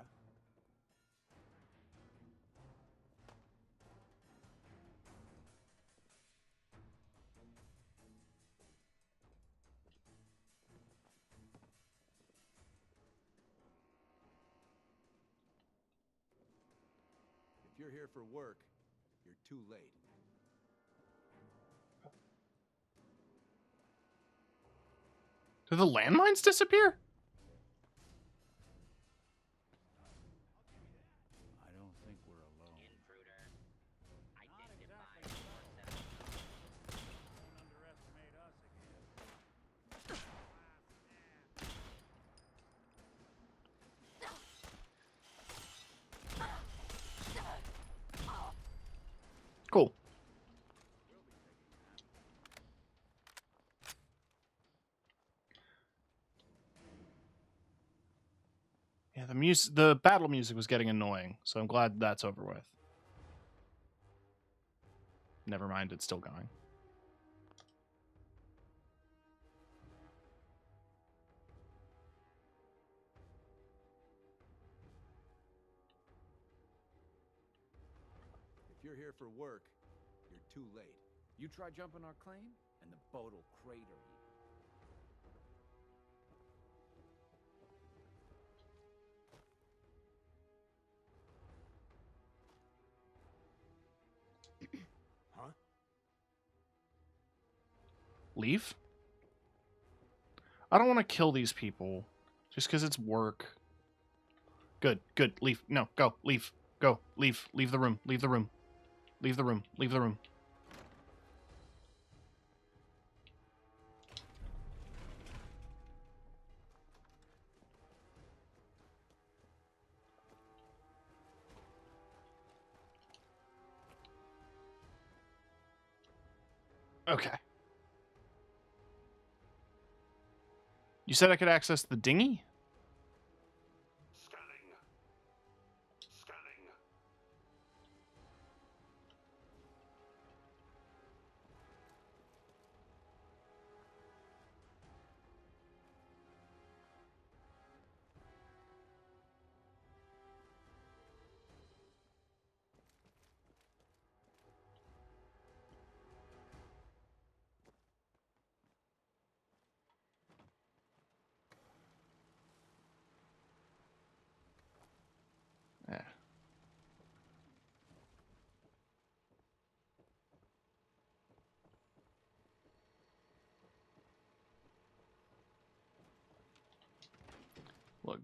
S11: If you're here for work, you're too late.
S1: Did the landmines disappear?
S12: I don't think we're alone.
S13: Intruder. Identify
S12: Don't
S13: yourself.
S12: underestimate us again.
S1: Cool. Yeah, the battle music was getting annoying, so I'm glad that's over with. Never mind, it's still going.
S11: If you're here for work, you're too late.
S9: You try jumping our claim, and the boat'll crater you.
S11: Huh?
S1: Leave? I don't want to kill these people just because it's work. Good, good. Leave. No, go. Leave. Go. Leave. Leave the room. Leave the room. Leave the room. Leave the room. Okay. You said I could access the dinghy?
S2: Scanning. Scanning.
S1: Yeah. Look,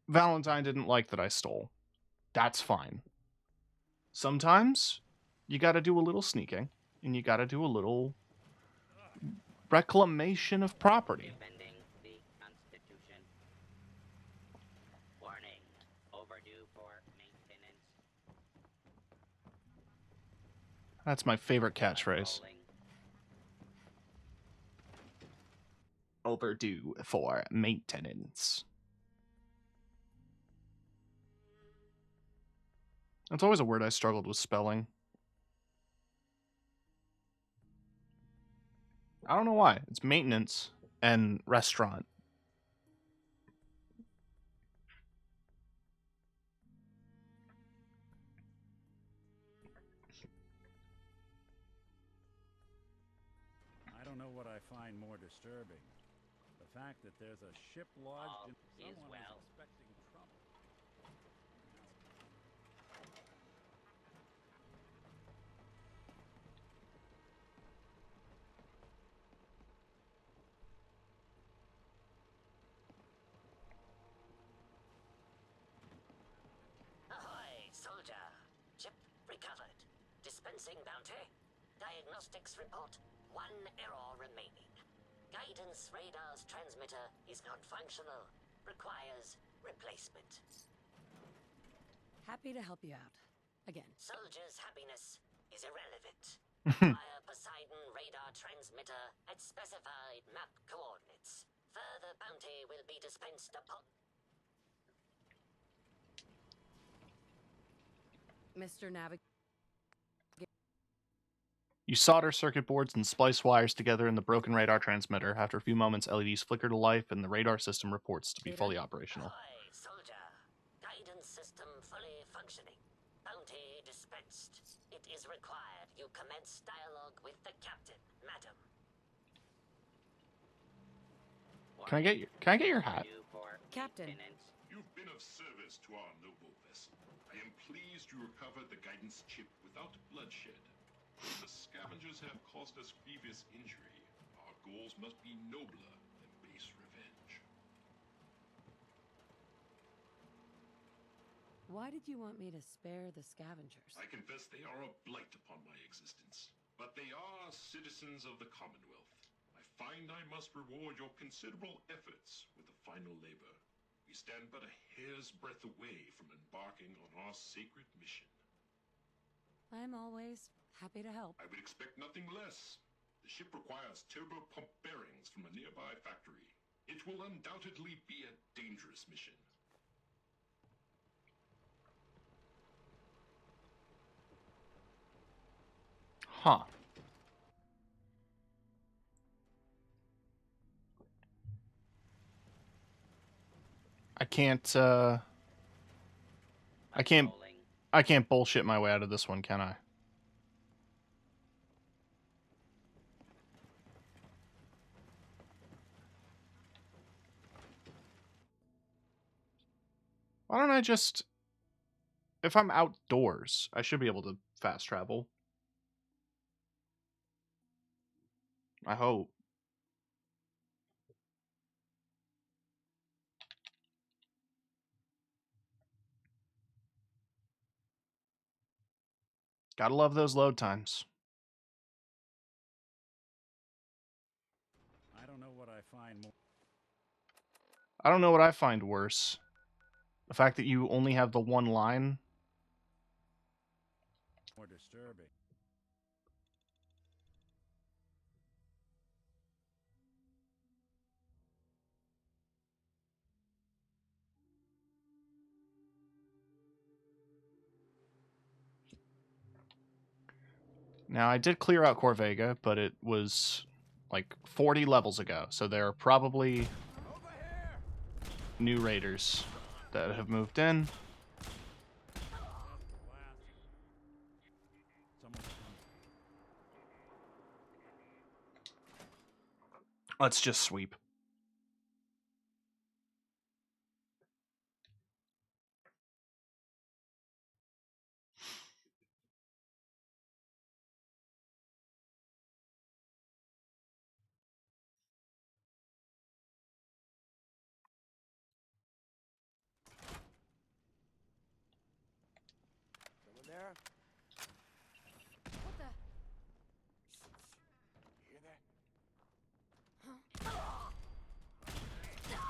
S1: Valentine didn't like that I stole. That's fine. Sometimes you gotta do a little sneaking, and you gotta do a little reclamation of property.
S13: Defending the Constitution. Warning. Overdue for maintenance.
S1: That's my favorite catchphrase. Overdue for maintenance. That's always a word I struggled with spelling. I don't know why. It's maintenance and restaurant.
S12: I don't know what I find more disturbing. The fact that there's a ship lodged in someone is expecting trouble.
S16: Ahoy, soldier. Chip recovered. Dispensing bounty. Diagnostics report. 1 error remaining. Guidance radar's transmitter is non-functional. Requires replacement.
S8: Happy to help you out. Again.
S16: Soldier's happiness is irrelevant. Fire Poseidon radar transmitter at specified map coordinates. Further bounty will be dispensed upon.
S8: Mr. Navigator.
S1: You solder circuit boards and splice wires together in the broken radar transmitter. After a few moments, LEDs flicker to life and the radar system reports to be fully operational.
S16: Ahoy, soldier. Guidance system fully functioning. Bounty dispensed. It is required you commence dialogue with the captain, madam.
S1: Can I get your hat?
S8: Captain.
S2: You've been of service to our noble vessel. I am pleased you recovered the guidance chip without bloodshed. The scavengers have caused us grievous injury. Our goals must be nobler than base revenge.
S8: Why did you want me to spare the scavengers?
S2: I confess they are a blight upon my existence, but they are citizens of the Commonwealth. I find I must reward your considerable efforts with the final labor. We stand but a hair's breadth away from embarking on our sacred mission.
S8: I'm always happy to help.
S2: I would expect nothing less. The ship requires turbo pump bearings from a nearby factory. It will undoubtedly be a dangerous mission.
S1: Huh. I can't bullshit my way out of this one, can I? Why don't I just... If I'm outdoors, I should be able to fast travel. I hope. Gotta love those load times.
S12: I don't know what I find more.
S1: I don't know what I find worse. The fact that you only have the one line.
S12: More disturbing.
S1: Now, I did clear out Corvega, but it was like 40 levels ago, so there are probably new raiders that have moved in. Let's just sweep.
S11: Someone there?
S6: What the?
S11: You hear that?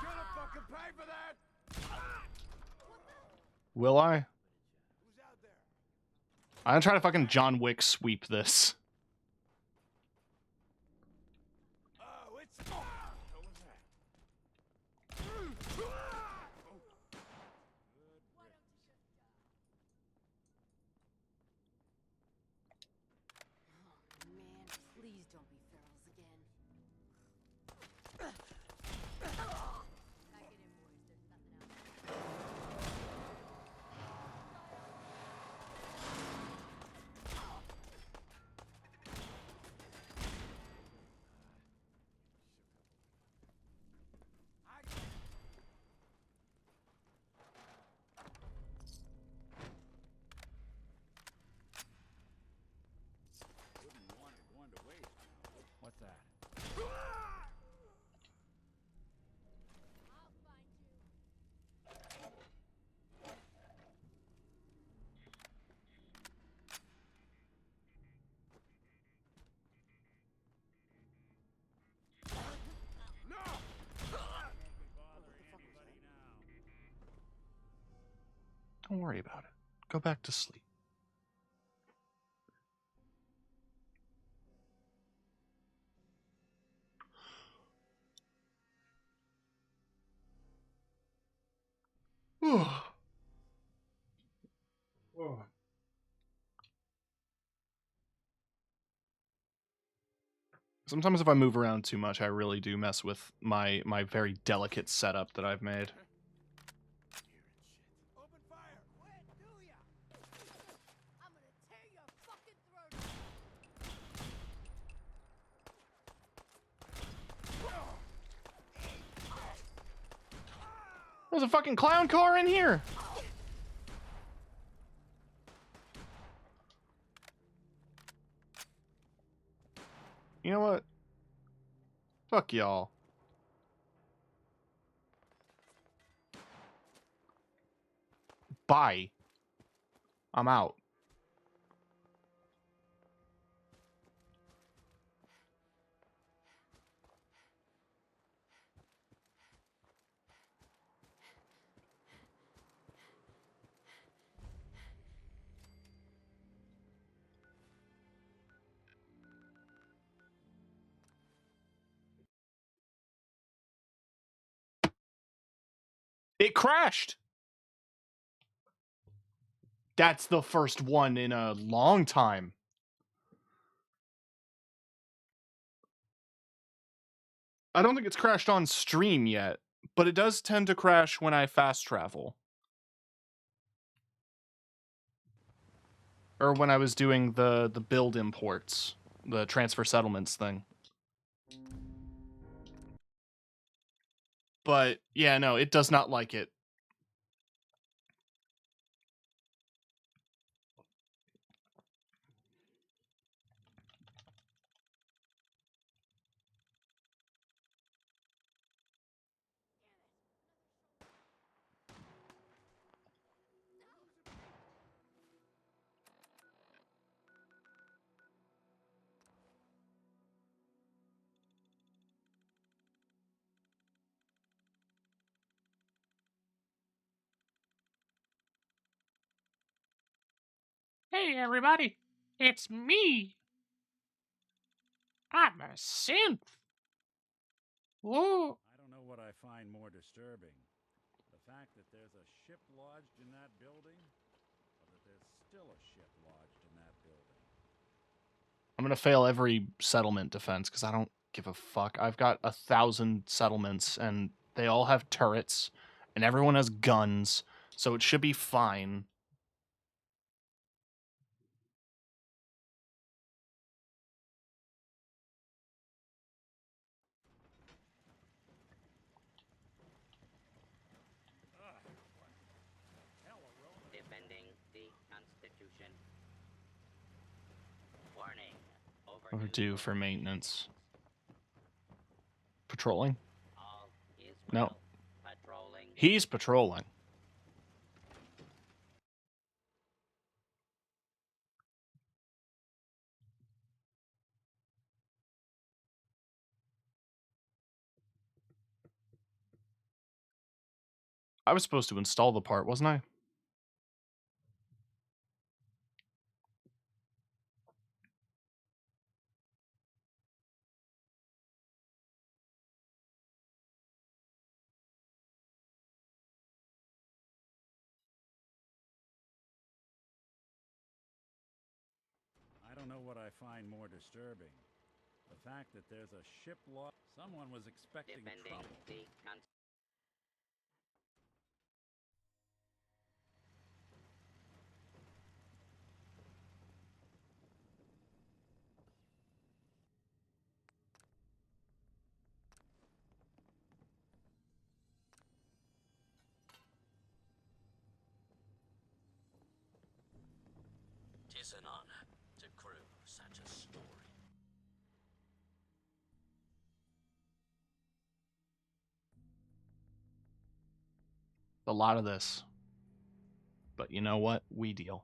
S11: Gonna fucking pay for that!
S1: Will I? I'm gonna try to fucking John Wick sweep this.
S11: Oh, it's... What was that?
S8: Man, please don't be ferals again.
S12: Wouldn't want it going to waste now.
S11: What's that?
S1: Don't worry about it. Go back to sleep. Sometimes if I move around too much, I really do mess with my very delicate setup that I've made.
S11: Open fire! Where do ya?
S6: I'm gonna tear your fucking throat.
S1: There's a fucking clown car in here! You know what? Fuck y'all. Bye. I'm out. It crashed. That's the first one in a long time. I don't think it's crashed on stream yet, but it does tend to crash when I fast travel. Or when I was doing the build imports, the transfer settlements thing. But yeah, no, it does not like it.
S4: Hey everybody, it's me. I'm a synth. Whoa.
S12: I don't know what I find more disturbing. The fact that there's a ship lodged in that building, or that there's still a ship lodged in that building.
S1: I'm gonna fail every settlement defense because I don't give a fuck. I've got 1,000 settlements and they all have turrets and everyone has guns, so it should be fine.
S16: Defending the Constitution. Warning.
S1: Overdue for maintenance. Patrolling? No.
S16: Patrolling.
S1: He's patrolling. I was supposed to install the part, wasn't I?
S12: I don't know what I find more disturbing. The fact that there's a ship lost. Someone was expecting
S16: Defending
S12: trouble.
S16: the Constitution.
S13: Tis an honor to crew such a story.
S1: A lot of this. But you know what? We deal.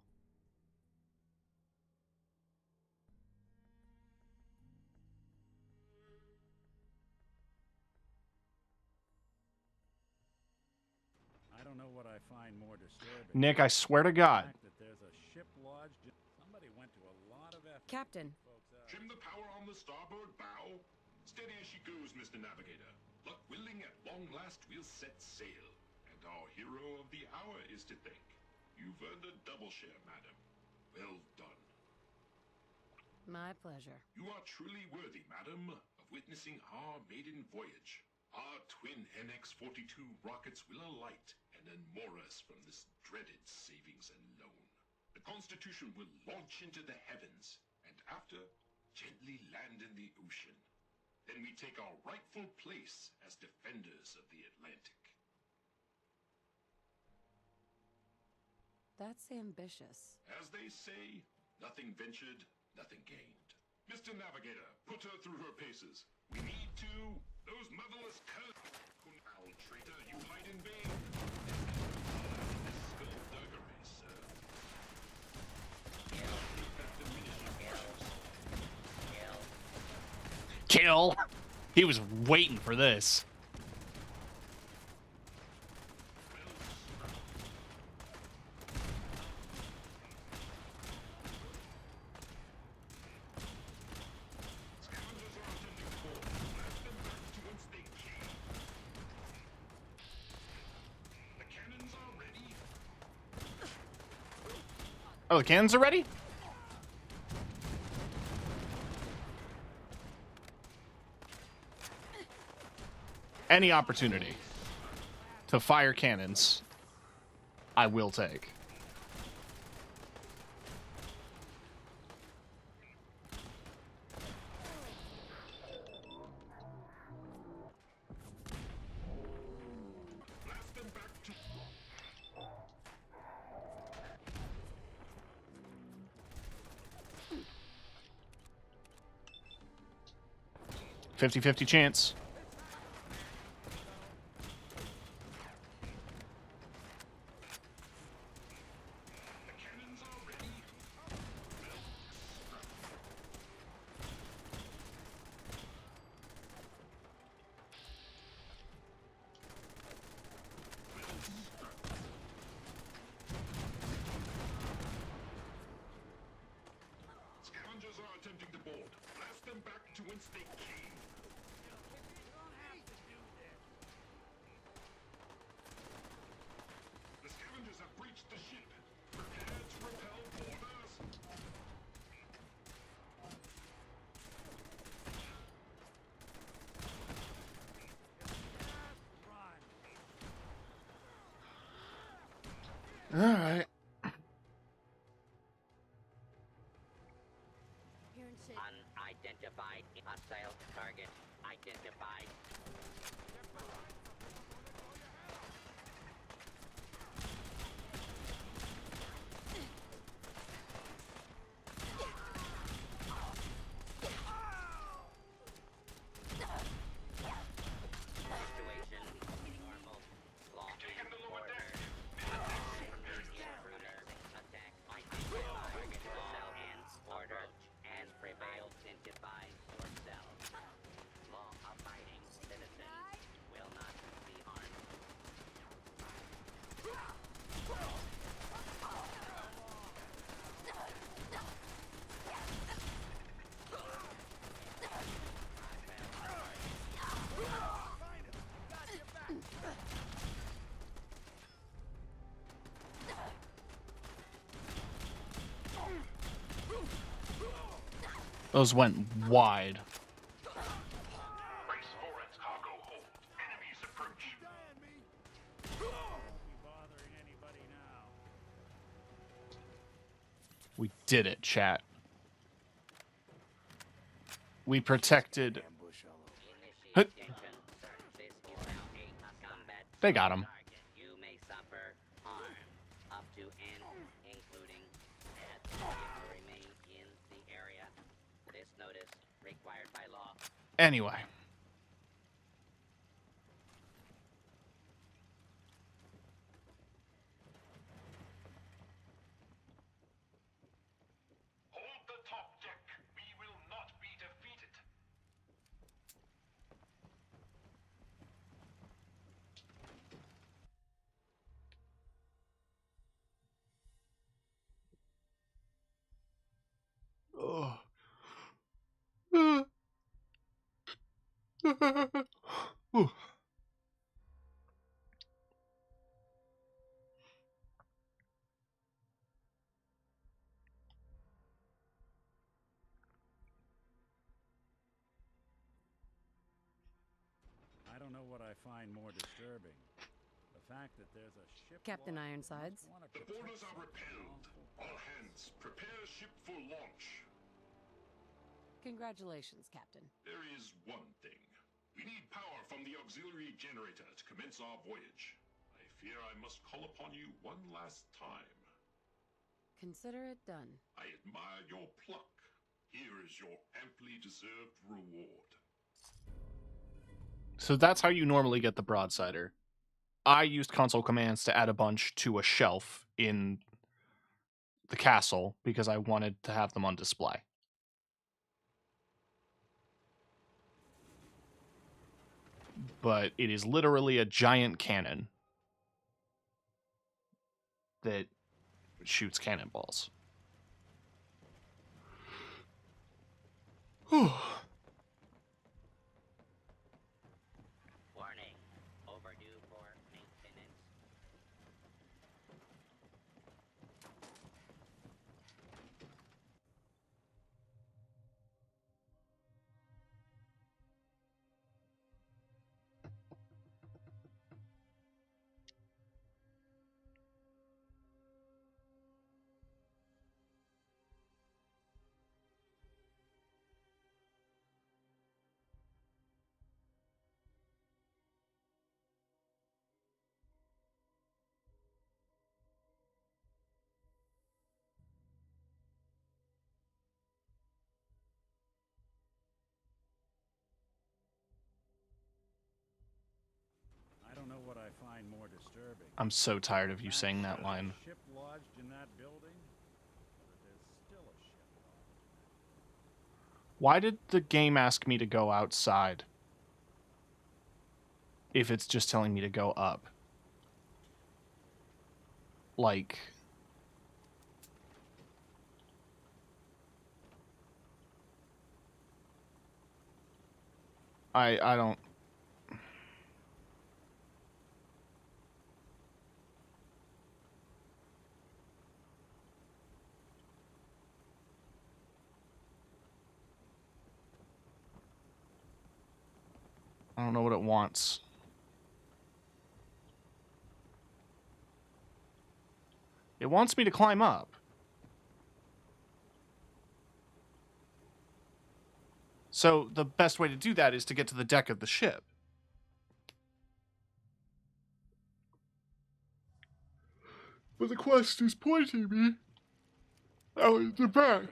S12: I don't know what I find more disturbing.
S1: Nick, I swear to God.
S12: The fact that there's a ship lodged. Somebody went to a lot of effort.
S18: Captain.
S2: Trim the power on the starboard bow. Steady as she goes, Mr. Navigator. Luck willing, at long last we'll set sail. And our hero of the hour is to thank. You've earned a double share, madam. Well done.
S18: My pleasure.
S2: You are truly worthy, madam, of witnessing our maiden voyage. Our twin NX-42 rockets will alight and unmoor us from this dreaded savings and loan. The Constitution will launch into the heavens, and after, gently land in the ocean. Then we take our rightful place as defenders of the Atlantic.
S18: That's ambitious.
S2: As they say, nothing ventured, nothing gained. Mr. Navigator, put her through her paces. We need to... Those motherless Kunal traitor, you hide in vain. Skullduggery, sir.
S1: Kill! He was waiting for this. Oh, the cannons are ready? Any opportunity to fire cannons, I will take.
S2: Blast them back to...
S1: 50-50 chance.
S2: Scavengers are attempting to board. Blast them back to whence they came.
S1: Alright.
S16: Unidentified hostile target identified.
S1: Those went wide.
S2: Brace for it, cargo hold. Enemies approach.
S1: We did it, chat. We protected. Huh. They got him.
S16: You may suffer harm up to and including death if you remain in the area. This notice required by law.
S1: Anyway.
S2: Hold the top deck. We will not be defeated.
S1: Oh. Ooh.
S12: I don't know what I find more disturbing. The fact that there's a ship.
S18: Captain Ironsides.
S2: The borders are repelled. All hands, prepare ship for launch.
S18: Congratulations, Captain.
S2: There is one thing. We need power from the auxiliary generator to commence our voyage. I fear I must call upon you one last time.
S18: Consider it done.
S2: I admire your pluck. Here is your amply deserved reward.
S1: So that's how you normally get the Broadsider. I used console commands to add a bunch to a shelf in the castle because I wanted to have them on display. But it is literally a giant cannon that shoots cannonballs. Whew.
S16: Warning. Overdue for maintenance.
S12: I don't know what I find more disturbing.
S1: I'm so tired of you saying that line.
S12: Ship lodged in that building, or that there's still a ship lodged.
S1: Why did the game ask me to go outside if it's just telling me to go up? Like... I don't... I don't know what it wants. It wants me to climb up. So the best way to do that is to get to the deck of the ship. But the quest is pointing me out at the back.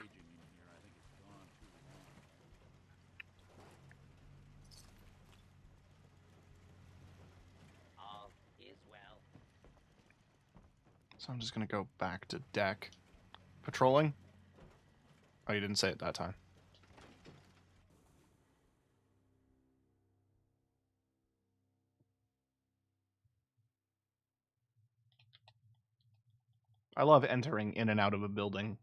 S16: All is well.
S1: So I'm just going to go back to deck. Patrolling? Oh, you didn't say it that time. I love entering in and out of a building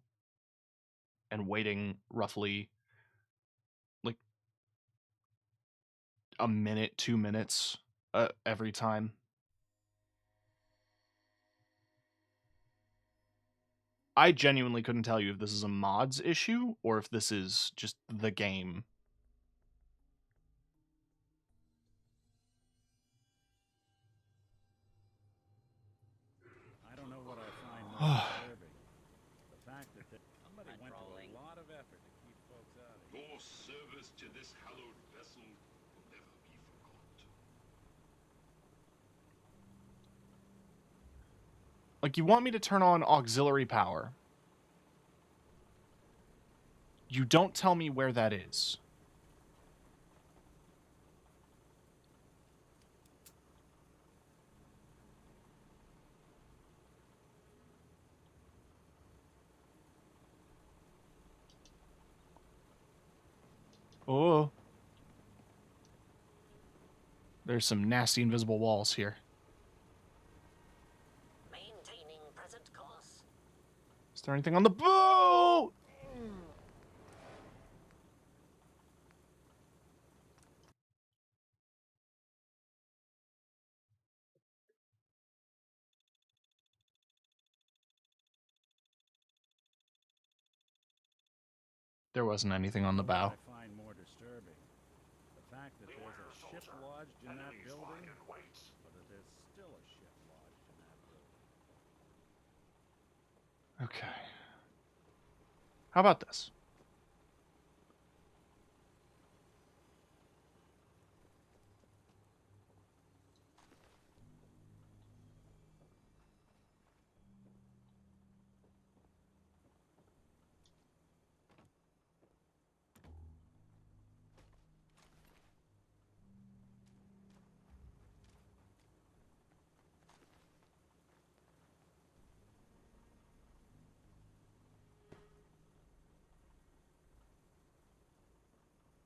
S1: and waiting roughly like a minute, 2 minutes every time. I genuinely couldn't tell you if this is a mods issue or if this is just the game.
S12: I don't know what I find more disturbing. The fact that somebody went to a lot of effort to keep folks out of here.
S2: Your service to this hallowed vessel will never be forgot.
S1: Like, you want me to turn on auxiliary power. You don't tell me where that is. Oh. There's some nasty invisible walls here.
S16: Maintaining present course.
S1: Is there anything on the boat? There wasn't anything on the bow.
S12: I find more disturbing. The fact that there's a ship lodged in that building, or that there's still a ship lodged in that building.
S1: Okay. How about this?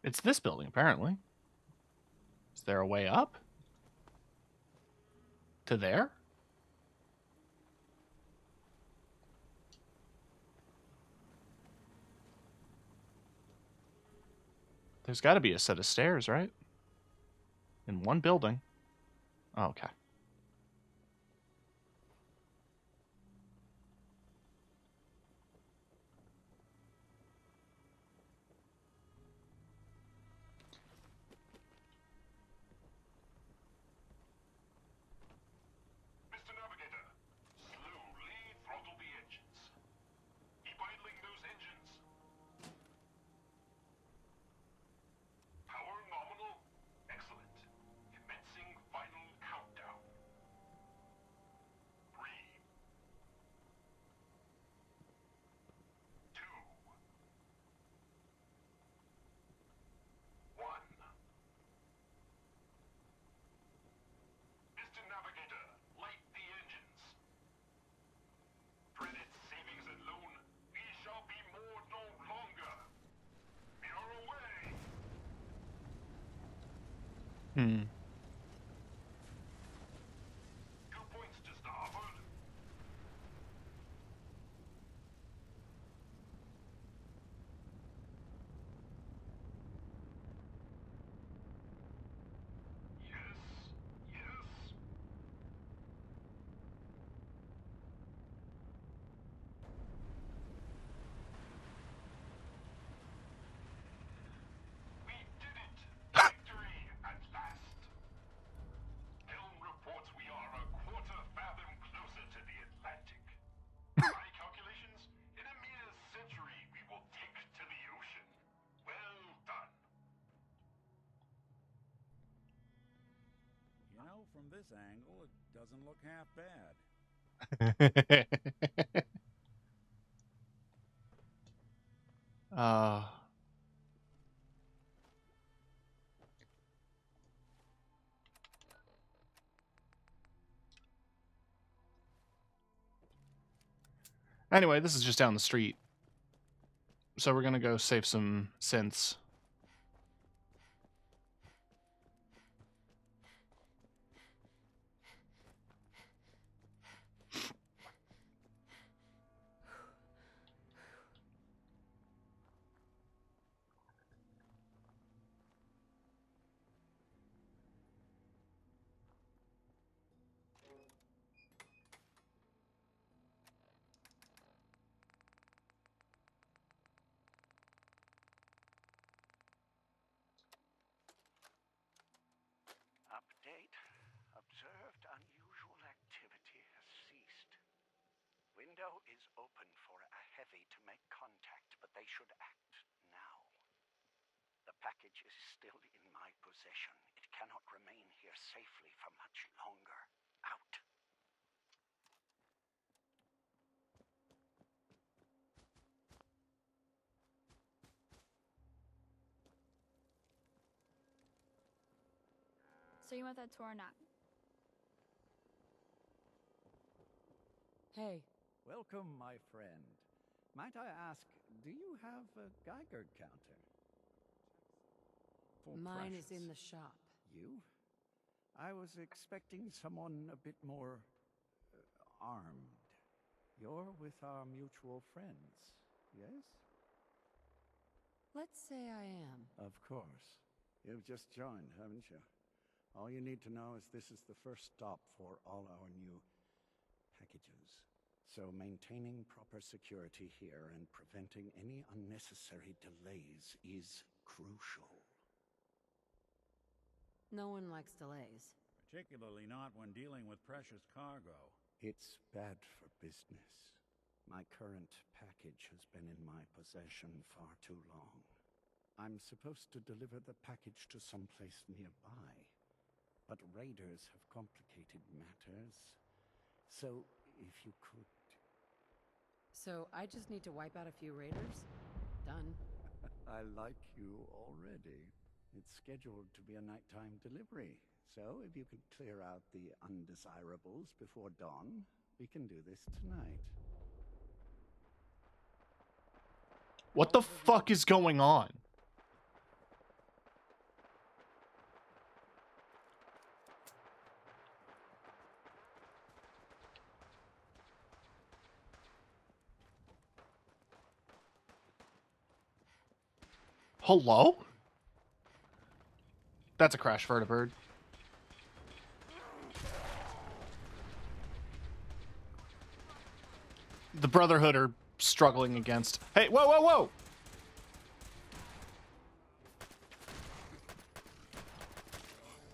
S1: It's this building, apparently. Is there a way up? To there? There's got to be a set of stairs, right? In one building. Oh, okay.
S2: Mr. Navigator, slowly throttle the engines. Keep idling those engines. Power nominal. Excellent. Commencing final countdown. 3, 2, 1. Mr. Navigator, light the engines. Dreaded savings and loan, we shall be moored no longer. We are away.
S1: Hmm.
S2: 2 points to starboard. Yes, yes. We did it! Victory at last!
S12: From this angle, it doesn't look half bad.
S1: Anyway, this is just down the street. So we're gonna go save some synths.
S17: Update. Observed unusual activity has ceased. Window is open for a heavy to make contact, but they should act now. The package is still in my possession. It cannot remain here safely for much longer. Out.
S19: So you want that tour or not?
S21: Hey. Welcome, my friend. Might I ask, do you have a Geiger counter?
S8: Mine is in the shop.
S21: You? I was expecting someone a bit more armed. You're with our mutual friends, yes?
S8: Let's say I am.
S21: Of course. You've just joined, haven't you? All you need to know is this is the first stop for all our new packages. So maintaining proper security here and preventing any unnecessary delays is crucial.
S8: No one likes delays.
S12: Particularly not when dealing with precious cargo.
S21: It's bad for business. My current package has been in my possession far too long. I'm supposed to deliver the package to someplace nearby, but raiders have complicated matters. So, if you could...
S8: So, I just need to wipe out a few raiders? Done.
S21: I like you already. It's scheduled to be a nighttime delivery. So, if you could clear out the undesirables before dawn, we can do this tonight.
S1: What the fuck is going on? Hello? That's a crash vertibird. The Brotherhood are struggling against... Hey, whoa, whoa, whoa!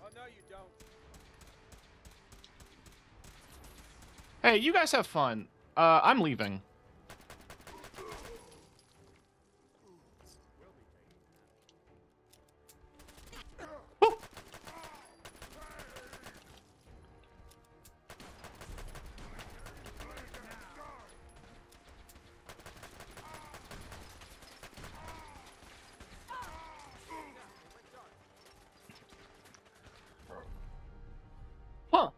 S11: Oh, no, you don't.
S1: Hey, you guys have fun. I'm leaving. Huh.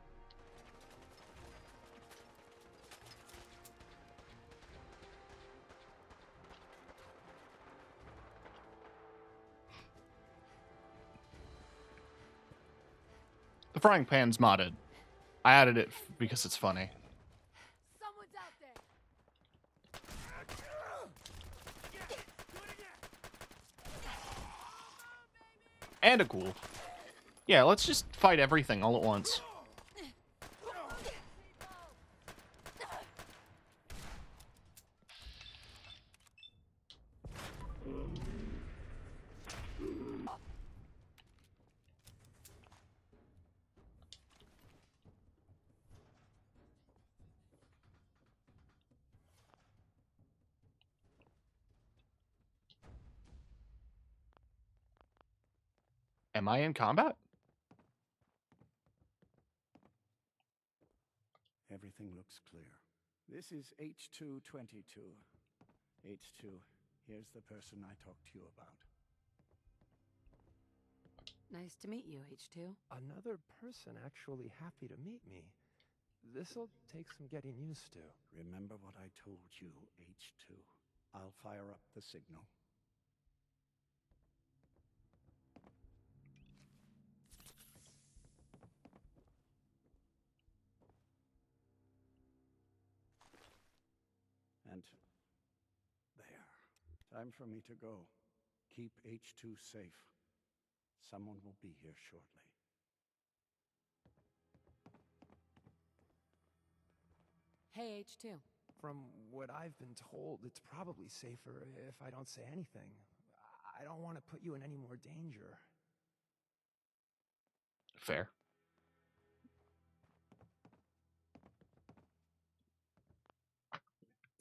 S1: The frying pan's modded. I added it because it's funny.
S6: Someone's out there.
S1: And a ghoul. Yeah, let's just fight everything all at once. Am I in combat?
S21: Everything looks clear. This is H222. H2, here's the person I talked to you about.
S8: Nice to meet you, H2.
S7: Another person actually happy to meet me. This'll take some getting used to.
S21: Remember what I told you, H2. I'll fire up the signal. And there. Time for me to go. Keep H2 safe. Someone will be here shortly.
S8: Hey, H2.
S7: From what I've been told, it's probably safer if I don't say anything. I don't want to put you in any more danger.
S1: Fair.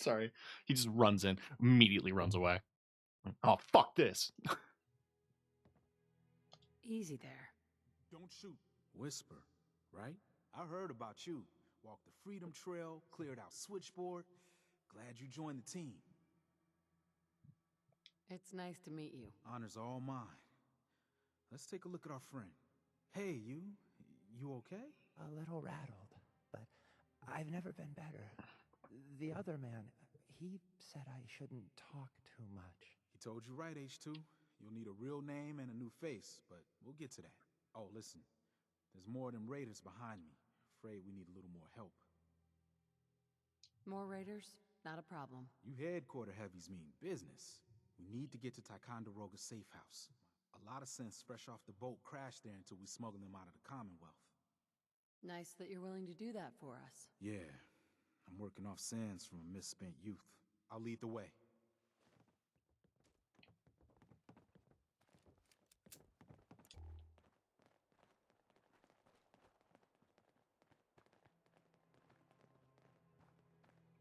S1: Sorry. He just runs in, immediately runs away. Oh, fuck this.
S8: Easy there.
S10: Don't shoot. Whisper, right? I heard about you. Walked the Freedom Trail, cleared out Switchboard. Glad you joined the team.
S8: It's nice to meet you.
S10: Honor's all mine. Let's take a look at our friend. Hey, you okay?
S7: A little rattled, but I've never been better. The other man, he said I shouldn't talk too much.
S10: He told you right, H2. You'll need a real name and a new face, but we'll get to that. Oh, listen. There's more of them raiders behind me. Afraid we need a little more help.
S8: More raiders? Not a problem.
S10: You headquarter heavies mean business. We need to get to Ticonderoga's safe house. A lot of sense fresh off the boat crashed there until we smuggle them out of the Commonwealth.
S8: Nice that you're willing to do that for us.
S10: Yeah, I'm working off sands from a misspent youth. I'll lead the way.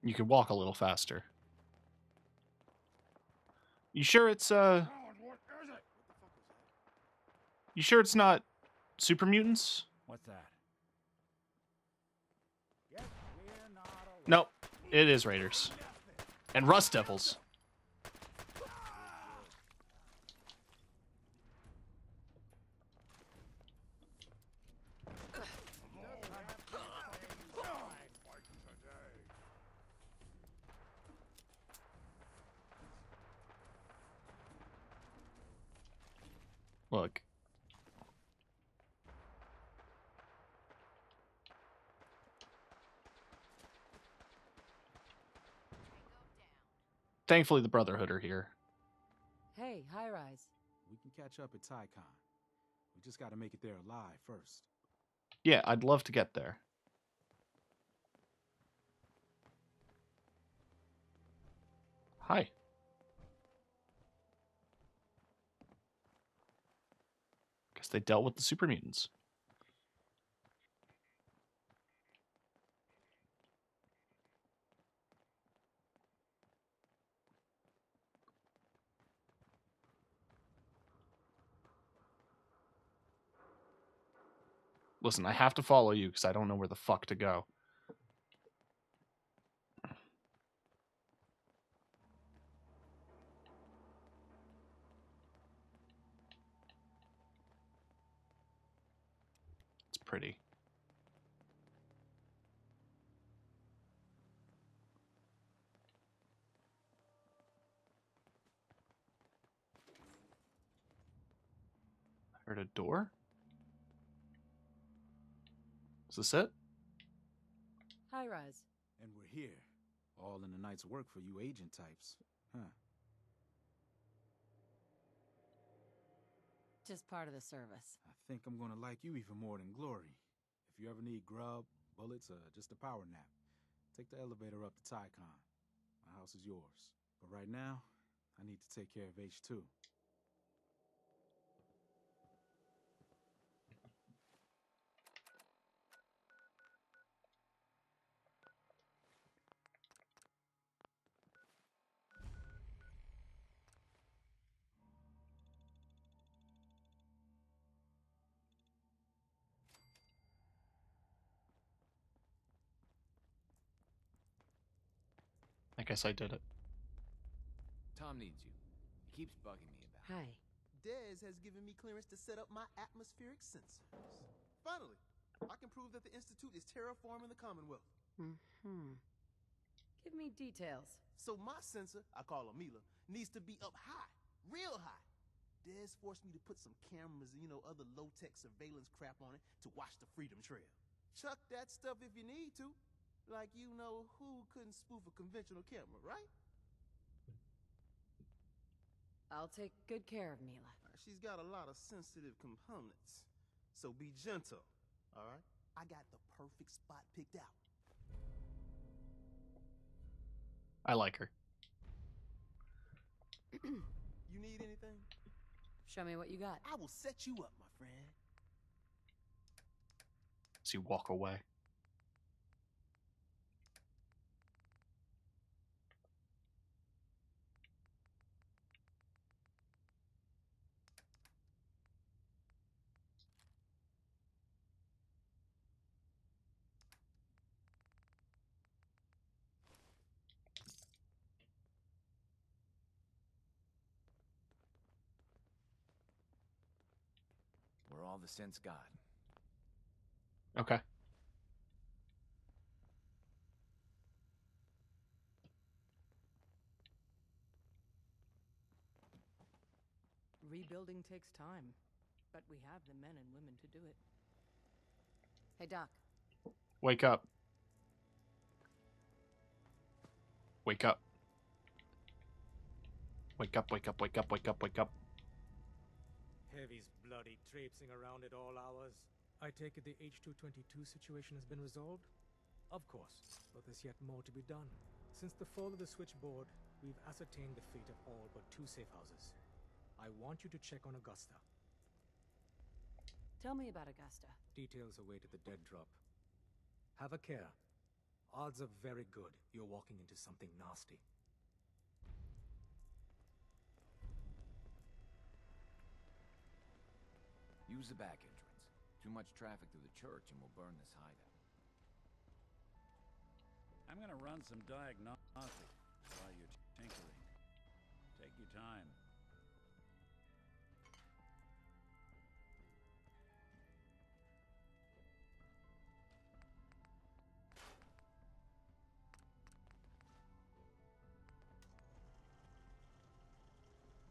S1: You could walk a little faster. You sure it's You sure it's not super mutants?
S12: What's that?
S1: Nope. It is Raiders. And Rust Devils. Look. Thankfully, the Brotherhood are here.
S8: Hey, High Rise.
S10: We can catch up at Tycon. We just gotta make it there alive first.
S1: Yeah, I'd love to get there. Hi. Guess they dealt with the super mutants. Listen, I have to follow you because I don't know where the fuck to go. It's pretty. I heard a door? Is this it?
S8: High Rise.
S10: And we're here. All in the night's work for you agent types. Huh.
S8: Just part of the service.
S10: I think I'm gonna like you even more than Glory. If you ever need grub, bullets, or just a power nap, take the elevator up to Tycon. My house is yours. But right now, I need to take care of H2.
S1: guess I did it.
S9: Tom needs you. He keeps bugging me about
S8: Hi.
S3: Dez has given me clearance to set up my atmospheric sensors. Finally, I can prove that the Institute is terraforming the Commonwealth.
S8: Mm-hmm. Give me details.
S3: So my sensor, I call her Mila, needs to be up high, real high. Dez forced me to put some cameras and, other low-tech surveillance crap on it to watch the Freedom Trail. Chuck that stuff if you need to. Like who couldn't spoof a conventional camera, right?
S8: I'll take good care of Mila.
S3: She's got a lot of sensitive components. So be gentle, all right? I got the perfect spot picked out.
S1: I like her.
S3: You need anything?
S8: Show me what you got.
S3: I will set you up, my friend.
S1: As you walk away.
S9: where all the sense got.
S1: Okay.
S18: Rebuilding takes time, but we have the men and women to do it.
S8: Hey, Doc.
S1: Wake up. Wake up. Wake up, wake up, wake up, wake up, wake up.
S15: Heavy's bloody traipsing around at all hours. I take it the H-222 situation has been resolved? Of course, but there's yet more to be done. Since the fall of the switchboard, we've ascertained the fate of all but 2 safe houses. I want you to check on Augusta.
S8: Tell me about Augusta.
S15: Details await at the dead drop. Have a care. Odds are very good you're walking into something nasty.
S9: Use the back entrance. Too much traffic through the church and we'll burn this hideout.
S12: I'm gonna run some diagnostics while you're tinkering. Take your time.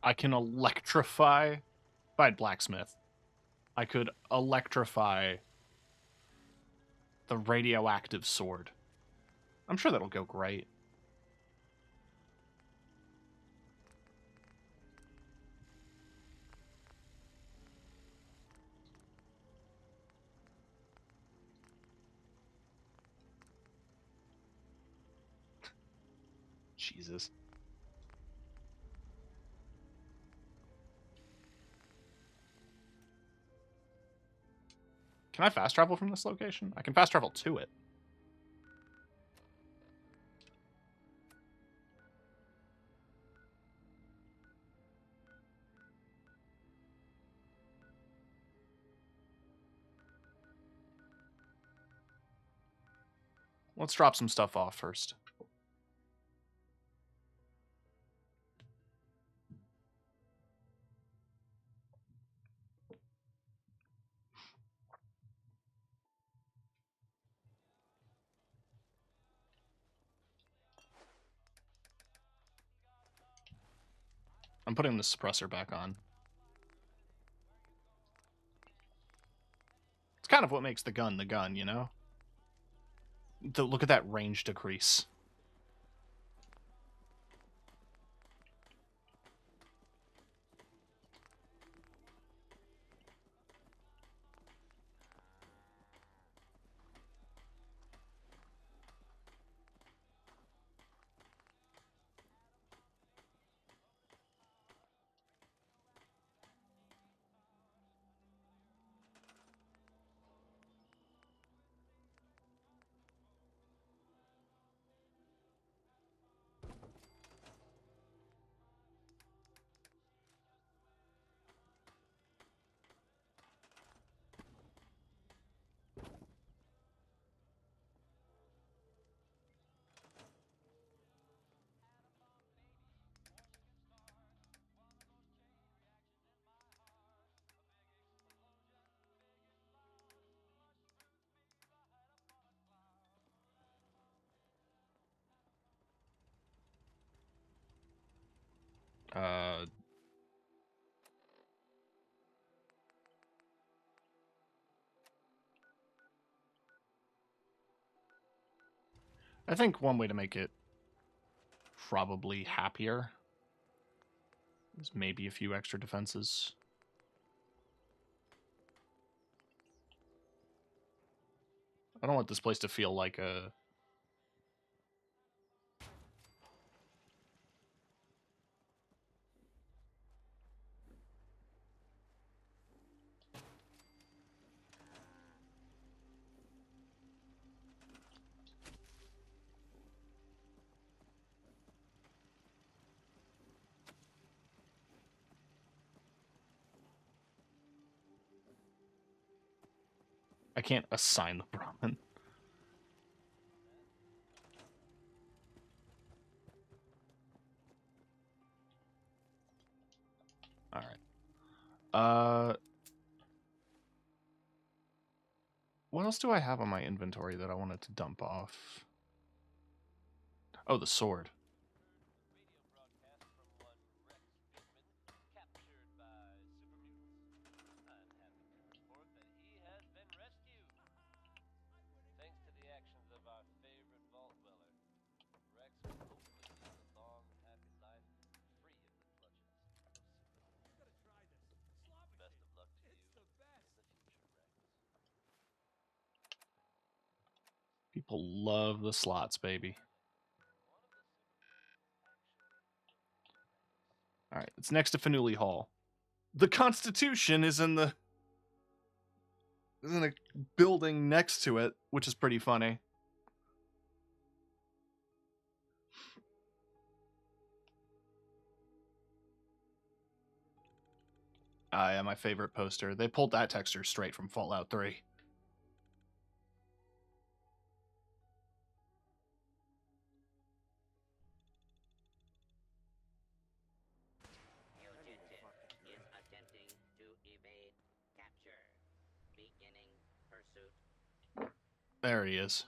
S1: I can electrify. If I had blacksmith, I could electrify the radioactive sword. I'm sure that'll go great. Jesus. Can I fast travel from this location? I can fast travel to it. Let's drop some stuff off first. I'm putting the suppressor back on. It's kind of what makes the gun, you know? Look at that range decrease. I think one way to make it probably happier is maybe a few extra defenses. I don't want this place to feel like a... I can't assign the Brahmin. Alright. What else do I have on my inventory that I wanted to dump off? Oh, the sword. People love the slots, baby. Alright, it's next to Fanuli Hall. The Constitution is in a building next to it, which is pretty funny. Yeah, my favorite poster. They pulled that texture straight from Fallout 3. There he is.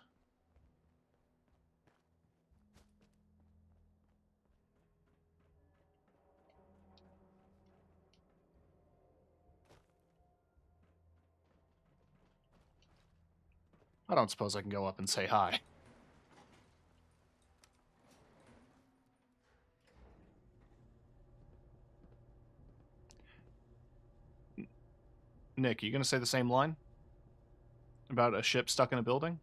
S1: I don't suppose I can go up and say hi. Nick, you gonna say the same line? About a ship stuck in a building?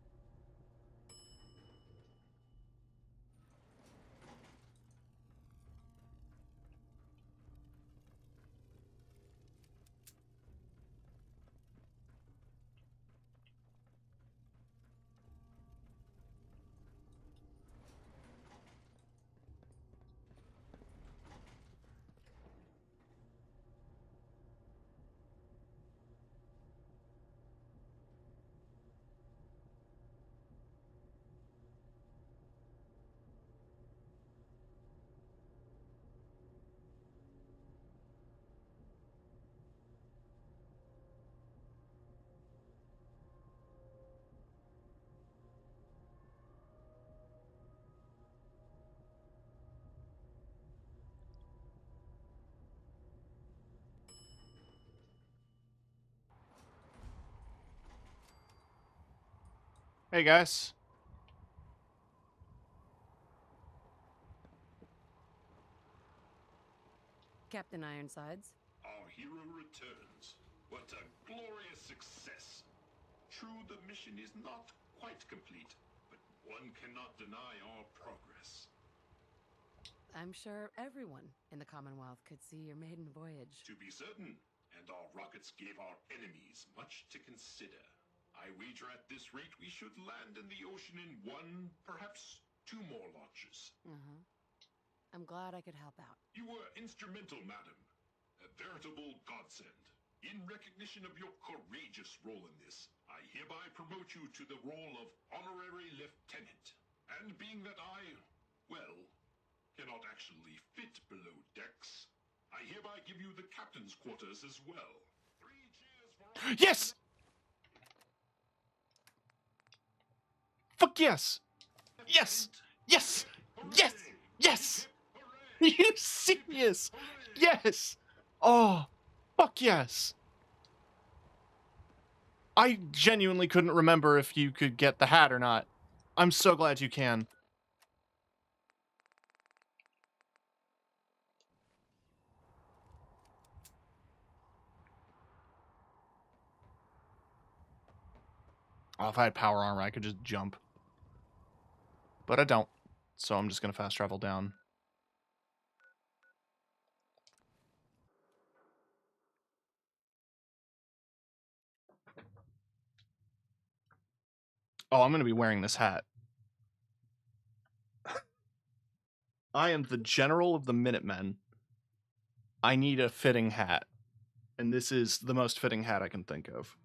S1: Hey guys.
S18: Captain Ironsides.
S2: Our hero returns. What a glorious success. True, the mission is not quite complete, but one cannot deny our progress.
S18: I'm sure everyone in the Commonwealth could see your maiden voyage.
S2: To be certain, and our rockets gave our enemies much to consider. I wager at this rate we should land in the ocean in 1, perhaps 2 more launches.
S18: I'm glad I could help out.
S2: You were instrumental, madam. A veritable godsend. In recognition of your courageous role in this, I hereby promote you to the role of honorary lieutenant. And being that I, well, cannot actually fit below decks, I hereby give you the captain's quarters as well. 3 cheers for...
S1: Yes! Fuck yes! Yes! Yes! Yes! Yes! Are you serious? Yes! Oh, fuck yes! I genuinely couldn't remember if you could get the hat or not. I'm so glad you can. Oh, if I had power armor, I could just jump. But I don't. So I'm just going to fast travel down. Oh, I'm going to be wearing this hat. I am the general of the Minutemen. I need a fitting hat. And this is the most fitting hat I can think of.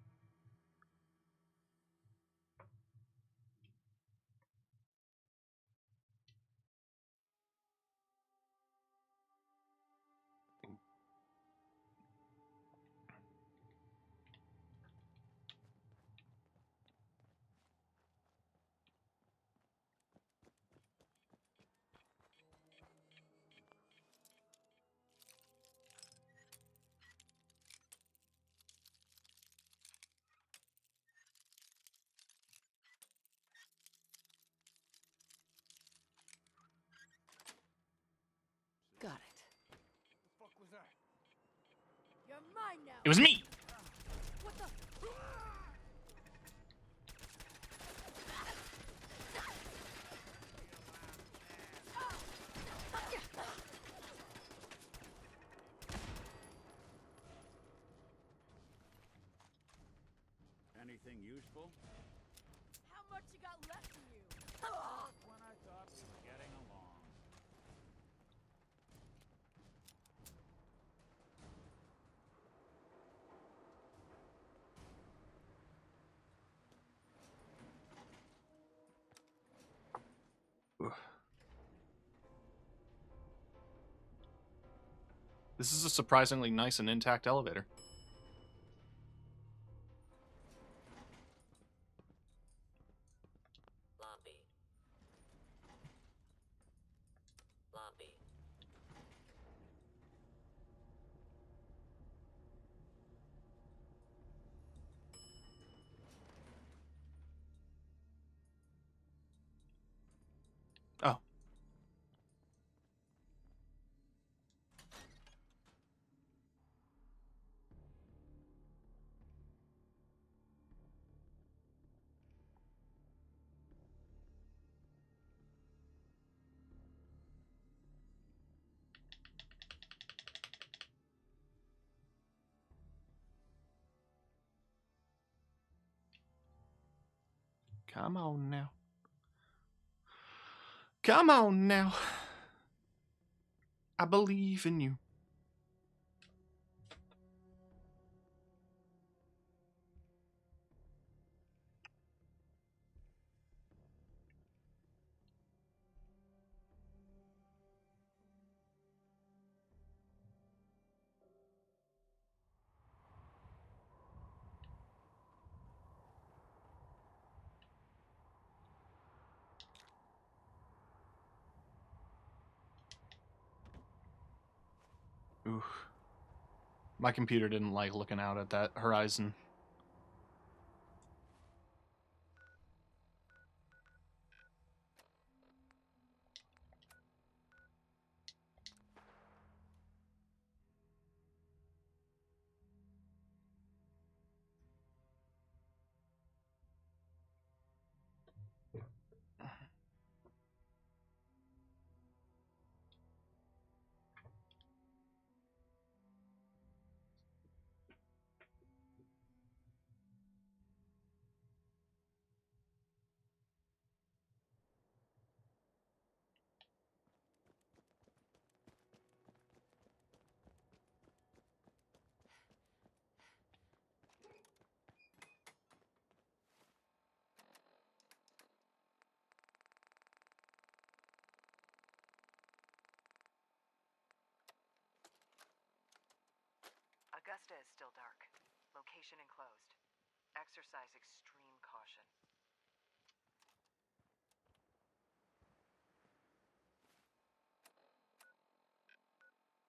S8: Got it.
S3: The fuck was that?
S6: You're mine now.
S1: It was me!
S6: What the?
S12: Anything useful?
S6: How much you got left in you?
S12: When I thought we were getting along.
S1: This is a surprisingly nice and intact elevator.
S16: Lobby. Lobby.
S1: Oh. Come on now. Come on now. I believe in you. Ooh. My computer didn't like looking out at that horizon.
S19: Augusta is still dark. Location enclosed. Exercise extreme caution.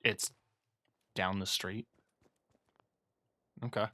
S1: It's down the street. Okay.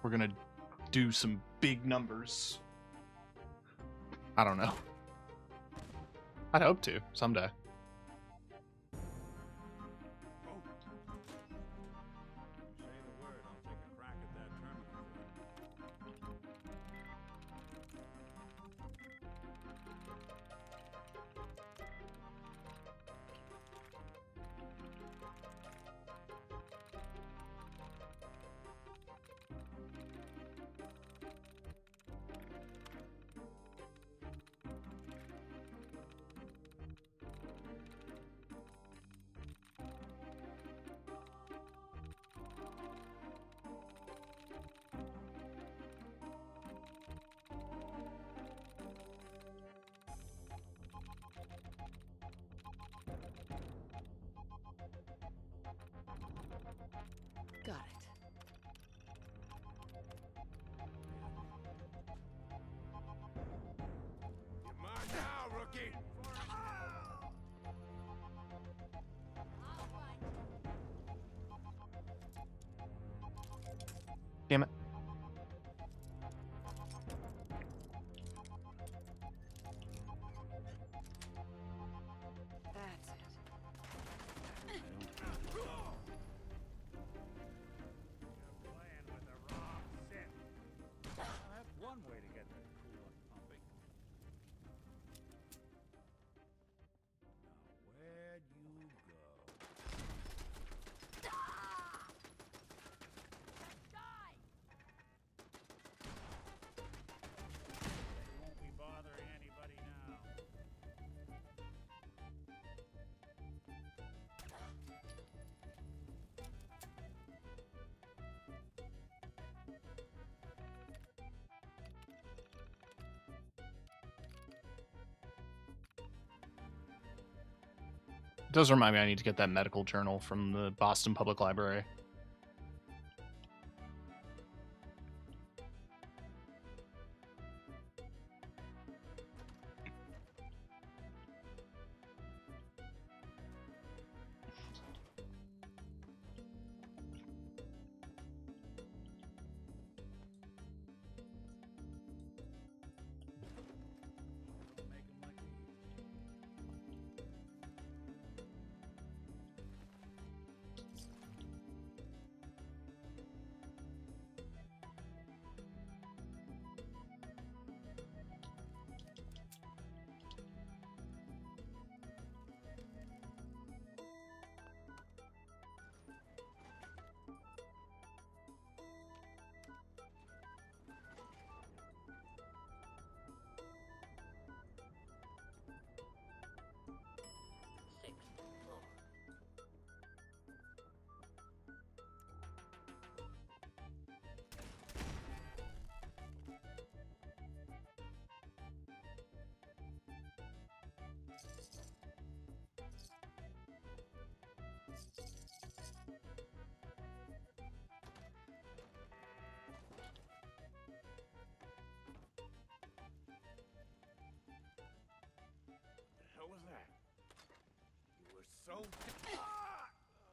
S1: We're gonna do some big numbers. I don't know. I'd hope to someday.
S18: Got it.
S5: You're mine now, rookie!
S1: Damn it.
S18: That's it.
S12: That's one way to get the coolant pumping. Now, where'd you go? They won't be bothering anybody now.
S1: It does remind me I need to get that medical journal from the Boston Public Library.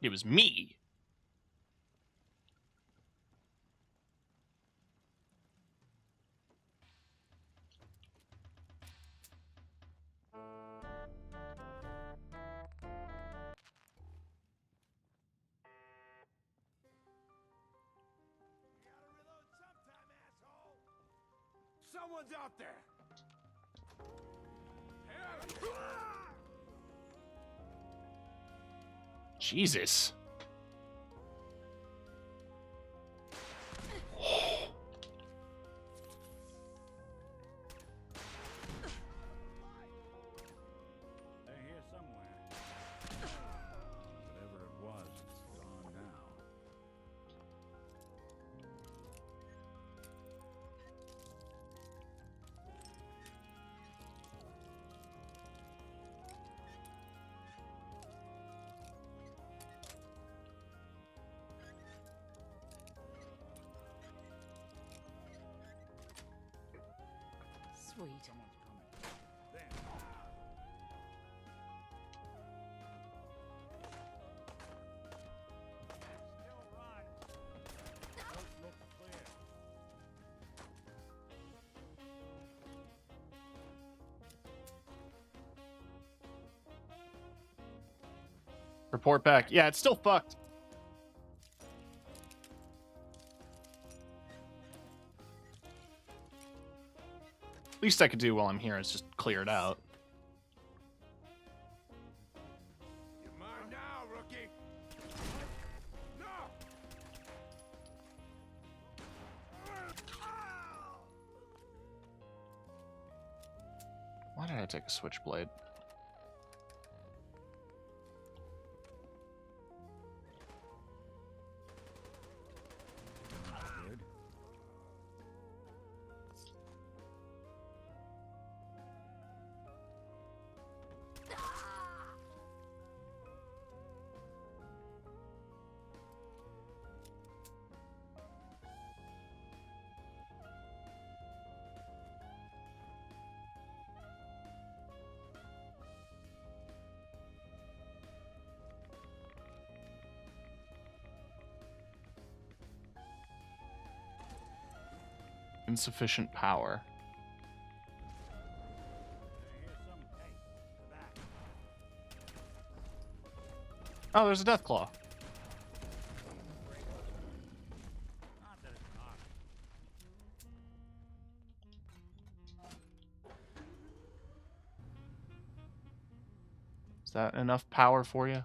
S1: It was me.
S5: Someone's out there.
S1: Jesus.
S12: They're here somewhere. Whatever it was, it's gone now.
S18: Sweet.
S12: Someone's coming. There. Still run. Coast looks clear.
S1: Report back. Yeah, it's still fucked. Least I could do while I'm here is just clear it out.
S5: You're mine now, rookie. No.
S1: Why did I take a switchblade?
S12: Good.
S1: Insufficient power. Oh, there's a Deathclaw. Is that enough power for you?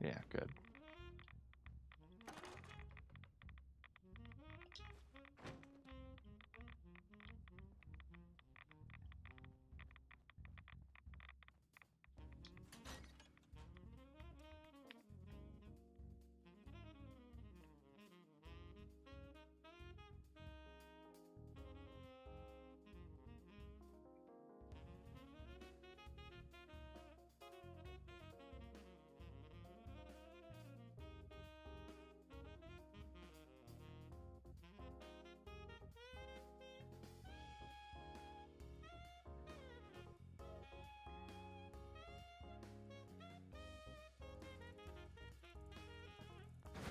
S1: Yeah, good.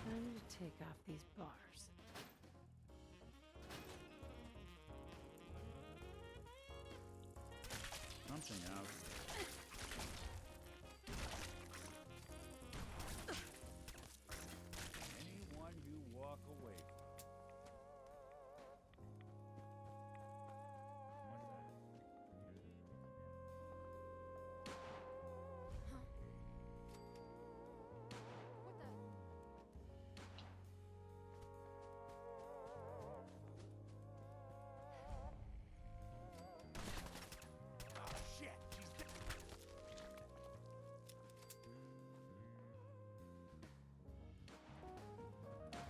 S8: I need to take off these bars.
S12: Something out. Anyone you walk away from. What's that?
S5: Oh shit! She's dead.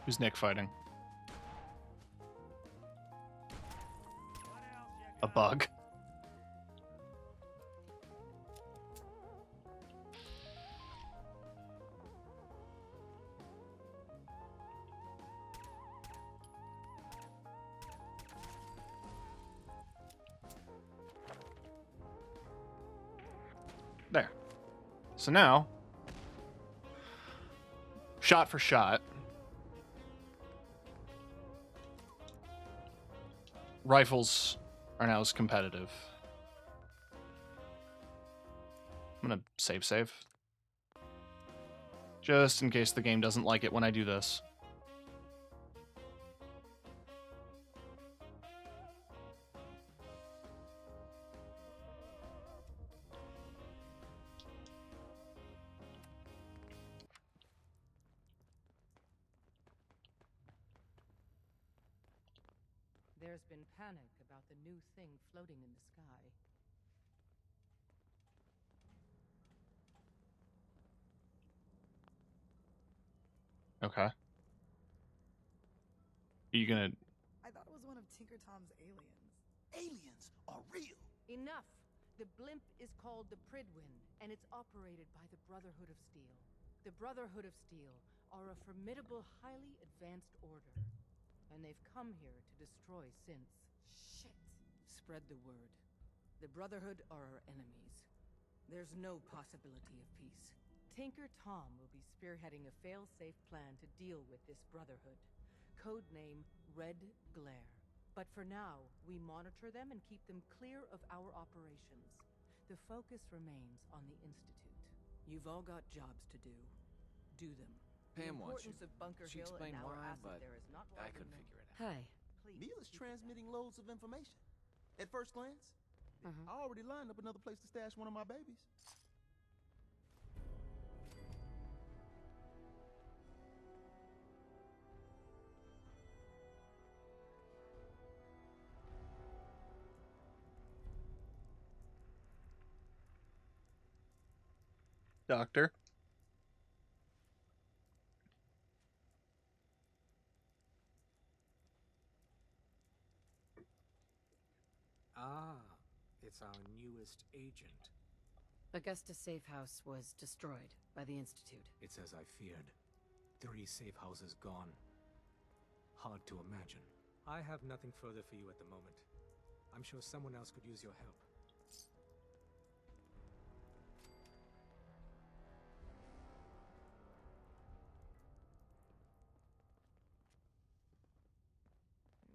S1: Who's Nick fighting? A bug. There. So now, shot for shot, rifles are now as competitive. I'm gonna save. Just in case the game doesn't like it when I do this.
S20: There's been panic about the new thing floating in the sky.
S1: Okay. Are you gonna...
S22: I thought it was one of Tinker Tom's aliens.
S3: Aliens are real.
S20: Enough! The blimp is called the Pridwin, and it's operated by the Brotherhood of Steel. The Brotherhood of Steel are a formidable, highly advanced order. And they've come here to destroy synths. Shit. Spread the word. The Brotherhood are our enemies. There's no possibility of peace. Tinker Tom will be spearheading a fail-safe plan to deal with this Brotherhood. Codename Red Glare. But for now, we monitor them and keep them clear of our operations. The focus remains on the Institute. You've all got jobs to do. Do them.
S9: Pam wants you.
S20: The importance of Bunker
S9: She
S20: Hill
S9: explained
S20: and our
S9: why,
S20: asset
S9: but
S20: there is not
S9: I
S20: widely
S9: couldn't
S20: known.
S9: figure it out.
S8: Hi.
S3: Mila's transmitting loads of information. At first glance, I already lined up another place to stash one of my babies.
S1: Doctor?
S15: Ah, it's our newest agent.
S8: Augusta Safe House was destroyed by the Institute.
S15: It's as I feared. 3 safe houses gone. Hard to imagine. I have nothing further for you at the moment. I'm sure someone else could use your help.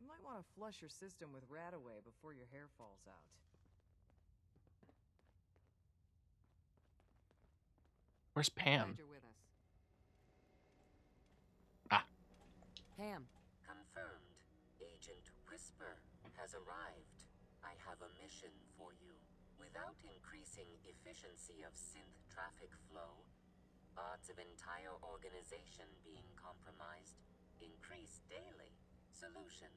S19: You might want to flush your system with Radaway before your hair falls out.
S1: Where's Pam?
S19: Glad you're with us.
S8: Pam.
S16: Confirmed. Agent Whisper has arrived. I have a mission for you. Without increasing efficiency of synth traffic flow, odds of entire organization being compromised increase daily. Solution: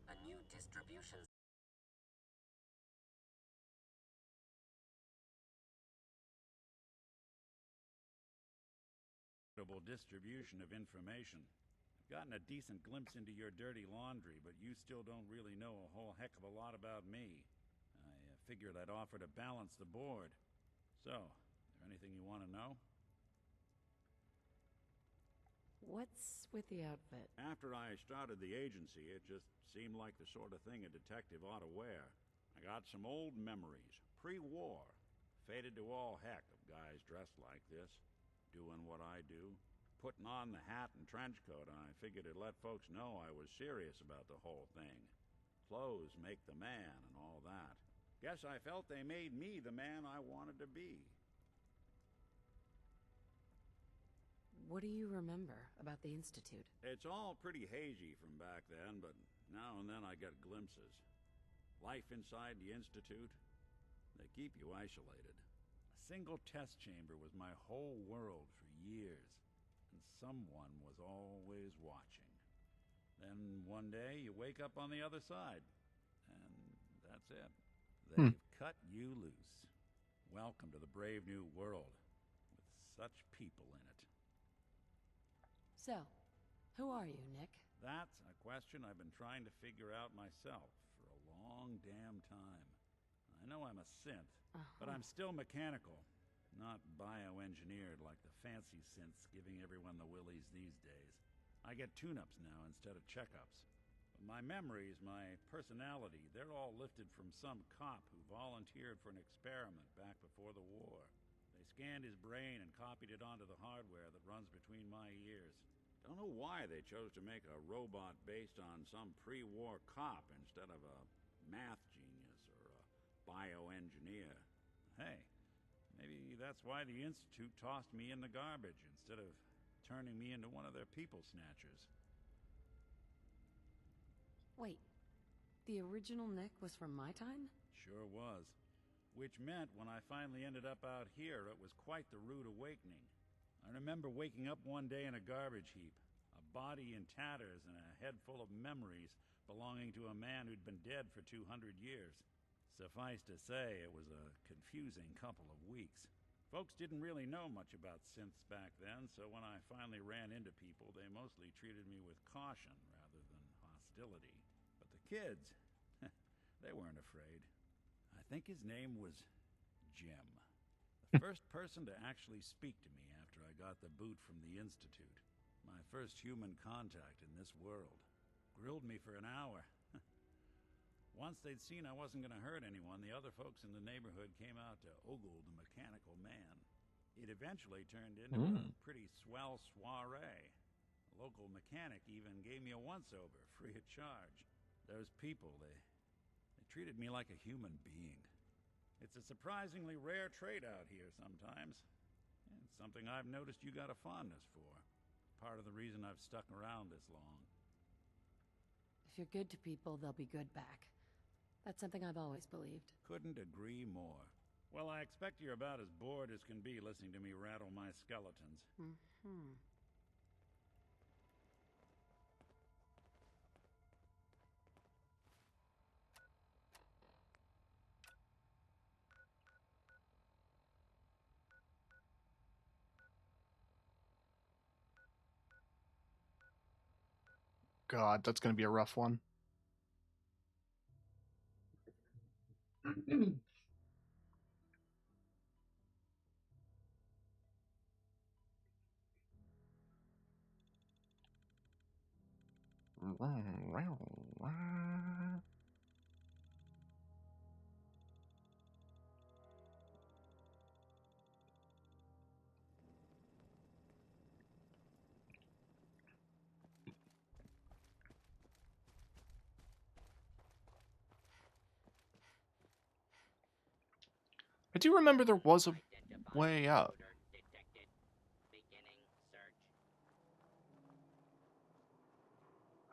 S16: a new distribution
S12: distribution of information. I've gotten a decent glimpse into your dirty laundry, but you still don't really know a whole heck of a lot about me. I figured I'd offer to balance the board. So, is there anything you want to know?
S8: What's with the outfit?
S12: After I started the agency, it just seemed like the sort of thing a detective ought to wear. I got some old memories, pre-war. Faded to all heck of guys dressed like this, doing what I do. Putting on the hat and trench coat, I figured it'd let folks know I was serious about the whole thing. Clothes make the man and all that. Guess I felt they made me the man I wanted to be.
S8: What do you remember about the Institute?
S12: It's all pretty hazy from back then, but now and then I get glimpses. Life inside the Institute, they keep you isolated. A single test chamber was my whole world for years, and someone was always watching. Then one day you wake up on the other side, and that's it. They've cut you loose. Welcome to the brave new world, with such people in it.
S8: So, who are you, Nick?
S12: That's a question I've been trying to figure out myself for a long damn time. I know I'm a synth, but I'm still mechanical, not bioengineered like the fancy synths giving everyone the willies these days. I get tune-ups now instead of checkups. But my memories, my personality, they're all lifted from some cop who volunteered for an experiment back before the war. They scanned his brain and copied it onto the hardware that runs between my ears. Don't know why they chose to make a robot based on some pre-war cop instead of a math genius or a bioengineer. Hey, maybe that's why the Institute tossed me in the garbage instead of turning me into one of their people snatchers.
S18: Wait, the original Nick was from my time?
S12: Sure was. Which meant when I finally ended up out here, it was quite the rude awakening. I remember waking up one day in a garbage heap, a body in tatters and a head full of memories belonging to a man who'd been dead for 200 years. Suffice to say, it was a confusing couple of weeks. Folks didn't really know much about synths back then, so when I finally ran into people, they mostly treated me with caution rather than hostility. But the kids, they weren't afraid. I think his name was Jim. The first person to actually speak to me after I got the boot from the Institute. My first human contact in this world. Grilled me for an hour. Once they'd seen I wasn't going to hurt anyone, the other folks in the neighborhood came out to ogle the mechanical man. It eventually turned into a pretty swell soiree. A local mechanic even gave me a once-over, free of charge. Those people, they treated me like a human being. It's a surprisingly rare trait out here sometimes. And something I've noticed you got a fondness for. Part of the reason I've stuck around this long.
S8: If you're good to people, they'll be good back. That's something I've always believed.
S12: Couldn't agree more. Well, I expect you're about as bored as can be listening to me rattle my skeletons.
S8: Mm-hmm.
S1: God, that's going to be a rough one. I do remember there was a way up.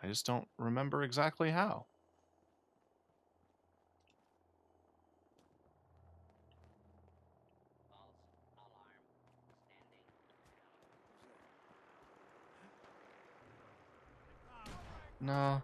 S1: I just don't remember exactly how. No.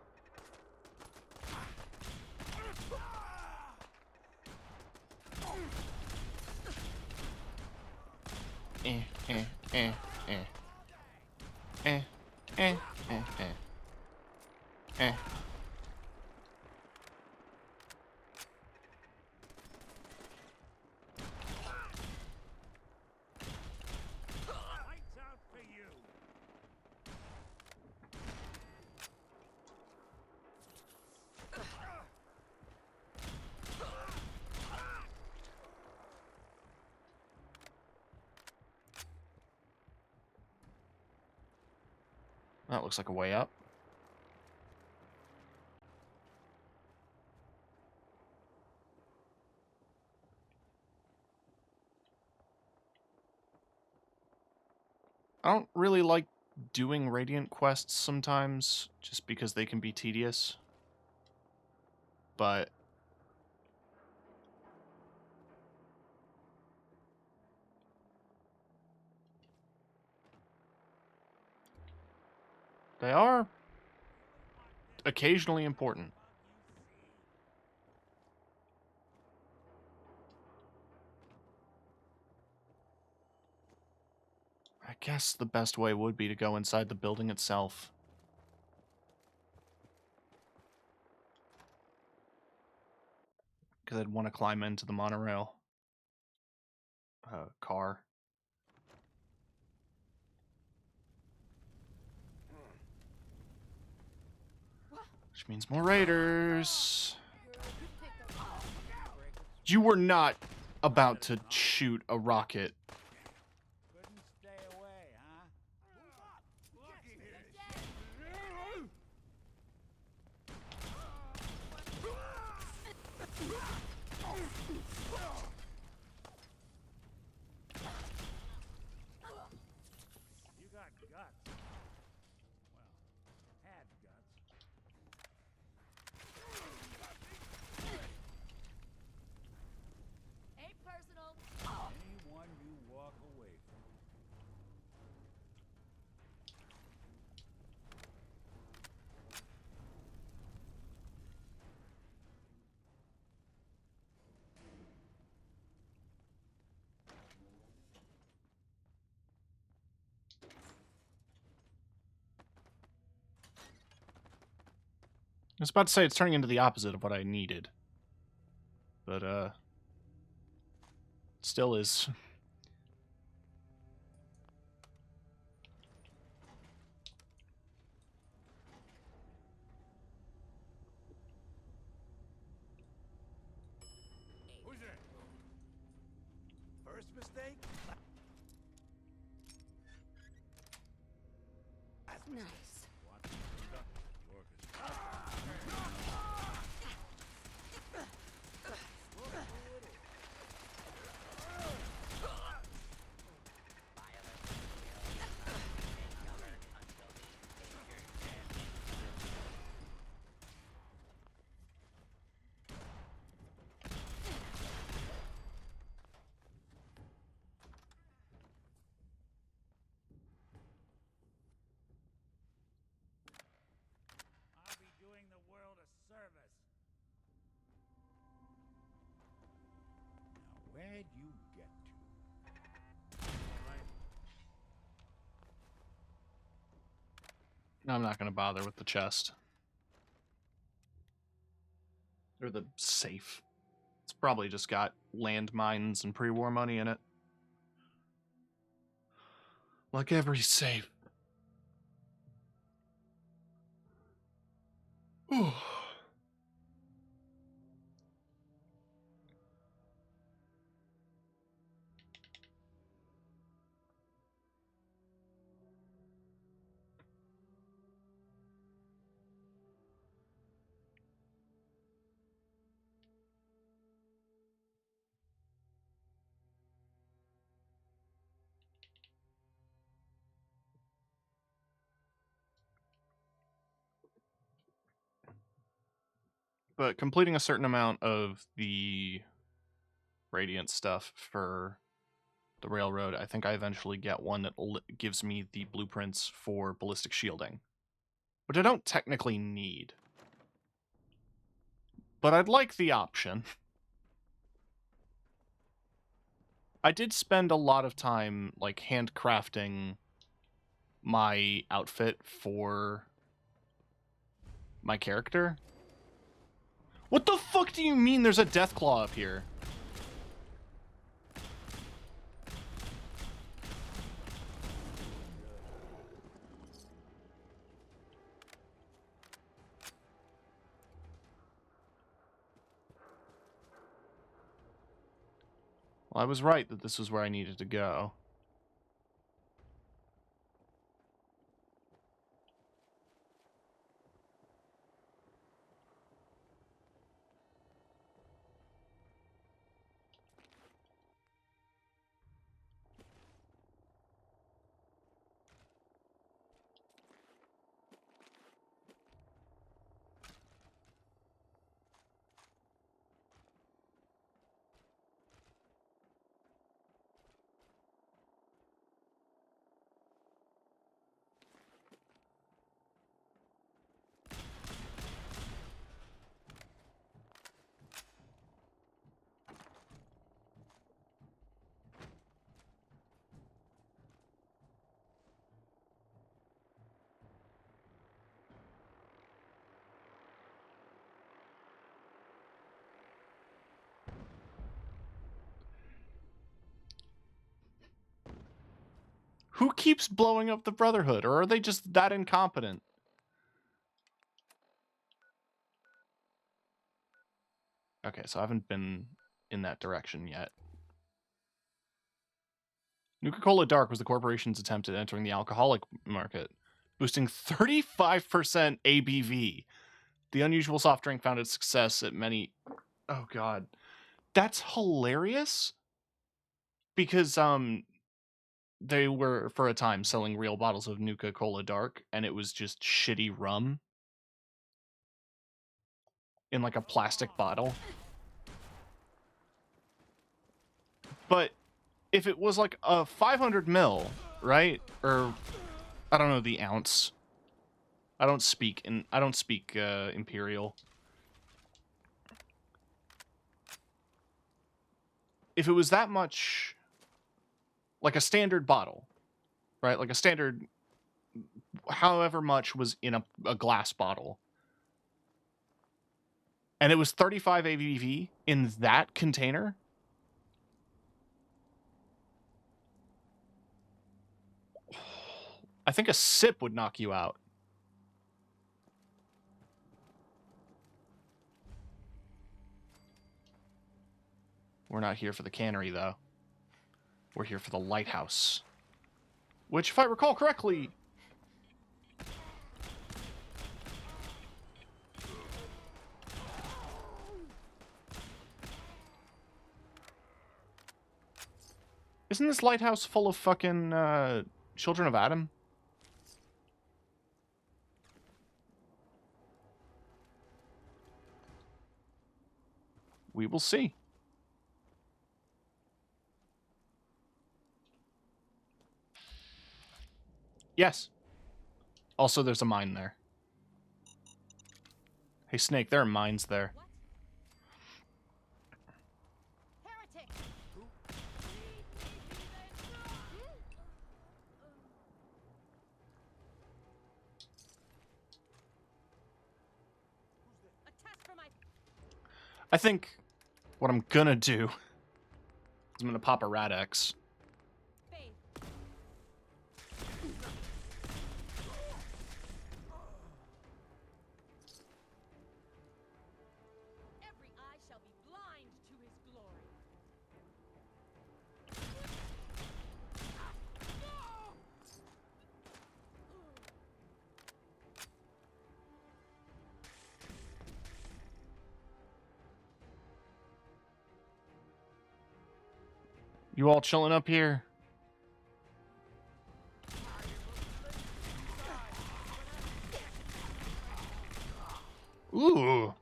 S12: Lights out for you.
S1: That looks like a way up. I don't really like doing Radiant quests sometimes, just because they can be tedious. But they are occasionally important. I guess the best way would be to go inside the building itself. Because I'd want to climb into the monorail car. Which means more raiders. You were not about to shoot a rocket was about to say it's turning into the opposite of what I needed. But, it still is.
S5: Who's there? First mistake?
S8: Nice.
S5: I'll be doing the world a service. Now, where'd you get to? All right.
S1: I'm not going to bother with the chest. Or the safe. It's probably just got landmines and pre-war money in it. Like every safe. Ooh. But completing a certain amount of the Radiant stuff for the railroad, I think I eventually get one that gives me the blueprints for ballistic shielding, which I don't technically need. But I'd like the option. I did spend a lot of time, like, handcrafting my outfit for my character. What the fuck do you mean there's a Deathclaw up here? Well, I was right that this was where I needed to go. Who keeps blowing up the Brotherhood, or are they just that incompetent? Okay, so I haven't been in that direction yet. Nuka-Cola Dark was the corporation's attempt at entering the alcoholic market, boosting 35% ABV. The unusual soft drink found its success at many... Oh, God. That's hilarious. Because, they were, for a time, selling real bottles of Nuka-Cola Dark, and it was just shitty rum in, like, a plastic bottle. But if it was, like, a 500 ml, right? Or, I don't know the ounce. I don't speak Imperial. If it was that much... like a standard bottle, right? Like a standard, however much was in a glass bottle. And it was 35 ABV in that container? I think a sip would knock you out. We're not here for the cannery, though. We're here for the lighthouse. Which, if I recall correctly... Isn't this lighthouse full of fucking, children of Adam? We will see. Yes. Also, there's a mine there. Hey, Snake, there are mines there. I think what I'm gonna do is I'm gonna pop a Rad-X. You all chilling up here? Ooh.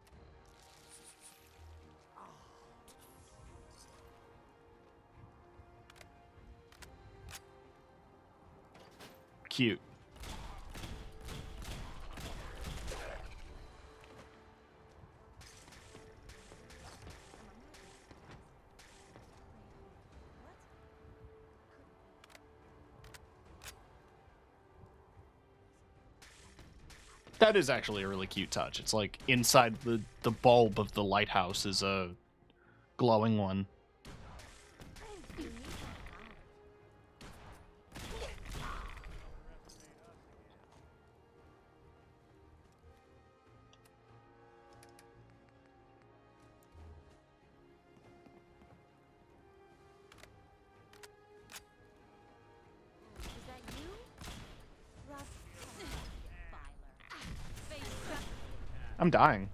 S1: Cute. That is actually a really cute touch. It's like inside the bulb of the lighthouse is a glowing one. I'm dying.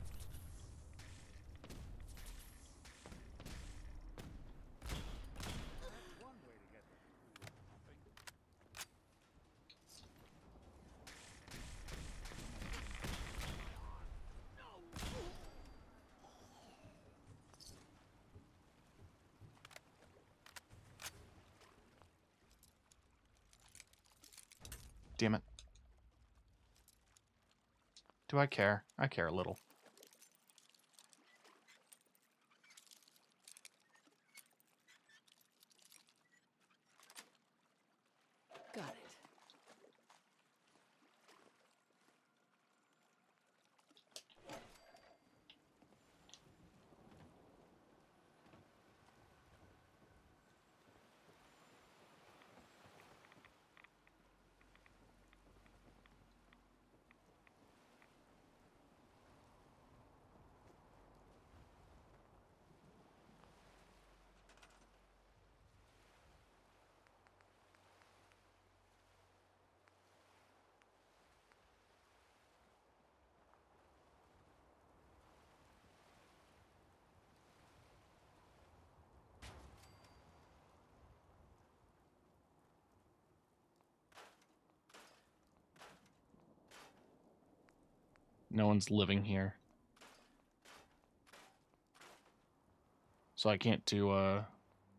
S1: Damn it. Do I care? I care a little.
S18: Got it.
S1: No one's living here. So I can't do a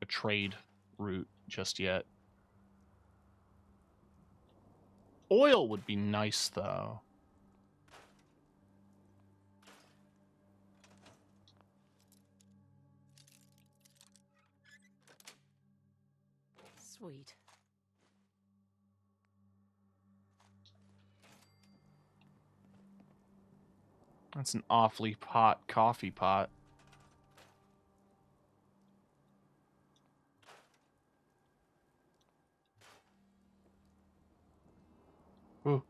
S1: trade route just yet. Oil would be nice, though.
S18: Sweet.
S1: That's an awfully hot coffee pot. Ooh.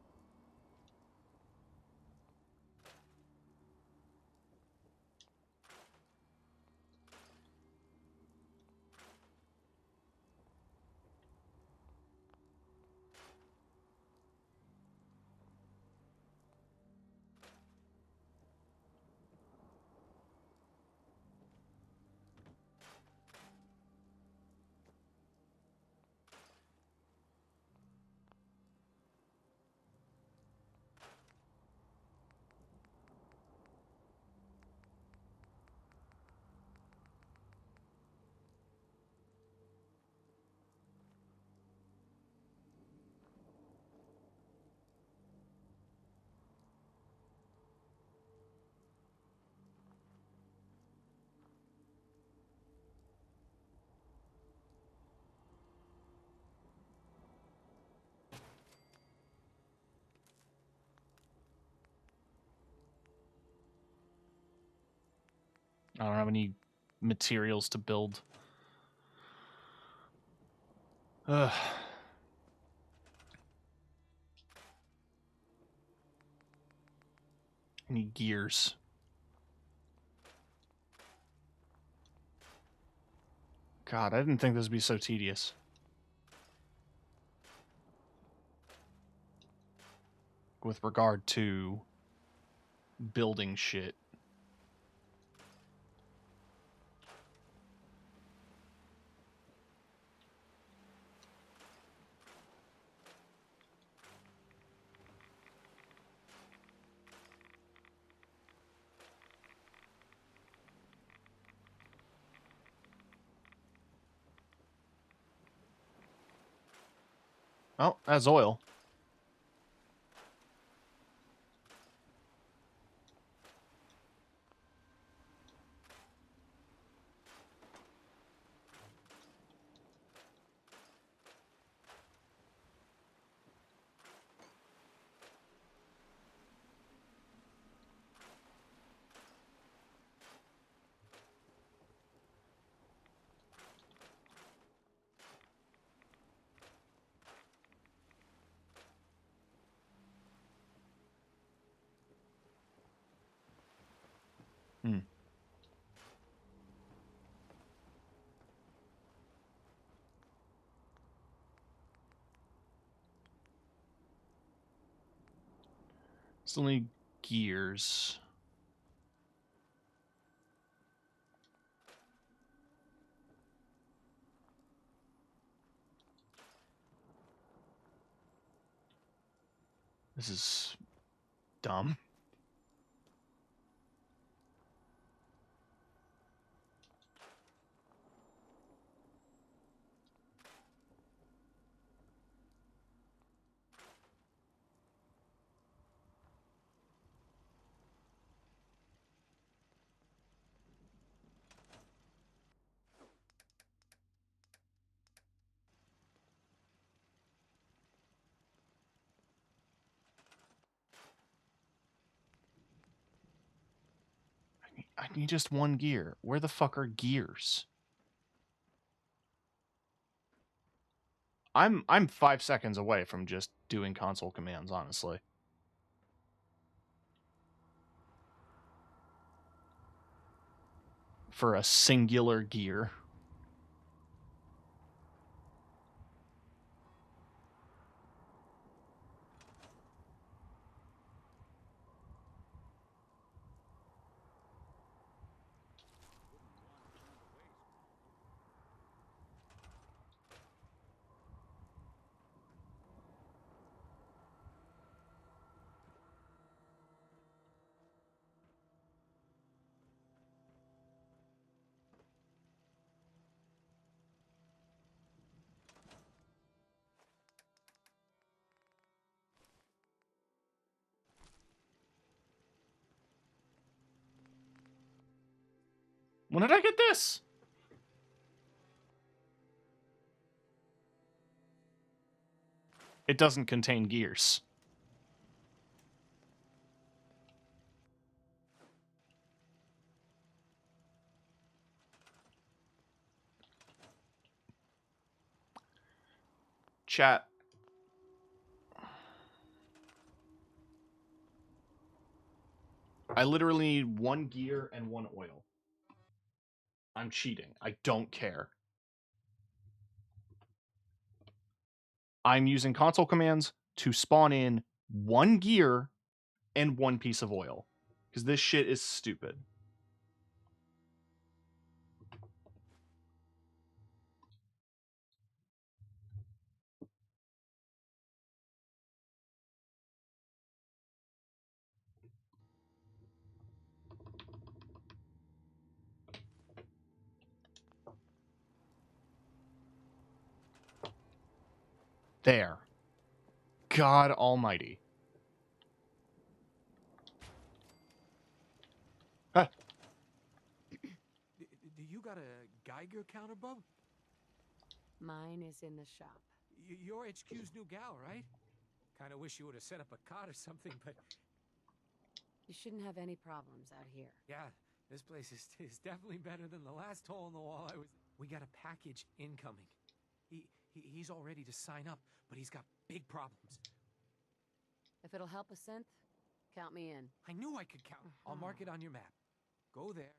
S1: I don't have any materials to build. Ugh. I need gears. God, I didn't think this would be so tedious. With regard to building shit. Oh, that's oil. Hmm. Still need gears. This is dumb. I need just one gear. Where the fuck are gears? I'm 5 seconds away from just doing console commands, honestly. For a singular gear. When did I get this? It doesn't contain gears. Chat. I literally need 1 gear and 1 oil. I'm cheating. I don't care. I'm using console commands to spawn in 1 gear and 1 piece of oil. Because this shit is stupid. There. God almighty. Ah.
S15: Do you got a Geiger counter, Bub?
S8: Mine is in the shop.
S15: You're HQ's new gal, right? Kinda wish you would have set up a cot or something, but...
S8: You shouldn't have any problems out here.
S15: Yeah, this place is definitely better than the last hole in the wall I was... We got a package incoming. He's all ready to sign up, but he's got big problems.
S8: If it'll help a synth, count me in.
S15: I knew I could count. I'll mark it on your map. Go there.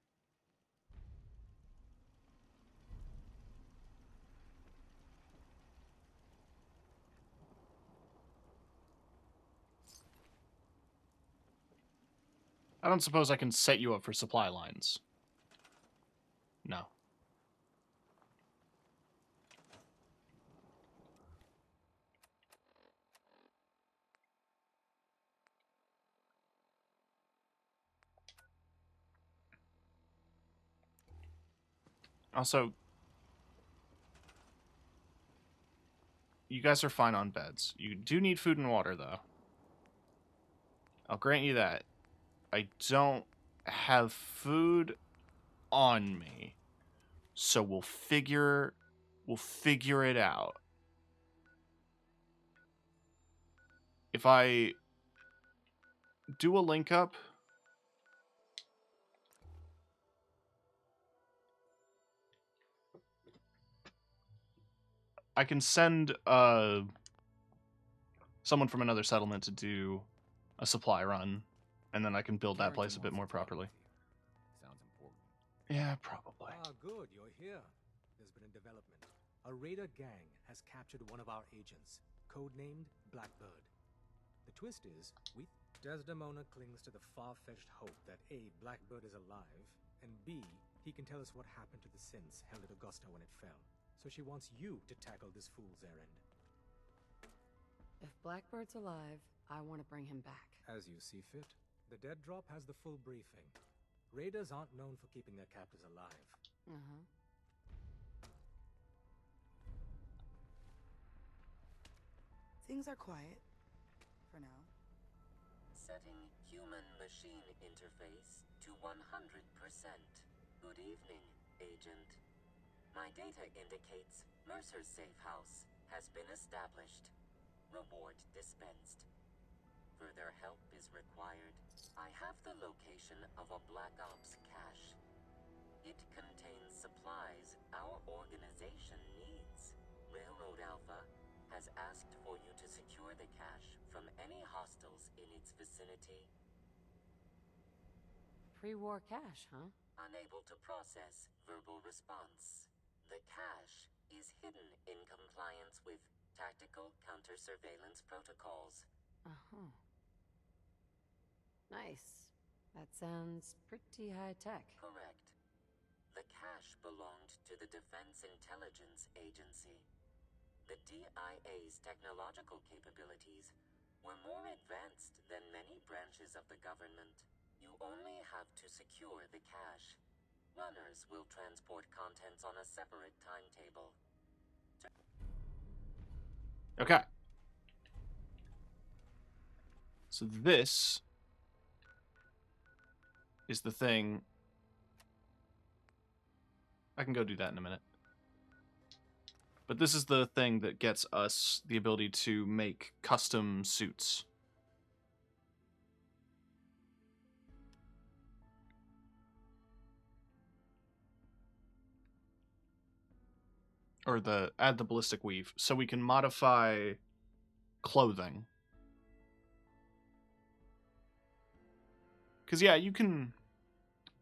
S1: I don't suppose I can set you up for supply lines. No. Also, you guys are fine on beds. You do need food and water, though. I'll grant you that. I don't have food on me. So we'll figure it out. If I do a link up, I can send someone from another settlement to do a supply run, and then I can build that place a bit more properly.
S9: Sounds important.
S1: Yeah, probably.
S15: Ah, good, you're here. There's been a development. A raider gang has captured one of our agents, codenamed Blackbird. The twist is, Desdemona clings to the far-fetched hope that A, Blackbird is alive, and B, he can tell us what happened to the synths held at Augusta when it fell. So she wants you to tackle this fool's errand.
S8: If Blackbird's alive, I want to bring him back.
S15: As you see fit. The Dead Drop has the full briefing. Raiders aren't known for keeping their captors alive.
S8: Uh-huh.
S22: Things are quiet. For now.
S16: Setting human-machine interface to 100%. Good evening, Agent. My data indicates Mercer's safe house has been established. Reward dispensed. Further help is required. I have the location of a Black Ops cache. It contains supplies our organization needs. Railroad Alpha has asked for you to secure the cache from any hostiles in its vicinity.
S8: Pre-war cache, huh?
S16: Unable to process verbal response. The cache is hidden in compliance with tactical counter-surveillance protocols.
S8: Uh-huh. Nice. That sounds pretty high-tech.
S16: Correct. The cache belonged to the Defense Intelligence Agency. The DIA's technological capabilities were more advanced than many branches of the government. You only have to secure the cache. Runners will transport contents on a separate timetable.
S1: Okay. So this is the thing. I can go do that in a minute. But this is the thing that gets us the ability to make custom suits. or add the ballistic weave, so we can modify clothing. Because, yeah, you can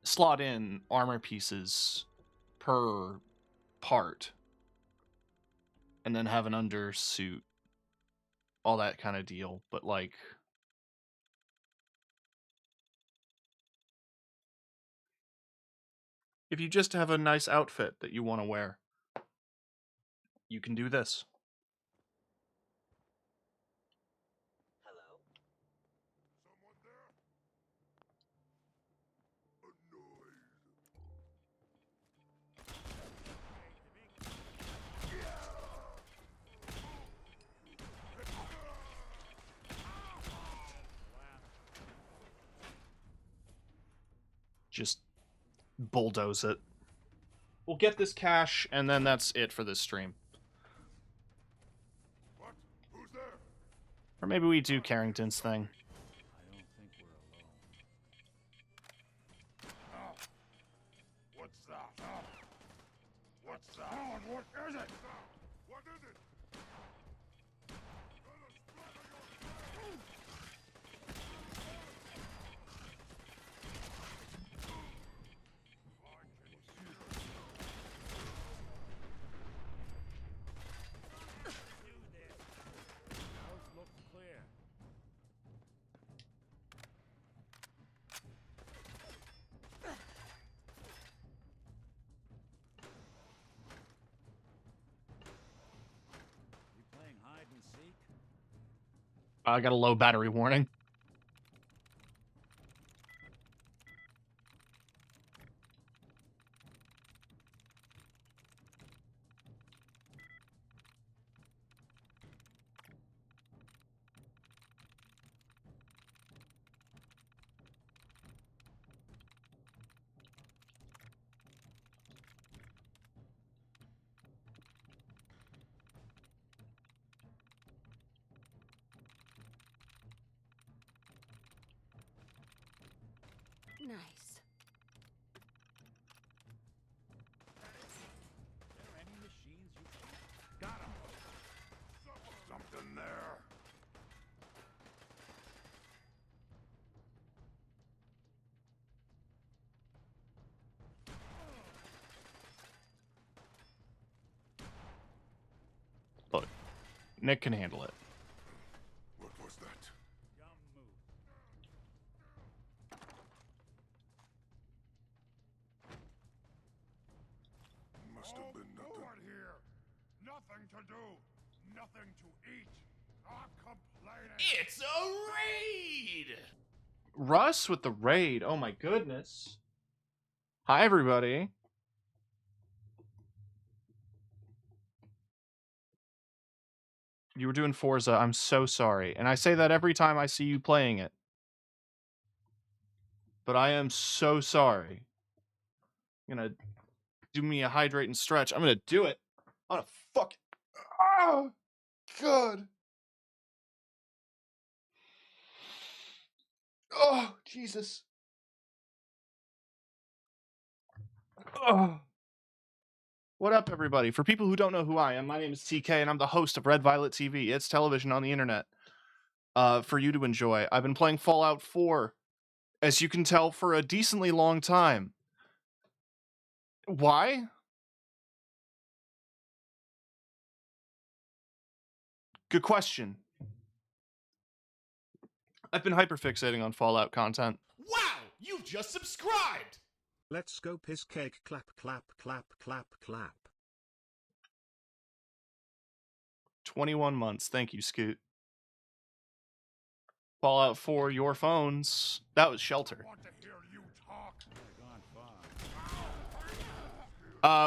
S1: slot in armor pieces per part and then have an undersuit, all that kind of deal. But, like, if you just have a nice outfit that you want to wear, you can do this. Just bulldoze it. We'll get this cash, and then that's it for this stream. Or maybe we do Carrington's thing.
S2: What's that? What's that? What is it? What is it?
S1: I got a low battery warning.
S18: Nice.
S2: Got him. Something there.
S1: Look, Nick can handle it.
S2: What was that? Must have been nothing. Here. Nothing to do. Nothing to eat. I'm complaining.
S1: It's a raid! Russ with the raid. Oh my goodness. Hi, everybody. You were doing Forza. I'm so sorry. And I say that every time I see you playing it. But I am so sorry. You're gonna do me a hydrate and stretch. I'm gonna do it. I'm gonna fuck it. Oh, God. Oh, Jesus. Oh. What up, everybody? For people who don't know who I am, my name is TK, and I'm the host of Red Violet TV. It's television on the internet for you to enjoy. I've been playing Fallout 4, as you can tell, for a decently long time. Why? Good question. I've been hyperfixating on Fallout content.
S4: Wow! You've just subscribed!
S5: Let's go piss cake, clap, clap, clap, clap, clap.
S1: 21 months. Thank you, Scoot. Fallout 4, your phones. That was Shelter.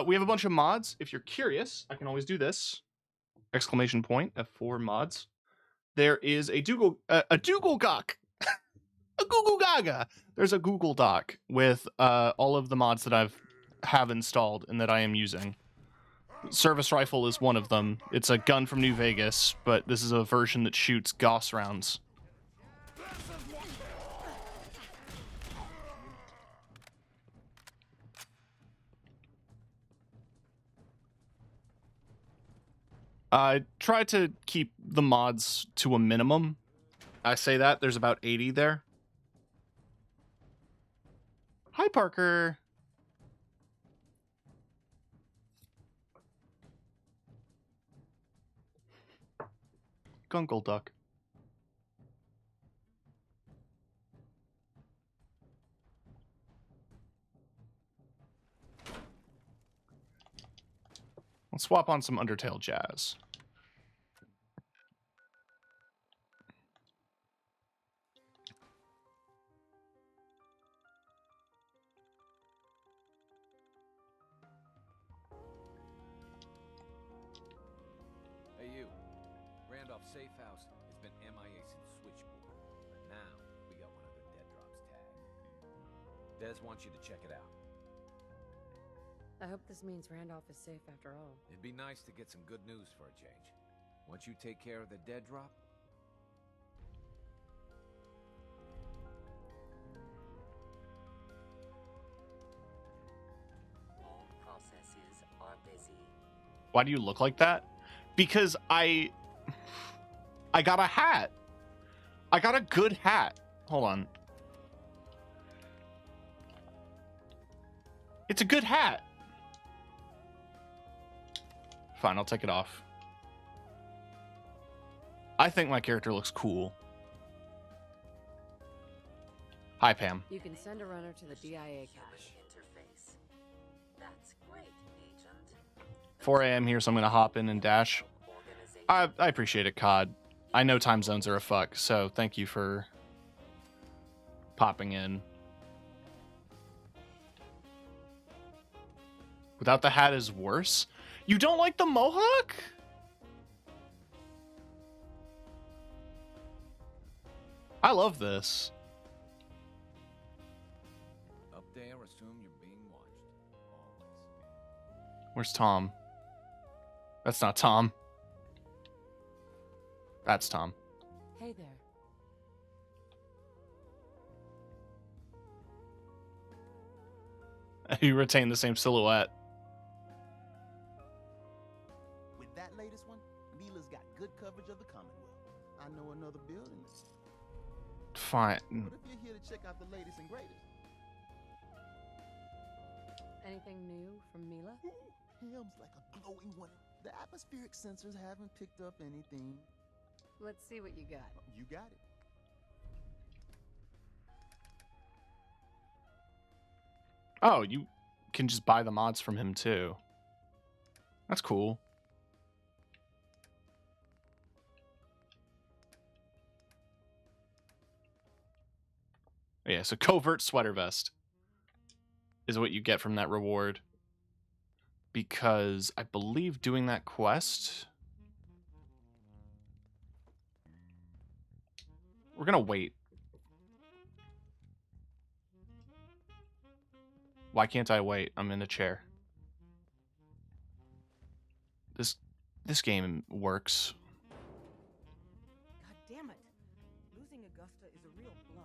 S1: We have a bunch of mods. If you're curious, I can always do this. Exclamation point, F4 mods. There is a Google Doc. A Google Gaga. There's a Google Doc with all of the mods that have installed and that I am using. Service Rifle is one of them. It's a gun from New Vegas, but this is a version that shoots Gauss rounds. I try to keep the mods to a minimum. I say that, there's about 80 there. Hi, Parker. Gunkle Duck. Let's swap on some Undertale jazz.
S9: Hey, you. Randolph Safe House has been MIA since Switchboard, but now we got one of their dead drops tagged. Des wants you to check it out.
S8: I hope this means Randolph is safe after all.
S9: It'd be nice to get some good news for a change. Once you take care of the dead drop,
S16: All processes are busy.
S1: Why do you look like that? Because I got a hat. I got a good hat. Hold on. It's a good hat. Fine, I'll take it off. I think my character looks cool. Hi, Pam.
S8: You can send a runner to the DIA cache.
S16: Interface. That's great, Agent.
S1: 4 a.m. here, so I'm going to hop in and dash. I appreciate it, COD. I know time zones are a fuck, so thank you for popping in. Without the hat is worse? You don't like the mohawk? I love this.
S9: up there, assume you're being watched. Always.
S1: Where's Tom? That's not Tom. That's Tom.
S8: Hey there.
S1: You retain the same silhouette.
S3: With that latest one, Mila's got good coverage of the Commonwealth. I know another building.
S1: Fine.
S3: What if you're here to check out the latest and greatest?
S8: Anything new from Mila?
S3: Him's like a glowing one. The atmospheric sensors haven't picked up anything.
S8: Let's see what you got.
S3: You got it.
S1: Oh, you can just buy the mods from him too. That's cool. Yeah, so covert sweater vest is what you get from that reward. Because I believe doing that quest... We're gonna wait. Why can't I wait? I'm in a chair. This game works.
S20: God damn it. Losing Augusta is a real blow.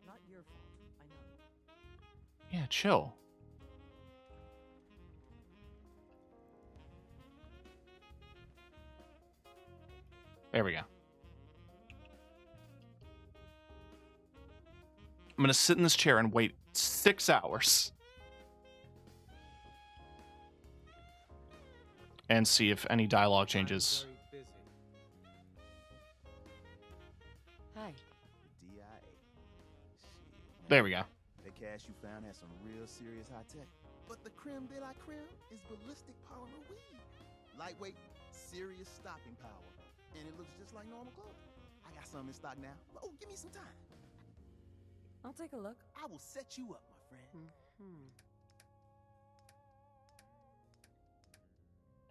S20: Not your fault, I know.
S1: Yeah, chill. There we go. I'm gonna sit in this chair and wait 6 hours. And see if any dialogue changes.
S8: Hi.
S3: DIA.
S1: There we go.
S3: The cache you found has some real serious high tech. But the creme de la creme is ballistic polymer weed. Lightweight, serious stopping power. And it looks just like normal clothing. I got some in stock now. Oh, give me some time.
S8: I'll take a look.
S3: I will set you up, my friend.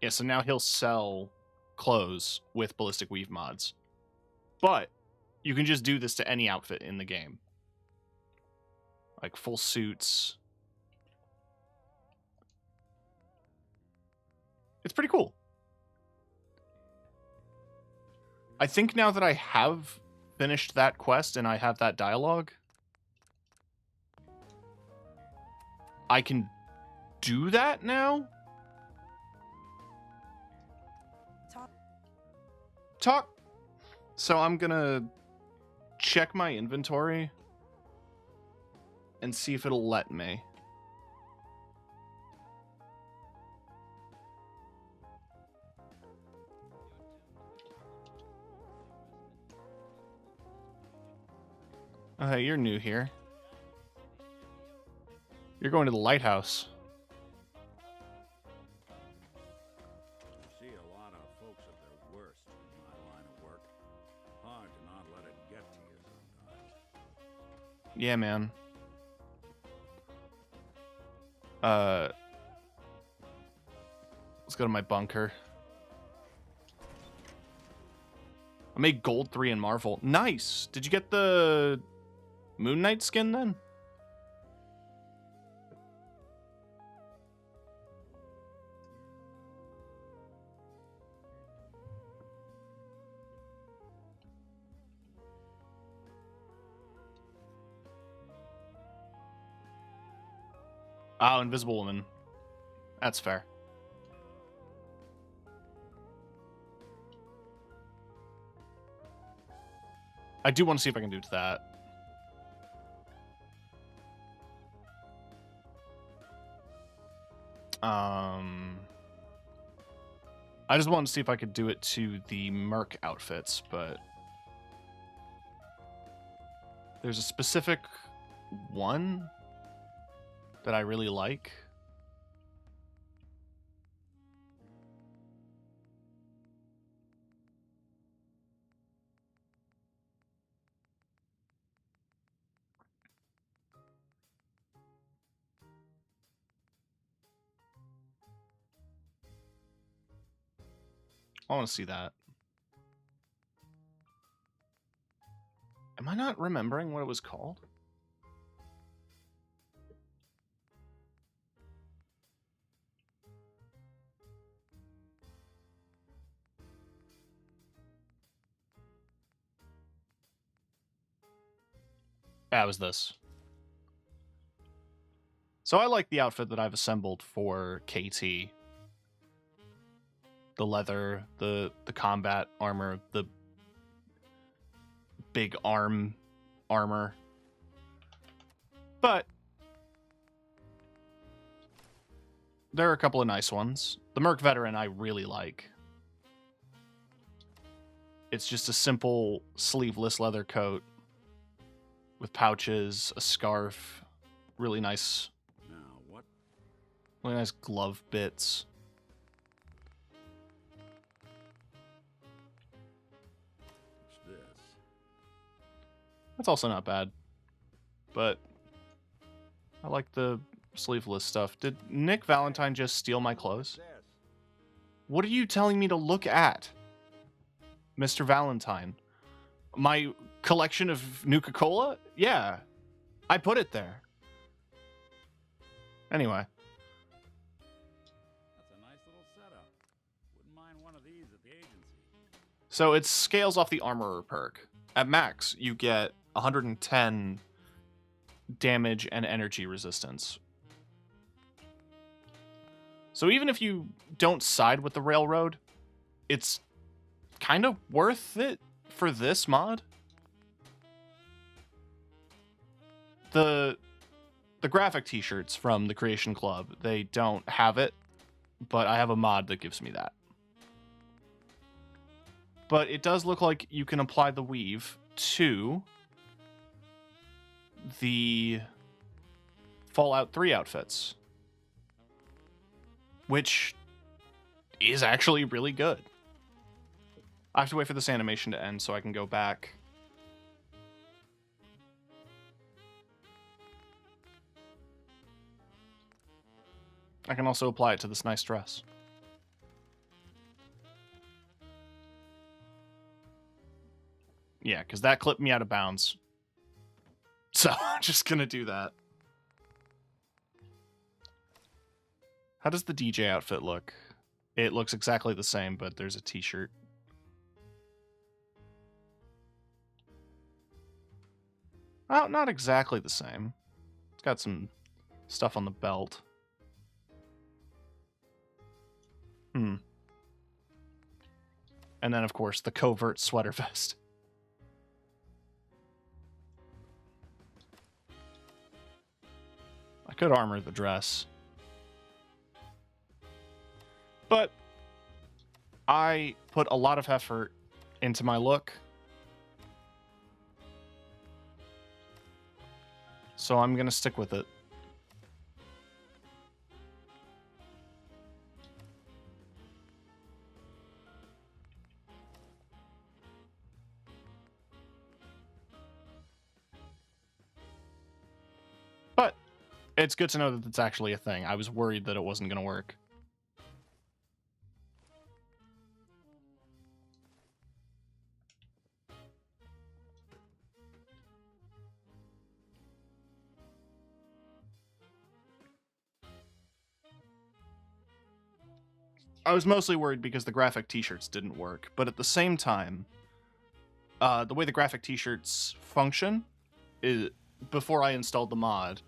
S1: Yeah, so now he'll sell clothes with ballistic weave mods. But you can just do this to any outfit in the game. Like full suits. It's pretty cool. I think now that I have finished that quest and I have that dialogue, I can do that now?
S22: Talk.
S1: talk. So I'm gonna check my inventory and see if it'll let me. Oh, hey, you're new here. You're going to the lighthouse.
S12: See a lot of folks at their worst in my line of work. Hard to not let it get to you sometimes.
S1: Yeah, man. Let's go to my bunker. I made gold 3 in Marvel. Nice. Did you get the Moon Knight skin then? Oh, Invisible Woman. That's fair. I do want to see if I can do that. I just wanted to see if I could do it to the Merc outfits, but there's a specific one that I really like. I want to see that. Am I not remembering what it was called? That was this. So I like the outfit that I've assembled for KT. The leather, the combat armor, the big armor. But there are a couple of nice ones. The Merc Veteran I really like. It's just a simple sleeveless leather coat with pouches, a scarf, really nice glove bits. That's also not bad. But I like the sleeveless stuff. Did Nick Valentine just steal my clothes? What are you telling me to look at, Mr. Valentine? My collection of Nuka-Cola? Yeah. I put it there. Anyway.
S12: That's a nice little setup. Wouldn't mind one of these at the agency.
S1: So it scales off the Armorer perk. At max, you get 110 damage and energy resistance. So even if you don't side with the Railroad, it's kind of worth it for this mod. The graphic t-shirts from the Creation Club, they don't have it, but I have a mod that gives me that. But it does look like you can apply the weave to the Fallout 3 outfits, which is actually really good. I have to wait for this animation to end so I can go back. I can also apply it to this nice dress. Yeah, because that clipped me out of bounds. So I'm just going to do that. How does the DJ outfit look? It looks exactly the same, but there's a t-shirt. Oh, not exactly the same. It's got some stuff on the belt. And then, of course, the covert sweater vest. I could armor the dress. But I put a lot of effort into my look. So I'm going to stick with it. But it's good to know that it's actually a thing. I was worried that it wasn't going to work. I was mostly worried because the graphic t-shirts didn't work, but at the same time, the way the graphic t-shirts function is, before I installed the mod,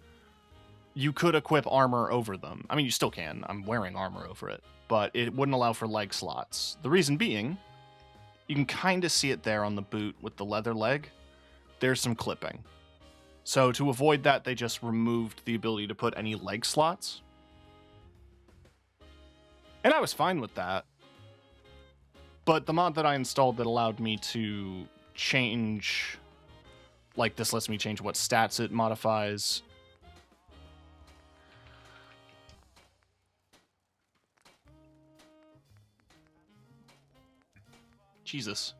S1: you could equip armor over them. I mean, you still can. I'm wearing armor over it, but it wouldn't allow for leg slots. The reason being, you can kind of see it there on the boot with the leather leg. There's some clipping. So to avoid that, they just removed the ability to put any leg slots. And I was fine with that. But the mod that I installed that allowed me to change, like this lets me change what stats it modifies. Jesus.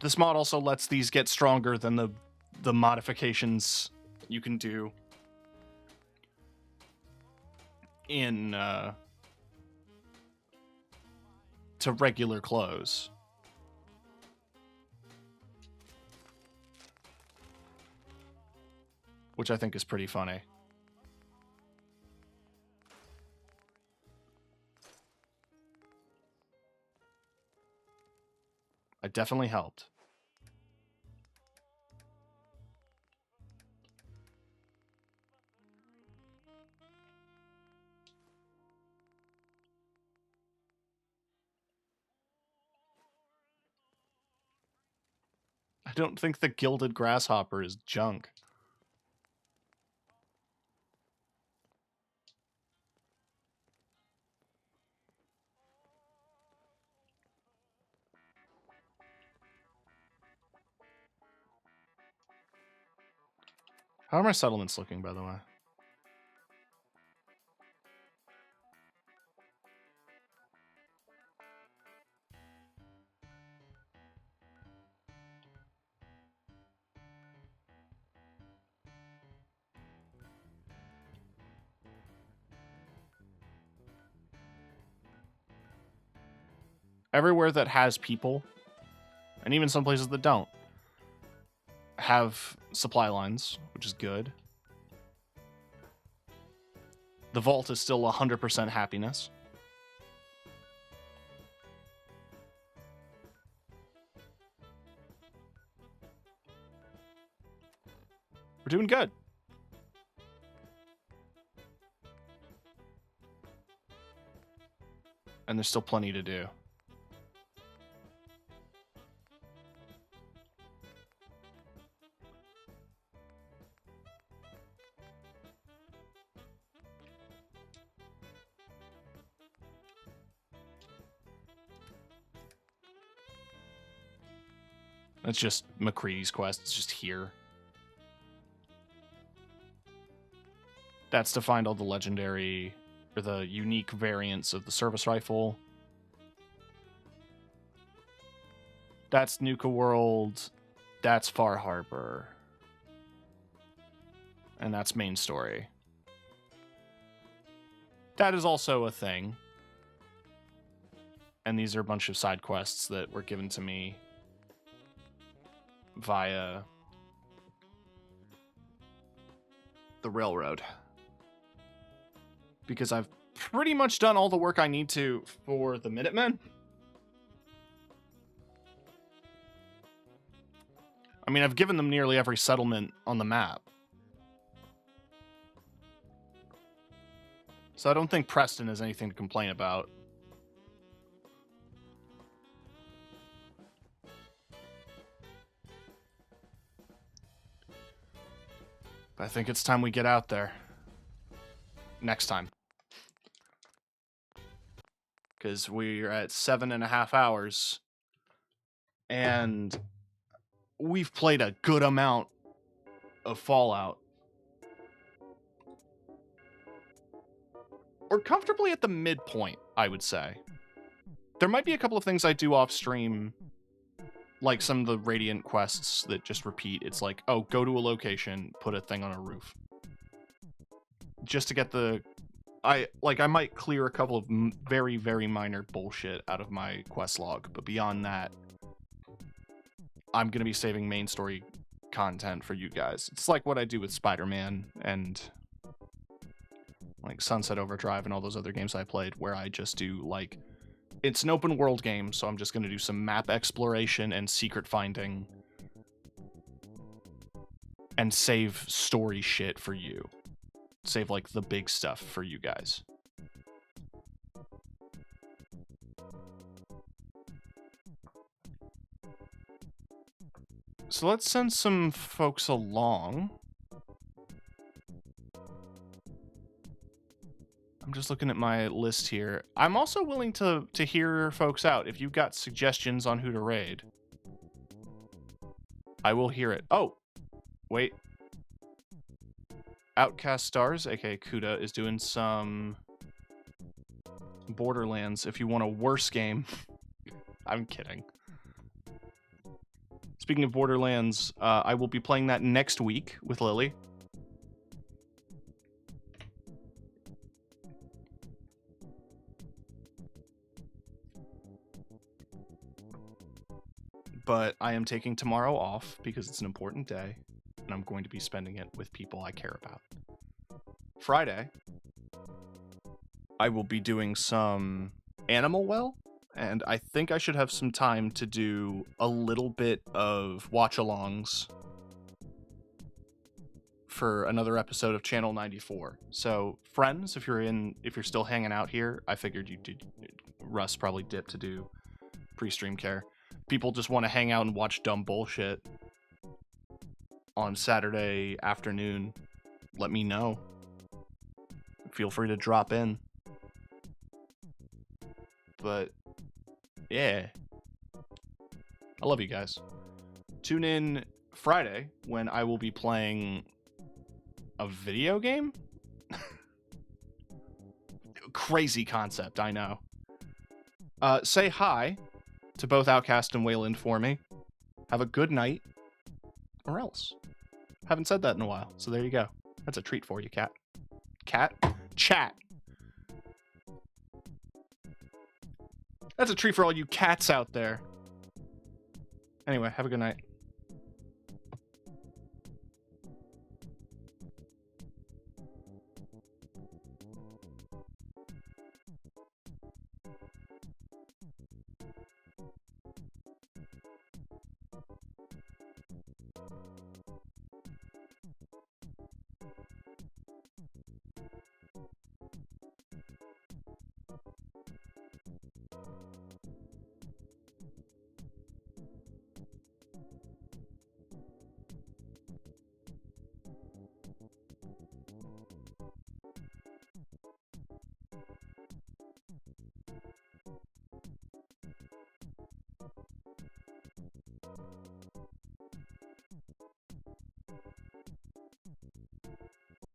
S1: This mod also lets these get stronger than the modifications you can do in to regular clothes. Which I think is pretty funny. It definitely helped. I don't think the gilded grasshopper is junk. How are my settlements looking, by the way? Everywhere that has people, and even some places that don't, have supply lines, which is good. The vault is still 100% happiness. We're doing good. And there's still plenty to do. That's just McCready's quest. It's just here. That's to find all the legendary or the unique variants of the service rifle. That's Nuka World. That's Far Harbor. And that's main story. That is also a thing. And these are a bunch of side quests that were given to me via the railroad. Because I've pretty much done all the work I need to for the Minutemen. I mean, I've given them nearly every settlement on the map. So I don't think Preston has anything to complain about. But I think it's time we get out there. Next time. Because we're at 7.5 hours. And we've played a good amount of Fallout. We're comfortably at the midpoint, I would say. There might be a couple of things I do off stream, like some of the Radiant quests that just repeat. It's like, oh, go to a location, put a thing on a roof. Just to get the... I might clear a couple of very, very minor bullshit out of my quest log, but beyond that, I'm going to be saving main story content for you guys. It's like what I do with Spider-Man and like Sunset Overdrive and all those other games I played, where I just do like, it's an open world game, so I'm just going to do some map exploration and secret finding and save story shit for you. Save like the big stuff for you guys. So let's send some folks along. I'm just looking at my list here. I'm also willing to hear folks out. If you've got suggestions on who to raid, I will hear it. Oh, wait. Outcast Stars, aka Kuda, is doing some Borderlands. If you want a worse game, I'm kidding. Speaking of Borderlands, I will be playing that next week with Lily. But I am taking tomorrow off because it's an important day, and I'm going to be spending it with people I care about. Friday, I will be doing some Animal Well, and I think I should have some time to do a little bit of watch-alongs for another episode of Channel 94. So, friends, if you're still hanging out here, I figured you did. Russ probably dipped to do pre-stream care. People just want to hang out and watch dumb bullshit on Saturday afternoon. Let me know. Feel free to drop in. But yeah, I love you guys. Tune in Friday when I will be playing a video game. Crazy concept, I know. Say hi to both Outcast and Wayland for me. Have a good night, or else. Haven't said that in a while, so there you go. That's a treat for you, cat. Cat? Chat. That's a treat for all you cats out there. Anyway, have a good night.